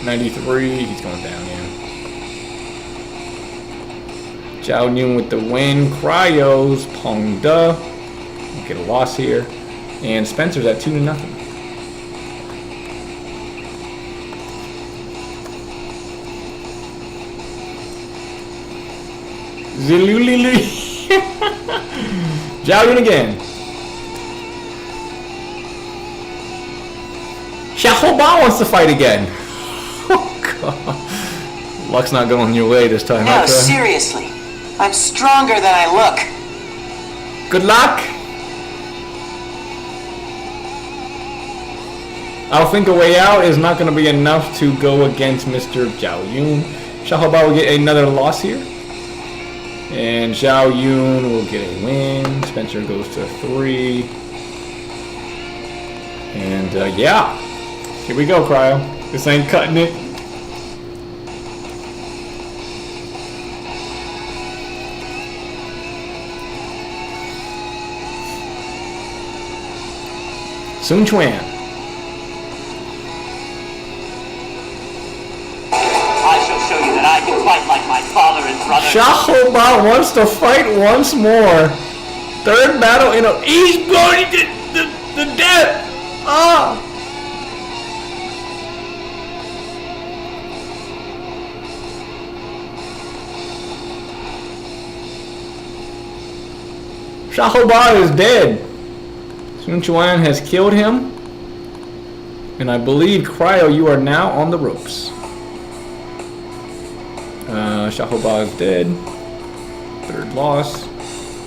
93. He's going down, yeah. Zhao Yun with the win. Cryos, Peng De. Get a loss here. And Spencer's at 2-0. Zilulili. Zhao Yun again. Shahoba wants to fight again. Luck's not going your way this time. No, Huh, Cry? seriously. I'm stronger than I look. Good luck! I'll think a way out is not going to be enough to go against Mr. Zhao Yun. Xiaohua will get another loss here. And Zhao Yun will get a win. Spencer goes to 3. And yeah. Here we go, Cryo. This ain't cutting it. Sun Chuan. I shall show you that I can fight like my father and brother. Xiaohua wants to fight once more. Third battle in a... He's going to the death! Ah! Xiaohua is dead. Sun Chuan has killed him. And I believe, Cryo, you are now on the ropes. Xiaohua is dead. Third loss.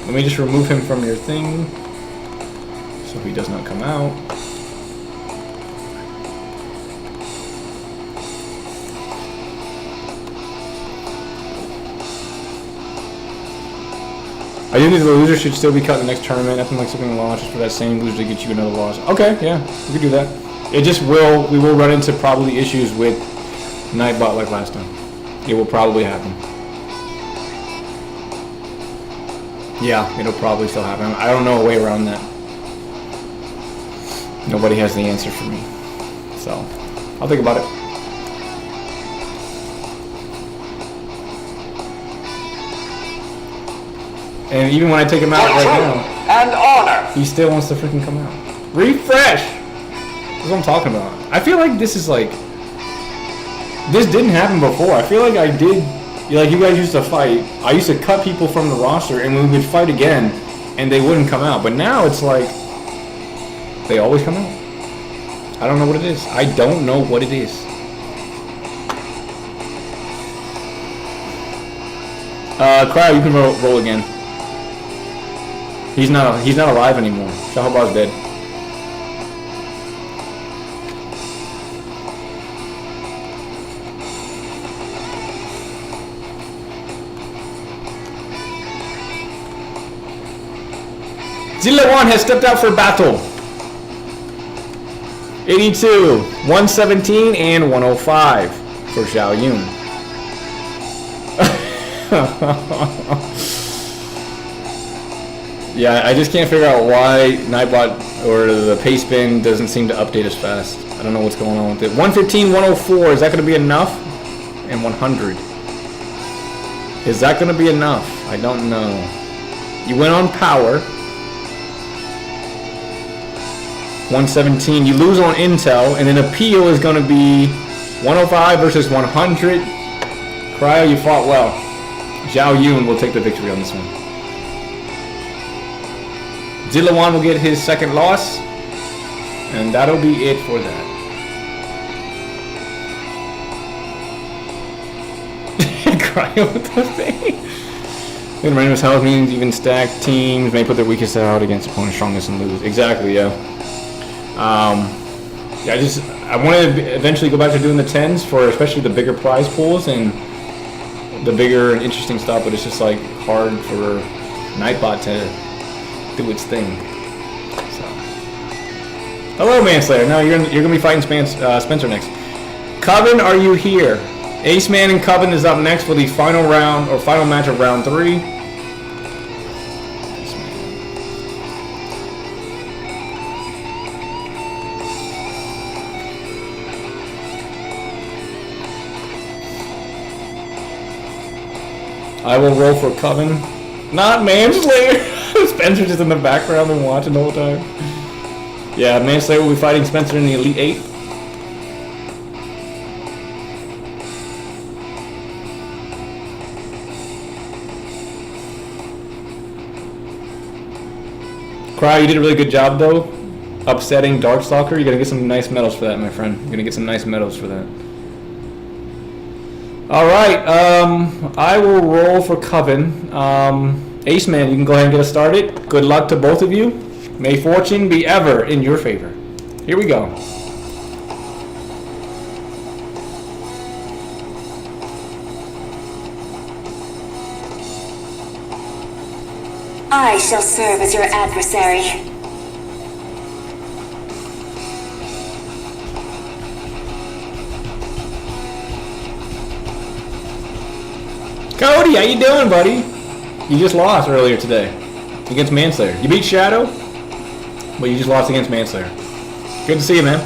Let me just remove him from your thing so he does not come out. I do think the loser should still be cut in the next tournament. Nothing like skipping a loss just for that same loser to get you another loss. Okay, yeah, we can do that. It just will, we will run into probably issues with Nightbot like last time. It will probably happen. Yeah, it'll probably still happen. I don't know a way around that. Nobody has the answer for me. So, I'll think about it. And even when I take him out right now, And honor. he still wants to freaking come out. Refresh! That's what I'm talking about. I feel like this is like... This didn't happen before. I feel like I did... Like, you guys used to fight. I used to cut people from the roster, and we would fight again, and they wouldn't come out. But now it's like... They always come out. I don't know what it is. I don't know what it is. Cryo, you can roll again. He's not alive anymore. Xiaohua's dead. Zilawan has stepped out for battle. 82, 117, and 105 for Zhao Yun. Yeah, I just can't figure out why Nightbot or the pace bin doesn't seem to update as fast. I don't know what's going on with it. 115, 104, is that going to be enough? And 100. Is that going to be enough? I don't know. You went on power. 117, you lose on intel, and then appeal is going to be 105 versus 100. Cryo, you fought well. Zhao Yun will take the victory on this one. Zilawan will get his second loss, and that'll be it for that. Cryo with the thing. In random health means even stacked teams may put their weakest out against opponent's strongest and lose. Exactly, yeah. Yeah, I want to eventually go back to doing the 10s for especially the bigger prize pools and the bigger and interesting stuff, but it's just like hard for Nightbot to do its thing. So, hello, Manslayer. No, you're gonna be fighting Spencer next. Coven, are you here? Ace Man and Coven is up next for the final round or final match of round 3. I will roll for Coven. Not Manslayer! Spencer's just in the background and watching the whole time. Yeah, Manslayer will be fighting Spencer in the Elite 8. Cryo, you did a really good job though. Upsetting Darkstalker. You're gonna get some nice medals for that, my friend. You're gonna get some nice medals for that. All right. I will roll for Coven. Ace Man, you can go ahead and get us started. Good luck to both of you. May fortune be ever in your favor. Here we go. I shall serve as your adversary. Cody, how you doing, buddy? You just lost earlier today against Manslayer. You beat Shadow, but you just lost against Manslayer. Good to see you, man.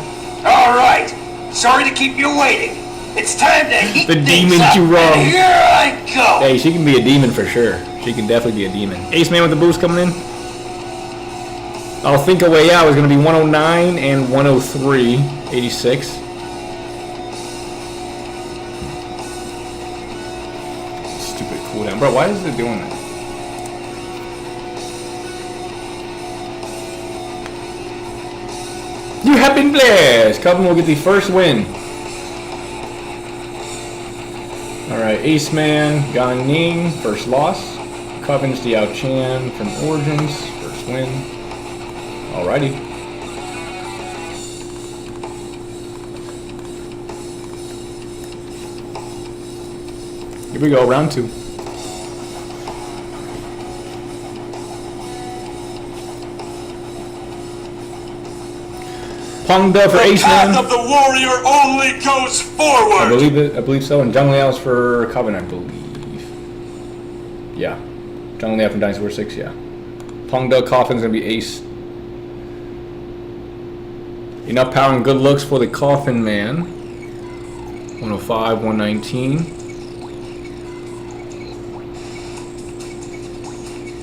All right. Sorry to keep you waiting. It's time to heat The things demon up, you and wrong. here I go. Hey, she can be a demon for sure. She can definitely be a demon. Ace Man with the boost coming in. I'll think a way out is going to be 109 and 103, 86. Stupid cooldown. Bro, why is it doing that? You have been blessed! Coven will get the first win. Alright, Ace Man, Gan Ning, first loss. Coven's Diao Chan from Origins, first win. Alrighty. Here we go, round 2. Pongda for Ace Man. The path of the warrior only goes I forward. believe so. And Zhang Liao's for Coven, I believe. Yeah. Zhang Liao from Dynasty War 6, yeah. Pongda Coffin's gonna be Ace. Enough power and good looks for the Coffin Man. 105, 119.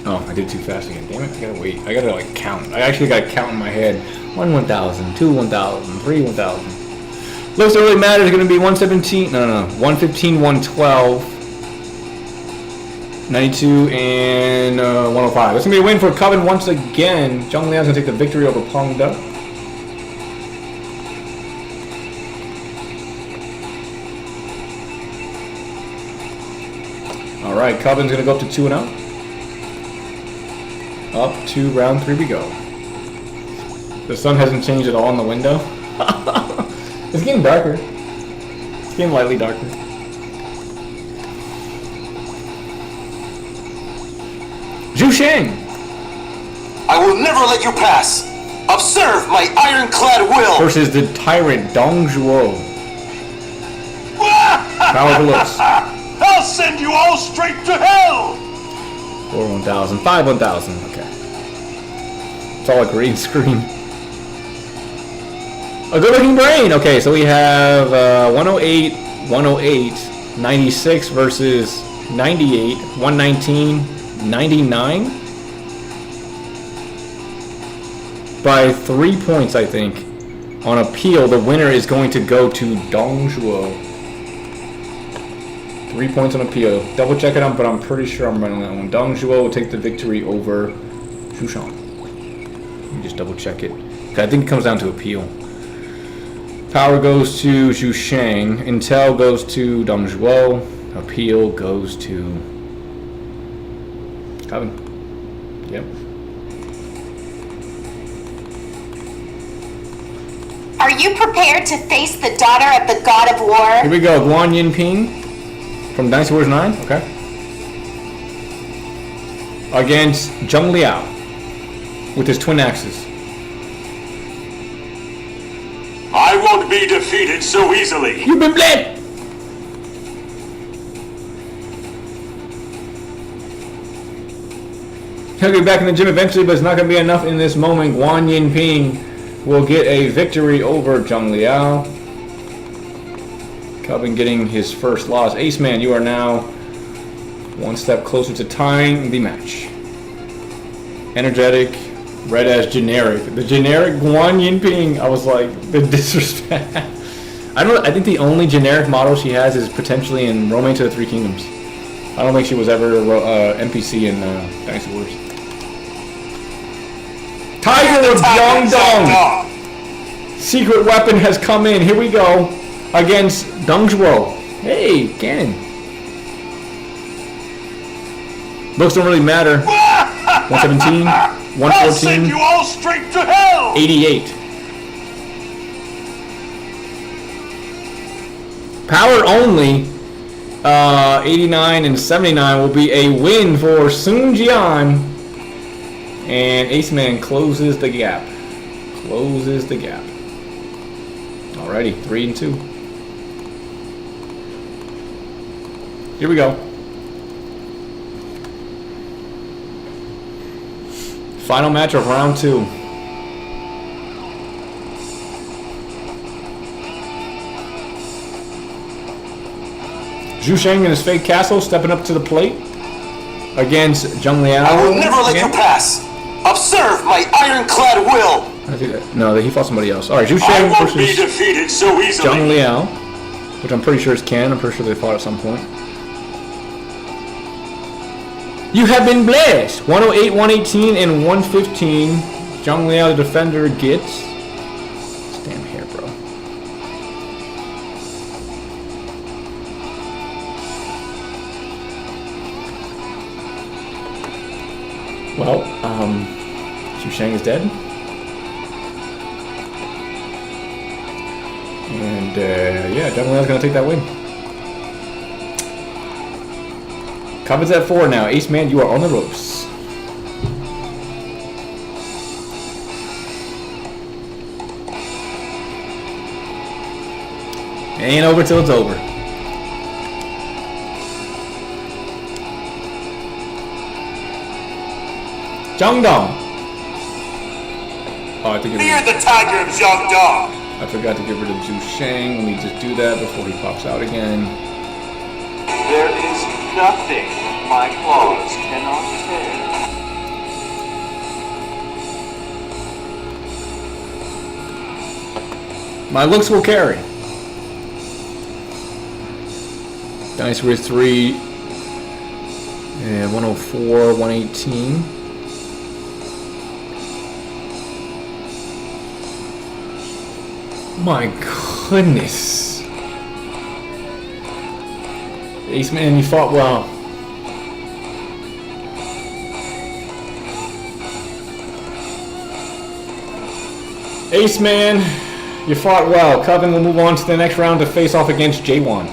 Oh, I did too fast again. Damn it, I gotta wait. I gotta like count. I actually gotta count in my head. 1,000, 2 1,000, 3 1,000. Looks that really matters is gonna be 117. No, 115, 112, 92, and 105. That's gonna be a win for Coven once again. Zhang Liao's gonna take the victory over Pongda. All right, Coven's gonna go up to 2-0. Up to round 3 we go. The sun hasn't changed at all in the window. It's getting darker. It's getting lightly darker. Zhu Sheng! I will never let you pass. Observe my ironclad will. Versus the tyrant Dong Zhuo. Powerful looks. I'll send you all straight to hell. 4 1,000, 5 1,000. Okay. It's all a green screen. A good looking brain! Okay, so we have 108, 108, 96 versus 98, 119, 99. By 3 points, I think. On appeal, the winner is going to go to Dong Zhuo. 3 points on appeal. Double check it out, but I'm pretty sure I'm right on that one. Dong Zhuo will take the victory over Zhu Shang. Let me just double check it. I think it comes down to appeal. Power goes to Zhu Shang. Intel goes to Dong Zhuo. Appeal goes to Coven. Yep. Are you prepared to face the daughter of the god of war? Here we go. Guan Yinping from Dynasty Wars 9. Okay. Against Zhang Liao with his twin axes. I won't be defeated so easily. You've been bled! He'll get back in the gym eventually, but it's not going to be enough in this moment. Guan Yinping will get a victory over Zhang Liao. Coven getting his first loss. Ace Man, you are now one step closer to tying the match. Energetic, read as generic. The generic Guan Yinping. I was like, the disrespect. I think the only generic model she has is potentially in Romance of the Three Kingdoms. I don't think she was ever NPC in Dynasty Wars. Tiger of Guangdong! Secret weapon has come in. Here we go. Against Dong Zhuo. Hey, Cannon. Looks don't really matter. 117, I'll send 114, you all straight to hell! 88. Power only. 89 and 79 will be a win for Sun Jian. And Ace Man closes the gap. Closes the gap. Alrighty, 3 and 2. Here we go. Final match of round 2. Zhu Sheng in his fake castle stepping up to the plate against Zheng Liao. I will never let you pass. Observe my ironclad will. I think that, no, he fought somebody else. All right, Zhu I Sheng won't be versus defeated so easily. Zheng Liao, which I'm pretty sure is Ken. I'm pretty sure they fought at some point. You have been blessed. 108, 118, and 115. Zheng Liao, the defender, gets. This damn hair, bro. Well, Zhu Sheng is dead. And, yeah, Zheng Liao's gonna take that win. Coven's at 4 now. Ace Man, you are on the ropes. It ain't over till it's over. Jiangdong. Oh, I think Fear the tiger of Jiangdong. I forgot to get rid of Zhu Sheng. Let me just do that before he pops out again. There is nothing my claws cannot tear. My looks will carry. Dinosaur 3 and 104, 118. My goodness. Ace Man, you fought well. Ace Man, you fought well. Coven will move on to the next round to face off against J1.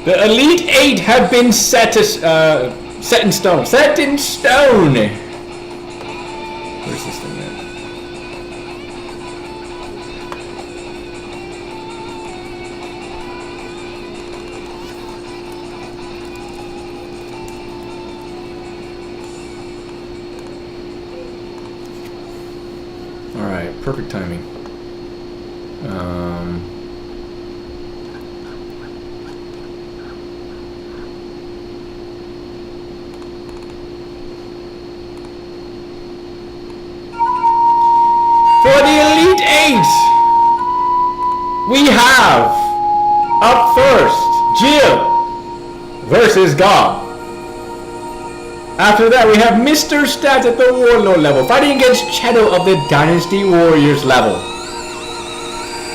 The Elite 8 have been set in stone. Set in stone! Where's this thing at? Alright, perfect timing. For the Elite 8, we have up first Jill versus Gob. After that, we have Mr. Stats at the Warlord level, fighting against Cheto of the Dynasty Warriors level.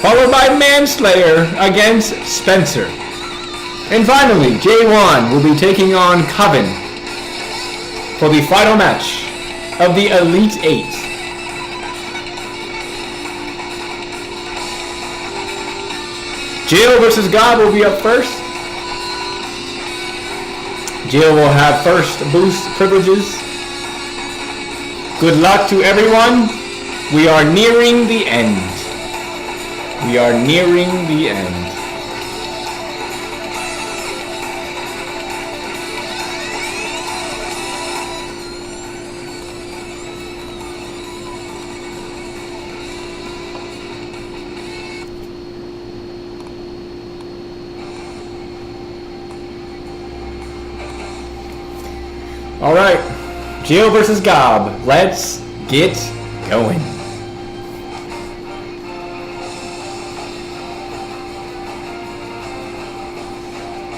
Followed by Manslayer against Spencer. And finally, J1 will be taking on Coven for the final match of the Elite 8. Jill versus God will be up first. Jill will have first boost privileges. Good luck to everyone. We are nearing the end. We are nearing the end. All right, Jill versus Gob. Let's get going.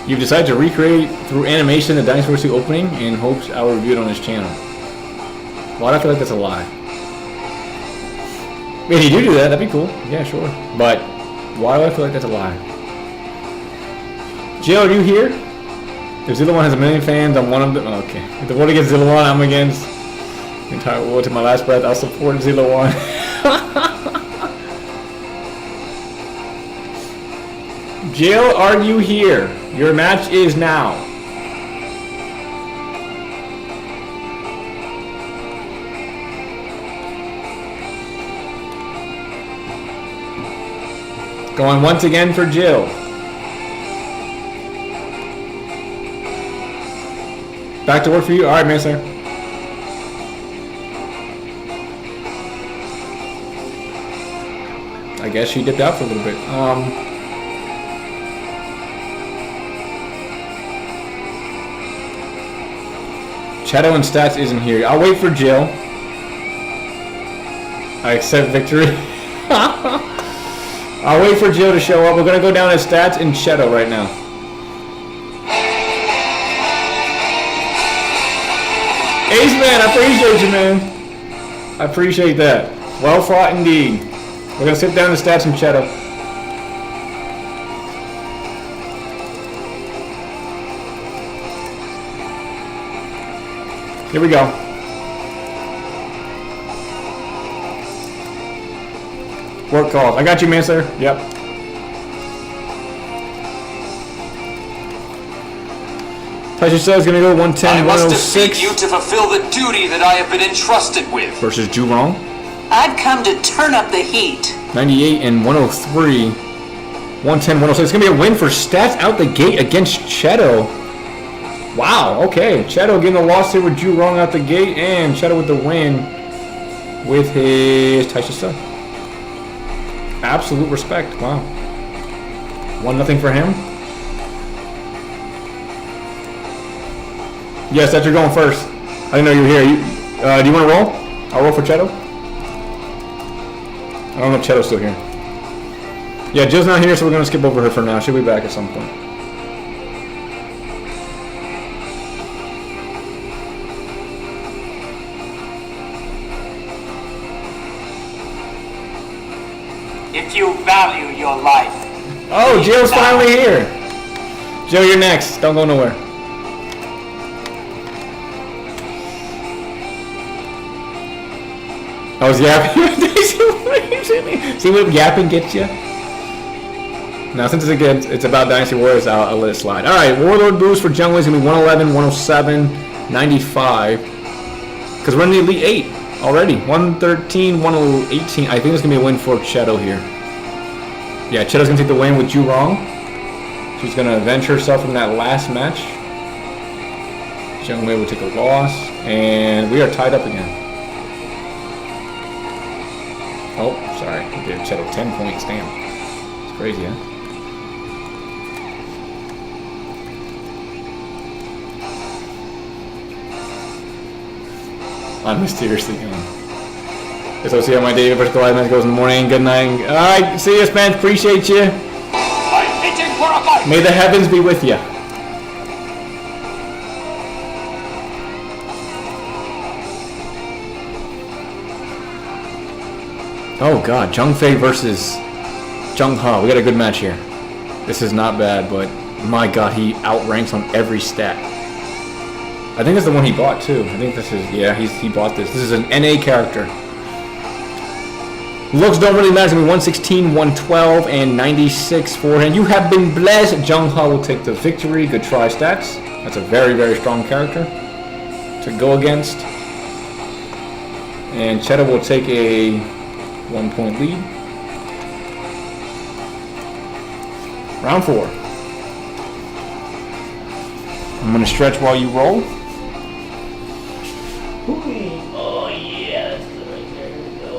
You've decided to recreate through animation the Dinosaur Suit opening in hopes I will review it on this channel. Well, I feel like that's a lie. If you do that, that'd be cool. Yeah, sure. But Why do I feel like that's a lie? Jill, are you here? If Zilla 1 has a million fans, I'm one of them. Okay. If the vote against Zilla 1, I'm against the entire world to my last breath. I'll support Zilla 1. Jill, are you here? Your match is now. Going once again for Jill. Back to work for you? Alright, man, sir. I guess she dipped out for a little bit. Shadow and Stats isn't here. I'll wait for Jill. I accept victory. I'll wait for Jill to show up. We're gonna go down as Stats and Shadow right now. Ace Man, I appreciate you, man. I appreciate that. Well fought indeed. We're gonna sit down to Stats and Shadow. Here we go. Work calls. I got you, man, sir. Yep. Tyson says gonna go 110, I must 106 defeat you to fulfill the duty that I have been entrusted with. versus Jurong. I've come to turn up the heat. 98 and 103. 110, 106. It's gonna be a win for Stats out the gate against Cheto. Wow, okay. Cheto getting a loss here with Jurong out the gate, and Cheto with the win with his Taisha son. Absolute respect. Wow. 1-0 for him. Yes, that you're going first. I didn't know you were here. Do you want to roll? I'll roll for Cheto. I don't know if Cheto's still here. Yeah, Jill's not here, so we're going to skip over her for now. She'll be back at some point. If you value your life. Oh, Jill's finally here. Jill, you're next. Don't go nowhere. I was yapping. See what yapping gets you? Now, since it's about Dynasty Warriors, I'll let it slide. All right, Warlord boost for Jungle is going to be 111, 107, 95. Because we're in the Elite 8 already. 113, 118. I think it's going to be a win for Cheto here. Yeah, Cheto's going to take the win with Jurong. She's going to avenge herself from that last match. Jungle will take a loss. And we are tied up again. Oh, sorry. I gave Cheto 10 points. Damn. It's crazy, huh? I'm mysteriously gone. Guess I'll see how my day versus Goliath match goes in the morning. Good night. Alright, see you, man. Appreciate you. I'm meeting for a fight. May the heavens be with you. Oh god, Zheng Fei versus Zheng He. We got a good match here. This is not bad, but my god, he outranks on every stat. I think that's the one he bought too. I think this is, yeah, he bought this. This is an NA character. Looks don't really matter. It's going to be 116, 112, and 96 for him. You have been blessed. Zheng He will take the victory. Good try, Stats. That's a very, very strong character to go against. And Cheto will take a 1-point lead. Round 4. I'm going to stretch while you roll. Oh yeah, that's good right there. Here we go.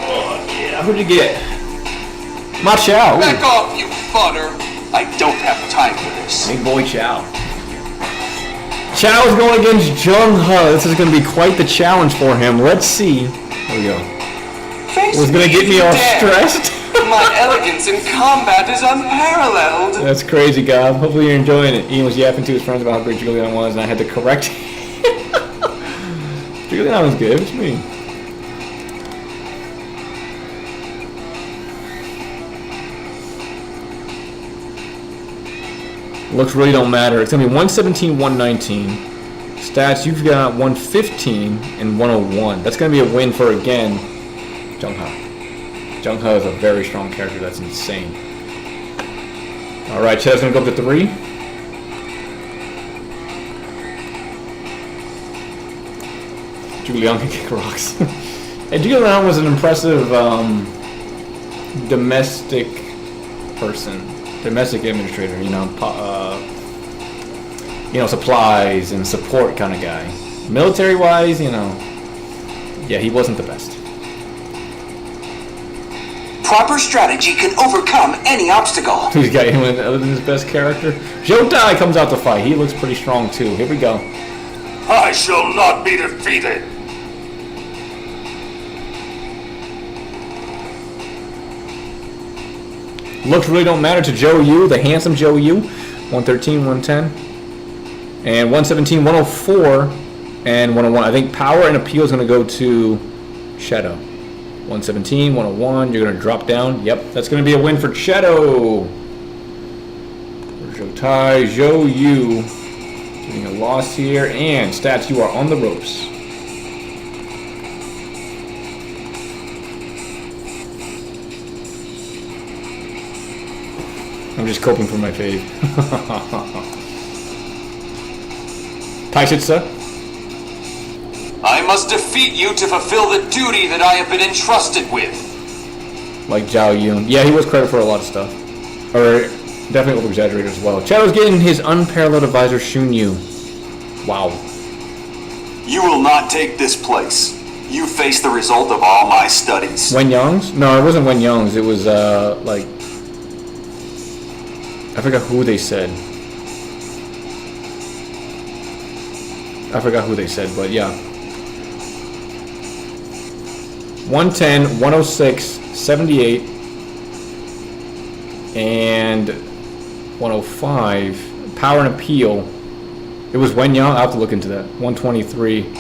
Oh yeah, who'd you get? My Chow. Back off, you fodder. I don't have time for this. Big boy Chow. Chow is going against Zheng He. This is going to be quite the challenge for him. Let's see. There we go. It was going to get me all stressed. My elegance in combat is unparalleled. That's crazy, Gob. Hopefully you're enjoying it. Ian was yapping to his friends about how great Julian was, and I had to correct him. Really not as good. What you mean? Looks really don't matter. It's gonna be 117, 119. Stats, you've got 115 and 101. That's gonna be a win for, again, Jung-ha. Jung-ha is a very strong character. That's insane. Alright, Chad's gonna go up to 3. Julian can kick rocks. And Julian was an impressive domestic person. Domestic administrator, you know, supplies and support kind of guy. Military-wise, you know, yeah, he wasn't the best. Proper strategy can overcome any obstacle. He's got him in his best character. Jotai comes out to fight. He looks pretty strong too. Here we go. I shall not be defeated. Looks really don't matter to Joe Yu, the handsome Joe Yu. 113, 110. And 117, 104, and 101. I think power and appeal is going to go to Shadow. 117, 101. You're going to drop down. Yep, that's going to be a win for Shadow. Jotai, Zhou Yu. Getting a loss here. And Stats, you are on the ropes. I'm just coping for my fave. Taishitsu. I must defeat you to fulfill the duty that I have been entrusted with. Like Zhao Yun. Yeah, he was credited for a lot of stuff. Or definitely over-exaggerated as well. Shadow's getting his unparalleled advisor, Shun Yu. Wow. You will not take this place. You face the result of all my studies. Wen Yang's? No, it wasn't Wen Yang's. It was, like... I forgot who they said. But yeah. 110, 106, 78, and 105. Power and appeal. It was Wen Yang. I'll have to look into that. 123.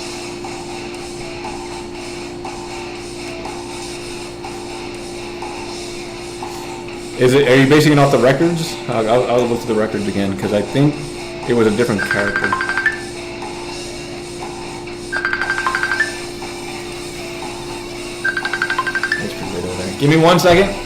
Are you basing it off the records? I'll look to the records again because I think it was a different character. That's pretty good over there. Give me 1 second.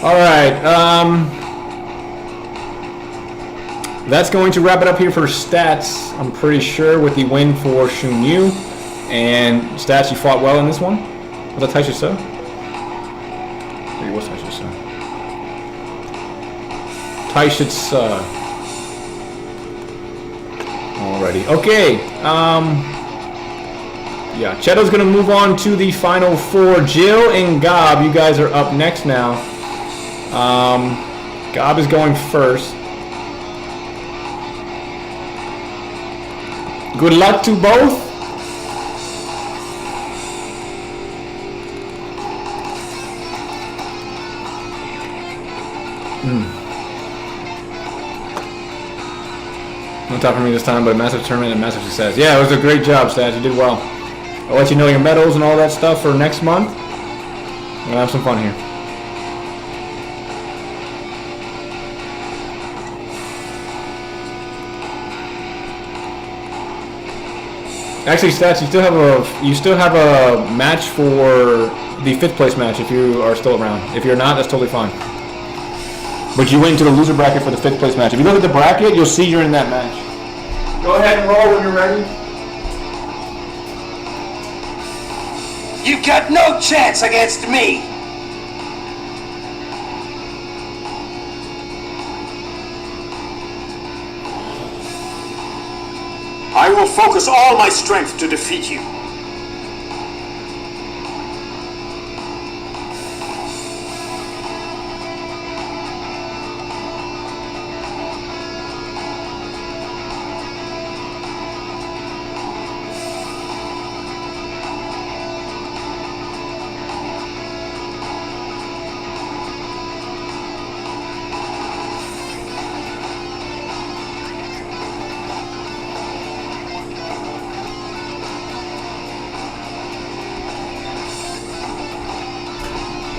Alright, that's going to wrap it up here for Stats, I'm pretty sure, with the win for Shun Yu. And Stats, you fought well in this one. Was that Taishitsu? Maybe it was Taishitsu. Taishitsu. Alright. already. Okay. Yeah, Cheto's gonna move on to the final four. Jill and Gob, you guys are up next now. Gob is going first. Good luck to both. No top for me this time, but a massive tournament and massive success. Yeah, it was a great job, Stats. You did well. I'll let you know your medals and all that stuff for next month. We're gonna have some fun here. Actually, Stats, you still have a match for the 5th place match if you are still around. If you're not, that's totally fine. But you went into the loser bracket for the 5th place match. If you look at the bracket, you'll see you're in that match. Go ahead and roll when you're ready. You've got no chance against me! I will focus all my strength to defeat you.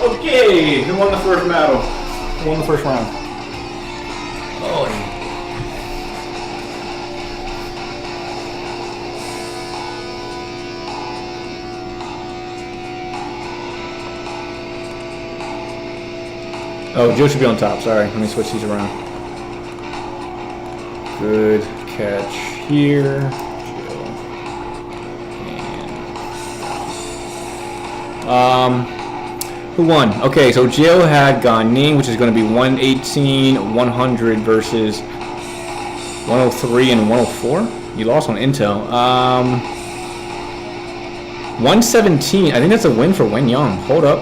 Okay, who won the first battle? Who won the first round? Oh. Oh, Joe should be on top. Sorry, let me switch these around. Good catch here. Joe. And who won? Okay, so Jill had Gan Ning, which is going to be 118, 100 versus 103 and 104. You lost on Intel. 117. I think that's a win for Wen Yang. Hold up.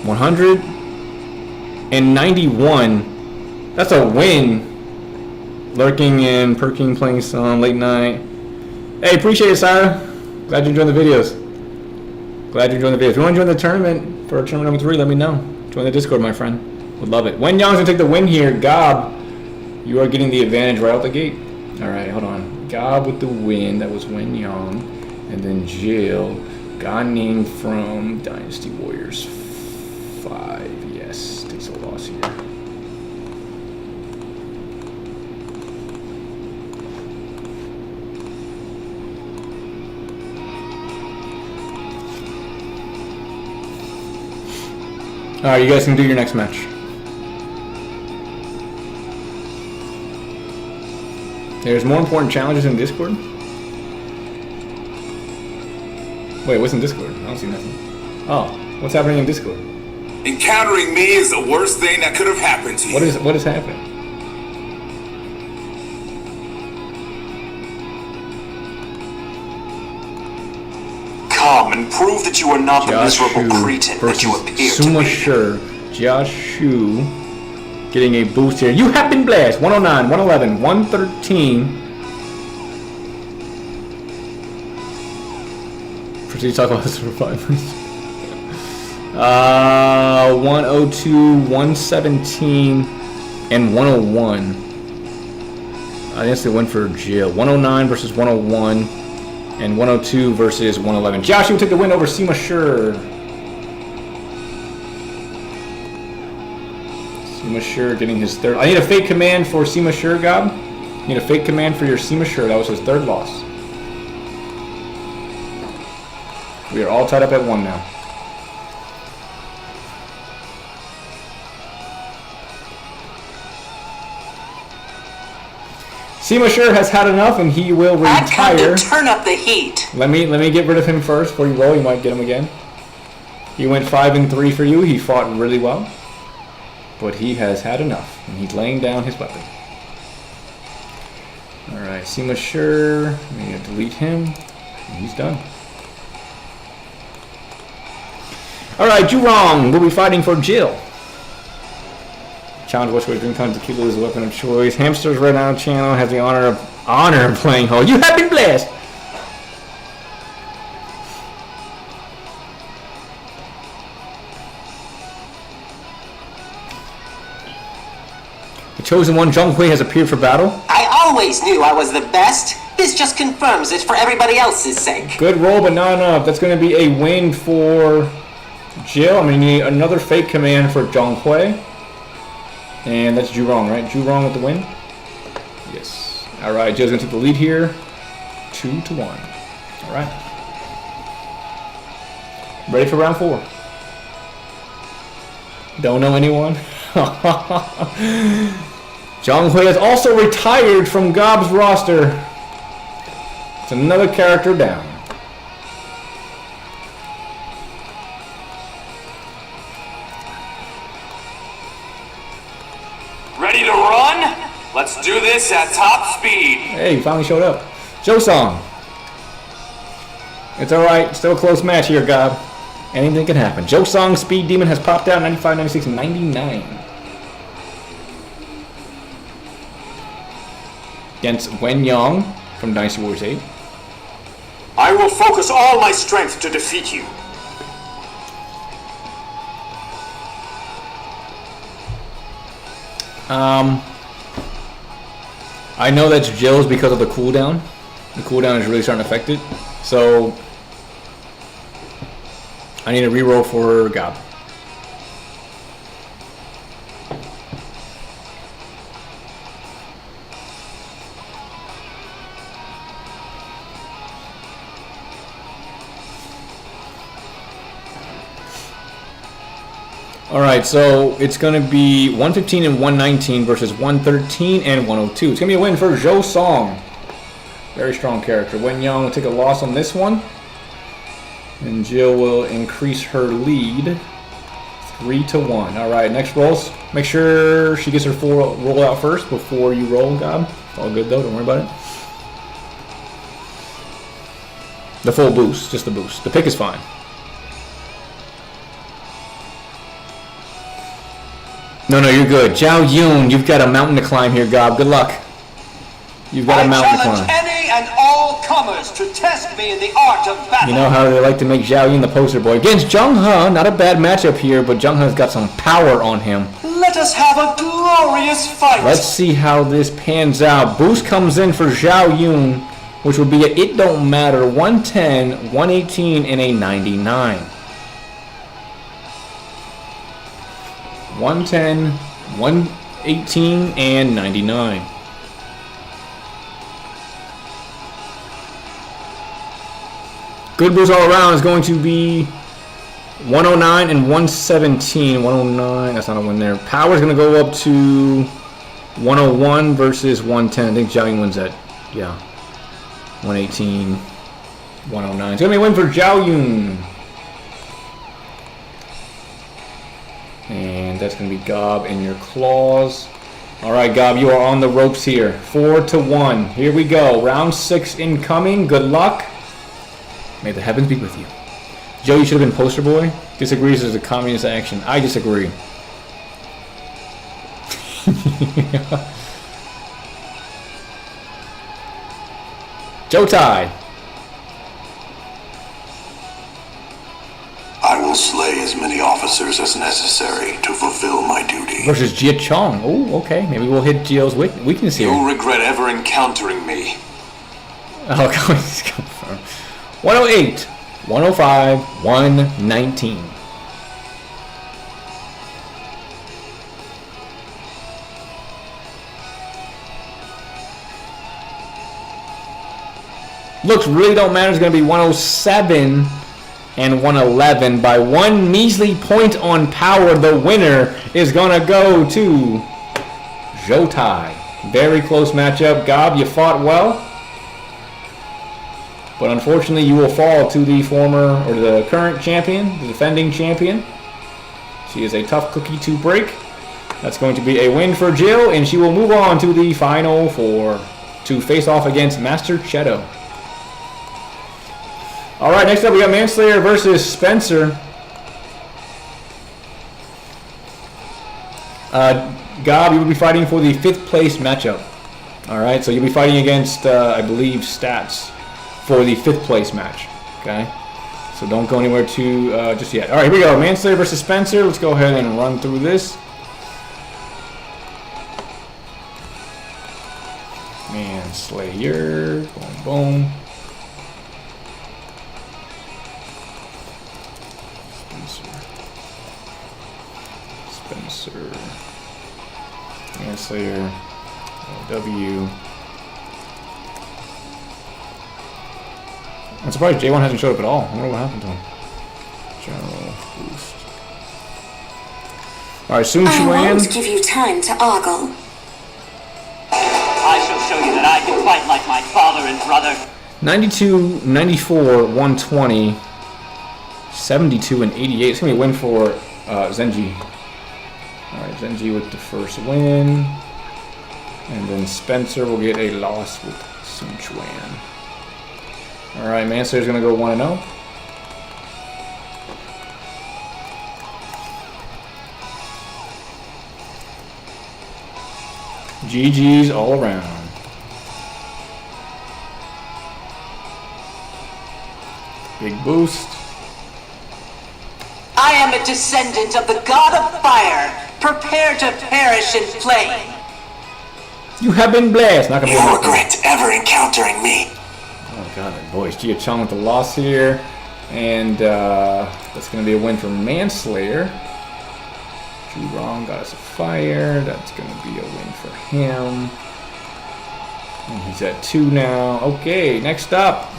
191. That's a win. Lurking and perking, playing some late night. Hey, appreciate it, Sarah. Glad you enjoyed the videos. Glad you enjoyed the videos. If you want to join the tournament for tournament number 3, let me know. Join the Discord, my friend. Would love it. Wen Yang's gonna take the win here. Gob, you are getting the advantage right out the gate. All right, hold on. Gob with the win. That was Wen Yang. And then Jill. Gan Ning from Dynasty Warriors 5. Yes, takes a loss here. Alright, you guys can do your next match. There's more important challenges in Discord? Wait, what's in Discord? I don't see nothing. Oh, what's happening in Discord? Encountering me is the worst thing that could have happened to you. What is happening? Come and prove that you are not the miserable cretin that you appear to be. Sure. Josh Shu getting a boost here. You have been blessed. 109, 111, 113. Proceed to talk about this for 5 minutes. 102, 117, and 101. I guess they went for Jill. 109 versus 101, and 102 versus 111. Josh, you took the win over Seema Sure. Seema Sure getting his 3rd. I need a fake command for Seema Sure, Gob. Need a fake command for your Seema Sure. That was his 3rd loss. We are all tied up at 1 now. Seema Sure has had enough, and he will retire. I come to turn up the heat. Let me get rid of him first before you roll. You might get him again. He went 5 and 3 for you. He fought really well. but he has had enough, and he's laying down his weapon. Alright, Sima Sure, I'm going to delete him, and he's done. Alright, Jurong will be fighting for Jill. Challenge Westward Drink Time Tequila is a weapon of choice. Hamster's Red Out channel has the honor of playing Hall. You have been blessed! The Chosen One, Zhong Hui, has appeared for battle. I always knew I was the best. This just confirms it for everybody else's sake. Good roll, but not enough. That's going to be a win for Jill. I'm going to need another fake command for Zhong Hui. And that's Jurong, right? Jurong with the win? Yes. Alright, Jill's going to take the lead here. 2-1. Alright. Ready for round 4. Don't know anyone? Zhong Hui has also retired from Gob's roster. It's another character down. Ready to run? Let's do this at top speed. Hey, you finally showed up. Josong. It's alright. Still a close match here, Gob. Anything can happen. Josong Speed Demon has popped out 95, 96, 99. Against Wen Yang from Dynasty Warriors 8. I will focus all my strength to defeat you. I know that's Jill's because of the cooldown. The cooldown is really starting to affect it. So I need a reroll for Gob. Alright, so it's going to be 115 and 119 versus 113 and 102. It's going to be a win for Zhou Song. Very strong character. Wen Yang will take a loss on this one. And Jill will increase her lead 3-1. Alright, next rolls. Make sure she gets her full roll out first before you roll, Gob. It's all good though, don't worry about it. The full boost, just the boost. The pick is fine. No, you're good. Zhao Yun, you've got a mountain to climb here, Gob. Good luck. You've got a mountain to climb. Any and all comers to test me in the art of battle. You know how they like to make Zhao Yun the poster boy. Against Zheng He, not a bad matchup here, but Zheng He's got some power on him. Let us have a glorious fight. Let's see how this pans out. Boost comes in for Zhao Yun, which would be a It Don't Matter 110, 118, and a 99. 110, 118, and 99. Good boost all around is going to be 109 and 117. 109, that's not a win there. Power is going to go up to 101 versus 110. I think Zhao Yun wins that. Yeah. 118, 109. It's going to be a win for Zhao Yun. And that's going to be Gob in your claws. Alright, Gob, you are on the ropes here. 4-1. Here we go. Round 6 incoming. Good luck. May the heavens be with you. Joe, you should have been poster boy. Disagrees as a communist action. I disagree. Joe Tai. I will slay as many officers as necessary to fulfill my duty. Versus Jia Chong. Oh, okay. Maybe we'll hit Jio's weakness here. You'll regret ever encountering me. Oh, confirm. 108, 105, 119. Looks really don't matter. It's going to be 107 and 111 by one measly point on power. The winner is going to go to Zhou Tai. Very close matchup. Gob, you fought well. But unfortunately, you will fall to the former, or the current champion, the defending champion. She is a tough cookie to break. That's going to be a win for Jill, and she will move on to the final four to face off against Master Cheto. All right, next up we got Manslayer versus Spencer. Gob, you will be fighting for the 5th place matchup. All right, so you'll be fighting against, I believe, Stats for the 5th place match. Okay, so don't go anywhere just yet. All right, here we go. Manslayer versus Spencer. Let's go ahead and run through this. Manslayer, boom, boom. Spencer. Manslayer. W. I'm surprised J1 hasn't showed up at all. I wonder what happened to him. General boost. Alright, Sun I Chuan. won't give you time to ogle. I shall show you that I can fight like my father and brother. 92, 94, 120, 72, and 88. It's going to be a win for Zenji. Alright, Zenji with the first win. And then Spencer will get a loss with Sun Chuan. Alright, Manslayer's going to go 1-0. GG's all around. Big boost. I am a descendant of the god of fire. Prepare to perish in flame. You have been blessed. Not gonna be You'll regret ever encountering me. Oh god, that voice. Gia Chung with the loss here. And that's gonna be a win for Manslayer. Drew Wrong got us a fire. That's gonna be a win for him. And he's at 2 now. Okay, next up.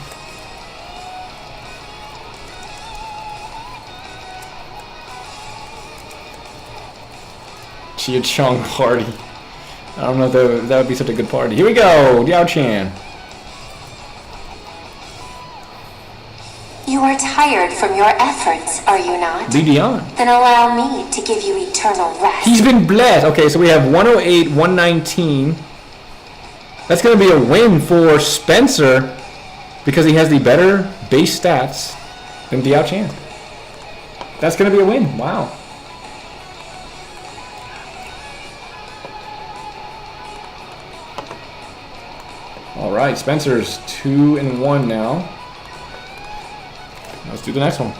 Chia Chung party. I don't know if that would be such a good party. Here we go, Diao Chan. You are tired from your efforts, are you not? Lee Dion. Then allow me to give you eternal rest. He's been blessed. Okay, so we have 108, 119. That's going to be a win for Spencer because he has the better base stats than Diao Chan. That's going to be a win. Wow. All right, Spencer's 2-1 now. Let's do the next one.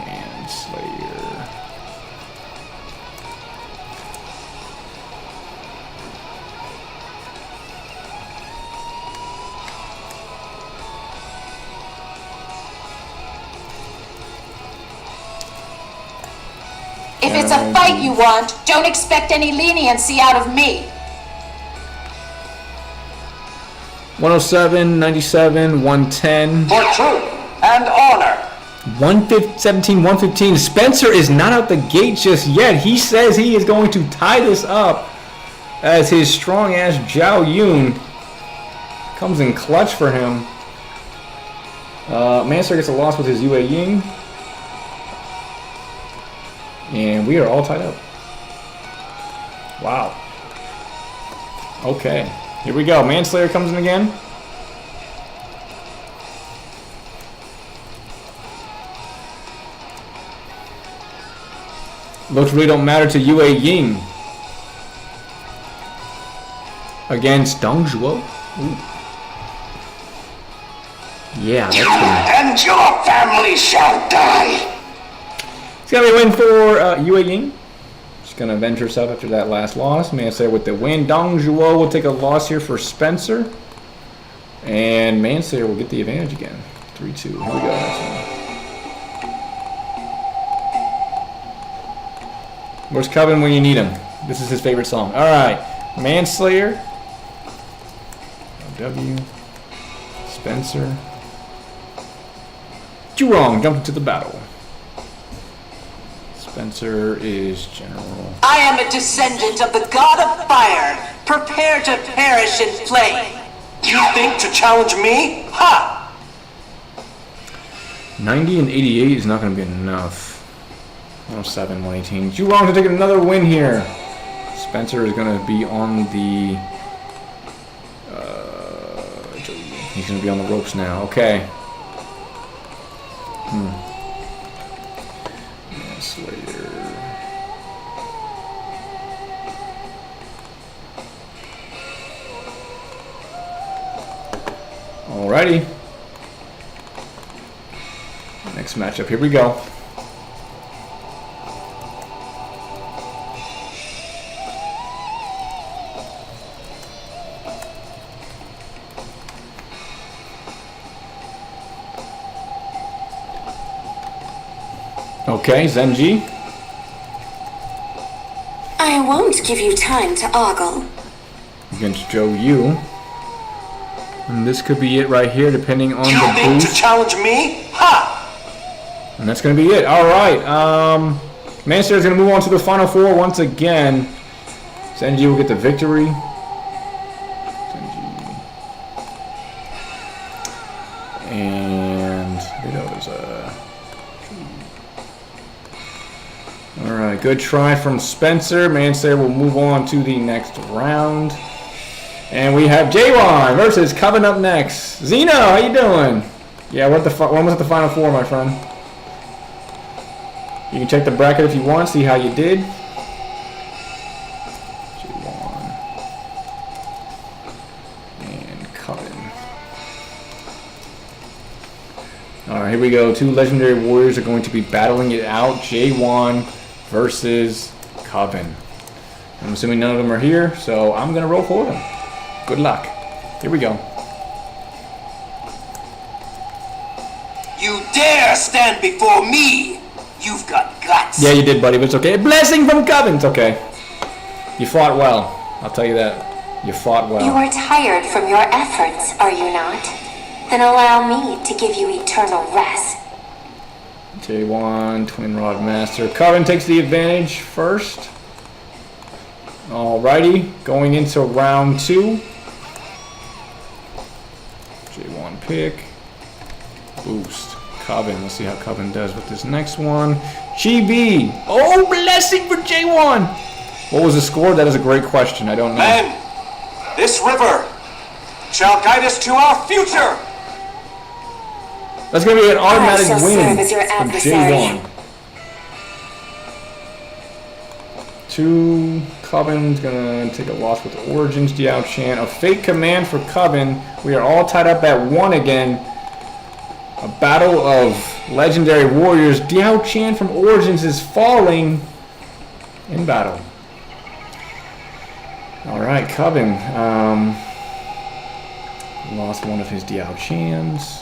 Manslayer. If it's a fight you want, don't expect any leniency out of me. 107, 97, 110. For truth and honor. 117, 115. Spencer is not out the gate just yet. He says he is going to tie this up as his strong-ass Zhao Yun comes in clutch for him. Manslayer gets a loss with his Yue Ying. And we are all tied up. Wow. Okay. Here we go. Manslayer comes in again. Looks really don't matter to Yue Ying. Against Dong Zhuo. Ooh. Yeah, that's gonna... And your family shall die. It's gonna be a win for Yue Ying. She's gonna avenge herself after that last loss. Manslayer with the win. Dong Zhuo will take a loss here for Spencer. And Manslayer will get the advantage again. 3-2. Here we go. Next one. Where's Coven when you need him? This is his favorite song. Alright. Manslayer. W. Spencer. Jurong jumped into the battle. Spencer is general. I am a descendant of the god of fire. Prepare to perish in flame. You think to challenge me? Ha! 90 and 88 is not going to be enough. 107, 118. Julong to take another win here. Spencer is going to be on the... he's going to be on the ropes now. Okay. Slater. Alrighty. Next matchup. Here we go. Okay, Zenji. I won't give you time to ogle. Against Joe Yu. And this could be it right here, depending on You the mean to boost. challenge me? Ha! And that's going to be it. Alright, Manchester is going to move on to the Final Four once again. Zenji will get the victory. Zenji. And there's Alright, good try from Spencer. Manchester will move on to the next round. And we have J1 versus Coven up next. Zeno, how you doing? Yeah, when was at the Final Four, my friend? You can check the bracket if you want, see how you did. J1 and Coven. Alright, here we go. Two legendary warriors are going to be battling it out. J1 versus Coven. I'm assuming none of them are here, so I'm going to roll for them. Good luck. Here we go. You dare stand before me? You've got guts. Yeah, you did, buddy, but it's okay. A blessing from Coven. It's okay. You fought well. I'll tell you that. You fought well. You are tired from your efforts, are you not? Then allow me to give you eternal rest. J1, Twin Rod Master. Coven takes the advantage first. Alrighty, going into round 2. J1 pick. Boost. Coven. Let's see how Coven does with this next one. Chibi. Oh, blessing for J1. What was the score? That is a great question. I don't know. Men, this river shall guide us to our future. That's going to be an automatic I shall win serve as your from adversary. J1. 2. Coven's going to take a loss with Origins. Diao Chan. A fake command for Coven. We are all tied up at 1 again. A battle of legendary warriors. Diao Chan from Origins is falling in battle. Alright, Coven. Lost one of his Diao Chans.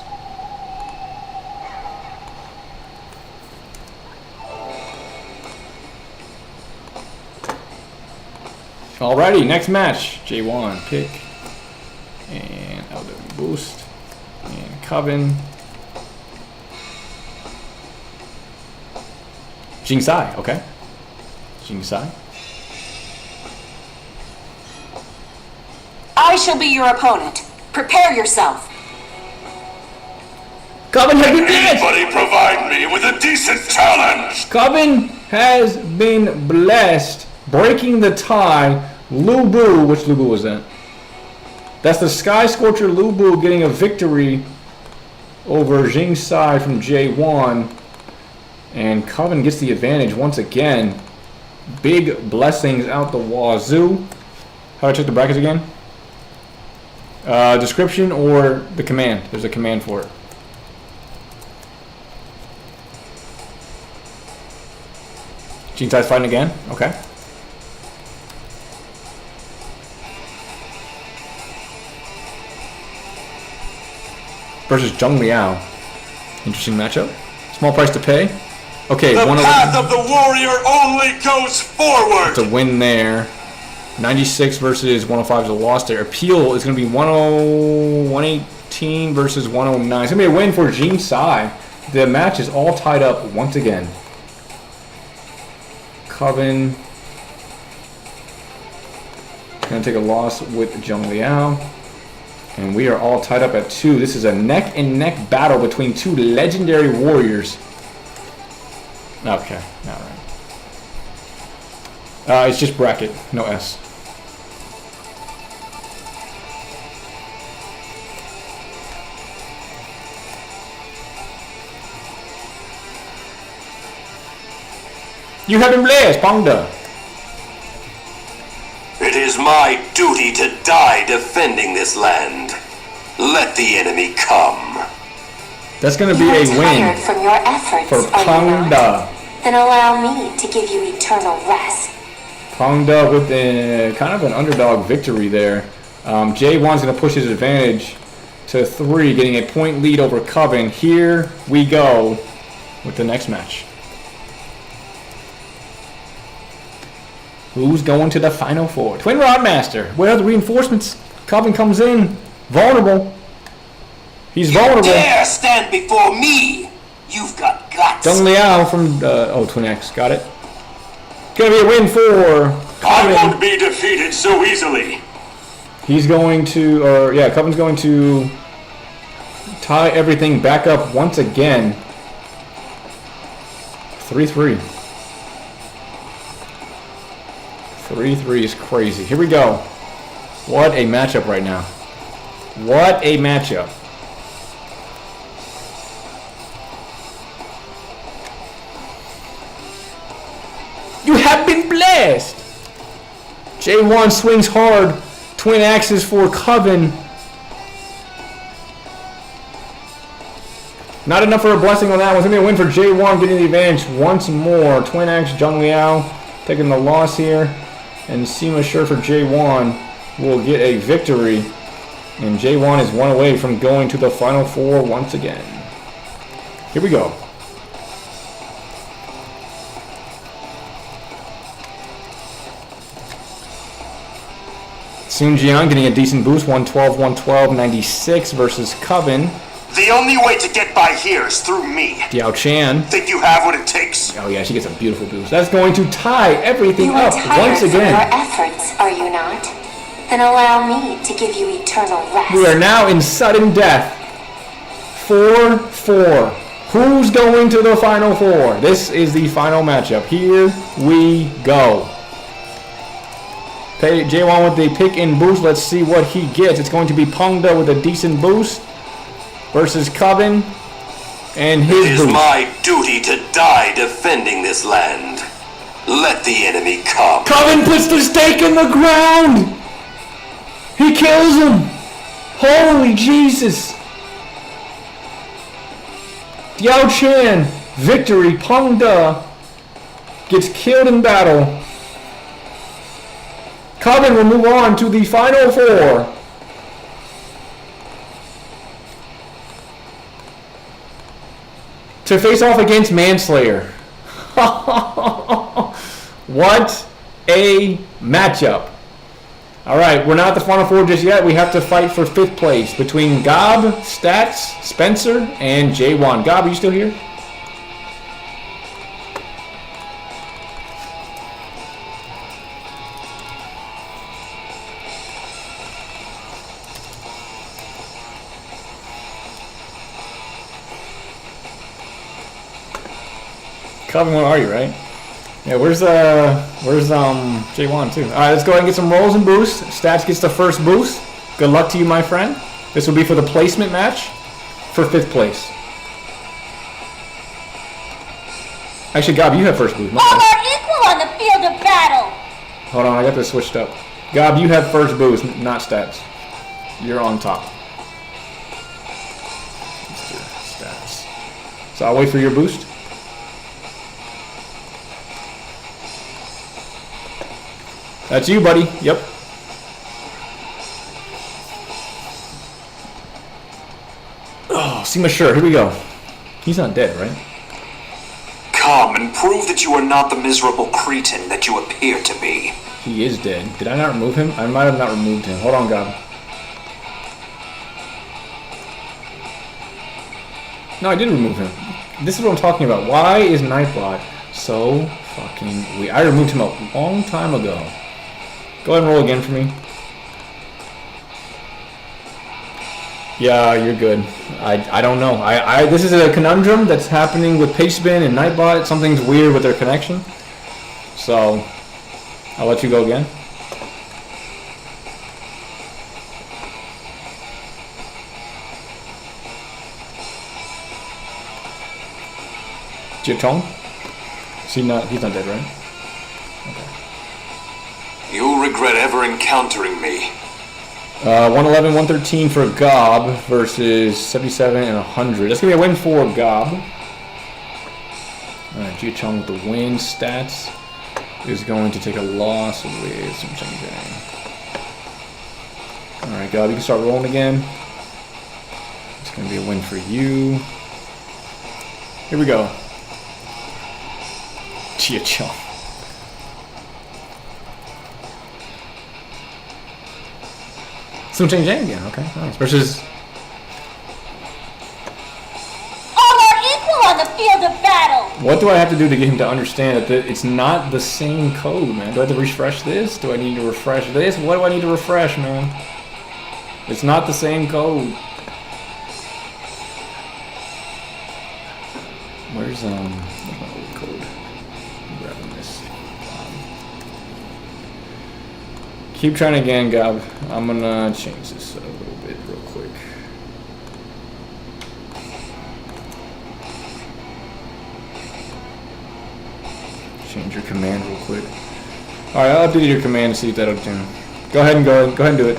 Alrighty, next match. J1 pick. And LW boost. And Coven. Jing Sai, okay. Jing Sai. I shall be your opponent. Prepare yourself. Coven has been blessed! Anybody provide me with a decent challenge! Coven has been blessed. Breaking the tie. Lu Bu, which Lu Bu was that? That's the Sky Scorcher Lu Bu getting a victory over Jing Sai from J1. And Coven gets the advantage once again. Big blessings out the wazoo. How do I check the brackets again? Description or the command. There's a command for it. Jing Sai's fighting again? Okay. Versus Zheng Liao. Interesting matchup. Small price to pay. Okay, The one path of the warrior only goes forward! It's a win there. 96 versus 105 is a loss there. Appeal is going to be 118 versus 109. It's going to be a win for Jing Sai. The match is all tied up once again. Coven going to take a loss with Zheng Liao. And we are all tied up at 2. This is a neck-and-neck battle between two legendary warriors. Okay, all right. It's just bracket, no S. You have been blessed, Pongda. It is my duty to die defending this land. Let the enemy come. That's gonna be You a are tired win from your efforts, for are you Pongda. not? Then allow me to give you eternal rest. Pongda with kind of an underdog victory there. J1's gonna push his advantage to 3, getting a point lead over Coven. Here we go with the next match. Who's going to the Final Four? Twin Rod Master. Where are the reinforcements? Coven comes in. Vulnerable. He's vulnerable. Dare stand before me! You've got guts! Deng Liao from, Twin X. Got it. Gonna be a win for I Coven. won't be defeated so easily. He's going to, Coven's going to tie everything back up once again. 3-3. 3-3 is crazy. Here we go. What a matchup right now. What a matchup. You have been blessed. J1 swings hard. Twin axes for Coven. Not enough for a blessing on that one. It's going to be a win for J1, getting the advantage once more. Twin axe, Zhang Liao taking the loss here. And Sima Sure for J1 will get a victory. And J1 is one away from going to the Final Four once again. Here we go. Sun Jian getting a decent boost, 112, 112, 96 versus Coven. The only way to get by here is through me. Diao Chan. Think you have what it takes? Oh yeah, she gets a beautiful boost. That's going to tie everything You are up tired once from again. your efforts, are you not? Then allow me to give you eternal rest. We are now in sudden death. 4-4. Who's going to the Final Four? This is the final matchup. Here we go. Okay, J1 with the pick and boost. Let's see what he gets. It's going to be Pongda with a decent boost versus Coven and his It is boost. my duty to die defending this land. Let the enemy come. Coven puts the stake in the ground. He kills him. Holy Jesus. Diao Chan, victory. Pongda gets killed in battle. Coven will move on to the Final Four. To face off against Manslayer. What a matchup. Alright, we're not at the Final Four just yet. We have to fight for 5th place between Gob, Stats, Spencer, and J1. Gob, are you still here? Coven, where are you, right? Yeah, where's J1 too? Alright, let's go ahead and get some rolls and boosts. Stats gets the first boost. Good luck to you, my friend. This will be for the placement match for 5th place. Actually, Gob, you have first boost. All are equal on the field of battle. Hold on, I got this switched up. Gob, you have first boost, not Stats. You're on top. Mr. Stats. So I'll wait for your boost. That's you, buddy. Yep. Oh, Sima Sure. Here we go. He's not dead, right? Come and prove that you are not the miserable cretin that you appear to be. He is dead. Did I not remove him? I might have not removed him. Hold on, God. No, I did remove him. This is what I'm talking about. Why is Nightbot so fucking weird? I removed him a long time ago. Go ahead and roll again for me. Yeah, you're good. I don't know. This is a conundrum that's happening with Pastebin and Nightbot. Something's weird with their connection. So I'll let you go again. Jiatong? He's not dead, right? Okay. You'll regret ever encountering me. 111, 113 for Gob versus 77 and 100. That's gonna be a win for Gob. Alright, Jiatong with the win. Stats is going to take a loss with some changing. Alright, Gob, you can start rolling again. It's gonna be a win for you. Here we go. Jiatong. Some change again, okay, nice. Versus. All are equal on the field of battle! What do I have to do to get him to understand that it's not the same code, man? Do I have to refresh this? Do I need to refresh this? What do I need to refresh, man? It's not the same code. Where's my old code? I'm grabbing this. Keep trying again, Gob. I'm gonna change this a little bit real quick. Change your command real quick. Alright, I'll update your command to see if that'll do. Go ahead and do it.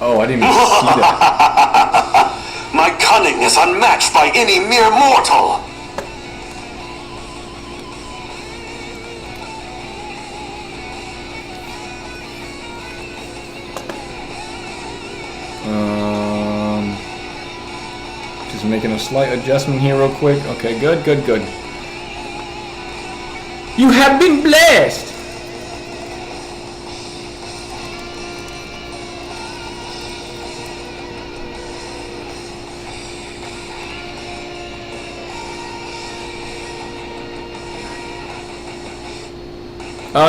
Oh, I didn't even see that. My cunning is unmatched by any mere mortal. Just making a slight adjustment here real quick. Okay, good. You have been blessed!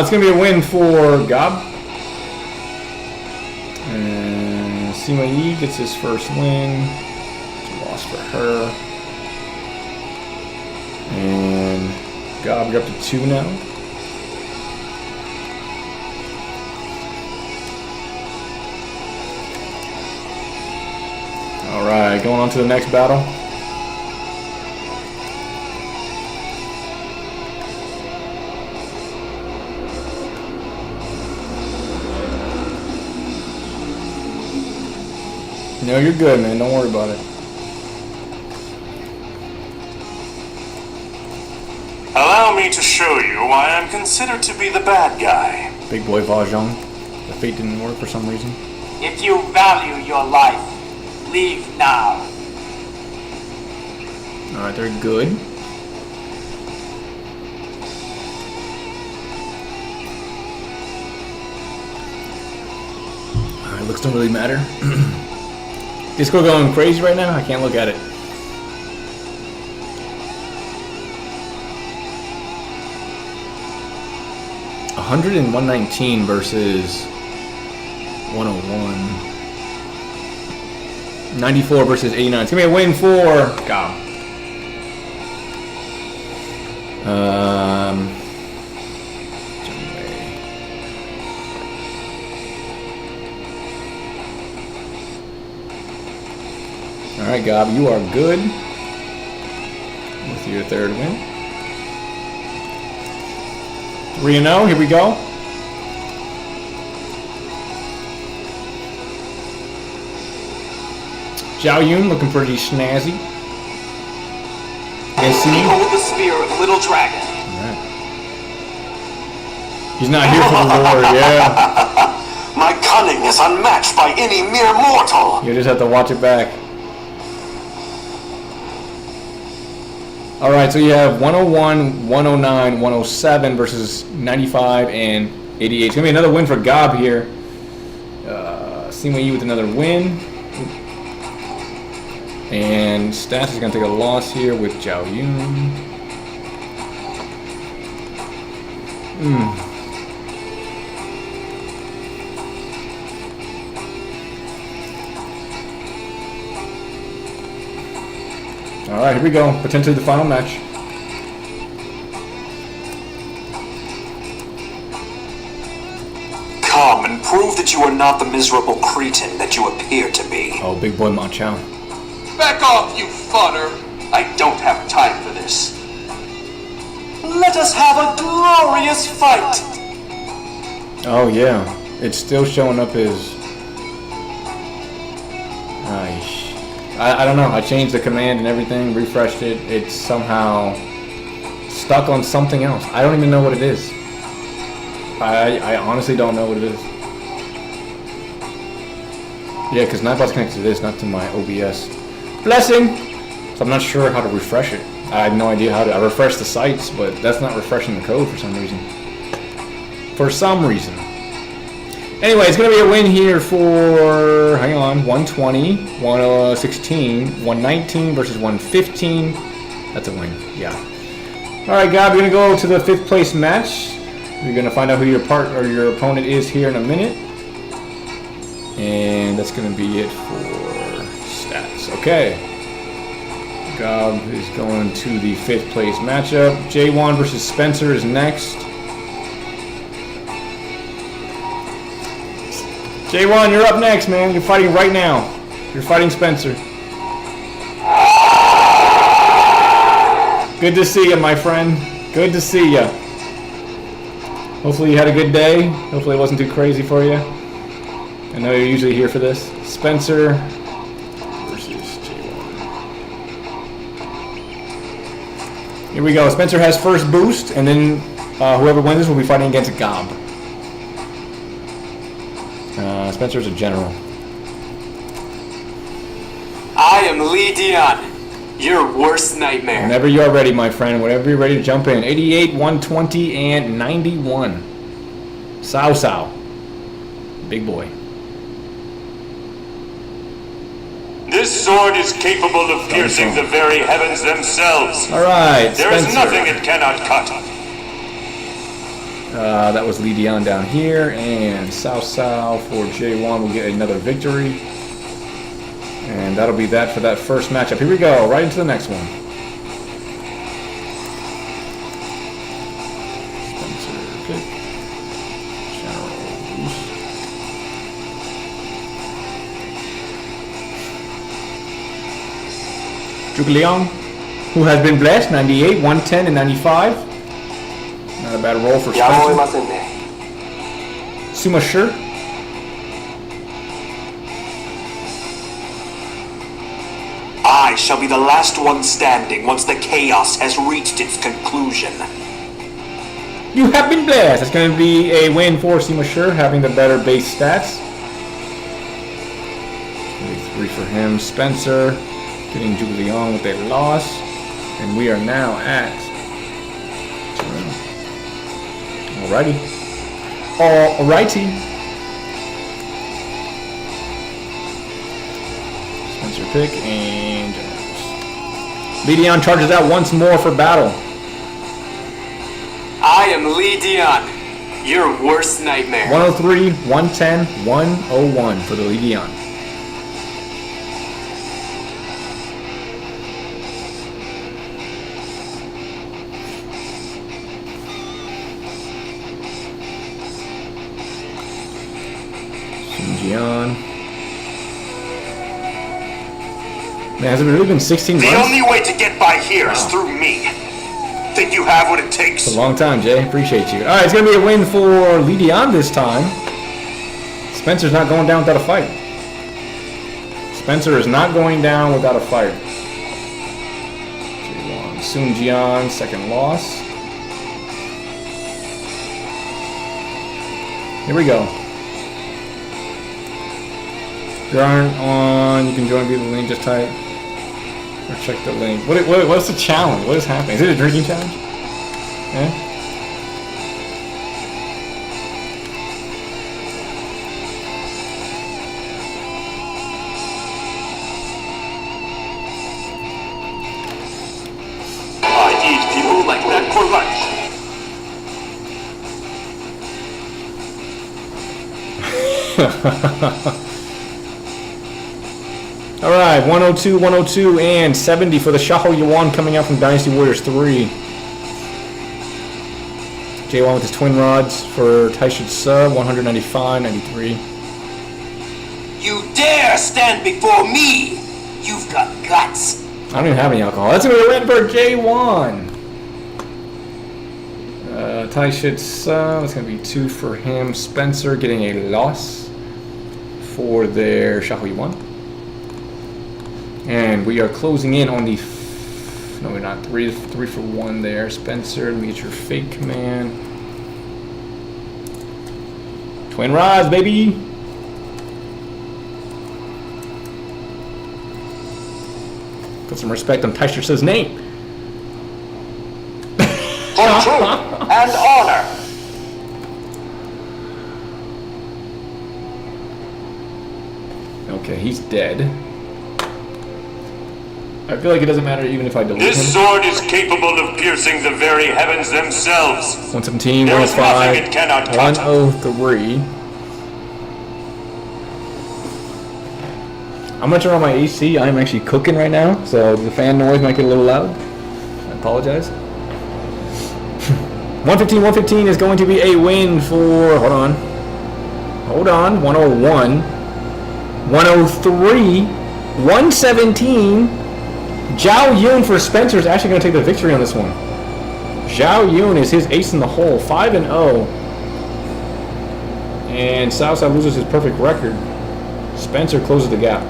It's going to be a win for Gob. And Sima Yi gets his first win. It's a loss for her. And Gob, you're up to 2 now. Alright, going on to the next battle. No, you're good, man. Don't worry about it. Allow me to show you why I'm considered to be the bad guy. Big boy Vajong. The fate didn't work for some reason. If you value your life, leave now. Alright, they're good. Alright, looks don't really matter. Disco going crazy right now? I can't look at it. $100 and 119 versus 101. 94 versus 89. It's gonna be a win for Gob. Alright, Gob, you are good with your third win. 3-0, here we go. Zhao Yun looking pretty snazzy. Behold the spear of Little Dragon. Alright. He's not here for the lore, yeah. My cunning is unmatched by any mere mortal. You just have to watch it back. Alright, so you have 101, 109, 107 versus 95 and 88. It's going to be another win for Gob here. Sima Yi with another win. And Stats is going to take a loss here with Zhao Yun. Alright, here we go. Potentially the final match. Come and prove that you are not the miserable cretin that you appear to be. Oh, big boy Ma Chao. Back off, you fodder! I don't have time for this. Let us have a glorious fight! Oh, yeah. It's still showing up as... I don't know. I changed the command and everything, refreshed it. It's somehow stuck on something else. I don't even know what it is. I honestly don't know what it is. Yeah, because Nightbot's connected to this, not to my OBS. Blessing! So I'm not sure how to refresh it. I have no idea how to... I refreshed the sites, but that's not refreshing the code for some reason. For some reason. Anyway, it's going to be a win here for... Hang on. 120, 116, 119 versus 115. That's a win. Yeah. Alright, Gab, we're going to go to the 5th place match. You're going to find out who your your opponent is here in a minute. And that's going to be it for stats. Okay. Gob is going to the 5th place matchup. J1 versus Spencer is next. J1, you're up next, man. You're fighting right now. You're fighting Spencer. Good to see you, my friend. Good to see you. Hopefully you had a good day. Hopefully it wasn't too crazy for you. I know you're usually here for this. Spencer versus J1. Here we go. Spencer has first boost, and then whoever wins this will be fighting against Gob. Spencer's a general. I am Lee Dion, your worst nightmare. Whenever you're ready, my friend. Whenever you're ready to jump in. 88, 120, and 91. Sao Sao. Big boy. This sword is capable of piercing the very heavens themselves. Alright, There is Spencer. nothing it cannot cut. That was Lee Dion down here, and Sao Sao for J1 will get another victory. And that'll be that for that first matchup. Here we go, right into the next one. Spencer pick. General boost. Zhuge Liang, who has been blessed, 98, 110, and 95. Not a bad roll for Spencer. Suma Sure. I shall be the last one standing once the chaos has reached its conclusion. You have been blessed. It's going to be a win for Sima Sure, having the better base stats. 3 for him. Spencer getting Zhuge Liang with a loss. And we are now at... Alrighty. Alrighty. Spencer pick and... Lee Dion charges out once more for battle. I am Lee Dion, your worst nightmare. 103, 110, 101 for the Lee Dion. Xinjiang. Man, has it really been 16 The months? only way to get by here is through me. Think you have what it takes? It's a long time, Jay. Appreciate you. Alright, it's going to be a win for Lee Dion this time. Spencer's not going down without a fight. Spencer is not going down without a fight. Sun Jian, second loss. Here we go. If you aren't on, you can join via the link, just type or check the link. What's the challenge? What is happening? Is it a drinking challenge? Yeah? I eat people like that for lunch. All right, 102, 102, and 70 for the Shaho Yuan coming out from Dynasty Warriors 3. J1 with his twin rods for Taishid Sub, 195, 93. You dare stand before me? You've got guts. I don't even have any alcohol. That's going to be a win for J1. Taishid Sub, it's going to be 2 for him. Spencer getting a loss for their Shaho Yuan. And we are closing in on the... No, we're not. 3 for 1 there. Spencer, let me get your fake command. Twin rods, baby! Put some respect on Teicher's name. For truth and honor. Okay, he's dead. I feel like it doesn't matter even if I delete him. This sword is capable of piercing the very heavens themselves. 117, There is 105, nothing it cannot cut. 103. I'm gonna turn on my AC. I'm actually cooking right now, so the fan noise might get a little loud. I apologize. 115, 115 is going to be a win for, hold on, 101, 103, 117. Zhao Yun for Spencer is actually going to take the victory on this one. Zhao Yun is his ace in the hole, 5-0. And Southside loses his perfect record. Spencer closes the gap.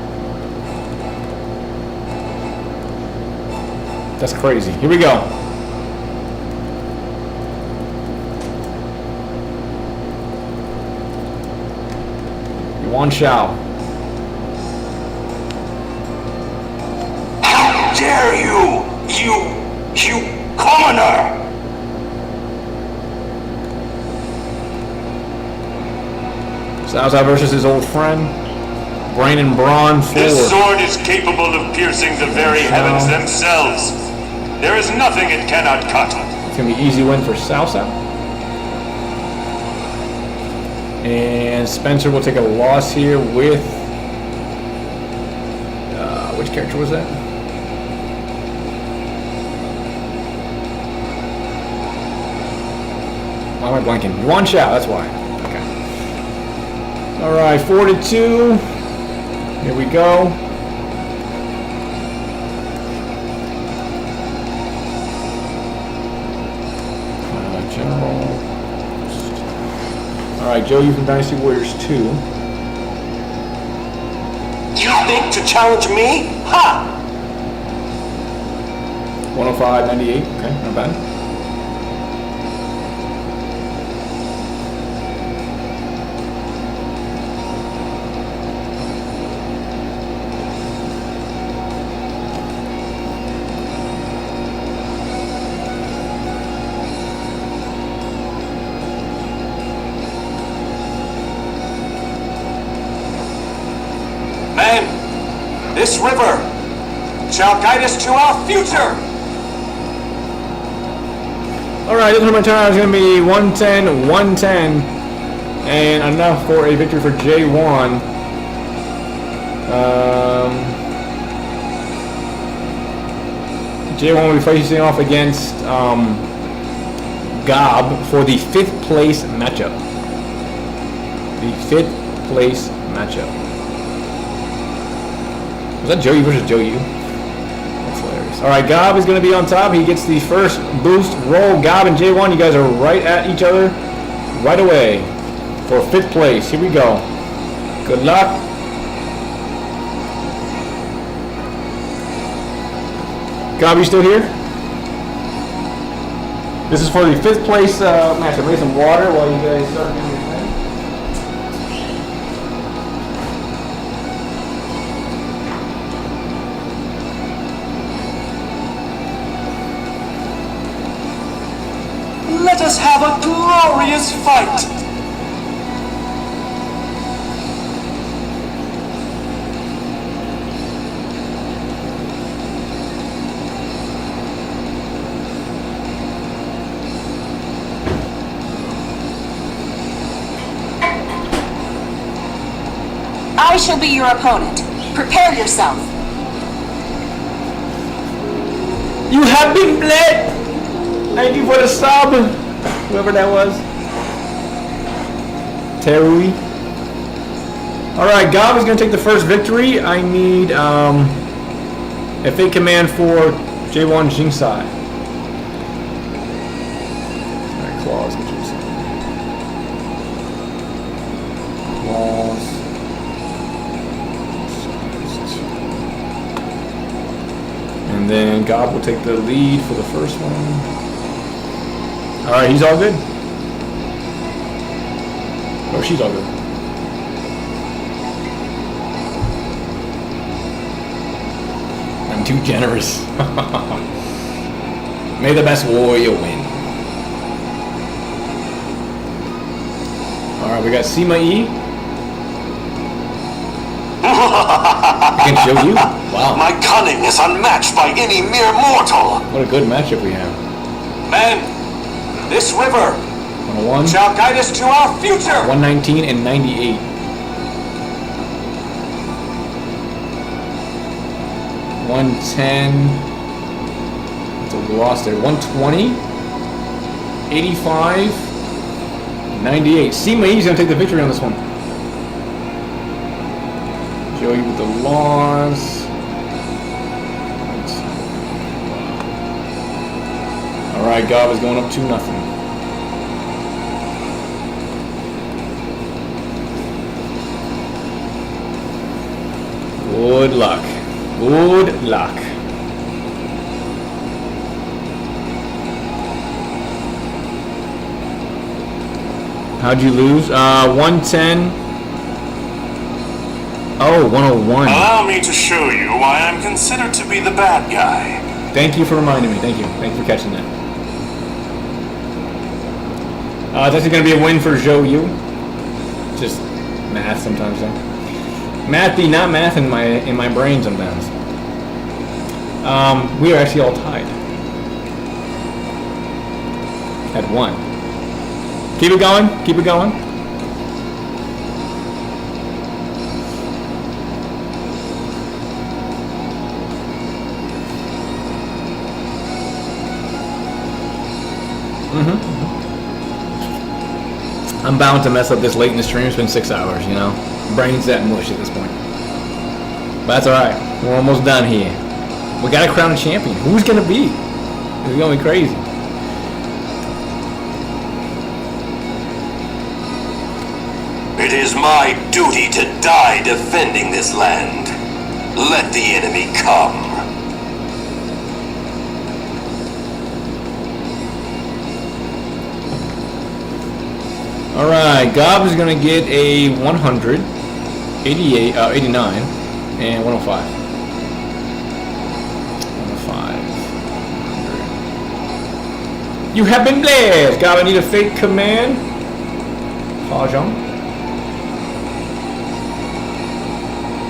That's crazy. Here we go. Yuan Shao. How dare you! You commoner! Southside versus his old friend. Brain and Brawn 4. This sword is capable of piercing the very heavens themselves. There is nothing it cannot cut. It's going to be an easy win for Southside. And Spencer will take a loss here with... which character was that? Why am I blanking? Yuan Shao, that's why. Okay. Alright, 4-2. Here we go. General. Alright, Joe, you from Dynasty Warriors 2. You think to challenge me? Ha! 105, 98. Okay, not bad. This river shall guide us to our future. Alright, this one my turn is going to be 110, 110. And enough for a victory for J1. J1 will be facing off against Gob for the 5th place matchup. The 5th place matchup. Was that Joe U versus Joe U? That's hilarious. Alright, Gob is going to be on top. He gets the first boost roll. Gob and J1, you guys are right at each other right away for 5th place. Here we go. Good luck. Gob, you still here? This is for the 5th place match. I made some water while you guys start doing your thing. Let us have a glorious fight! I shall be your opponent. Prepare yourself. You have been bled! Thank you for the sub! Whoever that was. Terui. Alright, Gob is going to take the first victory. I need a fake command for J1 Jingsai. Alright, claws. Get you some. Claws. And then Gob will take the lead for the first one. Alright, he's all good. Oh, she's all good. I'm too generous. May the best warrior win. Alright, we got Sima E. Against Joe. Wow. My cunning is unmatched by any mere mortal. What a good matchup we have. Men, this river 101. shall guide us to our future. 119 and 98. 110. That's a loss there. 120. 85. 98. Sima E's gonna take the victory on this one. Joey with the loss. Alright, Gob is going up 2-0. Good luck. Good luck. How'd you lose? 110. Oh, 101. Allow me to show you why I'm considered to be the bad guy. Thank you for reminding me. Thank you. Thank you for catching that. It's actually going to be a win for Zhou Yu. Just math sometimes, though. Math be not math in my brain sometimes. We are actually all tied. At 1. Keep it going. Keep it going. I'm bound to mess up this late in the stream. It's been 6 hours, you know. Brain's that mush at this point. But that's alright. We're almost done here. We gotta crown a champion. Who's gonna be? It's gonna be crazy. It is my duty to die defending this land. Let the enemy come. Alright, Gob is gonna get a 100, 88, 89, and 105. 105. 100. You have been blessed! Gob, I need a fake command. Hajong.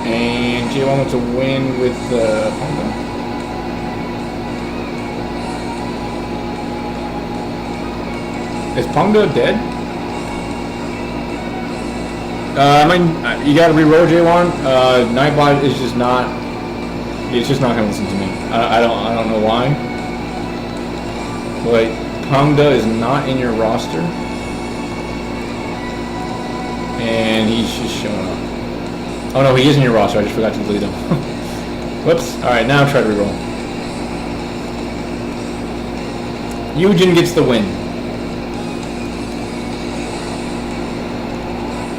And J1 wants to win with Pongo. Is Pongo dead? I mean, you gotta reroll J1. Nightbot is just not. It's just not gonna listen to me. I don't know why. But Pongda is not in your roster, and he's just showing up. Oh no, he is in your roster. I just forgot to delete him. Whoops. All right, now try to reroll. Eugen gets the win.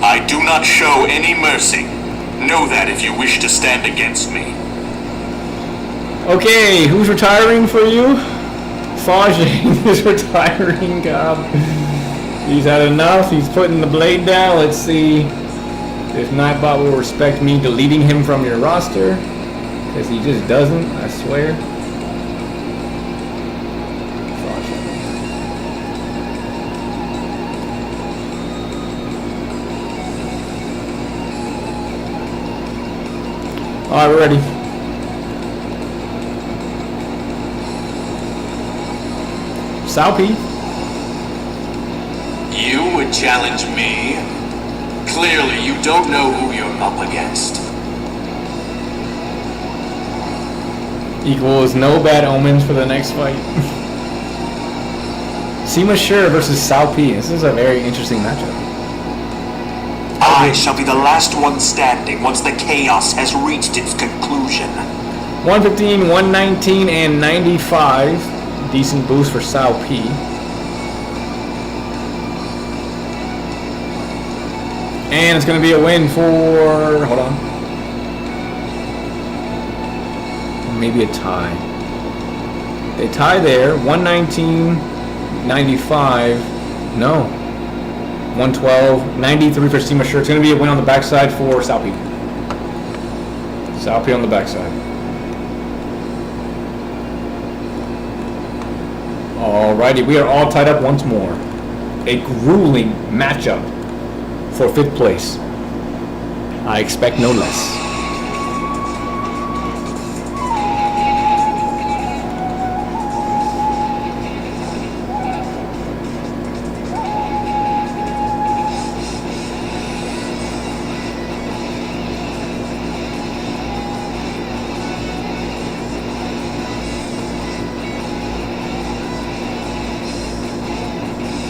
I do not show any mercy. Know that if you wish to stand against me. Okay, who's retiring for you? Fajing is retiring, Gob. He's had enough. He's putting the blade down. Let's see if Nightbot will respect me deleting him from your roster. Because he just doesn't, I swear. Alright, we're ready. Salpy. You would challenge me? Clearly, you don't know who you're up against. equals no bad omens for the next fight. Sima Sure versus Sao P. This is a very interesting matchup. I shall be the last one standing once the chaos has reached its conclusion. 115, 119, and 95. Decent boost for Sao P. And it's going to be a win for... Hold on. Maybe a tie. They tie there. 119, 95. No. 112, 93 for Sima Sure. It's going to be a win on the backside for Sao P. Sao P on the backside. Alrighty, we are all tied up once more. A grueling matchup for 5th place. I expect no less.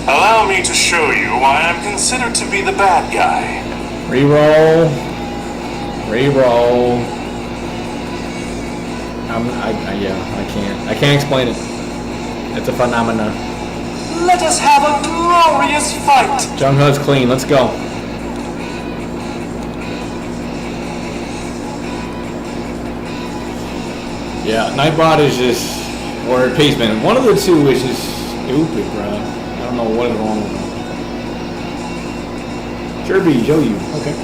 Allow me to show you why I'm considered to be the bad guy. Reroll. Reroll. I can't explain it. It's a phenomena. Let us have a glorious fight! Jung Ho's clean. Let's go. Yeah, Nightbot is just, or Paceman. One of the two is just stupid, bro. I don't know what is wrong with them. Kirby, show you. Okay.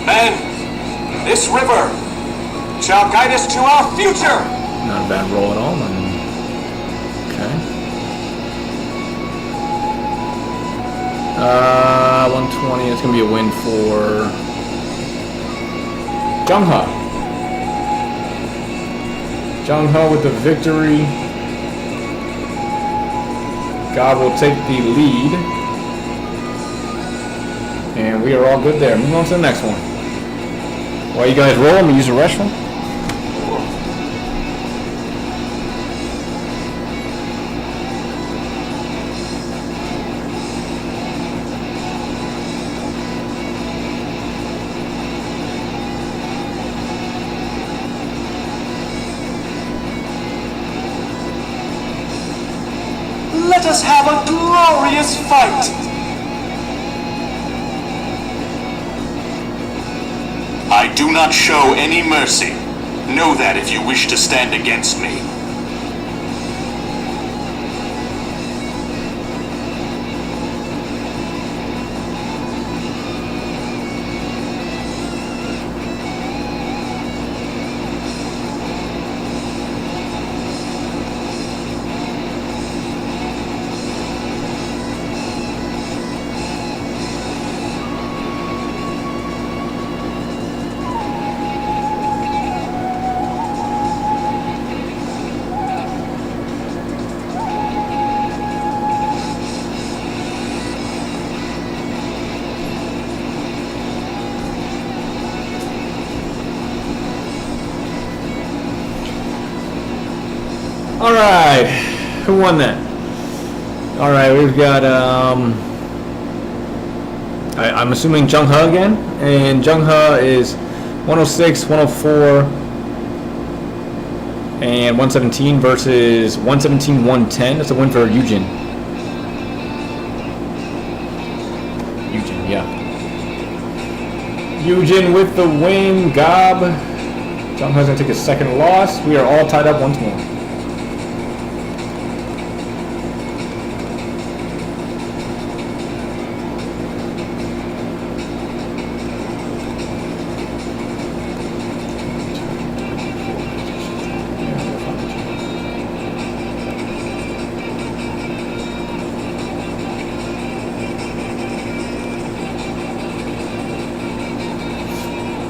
Men, this river shall guide us to our future! Not a bad roll at all. Okay. 120. It's gonna be a win for Jung Ho. Jung Ho with the victory. God will take the lead. And we are all good there. Move on to the next one. While you guys roll, I'm gonna use the restroom. Let us have a glorious fight! I do not show any mercy. Know that if you wish to stand against me. Alright, who won that? Alright, we've got, I'm assuming Jung Ho again, and Jung Ho is 106, 104, and 117 versus 117, 110. That's a win for Eugen. Eugen, yeah. Eugen with the win, Gob. Jung Ho's gonna take a second loss. We are all tied up once more.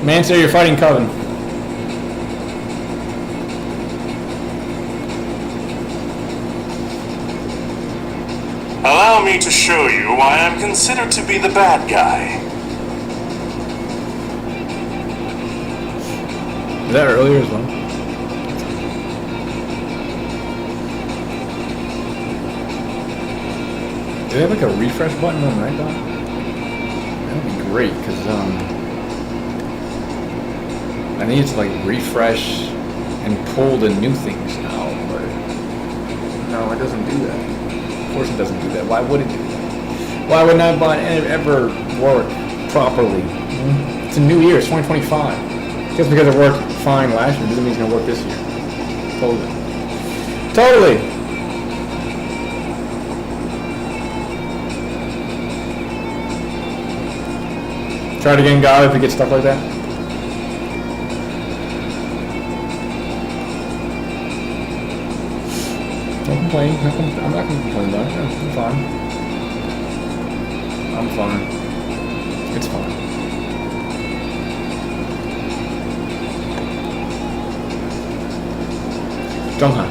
Mancer, you're fighting Coven. Allow me to show you why I'm considered to be the bad guy. that earlier as well? Do they have like a refresh button on right dot? That would be great, because I need to like refresh and pull the new things now, but no, it doesn't do that. Of course it doesn't do that. Why would it do that? Why would Nightbot ever work properly? It's a new year, it's 2025. Just because it worked fine last year doesn't mean it's going to work this year. Totally. Totally! Try it again, God, if you get stuck like that. Don't complain. I'm not going to complain about it. I'm fine. I'm fine. It's fine. Jungha.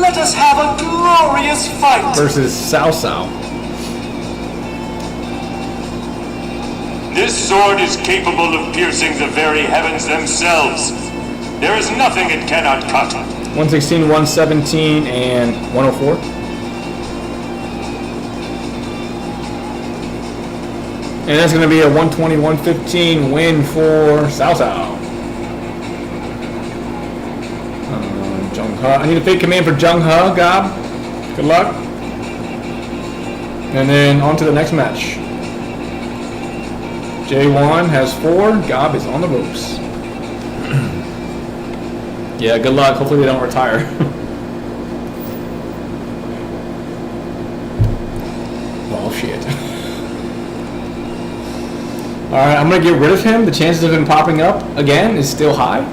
Let us have a glorious fight! Versus Cao Cao. This sword is capable of piercing the very heavens themselves. There is nothing it cannot cut. 116, 117, and 104. And that's going to be a 120, 115 win for Cao Cao. Jungha. I need a fake command for Jungha, Gob. Good luck. And then on to the next match. J1 has 4. Gob is on the ropes. Yeah, good luck. Hopefully they don't retire. Oh, shit. Alright, I'm going to get rid of him. The chances of him popping up again is still high.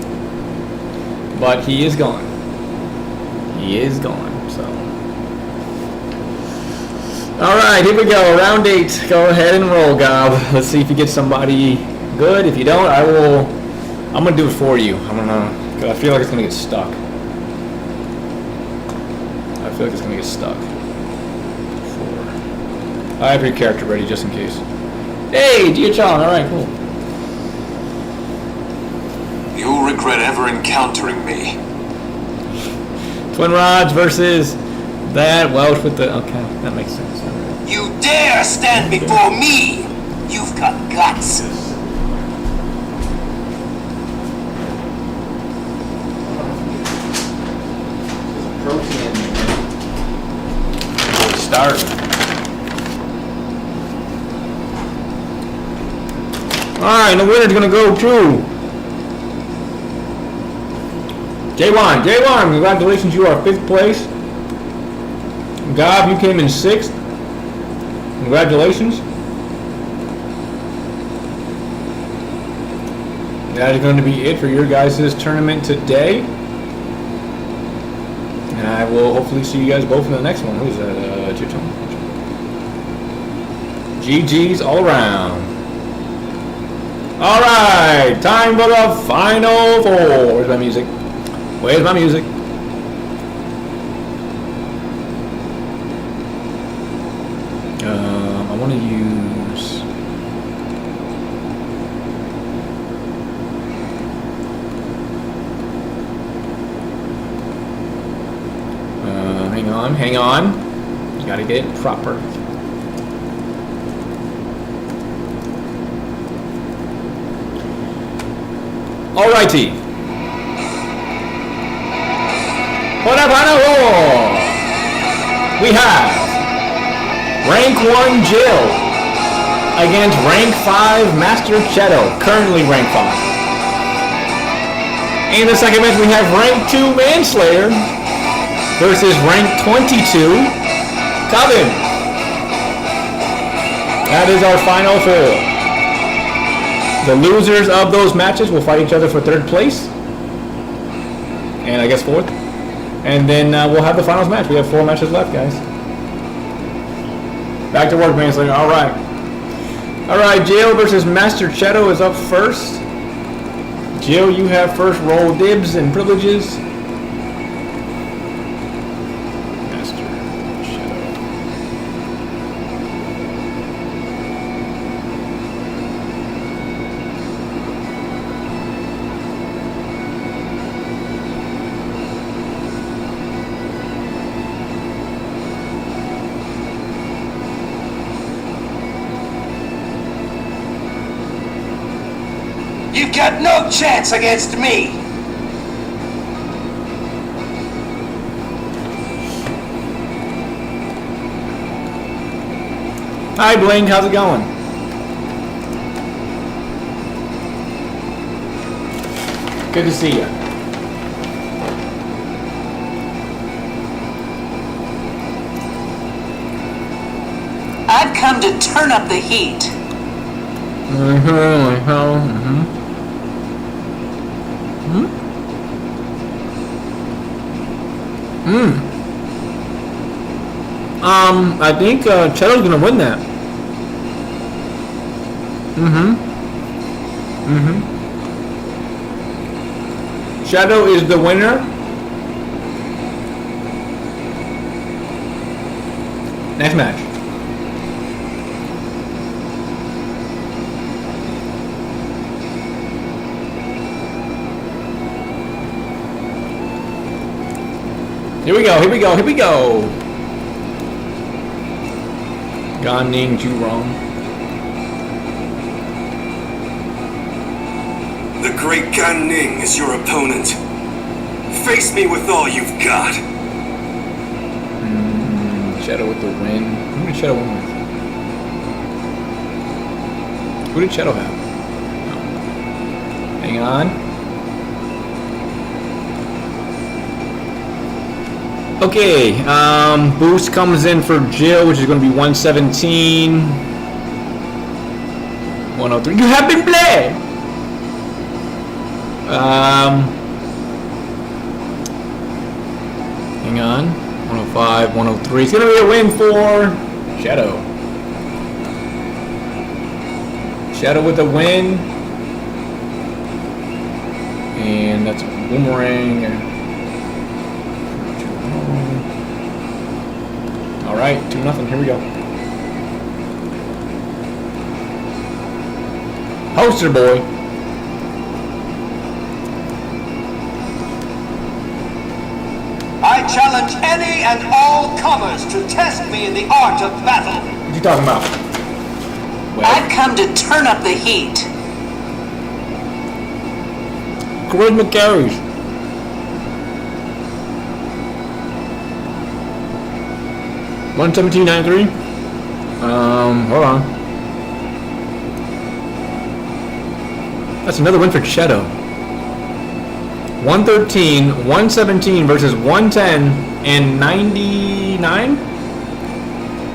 But he is gone. He is gone, so. Alright, here we go. Round 8. Go ahead and roll, Gob. Let's see if you get somebody good. If you don't, I'm going to do it for you. Cause I feel like it's going to get stuck. I feel like it's going to get stuck. 4. I have your character ready just in case. Hey, Gia-chan. Alright, cool. You'll regret ever encountering me. Twin Rods versus that Welsh with the... Okay, that makes sense. Right. You dare stand before me! You've got guts! Protein. Start. Alright, the winner's gonna go to J1, congratulations, you are 5th place. Gob, you came in 6th. Congratulations. That is going to be it for your guys' tournament today. And I will hopefully see you guys both in the next one. Who's that? Chitong. GG's all around. Alright, time for the final 4. Where's my music? Where's my music? I want to use... hang on. You gotta get it proper. Alrighty. For the final war, we have Rank 1 Jill against Rank 5 Master Cheto, currently Rank 5. In the second match, we have Rank 2 Manslayer versus Rank 22 Coven. That is our final 4. The losers of those matches will fight each other for 3rd place. And I guess 4th. And then we'll have the finals match. We have 4 matches left, guys. Back to work, Manslayer. Alright. Alright, Jill versus Master Cheto is up first. Jill, you have first roll dibs and privileges. Master Cheto. You've got no chance against me! Hi Blink, how's it going? Good to see you. I've come to turn up the heat. I think Cheddar's gonna win that. Shadow is the winner. Next match. Here we go, here we go, here we go. Gan Ning Zhurong. The great Gan Ning is your opponent. Face me with all you've got. Shadow with the win. Who did Shadow win with? Who did Shadow have? Oh. Hang on. Okay, boost comes in for Jill, which is going to be 117. 103. You have been played! Hang on. 105, 103. It's going to be a win for Shadow. Shadow with a win. And that's a boomerang. Alright, 2-0. Here we go. Poster boy. I challenge any and all comers to test me in the art of battle. What you talking about? Well, I've come to turn up the heat. charisma carries. $117.93. Hold on. That's another win for Shadow. 113, 117 versus 110 and 99.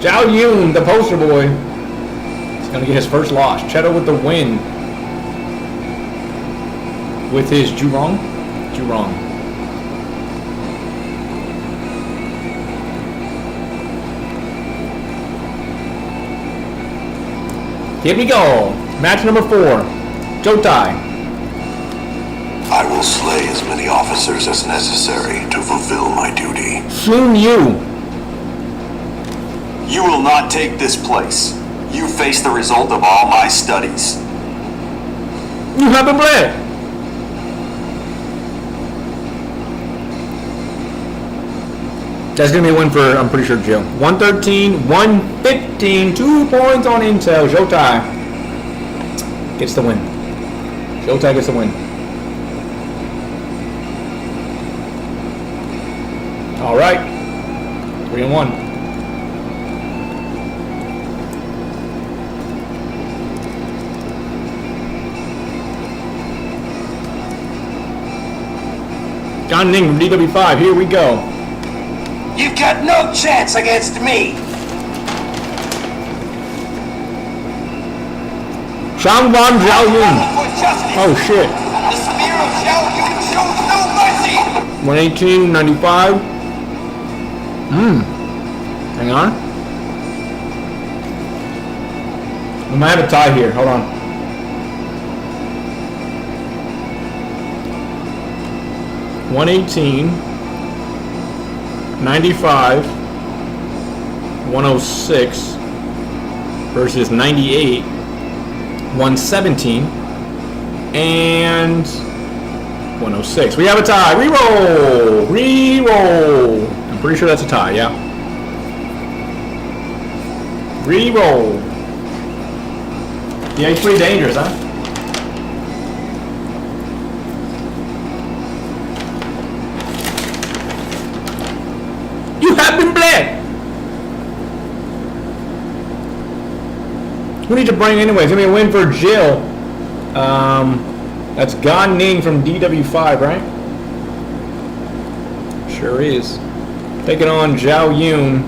Zhao Yun, the poster boy, is gonna get his first loss. Shadow with the win with his Zhurong. Here we go. Match number 4. Jotai. I will slay as many officers as necessary to fulfill my duty. Soon you. You will not take this place. You face the result of all my studies. You haven't played. That's going to be a win for, I'm pretty sure, Jill. 113, 115, 2 points on Intel. Jotai gets the win. Jotai gets the win. All right. 3-1. Gan Ning from DW5. Here we go. You've got no chance against me! Shangwan Zhao Yun. Oh shit. The spear of Zhao Yun shows no mercy! 118.95. Hang on. We might have a tie here. Hold on. $118.95. 106 versus 98. 117 and 106. We have a tie. Reroll. Reroll. I'm pretty sure that's a tie. Yeah. Reroll. Yeah, he's pretty dangerous, huh? black. Who need to bring anyways? It's gonna be a win for Jill. That's Gan Ning from DW5, right? Sure is. Taking on Zhao Yun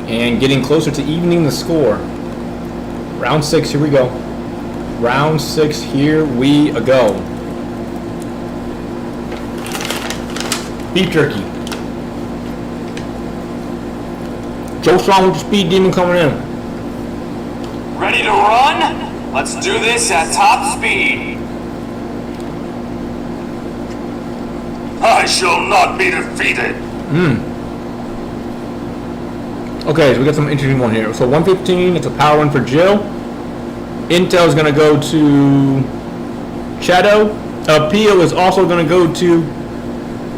and getting closer to evening the score. Round 6, here we go. Round 6, here we go. Beef jerky. Joe Strong with the speed demon coming in. Ready to run? Let's do this at top speed. I shall not be defeated. Okay, so we got some interesting one here. So 115, it's a power one for Jill. Intel is going to go to Shadow. Pio is also going to go to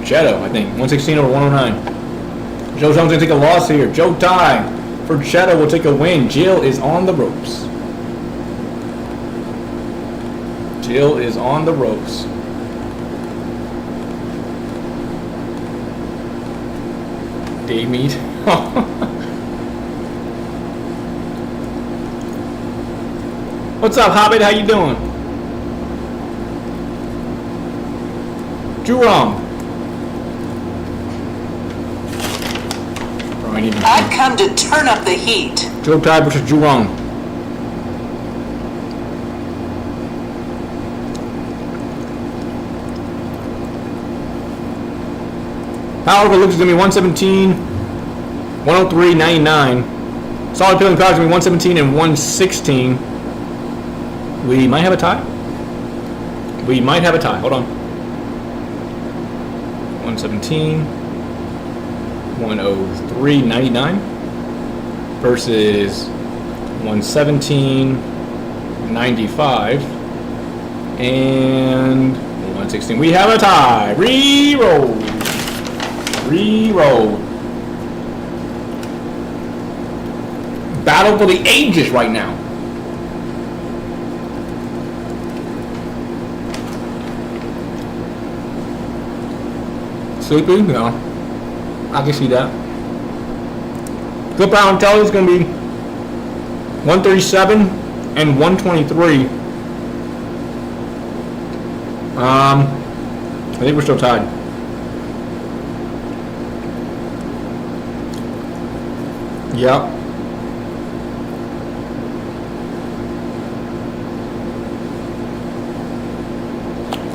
Shadow, I think. 116 over 109. Joe Jones going to take a loss here. Joe Tai for Shadow will take a win. Jill is on the ropes. Jill is on the ropes. Day meat. What's up, Hobbit? How you doing? Jurong. I've come to turn up the heat. Joe Tai versus Jurong. Power over looks is going to be 117, 103, 99. Solid pilling power is going to be 117 and 116. We might have a tie. We might have a tie. Hold on. 117, 103, 99 versus 117, 95 and 116. We have a tie. Re-roll. Re-roll. Battle for the ages right now. Sleepy? No. I can see that. Good power intelligence is going to be 137 and 123. I think we're still tied. Yep.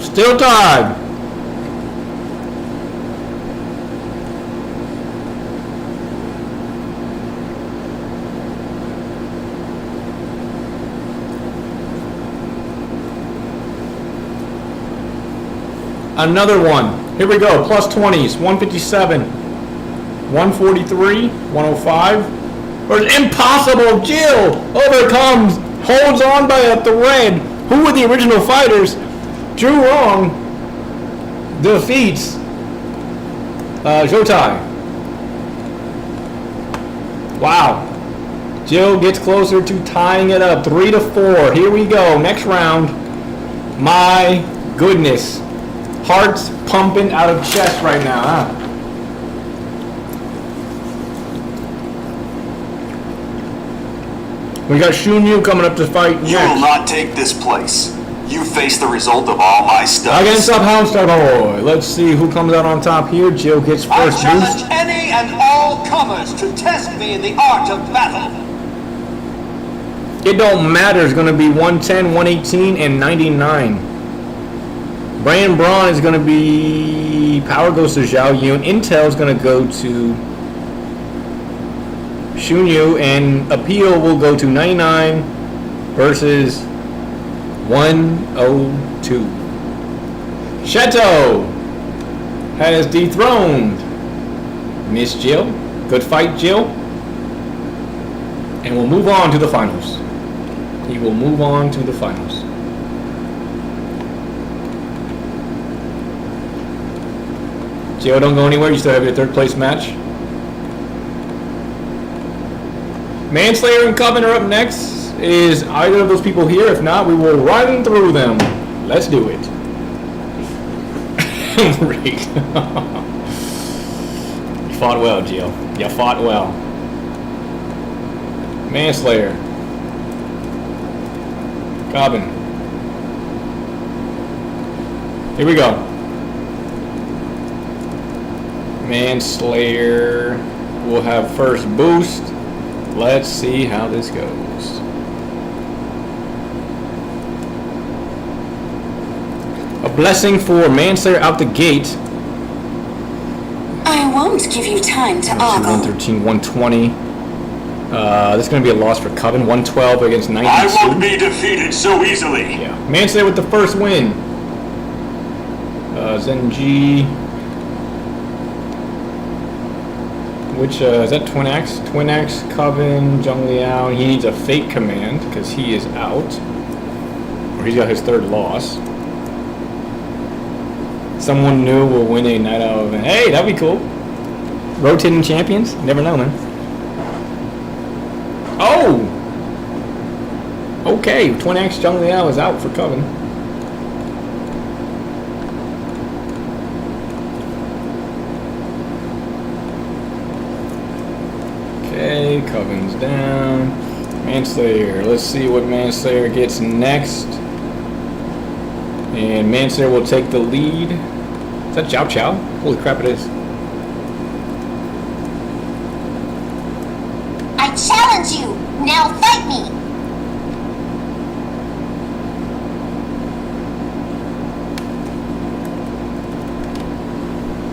Still tied. Another one. Here we go. Plus 20s. 157. 143. 105. Or impossible. Jill overcomes. Holds on by a thread. Who were the original fighters? Drew Wrong defeats Zhou Tai. Wow. Jill gets closer to tying it up. 3-4. Here we go. Next round. My goodness. Hearts pumping out of chest right now, huh? We got Shunyu coming up to fight next. You will not take this place. You face the result of all my stuff. Against up Houndstar Boy. Let's see who comes out on top here. Jill gets first I challenge boost. any and all comers to test me in the art of battle. It don't matter. It's going to be 110, 118, and 99. Brian Braun is going to be... Power goes to Zhao Yun. Intel is going to go to Shunyu. And Appeal will go to 99 versus 102. Chateau has dethroned Miss Jill. Good fight, Jill. And we'll move on to the finals. He will move on to the finals. Jill, don't go anywhere. You still have your third place match. Manslayer and Coven are up next. Is either of those people here? If not, we will run through them. Let's do it. fought well, Gio. You fought well. Manslayer. Cobbin. Here we go. Manslayer will have first boost. Let's see how this goes. A blessing for Manslayer out the gate. I won't give you time to 113, 120. This is going to be a loss for Coven. 112 against 92. I won't be defeated so easily. Yeah. Manslayer with the first win. Zenji. Which, is that Twin Axe? Twin Axe, Coven, Zhang Liao. He needs a fake command because he is out. Or he's got his third loss. Someone new will win a night out event. Hey, that'd be cool. Rotating champions? Never know, man. Oh! Okay, Twin Axe Zhang Liao is out for Coven. Okay, Coven's down. Manslayer. Let's see what Manslayer gets next. And Manslayer will take the lead. Is that Chow Chow? Holy crap, it is. I challenge you! Now fight me!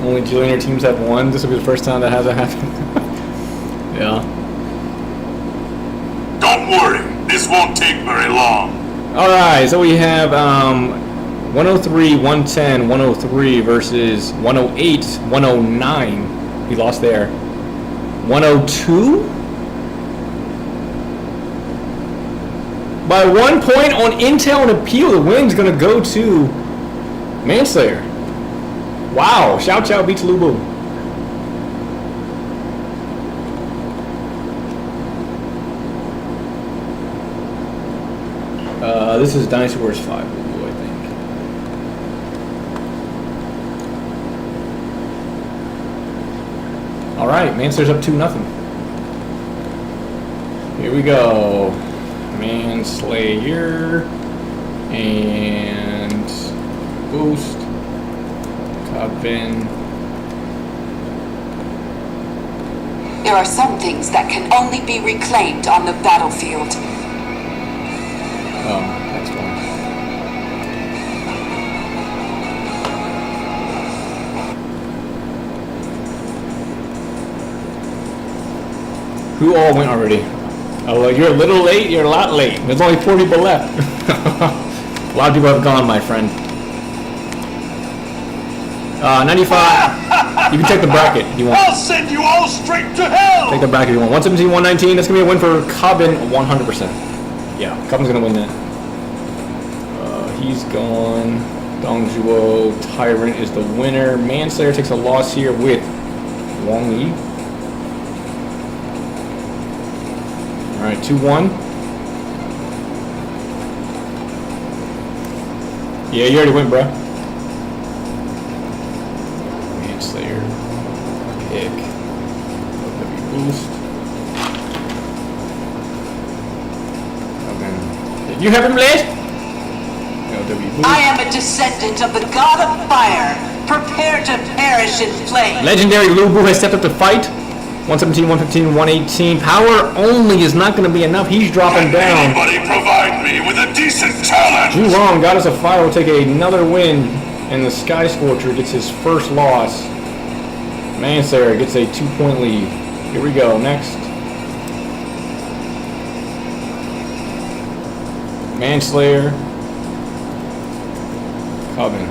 Only Jillionaire teams have won. This will be the first time that hasn't happened. Yeah. Don't worry, this won't take very long. Alright, so we have 103, 110, 103 versus 108, 109. He lost there. 102? By 1 point on Intel and Appeal, the win's gonna go to Manslayer. Wow, Xiao Xiao beats Lubu. This is Dynasty Wars 5, Lubu, I think. Alright, Manslayer's up 2-0. Here we go. Manslayer and boost. Coven. There are some things that can only be reclaimed on the battlefield. Oh, that's one. Who all went already? Oh, well, you're a little late. You're a lot late. There's only 4 people left. A lot of people have gone, my friend. 95. You can take the bracket if you want. I'll send you all straight to hell! Take the bracket if you want. 117, 119. That's going to be a win for Coven 100%. Yeah, Coven's going to win that. He's gone. Dongzhuo Tyrant is the winner. Manslayer takes a loss here with Wang Yi. Alright, 2-1. Yeah, you already went, bro. Manslayer. Pick. W boost. Okay. Did you have him last? I am a descendant of the god of fire. Prepare to perish in flames. Legendary Lubu has stepped up to fight. 117, 115, 118. Power only is not going to be enough. He's dropping down. Anybody provide me with a decent challenge? Wulong, Goddess of Fire, will take another win. And the Sky Scorcher gets his first loss. Manslayer gets a 2-point lead. Here we go. Next. Manslayer. Coven.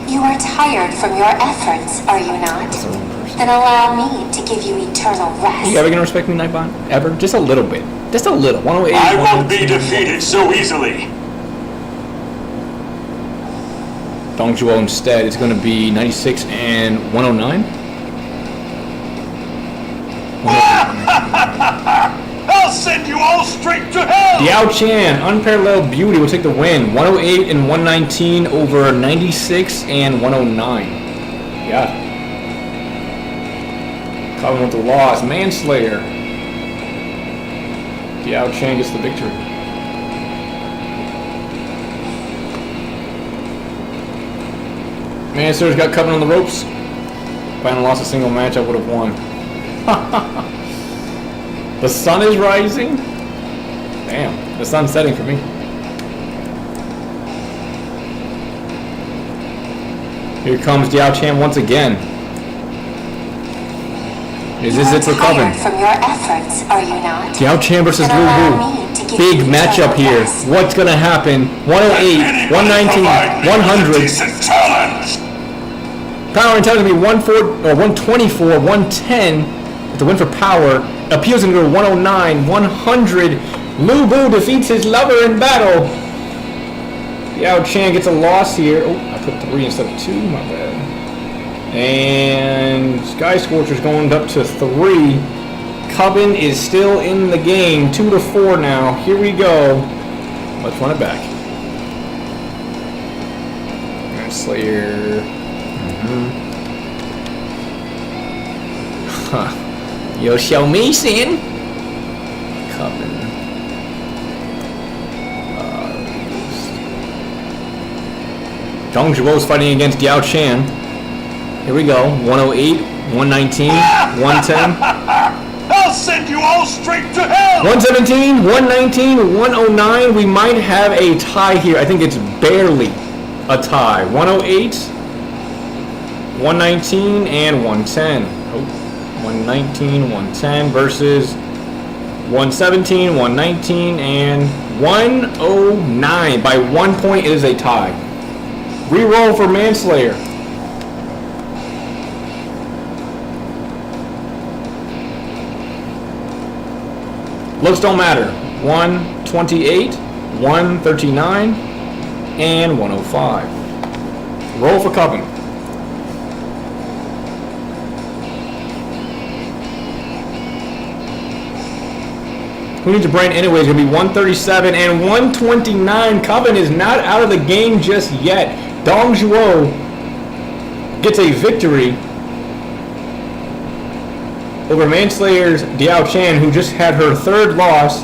You are tired from your efforts, are you not? Then allow me to give you eternal rest. Are you ever going to respect me, Nightbot? Ever? Just a little bit. Just a little. 108. I won't be defeated so easily. Dongzhuo instead is going to be 96 and 109. I'll send you you all straight to hell! Diao Chan, unparalleled beauty, will take the win. 108 and 119 over 96 and 109. Yeah. Coven with the loss. Manslayer. Diao Chan gets the victory. Manslayer's got Coven on the ropes. If I hadn't lost a single match, I would have won. The sun is rising? Damn, the sun's setting for me. Here comes Diao Chan once again. Is this it for Coven? From your efforts, are you not? Diao Chan versus Lu Bu. Big matchup here. What's gonna happen? 108, 119, 100. Power and intelligence gonna be 124, 110. With the win for power. Appeals gonna go 109, 100. Lu Bu defeats his lover in battle. Diao Chan gets a loss here. Oh, I put 3 instead of 2, my bad. And Sky Scorcher's going up to 3. Coven is still in the game, 2-4 now. Here we go. Let's run it back. And Slayer. Huh. Yo, show me, Sin. Coven. Dong Zhuo's fighting against Diao Chan. Here we go. 108, 119, 110. I'll send you all straight to hell! 117, 119, 109. We might have a tie here. I think it's barely a tie. 108, 119, and 110. Oh, 119, 110 versus 117, 119, and 109. By 1 point, it is a tie. Reroll for Manslayer. Looks don't matter. 128, 139, and 105. Roll for Coven. Who needs a brain anyway? It's going to be 137 and 129. Coven is not out of the game just yet. Dong Zhuo gets a victory over Manslayer's Diao Chan, who just had her 3rd loss,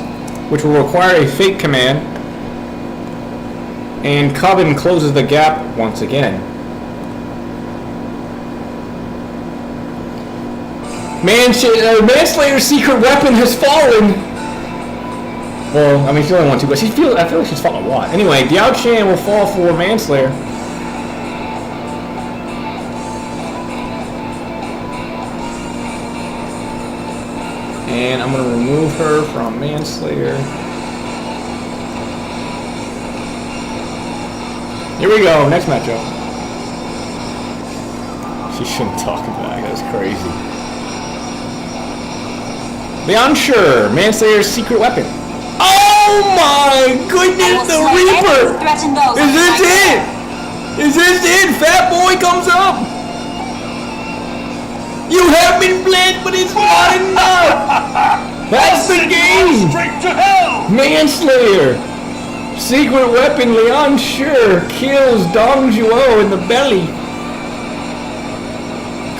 which will require a fake command. And Coven closes the gap once again. Manslayer's secret weapon has fallen. Well, I mean, she only won 2, but I feel like she's fought a lot. Anyway, Diao Chan will fall for Manslayer. And I'm going to remove her from Manslayer. Here we go, next matchup. She shouldn't talk back, that's crazy. The Unsure, Manslayer's secret weapon. Oh my goodness, the Reaper! Is this it? Is this it? Fat Boy comes up! You have been blessed, but it's not enough! That's the game! Straight to hell! Manslayer! Secret weapon, Leon Sure kills Dong Zhuo in the belly.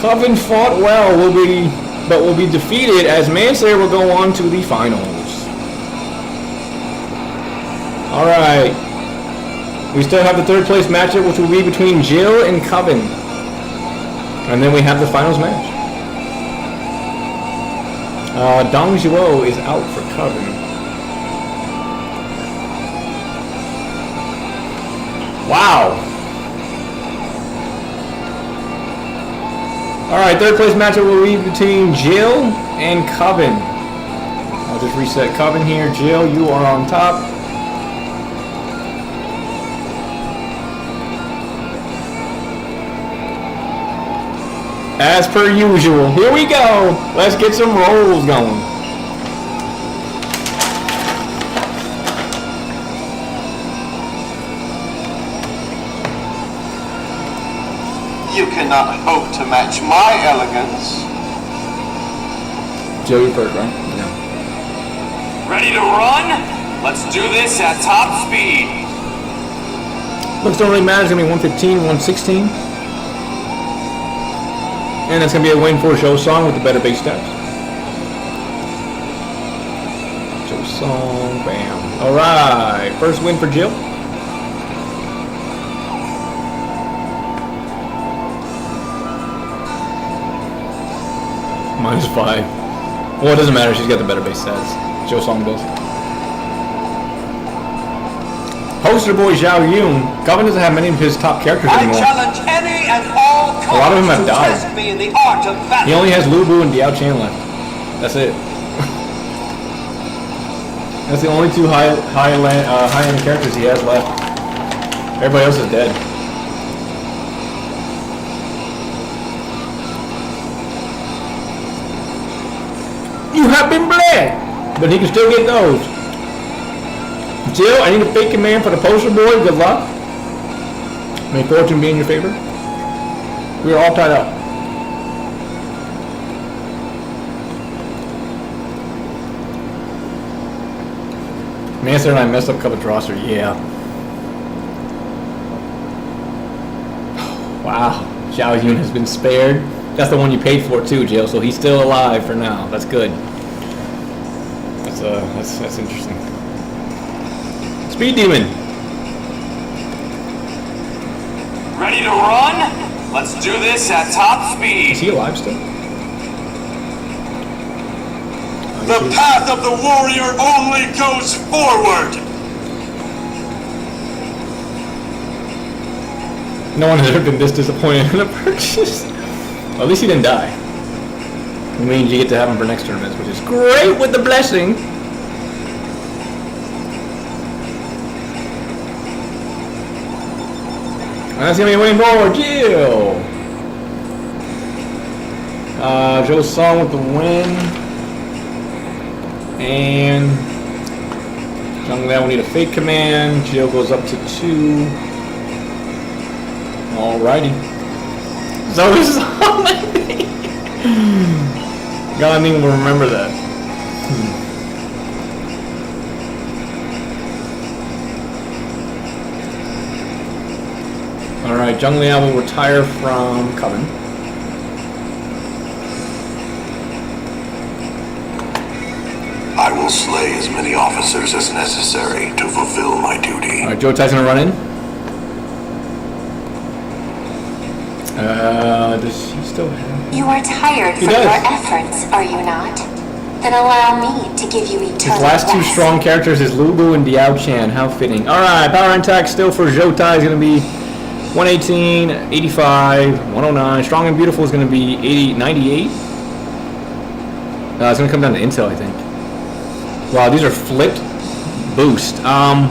Coven fought well, but will be defeated as Manslayer will go on to the finals. Alright. We still have the 3rd place matchup, which will be between Jill and Coven. And then we have the finals match. Dong Zhuo is out for Coven. Wow. Alright, 3rd place matchup will be between Jill and Coven. I'll just reset Coven here. Jill, you are on top. As per usual. Here we go. Let's get some rolls going. You cannot hope to match my elegance. Joey first, right? Ready to run? Let's do this at top speed. Looks don't really matter. It's gonna be 115, 116. And it's gonna be a win for Joe Song with the better base stats. Joe Song, bam. Alright, first win for Jill. -5. Well, it doesn't matter. She's got the better base stats. Joe Song does. Poster boy Zhao Yun. Calvin doesn't have many of his top characters I anymore. challenge any and all A lot of them have to died. test me in the art of battle. He only has Lu Bu and Diao Chan left. That's it. That's the only two high-end characters he has left. Everybody else is dead. You have been bled, but he can still get those. Jill, I need a fake command for the poster boy. Good luck. May fortune be in your favor. We are all tied up. Master and I messed up Cupboard's roster. Yeah. Wow. Zhao Yun has been spared. That's the one you paid for too, Jill. So he's still alive for now. That's good. That's interesting. Speed Demon. Ready to run? Let's do this at top speed. Is he alive still? The path of the warrior only goes forward! No one has ever been this disappointed in a purchase. Well, at least he didn't die. It means you get to have him for next tournaments, which is great with the blessing. That's gonna be way more. Jill. Joe Song with the win. And Jung Liao will need a fake command. Jill goes up to 2. Alrighty. Zoe Song. God, I think we'll remember that. Alright, Jung Liao will retire from Coven. I will slay as many officers as necessary to fulfill my duty. Alright, Joe Tai's gonna run in. Does he still have... You are tired He from does. your efforts, are you not? Then allow me to give you eternal His last two rest. strong characters is Lu Bu and Diao Chan. How fitting. Alright, power and attack still for Joe Tai is gonna be 118, 85, 109. Strong and beautiful is gonna be 80, 98. It's gonna come down to Intel, I think. Wow, these are flipped boost. I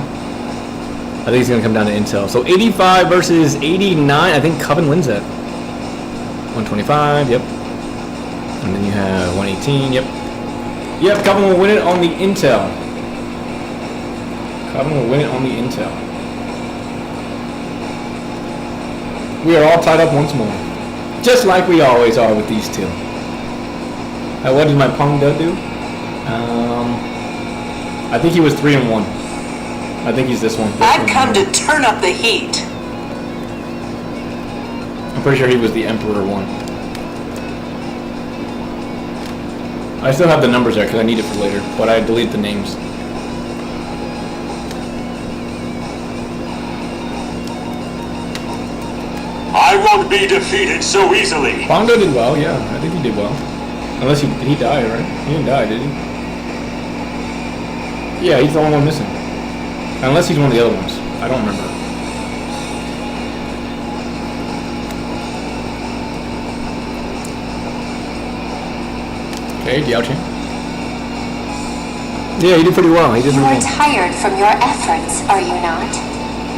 think it's gonna come down to Intel. So 85 versus 89. I think Coven wins that. 125. Yep. And then you have 118. Yep. Yep. Coven will win it on the Intel. Coven will win it on the Intel. We are all tied up once more, just like we always are with these two. What did my Pong Do? I think he was 3-1. I think he's this one. I've come to turn up the heat. I'm pretty sure he was the Emperor one. I still have the numbers there because I need it for later, but I deleted the names. I won't be defeated so easily. Bongo did well, yeah. I think he did well. Unless he died, right? He didn't die, did he? Yeah, he's the only one missing. Unless he's one of the other ones. I don't remember. Okay, Diao Chan. Yeah, he did pretty well. He did You really are well. tired from your efforts, are you not?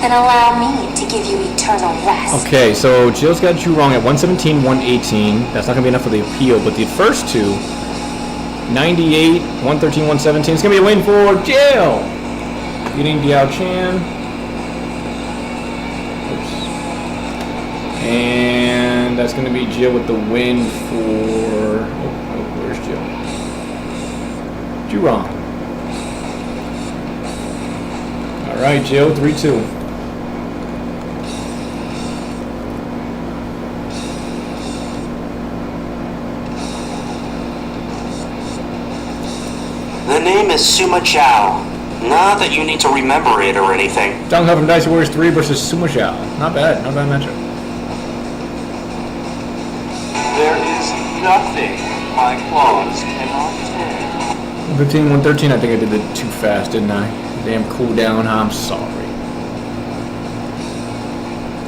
Then allow me to give you eternal rest. Okay, so Jill's got you wrong at 117, 118. That's not going to be enough for the appeal, but the first two, 98, 113, 117. It's going to be a win for Jill. Beating Diao Chan. Oops. And that's going to be Jill with the win for... Oh, where's Jill? Jurong. Alright, Jill, 3-2. The name is Suma Zhao. Not that you need to remember it or anything. Jung Ha from Dynasty Warriors 3 versus Suma Zhao. Not bad matchup. There is nothing my claws cannot tear. 115, 113, I think I did it too fast, didn't I? Damn cooldown, I'm sorry.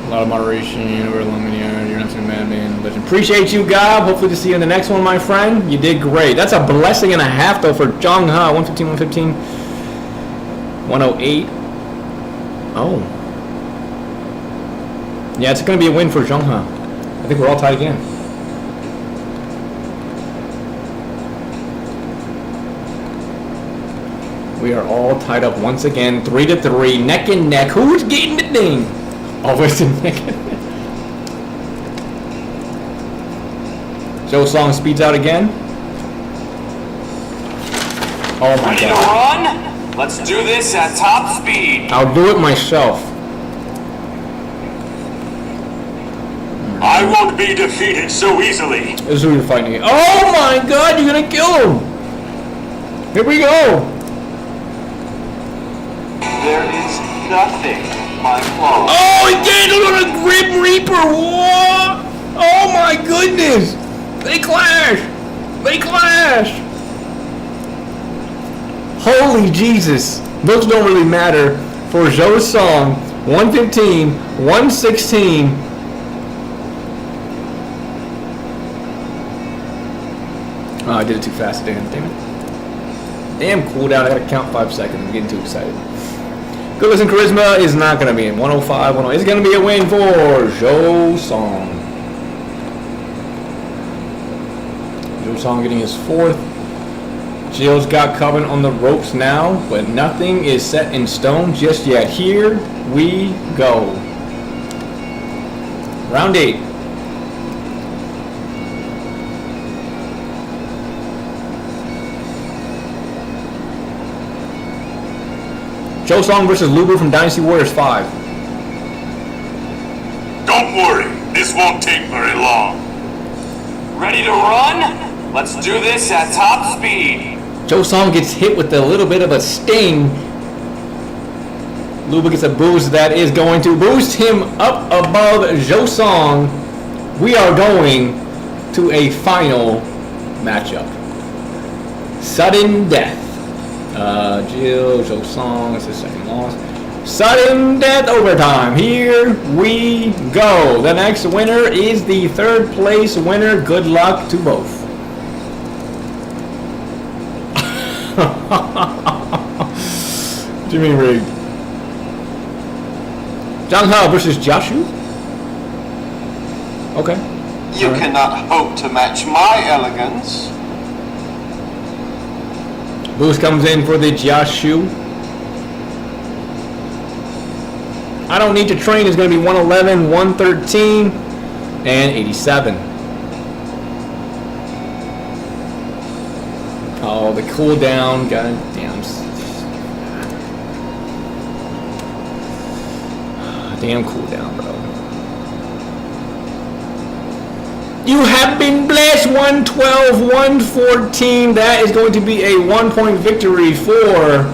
A lot of moderation, over Luminia, you're not too mad, man. Legend. Appreciate you, Gob. Hopefully to see you in the next one, my friend. You did great. That's a blessing and a half, though, for Jung Ha. 115, 115, 108. Oh. Yeah, it's going to be a win for Jung Ha. I think we're all tied again. We are all tied up once again, 3-3, neck and neck. Who's getting the thing? Always in neck and neck. Joe Song speeds out again. Oh my Ready to god. run? Let's do this at top speed. I'll do it myself. I won't be defeated so easily. This is who you're fighting against. Oh my god, you're gonna kill him! Here we go! There is nothing my claws. Oh, he did it on a Grim Reaper! What? Oh my goodness! They clash! They clash! Holy Jesus! Those don't really matter for Zhou Song. 115, 116. Oh, I did it too fast, damn it. Damn cooldown, I gotta count 5 seconds. I'm getting too excited. Goodness and Charisma is not gonna be in 105, 108. It's gonna be a win for Zhou Song. Zhou Song getting his 4th. Jill's got Coven on the ropes now, but nothing is set in stone just yet. Here we go. Round 8. Joe Song versus Lubu from Dynasty Warriors 5. Don't worry, this won't take very long. Ready to run? Let's do this at top speed. Joe Song gets hit with a little bit of a sting. Lubu gets a boost that is going to boost him up above Joe Song. We are going to a final matchup. Sudden death. Jill, Joe Song, it's his second loss. Sudden death overtime. Here we go. The next winner is the 3rd place winner. Good luck to both. Jimmy rigged. Jung Ha versus Jashu. Okay. You cannot hope to match my elegance. Boost comes in for the Jashu. I don't need to train is going to be 111, 113, and 87. Oh, the cooldown. God damn. Damn cooldown, bro. You have been blessed. 112, 114. That is going to be a 1-point victory for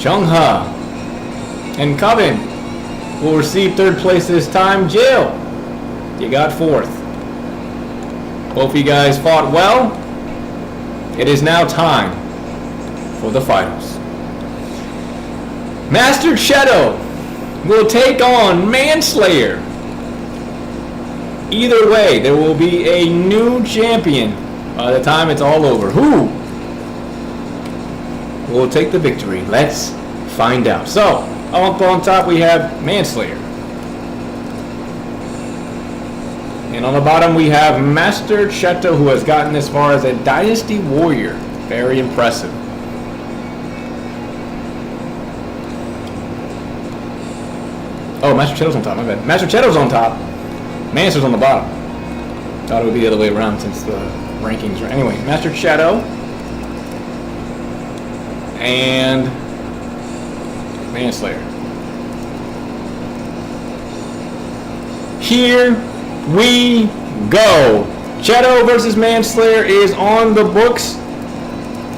Jung Ha. And Coven will receive 3rd place this time. Jill, you got 4th. Both of you guys fought well. It is now time for the finals. Master Shadow will take on Manslayer. Either way, there will be a new champion by the time it's all over. Who will take the victory? Let's find out. So, up on top we have Manslayer. And on the bottom we have Master Cheto, who has gotten as far as a Dynasty Warrior. Very impressive. Oh, Master Cheto's on top, my bad. Master Cheto's on top. Manslayer's on the bottom. Thought it would be the other way around since the rankings are. Anyway, Master Cheto. And Manslayer. Here we go. Shadow versus Manslayer is on the books.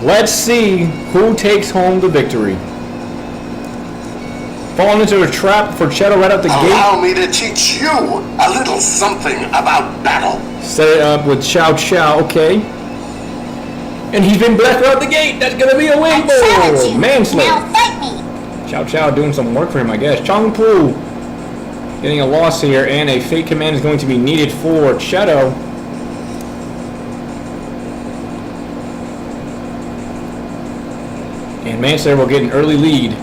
Let's see who takes home the victory. Falling into a trap for Shadow right out the gate. Allow me to teach you a little something about battle. Set it up with Chow Chow, okay. And he's been blessed right out the gate. That's gonna be a win for Manslayer. Now fight me. Chow Chow doing some work for him, I guess. Chong Pu getting a loss here, and a fake command is going to be needed for Shadow. And Manslayer will get an early lead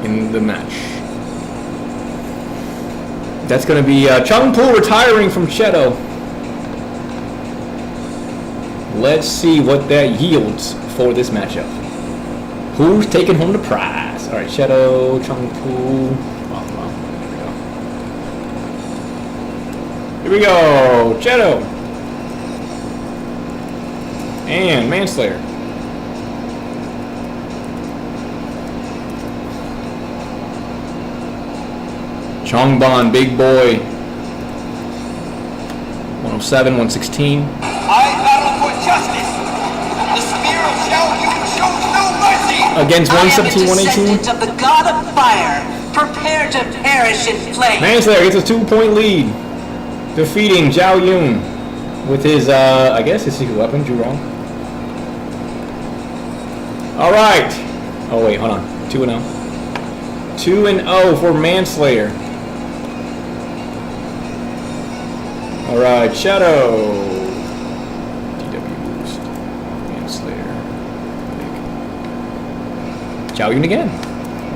in the match. That's going to be Chong Pu retiring from Shadow. Let's see what that yields for this matchup. Who's taking home the prize? All right, Shadow, Chong Pu. Here we go, Shadow and Manslayer. Chongban, big boy. 107, 116. I battle for justice. The spear of Xiao Yun shows no mercy. Against 117, 118. Descendant of the god of fire. Prepare to perish in flames. Manslayer gets a 2-point lead, defeating Zhao Yun with his, I guess his secret weapon, Zhurong. All right. Oh wait, hold on. 2-0. 2-0 for Manslayer. All right, Shadow. DW boost. Manslayer. Zhao Yun again.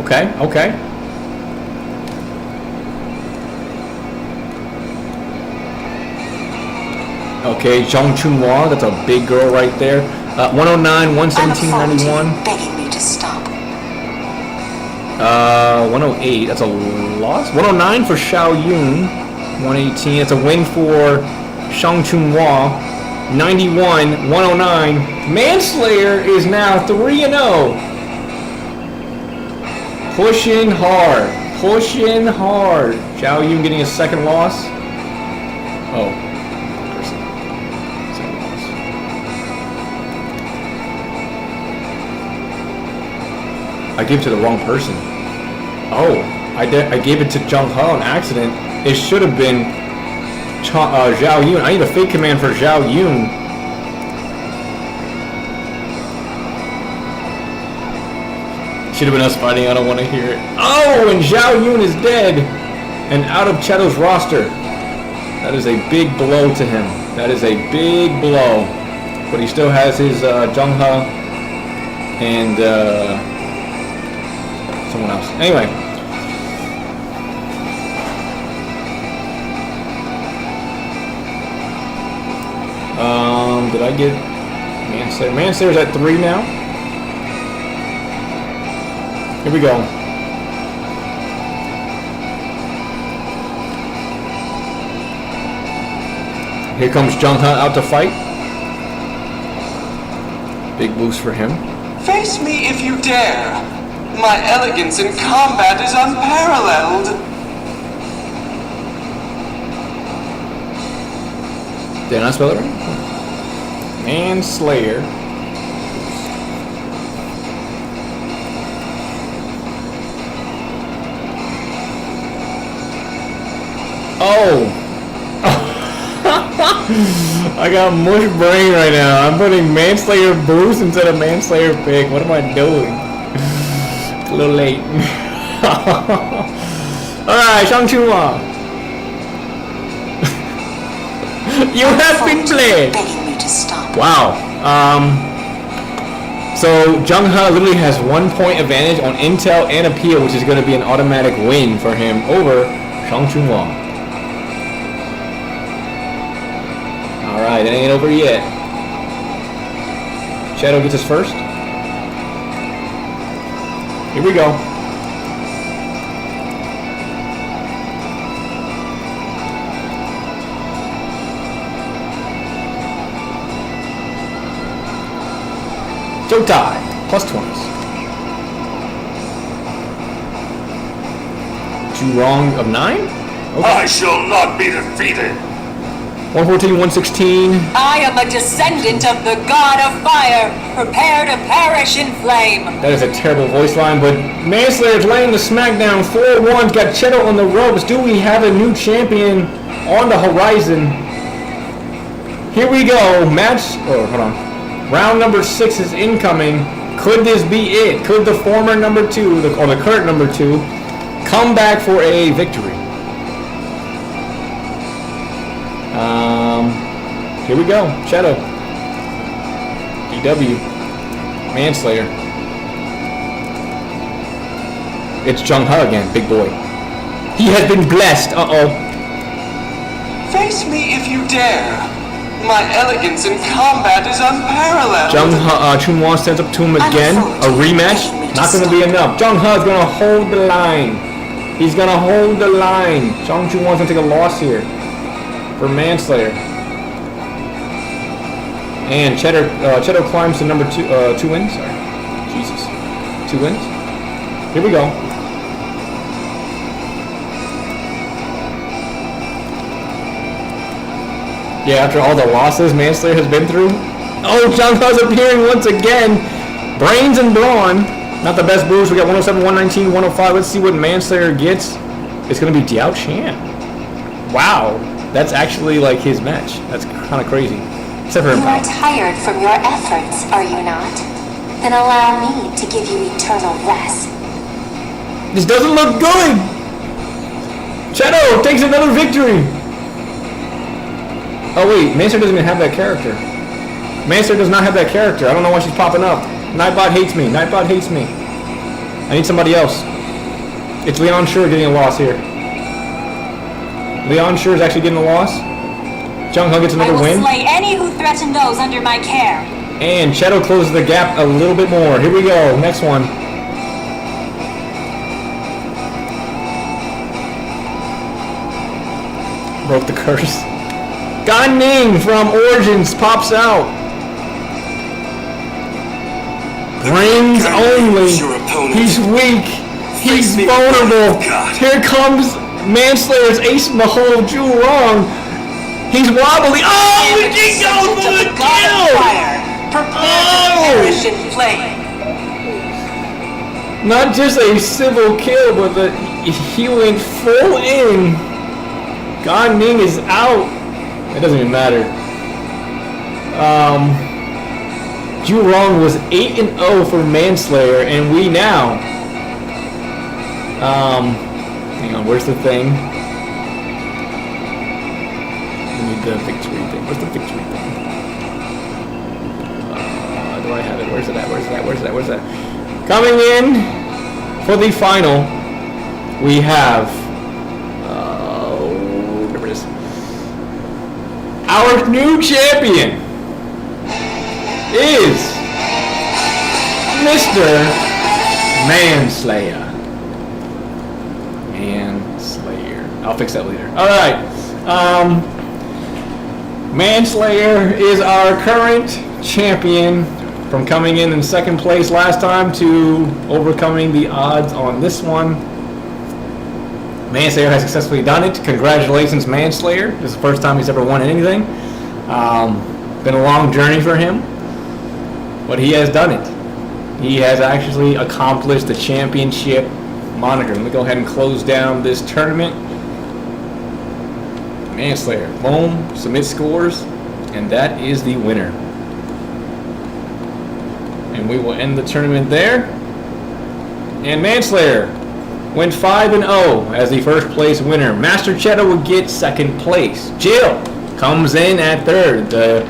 Okay, okay. Okay, Zhong Chunhua, that's a big girl right there. 109, 117, 91. Begging me to stop. 108, that's a loss. 109 for Xiao Yun. 118, that's a win for Zhong Chunhua. 91, 109. Manslayer is now 3-0. Pushing hard. Pushing hard. Xiao Yun getting a second loss. Oh. I gave it to the wrong person. Oh, I gave it to Zheng He on accident. It should have been Zhao Yun. I need a fake command for Zhao Yun. Should have been us fighting. I don't want to hear it. Oh, and Zhao Yun is dead and out of Shadow's roster. That is a big blow to him. That is a big blow. But he still has his Zheng He and someone else. Anyway. Did I get Manslayer? Manslayer's at 3 now. Here we go. Here comes Zheng He out to fight. Big boost for him. Face me if you dare. My elegance in combat is unparalleled. Did I not spell it right? Manslayer. Oh! I got mush brain right now. I'm putting Manslayer boost instead of Manslayer pick. What am I doing? It's a little late. Alright, Zhang Chunhua. You have been played. Begging me to stop. Wow. So Zheng He literally has 1 point advantage on intel and appeal, which is going to be an automatic win for him over Zhang Chunhua. All right, it ain't over yet. Shadow gets his first. Here we go. Jotai, plus 20s. Two wrong of 9? Okay. I shall not be defeated. 114, 116. I am a descendant of the god of fire. Prepare to perish in flame. That is a terrible voice line, but Manslayer's laying the smackdown. 4-1's got Cheto on the ropes. Do we have a new champion on the horizon? Here we go. Match. Oh, hold on. Round number 6 is incoming. Could this be it? Could the former number 2, or the current number 2, come back for a victory? Here we go. Cheto. EW. Manslayer. It's Jung-Ha again, big boy. He has been blessed. Uh-oh. Face me if you dare. My elegance in combat is unparalleled. Jung-Ha, Chun-Won stands up to him again. A rematch. Not going to be enough. Jung-Ha is going to hold the line. He's going to hold the line. Chun-Won's going to take a loss here for Manslayer. And Cheto climbs to number 2 wins. Sorry. Jesus. 2 wins. Here we go. Yeah, after all the losses Manslayer has been through. Oh, Jung-Ha's appearing once again. Brains and brawn. Not the best moves. We got 107, 119, 105. Let's see what Manslayer gets. It's going to be Diao Chan. Wow. That's actually like his match. That's kind of crazy. Except for You are tired from your efforts, are you not? Then allow me to give you eternal rest. This doesn't look good. Cheto takes another victory. Oh wait, Manslayer doesn't even have that character. Manslayer does not have that character. I don't know why she's popping up. Nightbot hates me. Nightbot hates me. I need somebody else. It's Leon Shure getting a loss here. Leon Shure is actually getting a loss. Jung-Ha gets another win. I will slay any who threaten those under my care. And Cheto closes the gap a little bit more. Here we go. Next one. Broke the curse. Gan Ning from Origins pops out. Brains only. He's weak. He's vulnerable. Here comes Manslayer's ace in the hole, Ju Rong. He's wobbly. Oh, he goes for the kill. Prepare to perish in flame. Not just a civil kill, but he went full in. Gan Ning is out. It doesn't even matter. Ju Rong was 8-0 for Manslayer, and we now. Hang on, where's the thing? We need the victory thing. Where's the victory thing? Do I have it? Where's it at? Where's that? Where's that? Where's that? Coming in for the final, we have. Whatever it is. Our new champion is Mr. Manslayer. Manslayer. I'll fix that later. Alright. Manslayer is our current champion, from coming in second place last time to overcoming the odds on this one. Manslayer has successfully done it. Congratulations, Manslayer. This is the first time he's ever won anything. Been a long journey for him, but he has done it. He has actually accomplished the championship moniker. Let me go ahead and close down this tournament. Manslayer, boom, submit scores, and that is the winner. And we will end the tournament there. And Manslayer went 5-0 as the first place winner. Master Cheto would get second place. Jill comes in at third. The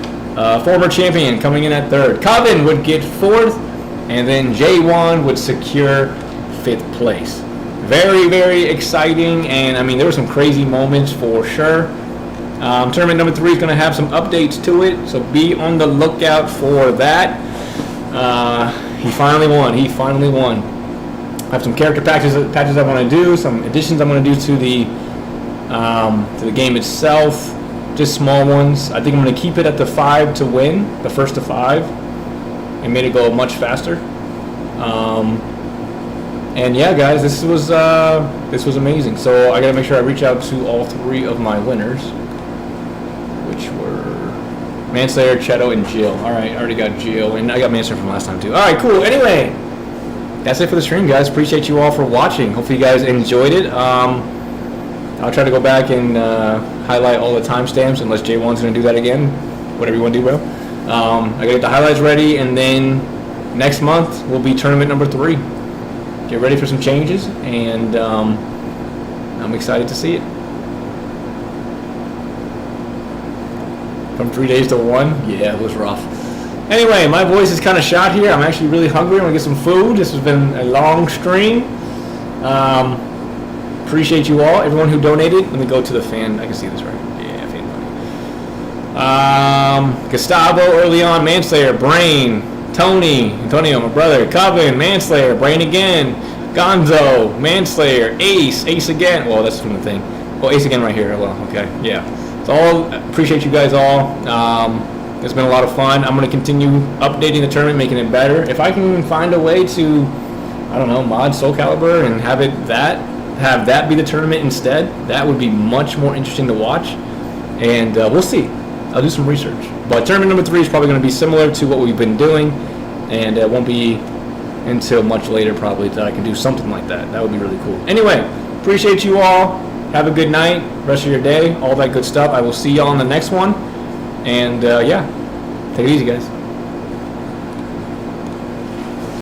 former champion coming in at third. Coven would get fourth, and then J1 would secure fifth place. Very, very exciting, and I mean there were some crazy moments for sure. Tournament number 3 is going to have some updates to it, so be on the lookout for that. He finally won. He finally won. I have some character patches I want to do, some additions I'm going to do to the game itself. Just small ones. I think I'm going to keep it at the 5 to win, the first to 5, and made it go much faster. And yeah, guys, this was amazing. So I gotta make sure I reach out to all 3 of my winners, which were Manslayer, Cheto, and Jill. All right, I already got Jill, and I got Manslayer from last time too. All right, cool. Anyway, that's it for the stream, guys. Appreciate you all for watching. Hopefully you guys enjoyed it. I'll try to go back and highlight all the timestamps, unless J1's gonna do that again. Whatever you want to do, bro. I gotta get the highlights ready, and then next month will be tournament number 3. Get ready for some changes, and I'm excited to see it. From 3 days to 1, yeah, it was rough. Anyway, my voice is kind of shot here. I'm actually really hungry. I'm gonna get some food. This has been a long stream. Appreciate you all, everyone who donated. Let me go to the fan. I can see this right. Yeah, fan money. Gustavo early on, Manslayer, Brain, Tony, Antonio, my brother, Coven, Manslayer, Brain again, Gonzo, Manslayer, Ace, Ace again. Well, that's from the thing. Well, Ace again right here. Well, okay, yeah. So all appreciate you guys all. It's been a lot of fun. I'm gonna continue updating the tournament, making it better. If I can find a way to, I don't know, mod Soul Calibur and have that be the tournament instead, that would be much more interesting to watch. And we'll see. I'll do some research. But tournament number 3 is probably going to be similar to what we've been doing, and it won't be until much later probably that I can do something like that. That would be really cool. Anyway, appreciate you all. Have a good night, rest of your day, all that good stuff. I will see y'all on the next one. And yeah, take it easy, guys.